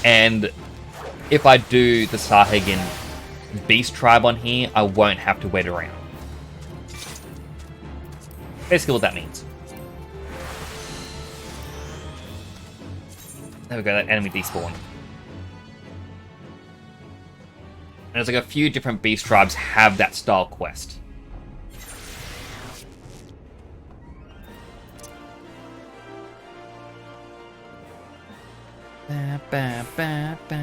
and if I do the Sahagin Beast Tribe on here, I won't have to wait around. Basically what that means. There we go, that enemy despawned. And there's like a few different Beast Tribes have that style quest. Ba, ba, ba.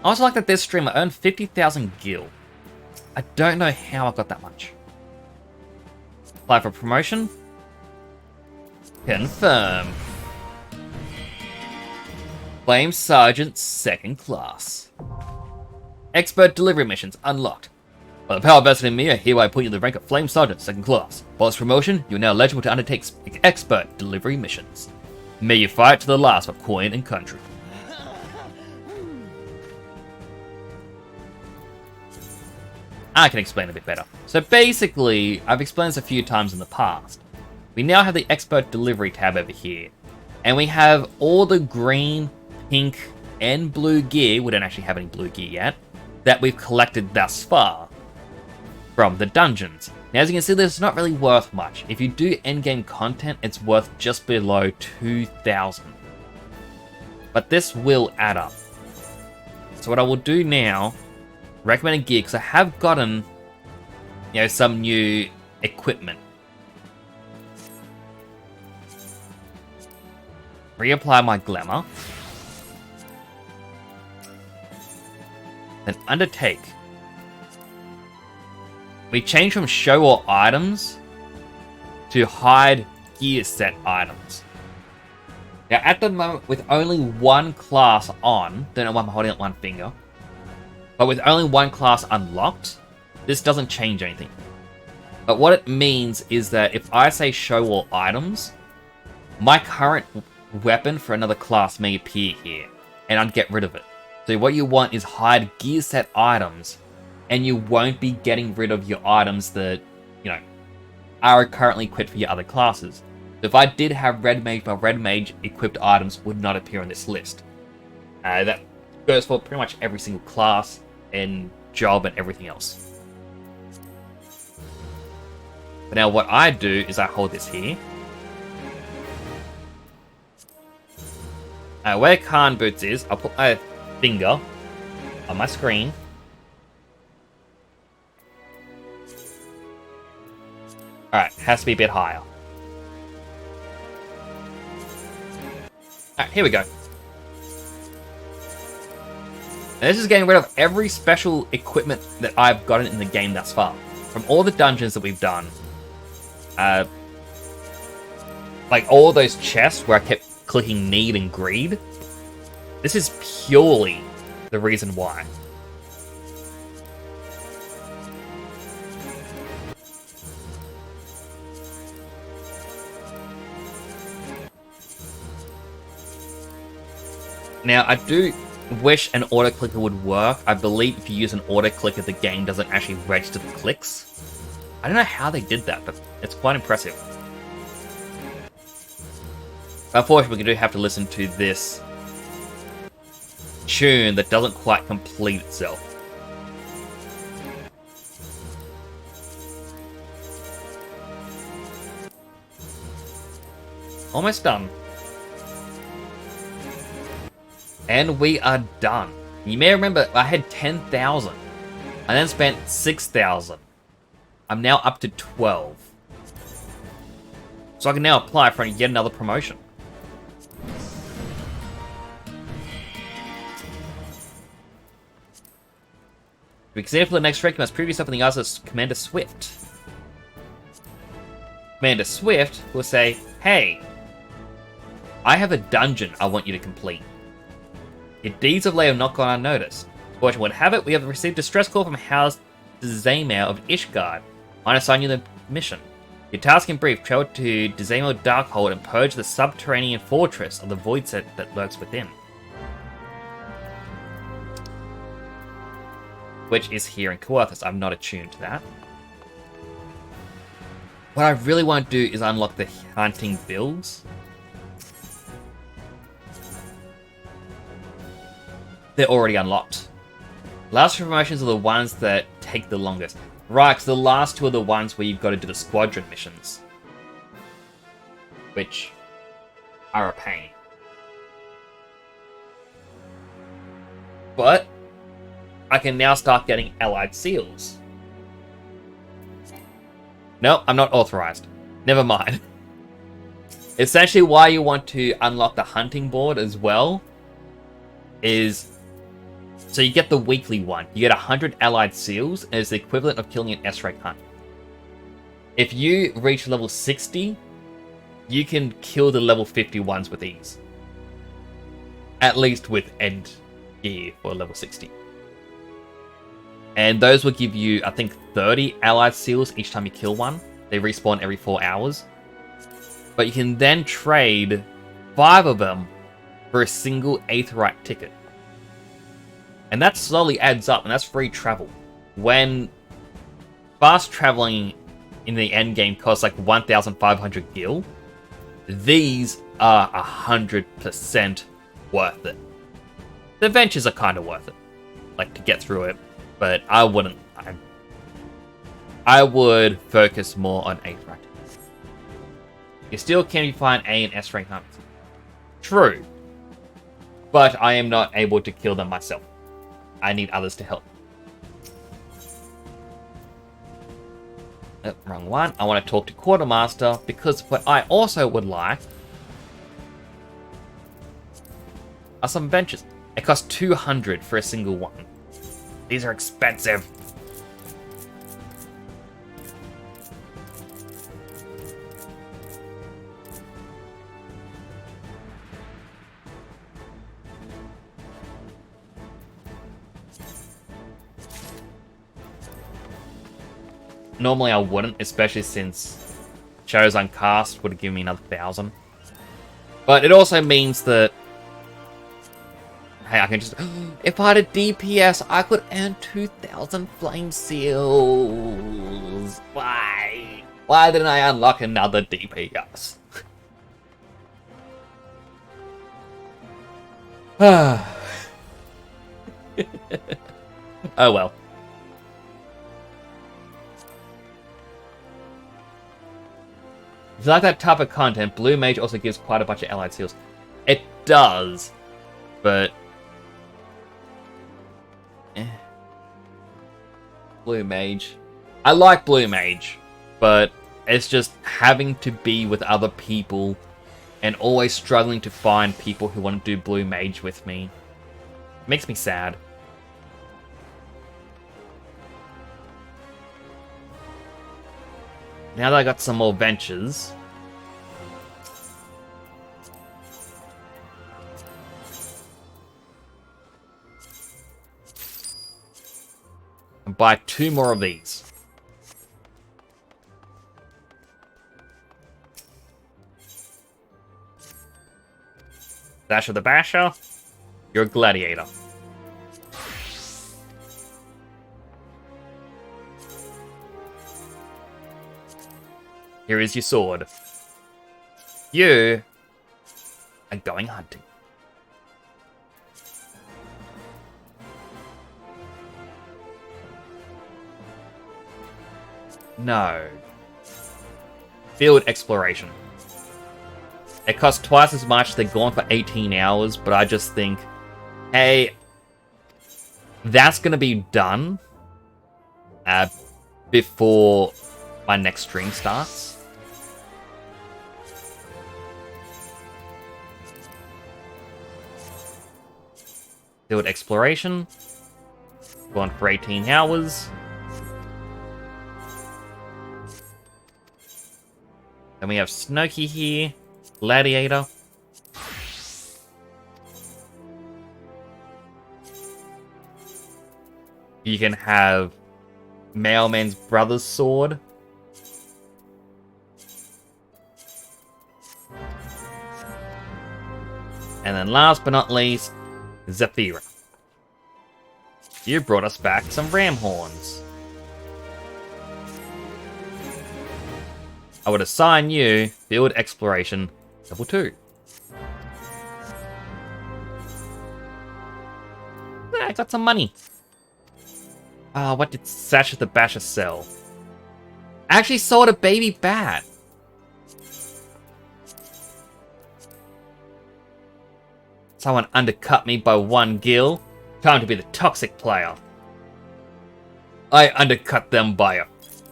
I also like that this stream I earned 50,000 gil. I don't know how I got that much. Apply for promotion. Confirm. Flame Sergeant 2nd class. Expert delivery missions unlocked. By the power vested in me, I hereby put you in the rank of Flame Sergeant 2nd class. By this promotion, you are now eligible to undertake expert delivery missions. May you fight to the last for coin and country. I can explain a bit better. So basically, I've explained this a few times in the past. We now have the expert delivery tab over here. And we have all the green, pink, and blue gear, we don't actually have any blue gear yet, that we've collected thus far. from the dungeons. Now, as you can see, this is not really worth much. If you do endgame content, it's worth just below 2,000. But this will add up. So what I will do now, recommended gear, because I have gotten, some new equipment. Reapply my glamour. Then undertake. We change from show all items to hide gear set items. Now at the moment, with only one class on, don't know why I'm holding up one finger, but with only one class unlocked, this doesn't change anything. But what it means is that if I say show all items, my current weapon for another class may appear here, and I'd get rid of it. So what you want is hide gear set items, and you won't be getting rid of your items that, are currently equipped for your other classes. So if I did have Red Mage, my Red Mage equipped items would not appear on this list. That goes for pretty much every single class and job and everything else. But now what I do is I hold this here. Where Khan Boots is, I'll put my finger on my screen. Alright, has to be a bit higher. Alright, here we go. Now this is getting rid of every special equipment that I've gotten in the game thus far. From all the dungeons that we've done. Like all those chests where I kept clicking need and greed. This is purely the reason why. Now, I do wish an auto-clicker would work. I believe if you use an auto-clicker, the game doesn't actually register the clicks. I don't know how they did that, but it's quite impressive. Unfortunately, we do have to listen to this tune that doesn't quite complete itself. Almost done. And we are done. You may remember I had 10,000. I then spent 6,000. I'm now up to 12. So I can now apply for yet another promotion. To be considered for the next rank, you must prove yourself in the eyes of Commander Swift. Commander Swift will say, hey, I have a dungeon I want you to complete. Your deeds of late have not gone unnoticed. Fortune would have it, we have received a distress call from House Dzamir of Ishgard. I assign you the mission. Your task in brief, travel to Dzamir Darkhold and purge the subterranean fortress of the void set that lurks within. Which is here in Coerthas. I'm not attuned to that. What I really want to do is unlock the hunting builds. They're already unlocked. Last two promotions are the ones that take the longest. Right, because the last two are the ones where you've got to do the squadron missions. Which are a pain. But I can now start getting allied seals. No, I'm not authorized. Never mind. Essentially why you want to unlock the hunting board as well is so you get the weekly one. You get 100 allied seals, and it's the equivalent of killing an S-rank hunt. If you reach level 60, you can kill the level 50 ones with ease. At least with end gear for level 60. And those will give you, I think, 30 allied seals each time you kill one. They respawn every 4 hours. But you can then trade 5 of them for a single Aetheryte ticket. And that slowly adds up, and that's free travel. When fast traveling in the endgame costs like 1,500 gil, these are 100% worth it. The adventures are kind of worth it, like to get through it, but I wouldn't. I would focus more on 8 rank. You still can find A and S rank hunters. True. But I am not able to kill them myself. I need others to help. Wrong one. I want to talk to Quartermaster because what I also would like are some ventures. It costs 200 for a single one. These are expensive. Normally I wouldn't, especially since Shadows Uncast would have given me another 1,000. But it also means that, hey, I can just... If I had a DPS, I could earn 2,000 flame seals. Why? Why didn't I unlock another DPS? Oh well. If you like that type of content, Blue Mage also gives quite a bunch of allied seals. It does, but... Blue Mage. I like Blue Mage, but it's just having to be with other people and always struggling to find people who want to do Blue Mage with me. It makes me sad. Now that I got some more ventures, and buy 2 more of these. Dash of the Basher, you're a gladiator. Here is your sword. You are going hunting. No. Field exploration. It costs twice as much. They're gone for 18 hours, but I just think, hey, that's going to be done before my next stream starts. Field exploration. Gone for 18 hours. Then we have Snooky here. Gladiator. You can have Mailman's brother's sword. And then last but not least, Zephyra. You brought us back some ram horns. I would assign you Field Exploration Level 2. I got some money. What did Sasha the Basher sell? I actually sold a baby bat. Someone undercut me by 1 gil. Time to be the toxic player. I undercut them by a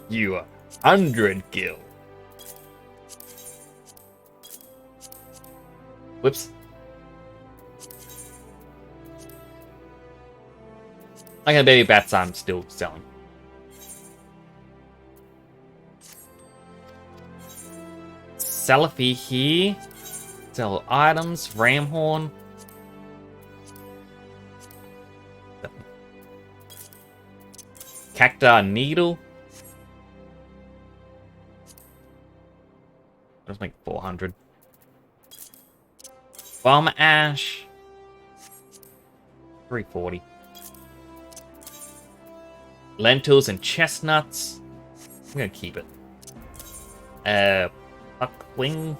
few 100 gil. Whoops. I got baby bats I'm still selling. Salafi here. Sell items. Ram horn. Cacti needle. Let's make 400. Bomb ash. 340. Lentils and chestnuts. I'm gonna keep it. Buckwing.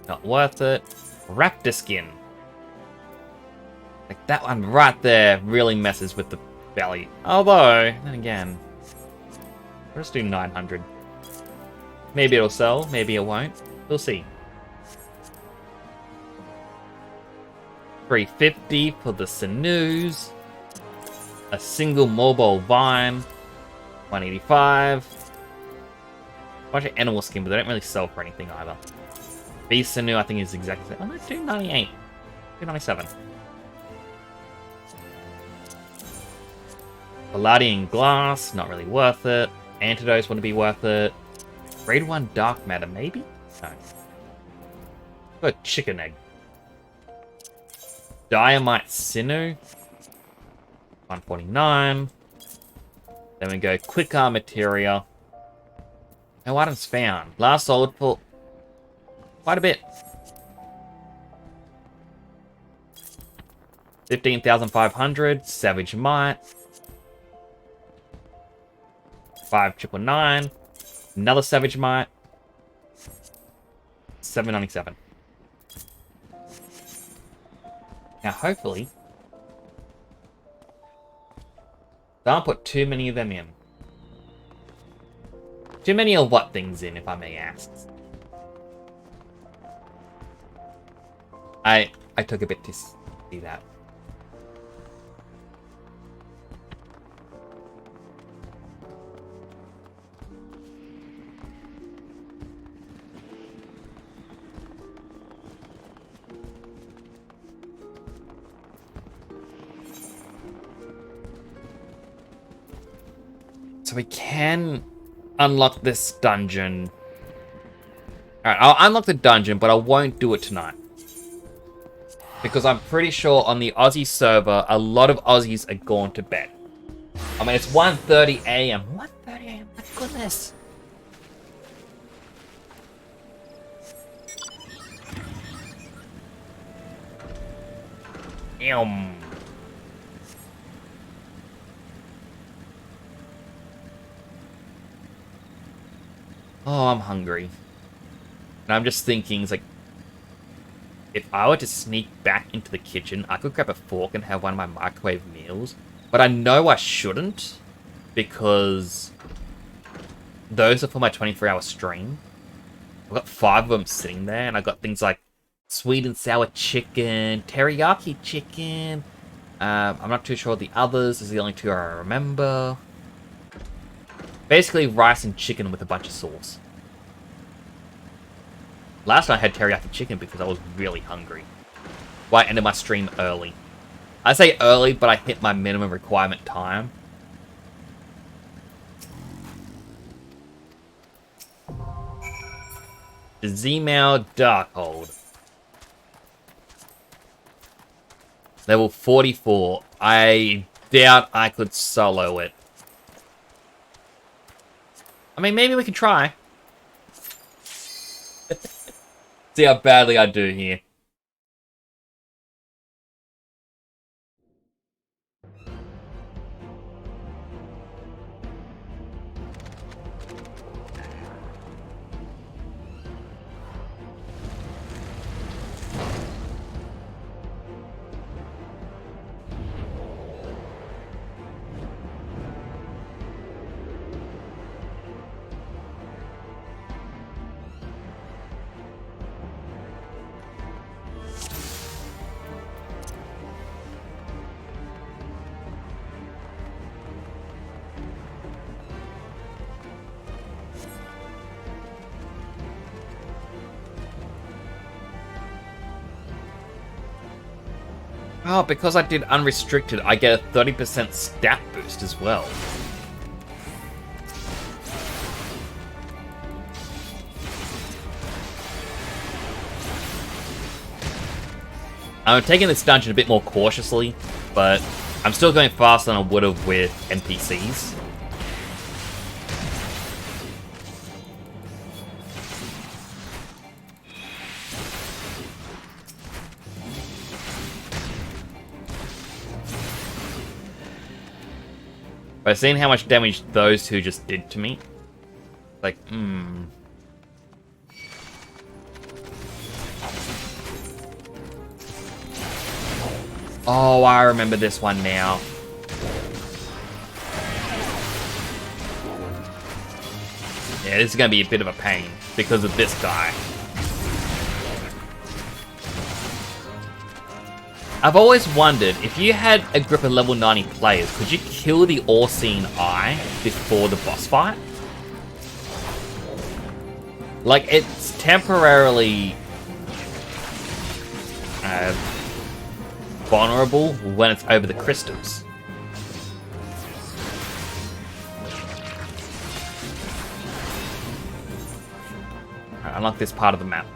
Not worth it. Raptor skin. Like that one right there really messes with the belly. Although, then again, Let's do 900. Maybe it'll sell, maybe it won't. We'll see. 350 for the Sinews. A single mobile vine. 185. Bunch of animal skin, but they don't really sell for anything either. Beast Sinew, I think, is exactly... Oh no, 298. 297. Palladian Glass, not really worth it. Antidotes wouldn't be worth it. Grade 1 Dark Matter, maybe? No. Got a chicken egg. Diamite Sinew. 149. Then we go Quicker Materia. No items found. Last sold for quite a bit. 15,500. Savage Might. 5,999. Another Savage Might. 797. Now, hopefully, don't put too many of them in. Too many of what things in, if I may ask. I took a bit to see that. So we can unlock this dungeon. Alright, I'll unlock the dungeon, but I won't do it tonight. Because I'm pretty sure on the Aussie server, a lot of Aussies are gone to bed. I mean, it's 1:30 a.m. 1:30 a.m., my goodness. Yum. Oh, I'm hungry. And I'm just thinking, it's like, if I were to sneak back into the kitchen, I could grab a fork and have one of my microwave meals. But I know I shouldn't, because those are for my 24-hour stream. I've got 5 of them sitting there, and I've got things like sweet and sour chicken, teriyaki chicken. I'm not too sure the others. These are the only 2 I remember. Basically, rice and chicken with a bunch of sauce. Last night I had teriyaki chicken because I was really hungry. Well, I ended my stream early. I say early, but I hit my minimum requirement time. The Z-Mail Darkhold. Level 44. I doubt I could solo it. I mean, maybe we can try. See how badly I do here. Oh, because I did unrestricted, I get a 30% stat boost as well. I'm taking this dungeon a bit more cautiously, but I'm still going faster than I would have with NPCs. But seeing how much damage those 2 just did to me, like, Oh, I remember this one now. Yeah, this is going to be a bit of a pain because of this guy. I've always wondered, if you had a group of level 90 players, could you kill the all-seeing eye before the boss fight? Like, it's temporarily vulnerable when it's over the crystals. Alright, unlock this part of the map.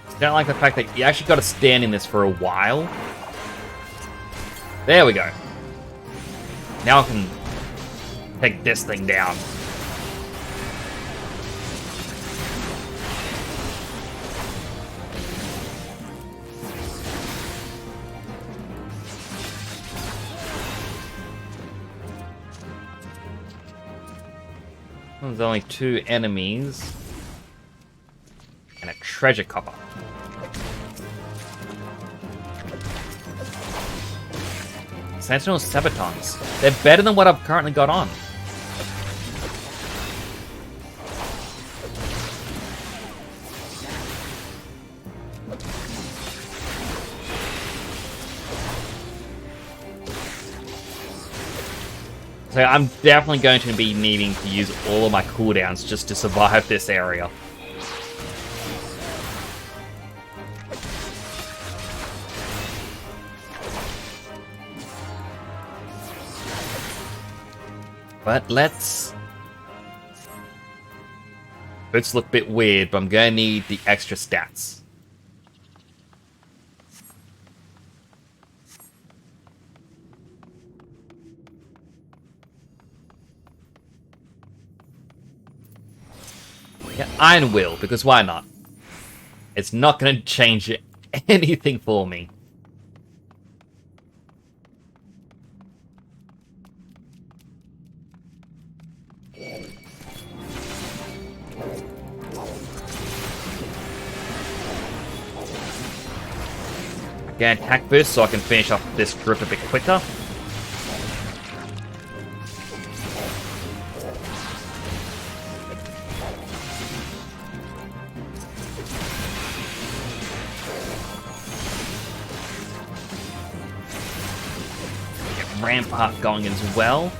I don't like the fact that you actually got to stand in this for a while. There we go. Now I can take this thing down. There's only 2 enemies. And a treasure copper. Sentinel Sabatons. They're better than what I've currently got on. So I'm definitely going to be needing to use all of my cooldowns just to survive this area. But let's... Boots look a bit weird, but I'm going to need the extra stats. Yeah, Iron Will, because why not? It's not going to change anything for me. Again, attack boost so I can finish off this group a bit quicker. Get Rampart going as well.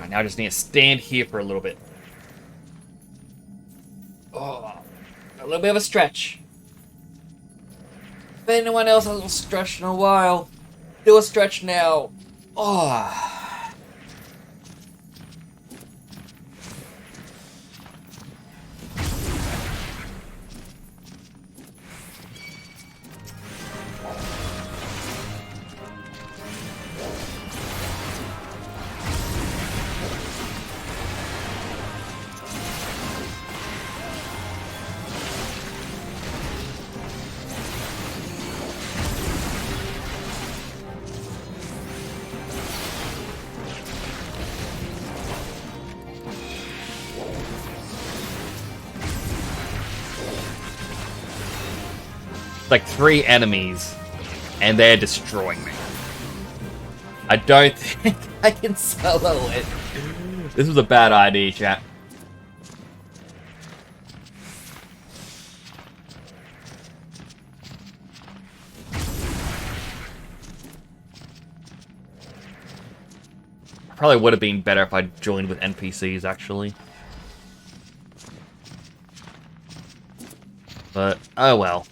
Now I just need to stand here for a little bit. Oh, a little bit of a stretch. If anyone else hasn't stretched in a while, do a stretch now. Oh. Like 3 enemies, and they're destroying me. I don't think I can solo it. This was a bad idea, chat. Probably would have been better if I joined with NPCs, actually. But, oh well.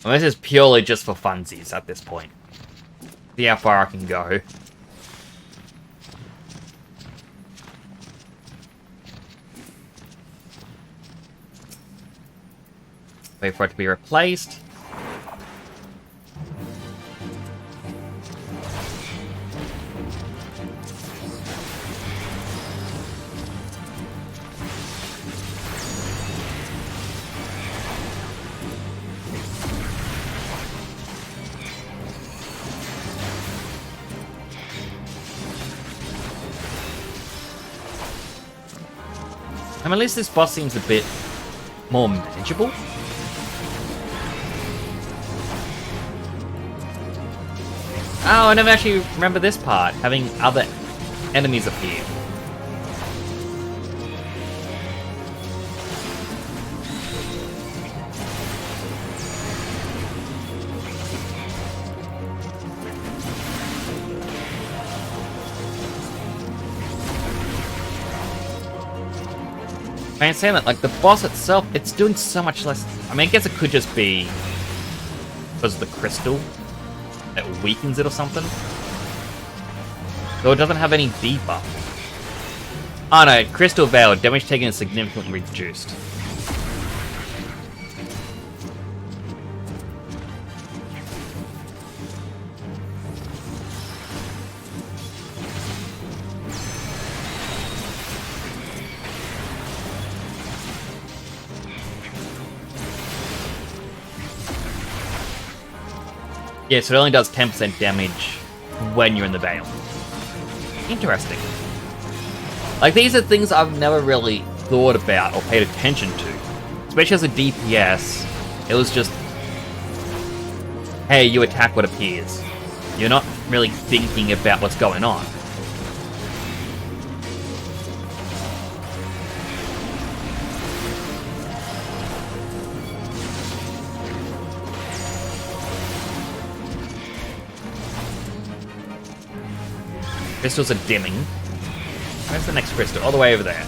And this is purely just for funsies at this point. See how far I can go. Wait for it to be replaced. I mean, at least this boss seems a bit more manageable. Oh, I never actually remember this part, having other enemies appear. I understand that, like, the boss itself, it's doing so much less. I mean, I guess it could just be because of the crystal that weakens it or something. Though it doesn't have any debuff. Oh no, Crystal Veil, damage taken is significantly reduced. Yeah, so it only does 10% damage when you're in the Veil. Interesting. Like, these are things I've never really thought about or paid attention to. Especially as a DPS, it was just, hey, you attack what appears. You're not really thinking about what's going on. Crystals are dimming. Where's the next crystal? All the way over there.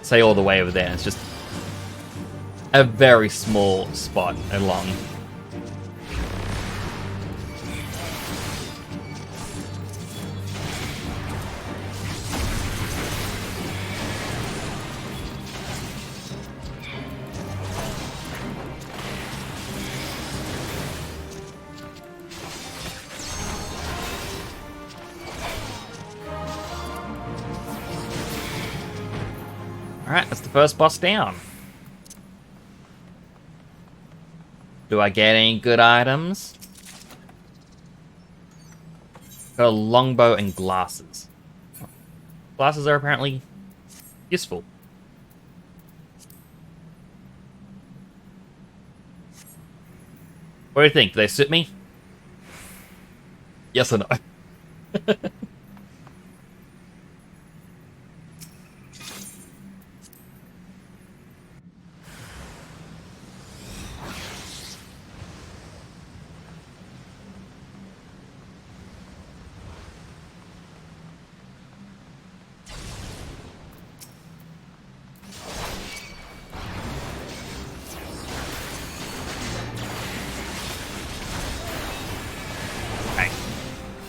Say all the way over there. It's just a very small spot along. Alright, that's the first boss down. Do I get any good items? Got a longbow and glasses. Glasses are apparently useful. What do you think? Do they suit me? Yes or no?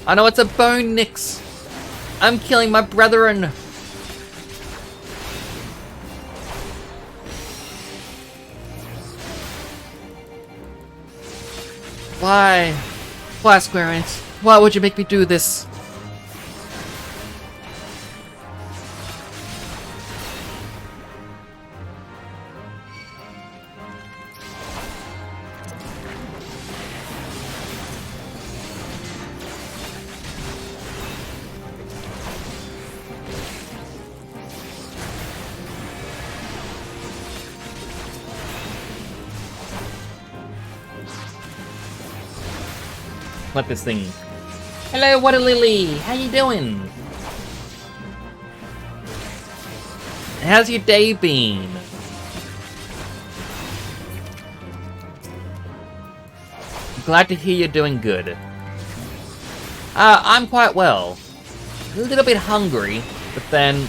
I know it's a bone, Nyx. I'm killing my brethren. Why? Why, Square Enix? Why would you make me do this? Let this thing. Hello, Water Lily. How you doing? How's your day been? Glad to hear you're doing good. I'm quite well. A little bit hungry, but then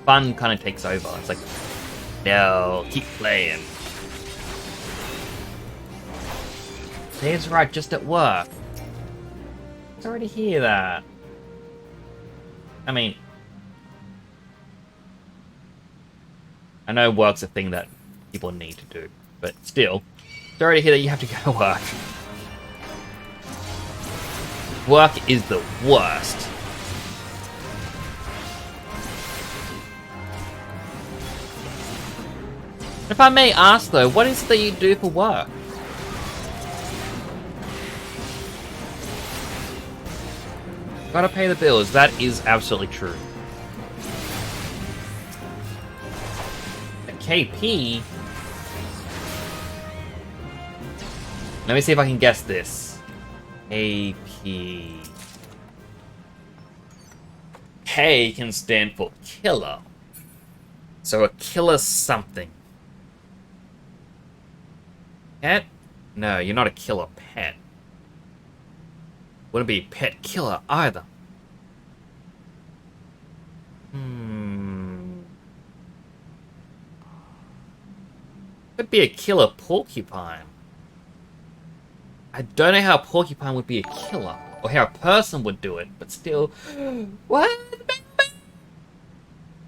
fun kind of takes over. It's like, no, keep playing. Dave's right, just at work. Sorry to hear that. I mean, I know work's a thing that people need to do, but still, sorry to hear that you have to go to work. Work is the worst. If I may ask though, what is it that you do for work? Gotta pay the bills, that is absolutely true. A KP? Let me see if I can guess this. KP. K can stand for killer. So a killer something. Pet? No, you're not a killer pet. Wouldn't be a pet killer either. Could be a killer porcupine. I don't know how a porcupine would be a killer, or how a person would do it, but still. What?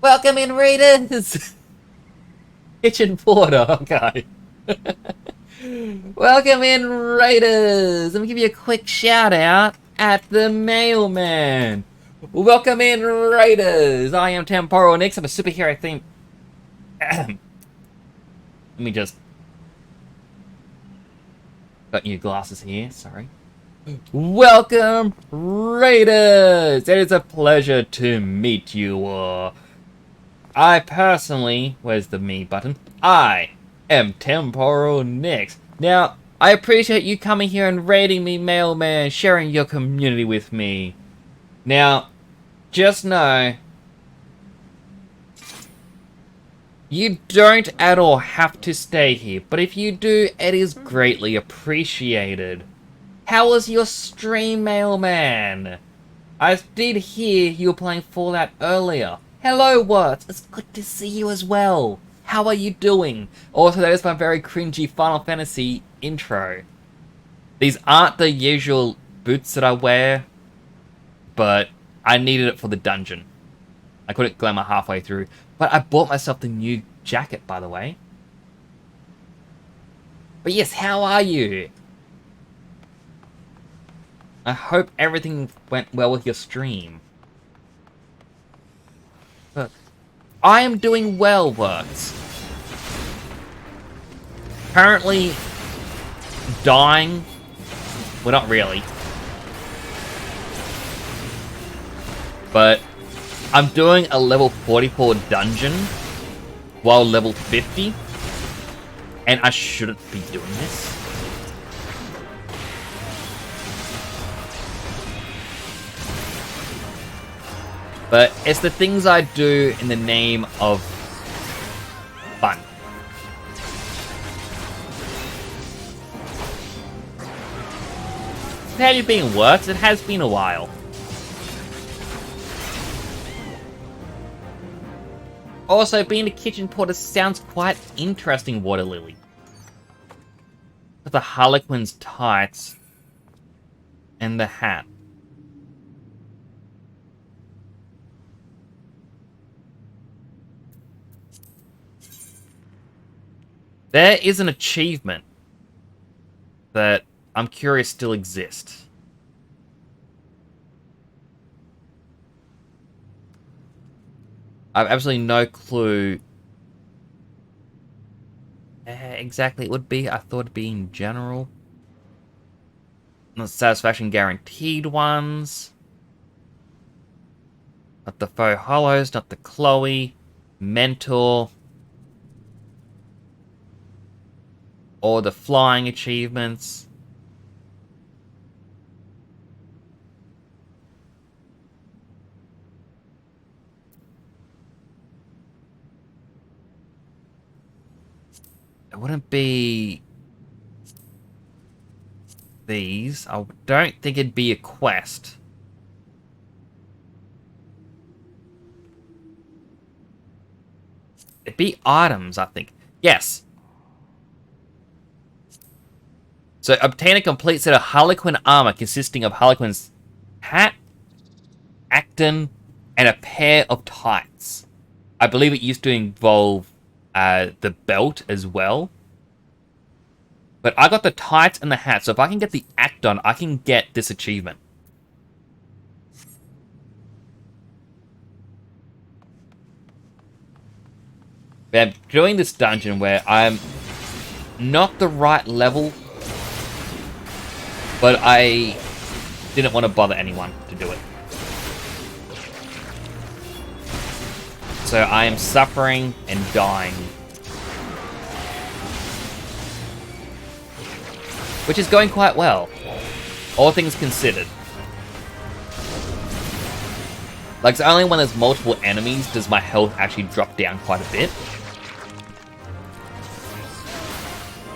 Welcome in, Raiders! Kitchen porter, okay. Welcome in, Raiders! Let me give you a quick shout out at the mailman. Welcome in, Raiders! I am Temporal Nix. I'm a superhero theme. Let me just. Got new glasses here, sorry. Welcome, Raiders! It is a pleasure to meet you all. I personally, where's the me button? I am Temporal Nix. Now, I appreciate you coming here and raiding me, mailman, sharing your community with me. Now, just know, you don't at all have to stay here, but if you do, it is greatly appreciated. How was your stream, mailman? I did hear you were playing Fallout earlier. Hello, Words. It's good to see you as well. How are you doing? Also, that is my very cringy Final Fantasy intro. These aren't the usual boots that I wear, but I needed it for the dungeon. I couldn't glamour halfway through. But I bought myself the new jacket, by the way. But yes, how are you? I hope everything went well with your stream. But I am doing well, Works. Currently dying. Well, not really. But I'm doing a level 44 dungeon while level 50. And I shouldn't be doing this. But it's the things I do in the name of fun. How you been, Works? It has been a while. Also, being a kitchen porter sounds quite interesting, Water Lily. With the Harlequin's tights and the hat. There is an achievement that I'm curious still exists. I have absolutely no clue exactly it would be. I thought it'd be in general. Not satisfaction guaranteed ones. Not the faux hollows, not the Chloe, mentor, or the flying achievements. It wouldn't be these. I don't think it'd be a quest. It'd be items, I think. Yes. So, obtain a complete set of Harlequin armor consisting of Harlequin's hat, acton, and a pair of tights. I believe it used to involve the belt as well. But I got the tights and the hat, so if I can get the acton, I can get this achievement. But I'm doing this dungeon where I'm not the right level, but I didn't want to bother anyone to do it. So I am suffering and dying. Which is going quite well, all things considered. Like, it's only when there's multiple enemies does my health actually drop down quite a bit.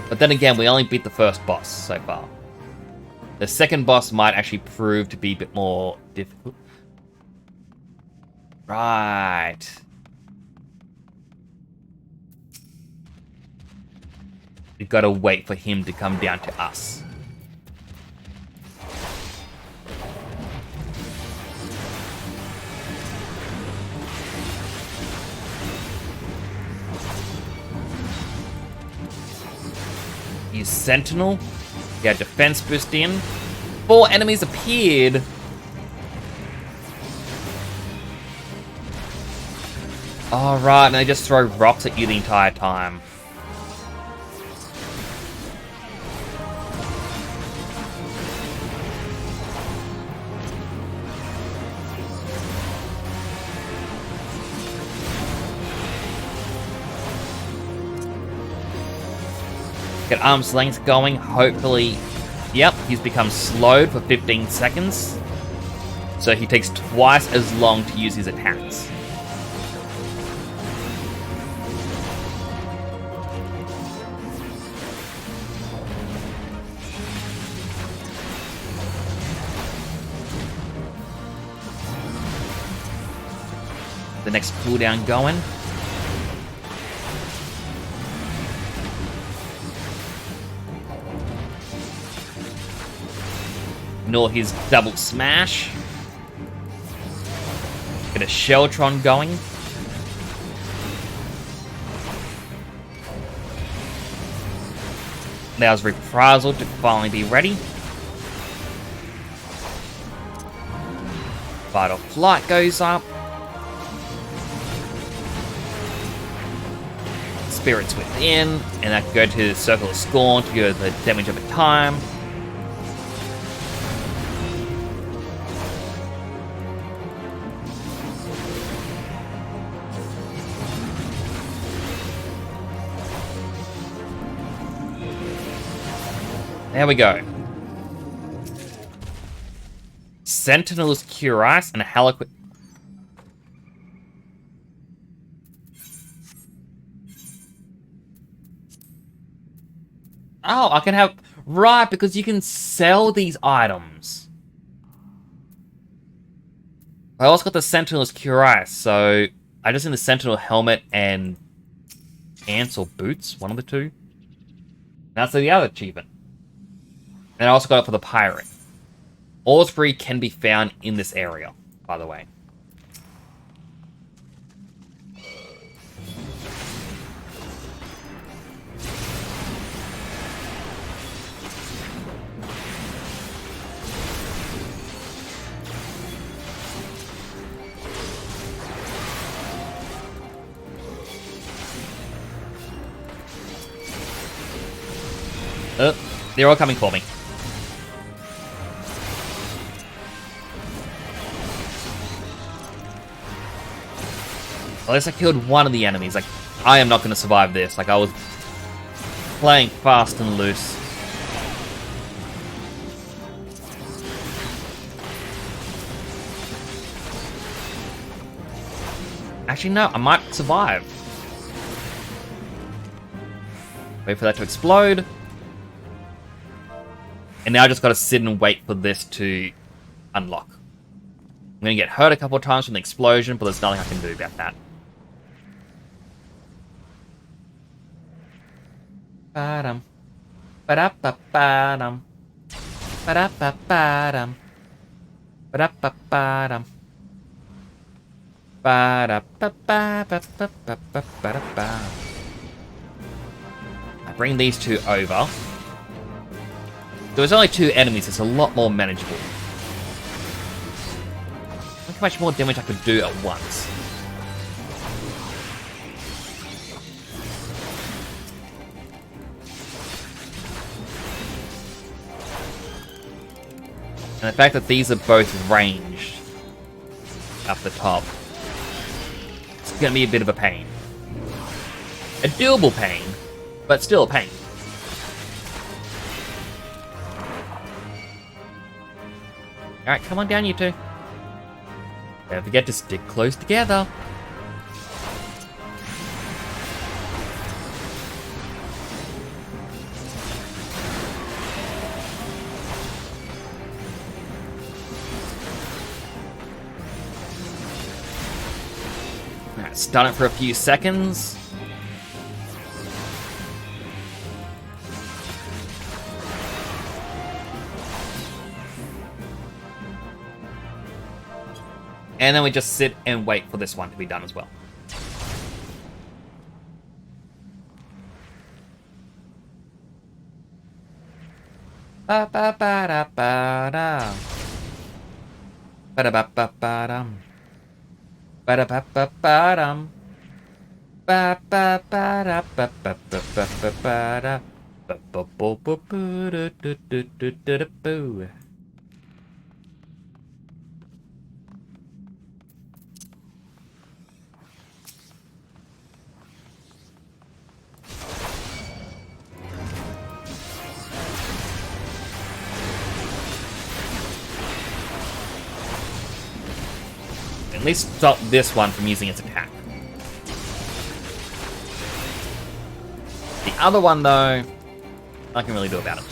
But then again, we only beat the first boss so far. The second boss might actually prove to be a bit more difficult. Right. We've got to wait for him to come down to us. Use Sentinel. Get defense boost in. 4 enemies appeared. Alright, and they just throw rocks at you the entire time. Get arm's length going, hopefully. Yep, he's become slowed for 15 seconds. So he takes twice as long to use his attacks. The next cooldown going. Ignore his double smash. Get a Sheltron going. Allows Reprisal to finally be ready. Vital Flight goes up. Spirits Within, and I can go to the Circle of Scorn to do the damage over time. There we go. Sentinel's Cure Ice and a Harlequin. Oh, I can have... Right, because you can sell these items. I also got the Sentinel's Cure Ice, so I just need the Sentinel helmet and pants or boots, one of the two. That's the other achievement. And I also got it for the pirate. All 3 can be found in this area, by the way. They're all coming for me. At least I killed one of the enemies. Like, I am not going to survive this. Like, I was playing fast and loose. Actually, no, I might survive. Wait for that to explode. And now I just got to sit and wait for this to unlock. I'm going to get hurt a couple of times from the explosion, but there's nothing I can do about that. Ba-dum. Ba-da-ba-ba-dum. Ba-da-ba-ba-dum. Ba-da-ba-ba-dum. Ba-da-ba-ba-ba-ba-ba-ba-ba. I bring these two over. There's only 2 enemies, it's a lot more manageable. Look how much more damage I could do at once. And the fact that these are both ranged up the top, it's going to be a bit of a pain. A doable pain, but still a pain. Alright, come on down, you two. Don't forget to stick close together. Alright, stun it for a few seconds. And then we just sit and wait for this one to be done as well. Ba ba ba da ba da. Ba da ba ba ba dum. Ba da ba ba ba dum. Ba ba ba da ba ba ba ba ba ba da. Ba ba ba ba ba da da da da da da boo. At least stop this one from using its attack. The other one, though, I can really do about it.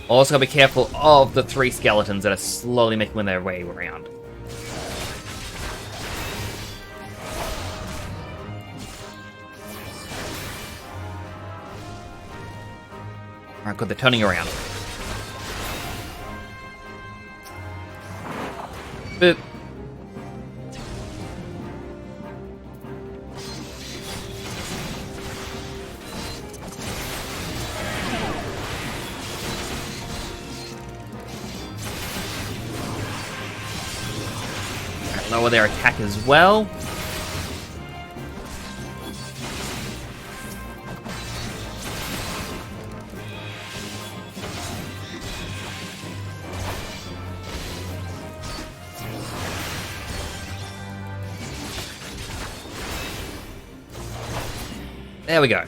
Also, gotta be careful of the 3 skeletons that are slowly making their way around. Alright, good, they're turning around. Boop. Lower their attack as well. There we go.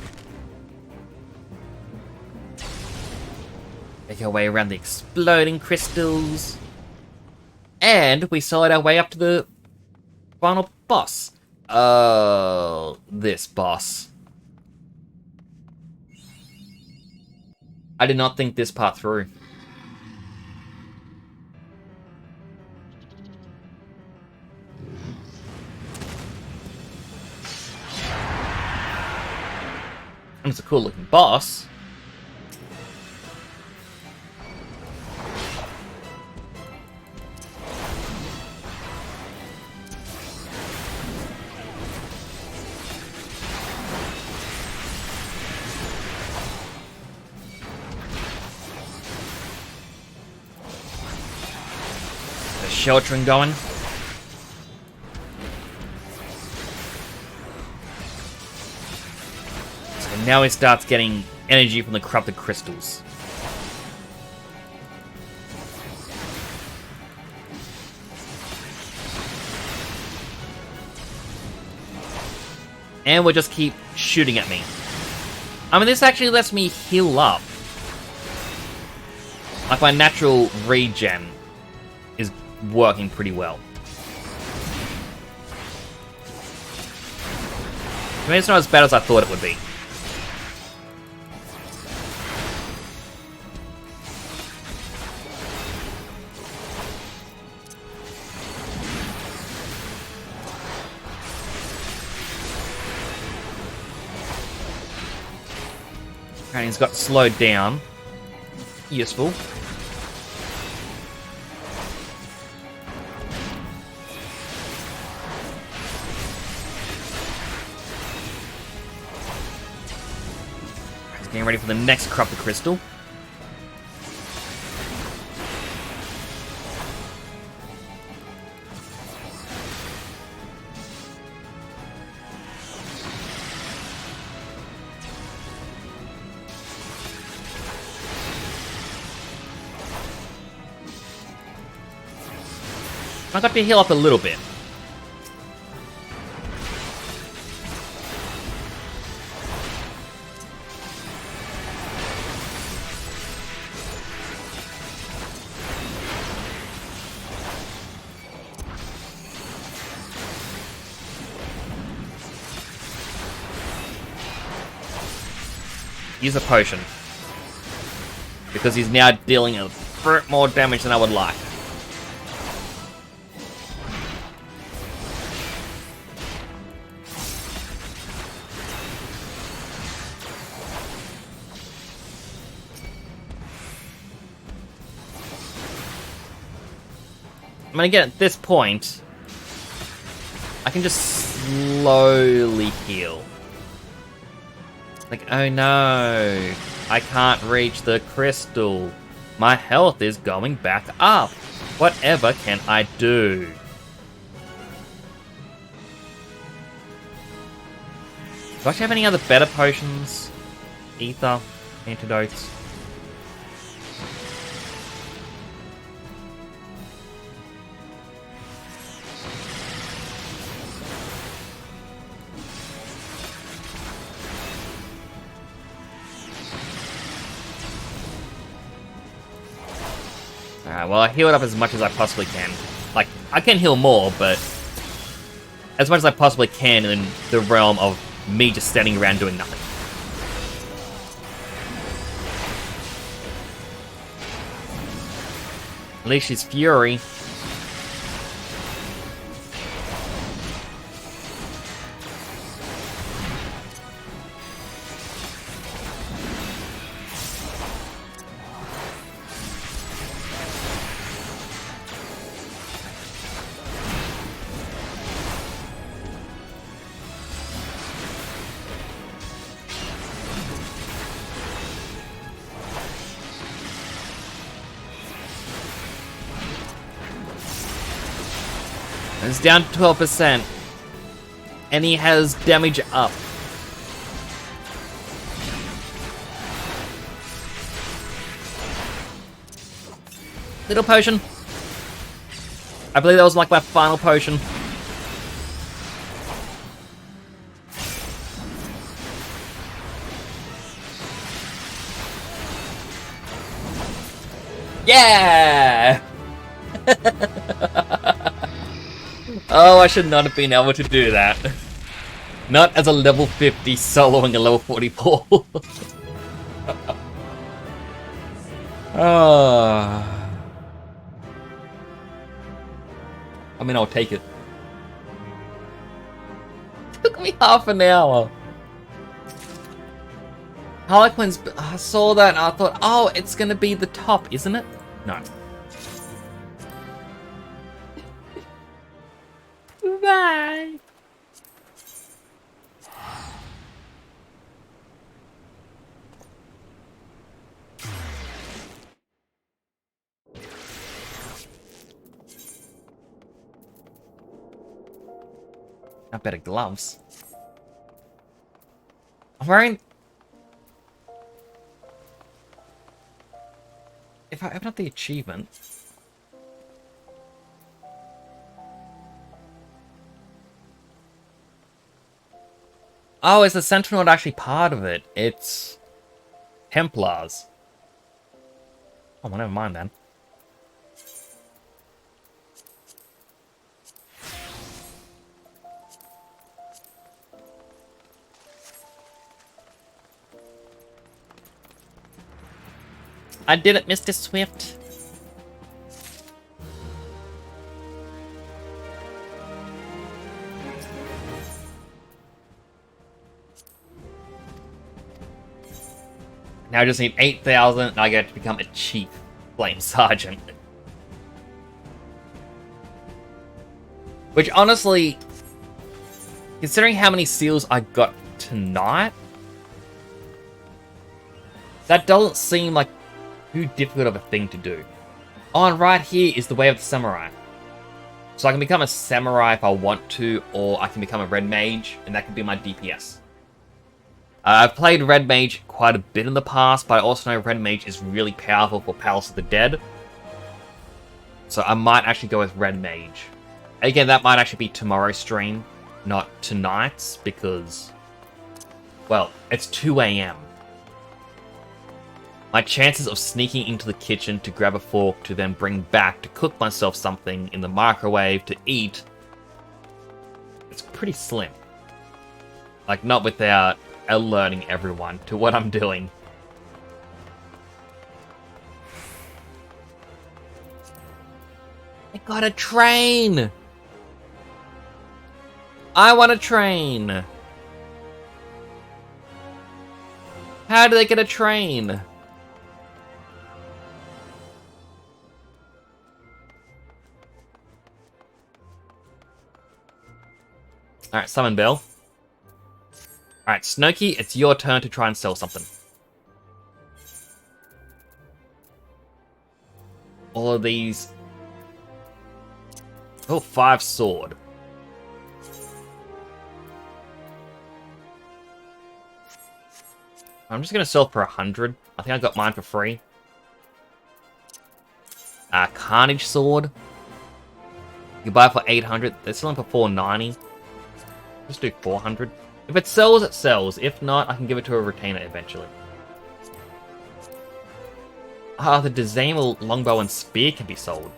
Make our way around the exploding crystals. And we solid our way up to the final boss. Oh, this boss. I did not think this part through. And it's a cool looking boss. The sheltering going. Now he starts getting energy from the corrupted crystals. And we'll just keep shooting at me. I mean, this actually lets me heal up. Like, my natural regen is working pretty well. I mean, it's not as bad as I thought it would be. And he's got slowed down. Useful. He's getting ready for the next corrupted crystal. I got to heal up a little bit. Use a potion. Because he's now dealing a bit more damage than I would like. I mean, again, at this point, I can just slowly heal. Like, oh no, I can't reach the crystal. My health is going back up. Whatever can I do? Do I actually have any other better potions? Ether, antidotes. Alright, well, I healed up as much as I possibly can. Like, I can heal more, but as much as I possibly can in the realm of me just standing around doing nothing. Unleash fury. It's down to 12%. And he has damage up. Little potion. I believe that was like my final potion. Yeah! Oh, I should not have been able to do that. Not as a level 50 soloing a level 44. Oh. I mean, I'll take it. Took me half an hour. Harlequin's... I saw that and I thought, oh, it's gonna be the top, isn't it? No. Bye. Now better gloves. I'm wearing... If I open up the achievement... Oh, is the Sentinel not actually part of it? It's... Templars. Oh, well, never mind then. I did it, Mr. Swift. Now I just need 8,000 and I get to become a chief flame sergeant. Which honestly, considering how many seals I got tonight, that doesn't seem like too difficult of a thing to do. Oh, and right here is the Way of the Samurai. So I can become a samurai if I want to, or I can become a red mage, and that could be my DPS. I've played red mage quite a bit in the past, but I also know red mage is really powerful for Palace of the Dead. So I might actually go with red mage. Again, that might actually be tomorrow's stream, not tonight's, because, well, it's 2 AM. My chances of sneaking into the kitchen to grab a fork to then bring back to cook myself something in the microwave to eat, it's pretty slim. Like, not without alerting everyone to what I'm doing. I got a train! I want a train! How do they get a train? Alright, summon Bill. Alright, Snowkey, it's your turn to try and sell something. All of these... Oh, 5 sword. I'm just gonna sell for 100. I think I got mine for free. Carnage sword. You buy it for 800. They're selling for 490. Just do 400. If it sells, it sells. If not, I can give it to a retainer eventually. The Dezamel longbow and spear can be sold.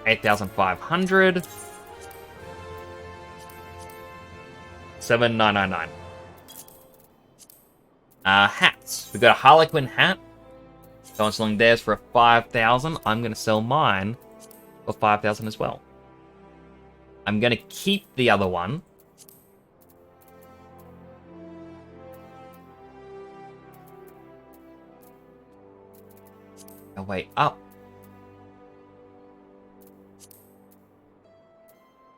$8,500. 7,999. Hats. We've got a Harlequin hat. Someone's selling theirs for 5,000. I'm going to sell mine for 5,000 as well. I'm going to keep the other one. Oh, wait, up.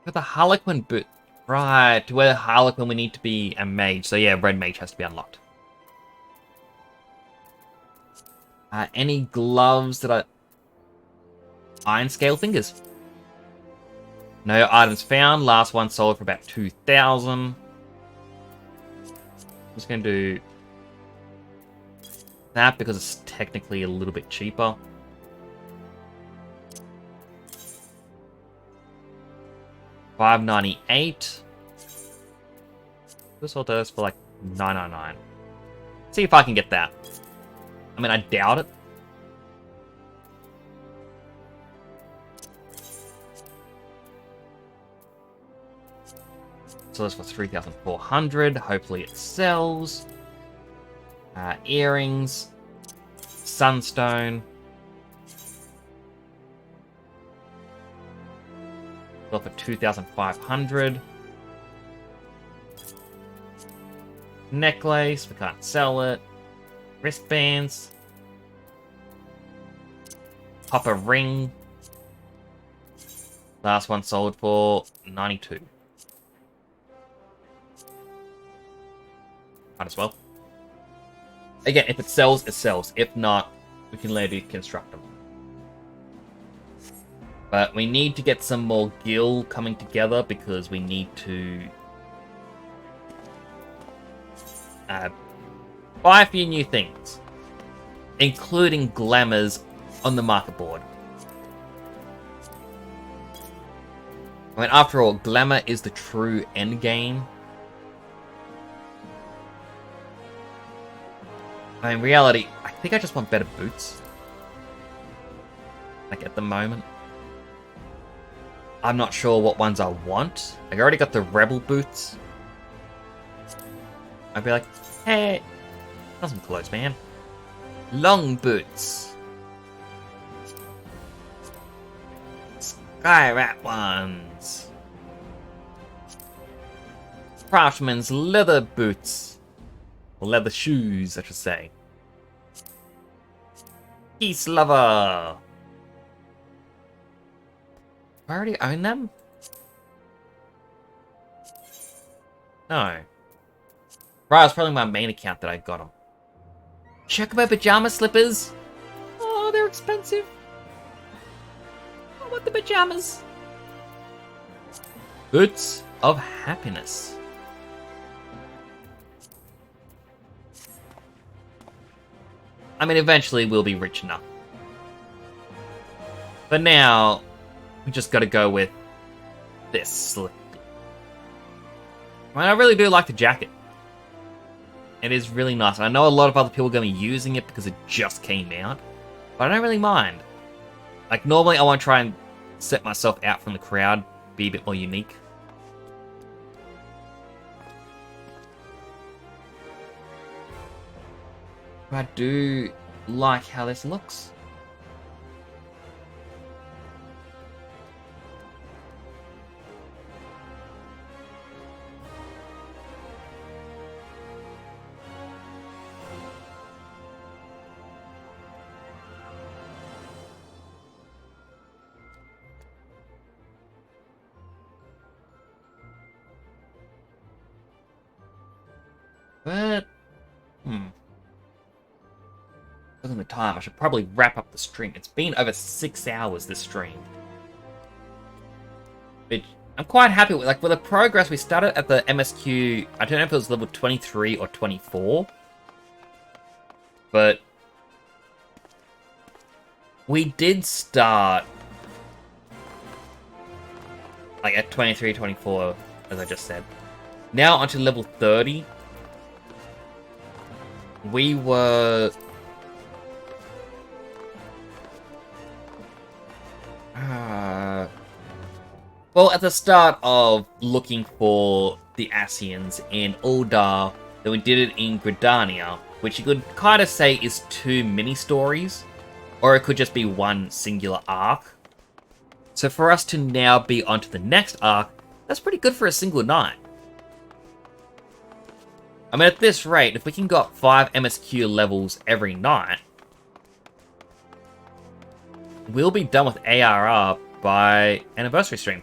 For the Harlequin boot. Right, to wear the Harlequin we need to be a mage. So yeah, red mage has to be unlocked. Any gloves that I... Iron scale fingers. No items found. Last one sold for about 2,000. I'm just going to do that because it's technically a little bit cheaper. $598. This all does for like $999. See if I can get that. I mean, I doubt it. So that's for 3,400. Hopefully it sells. Earrings. Sunstone. Well, for 2,500. Necklace. We can't sell it. Wristbands. Pop a ring. Last one sold for 92. Might as well. Again, if it sells, it sells. If not, we can later construct them. But we need to get some more gil coming together because we need to buy a few new things, including glamours on the market board. I mean, after all, glamour is the true end game. I mean, in reality, I think I just want better boots. Like, at the moment. I'm not sure what ones I want. I already got the Rebel boots. I'd be like, hey, that's some clothes, man. Long boots. Sky Rat ones. craftsman's leather boots. Or leather shoes, I should say. Peace lover. I already own them? No. Right, it's probably my main account that I got them. Chocobo pajama slippers. Oh, they're expensive. I want the pajamas. Boots of happiness. I mean, eventually we'll be rich enough. But now, we just gotta go with this slip. I mean, I really do like the jacket. It is really nice. I know a lot of other people are going to be using it because it just came out, but I don't really mind. Like, normally I want to try and set myself out from the crowd, be a bit more unique. But I do like how this looks. But, looking at the time, I should probably wrap up the stream. It's been over 6 hours, this stream. Which I'm quite happy with. Like, with the progress, we started at the MSQ, I don't know if it was level 23 or 24. But we did start like at 23, 24, as I just said. Now onto level 30. We were... well, at the start of looking for the Ascians in Uldar, then we did it in Gridania, which you could kind of say is 2 mini-stories, or it could just be one singular arc. So for us to now be onto the next arc, that's pretty good for a single night. I mean, at this rate, if we can get 5 MSQ levels every night, we'll be done with ARR by anniversary stream.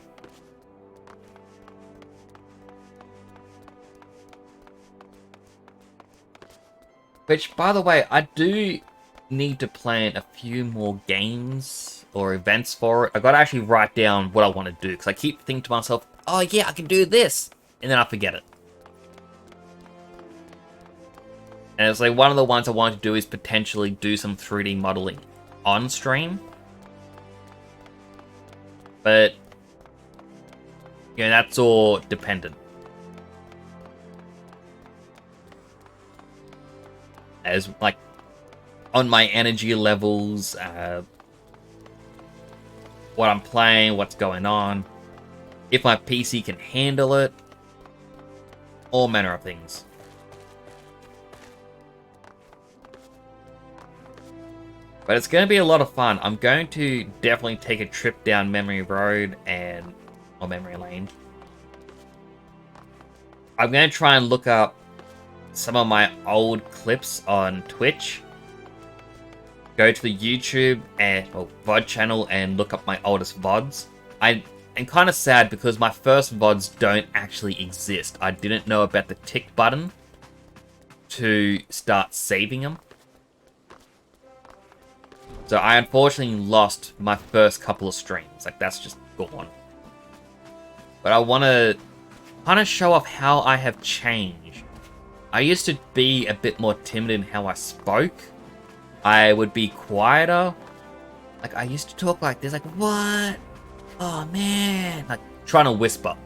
Which, by the way, I do need to plan a few more games or events for it. I gotta actually write down what I want to do, because I keep thinking to myself, oh yeah, I can do this, and then I forget it. And it's like one of the ones I want to do is potentially do some 3D modeling on stream. But, you know, that's all dependent. As, like, on my energy levels, what I'm playing, what's going on, if my PC can handle it, all manner of things. But it's going to be a lot of fun. I'm going to definitely take a trip down Memory Road or Memory Lane. I'm going to try and look up some of my old clips on Twitch. Go to the YouTube or VOD channel and look up my oldest VODs. I am kind of sad because my first VODs don't actually exist. I didn't know about the tick button to start saving them. So I unfortunately lost my first couple of streams. Like, that's just gone. But I want to kind of show off how I have changed. I used to be a bit more timid in how I spoke. I would be quieter. Like, I used to talk like this, like, what? Oh, man. Like, trying to whisper.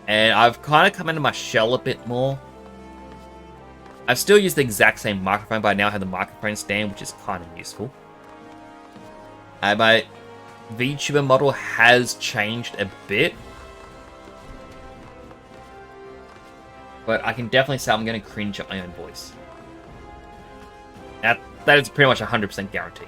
And I've kind of come into my shell a bit more. I've still used the exact same microphone, but I now have the microphone stand, which is kind of useful. My VTuber model has changed a bit. But I can definitely say I'm going to cringe at my own voice. That is pretty much 100% guarantee.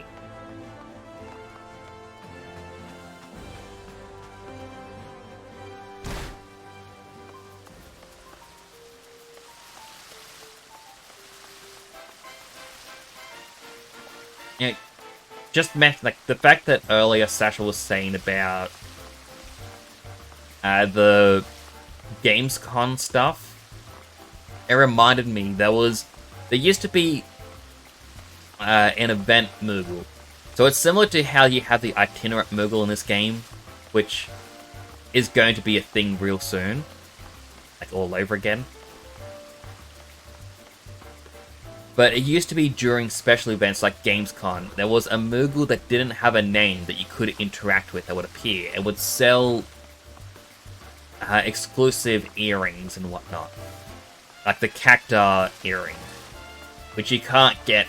just mention, like, the fact that earlier Sasha was saying about the Gamescom stuff, it reminded me there used to be an event Moogle. So it's similar to how you have the itinerant Moogle in this game, which is going to be a thing real soon, like all over again. But it used to be during special events like Gamescom, there was a Moogle that didn't have a name that you could interact with that would appear. It would sell exclusive earrings and whatnot. Like the Cactar earring, which you can't get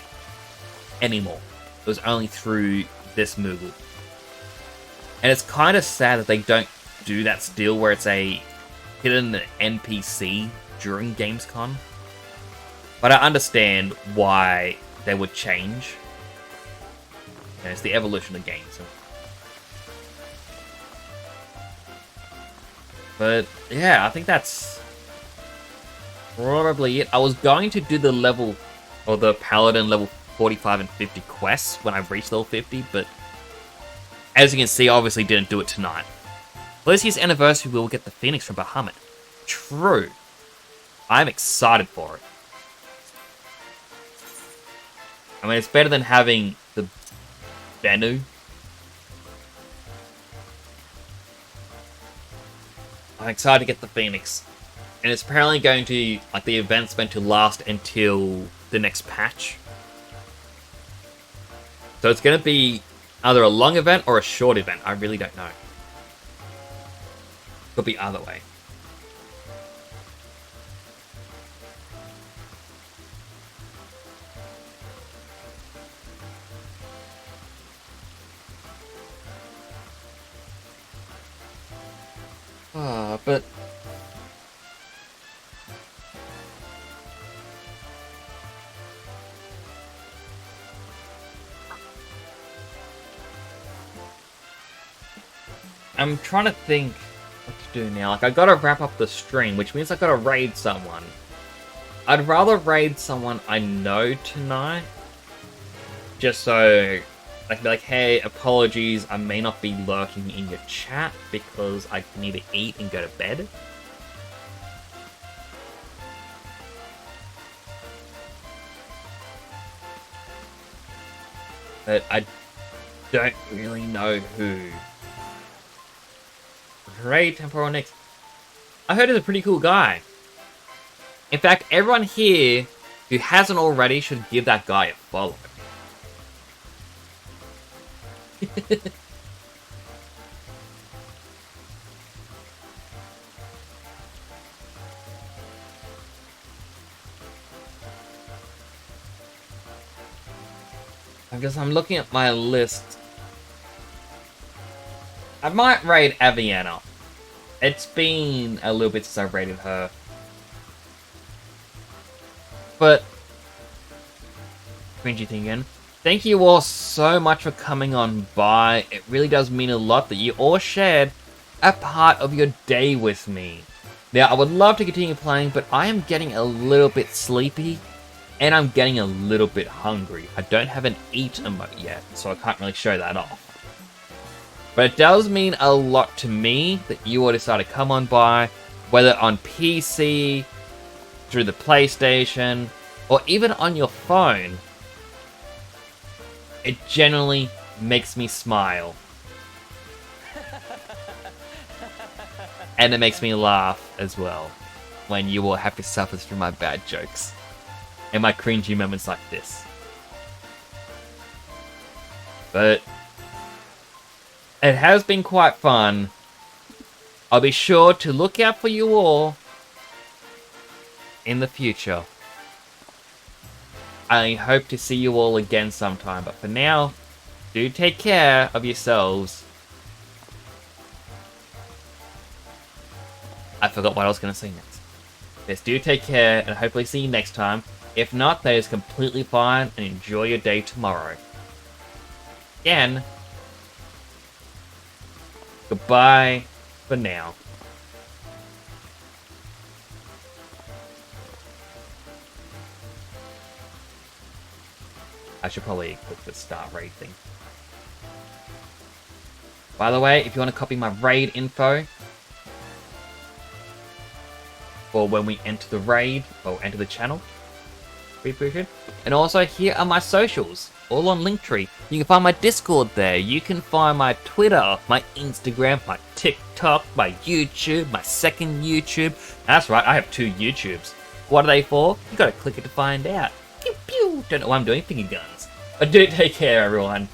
anymore. It was only through this Moogle. And it's kind of sad that they don't do that still, where it's a hidden NPC during Gamescom. But I understand why they would change. And it's the evolution of games. But yeah, I think that's probably it. I was going to do the level, or the Paladin level 45 and 50 quests when I reached level 50, but as you can see, I obviously didn't do it tonight. For this year's anniversary, we will get the Phoenix from Bahamut. True. I'm excited for it. I mean, it's better than having the Bennu. I'm excited to get the Phoenix. And it's apparently going to, like, the event's going to last until the next patch. So it's going to be either a long event or a short event. I really don't know. Could be either way. But I'm trying to think what to do now. Like, I gotta wrap up the stream, which means I gotta raid someone. I'd rather raid someone I know tonight, just so I can be like, hey, apologies, I may not be lurking in your chat because I need to eat and go to bed. But I don't really know who. Raid Temporal next. I heard he's a pretty cool guy. In fact, everyone here who hasn't already should give that guy a follow. Because I'm looking at my list. I might raid Aviana. It's been a little bit since I raided her. But cringy thing again. Thank you all so much for coming on by. It really does mean a lot that you all shared a part of your day with me. Now, I would love to continue playing, but I am getting a little bit sleepy, and I'm getting a little bit hungry. I don't have an eat emote yet, so I can't really show that off. But it does mean a lot to me that you all decided to come on by, whether on PC, through the PlayStation, or even on your phone. It generally makes me smile. And it makes me laugh as well, when you all have to suffer through my bad jokes and my cringy moments like this. But it has been quite fun. I'll be sure to look out for you all in the future. I hope to see you all again sometime, but for now, do take care of yourselves. I forgot what I was going to say next. Yes, do take care, and hopefully see you next time. If not, that is completely fine, and enjoy your day tomorrow. Again, goodbye for now. I should probably click the start raid thing. By the way, if you want to copy my raid info for when we enter the raid or enter the channel, we appreciate it. And also, here are my socials, all on Linktree. You can find my Discord there. You can find my Twitter, my Instagram, my TikTok, my YouTube, my second YouTube. That's right, I have 2 YouTubes. What are they for? You gotta click it to find out. Pew pew! Don't know what I'm doing, finger guns. But do take care, everyone.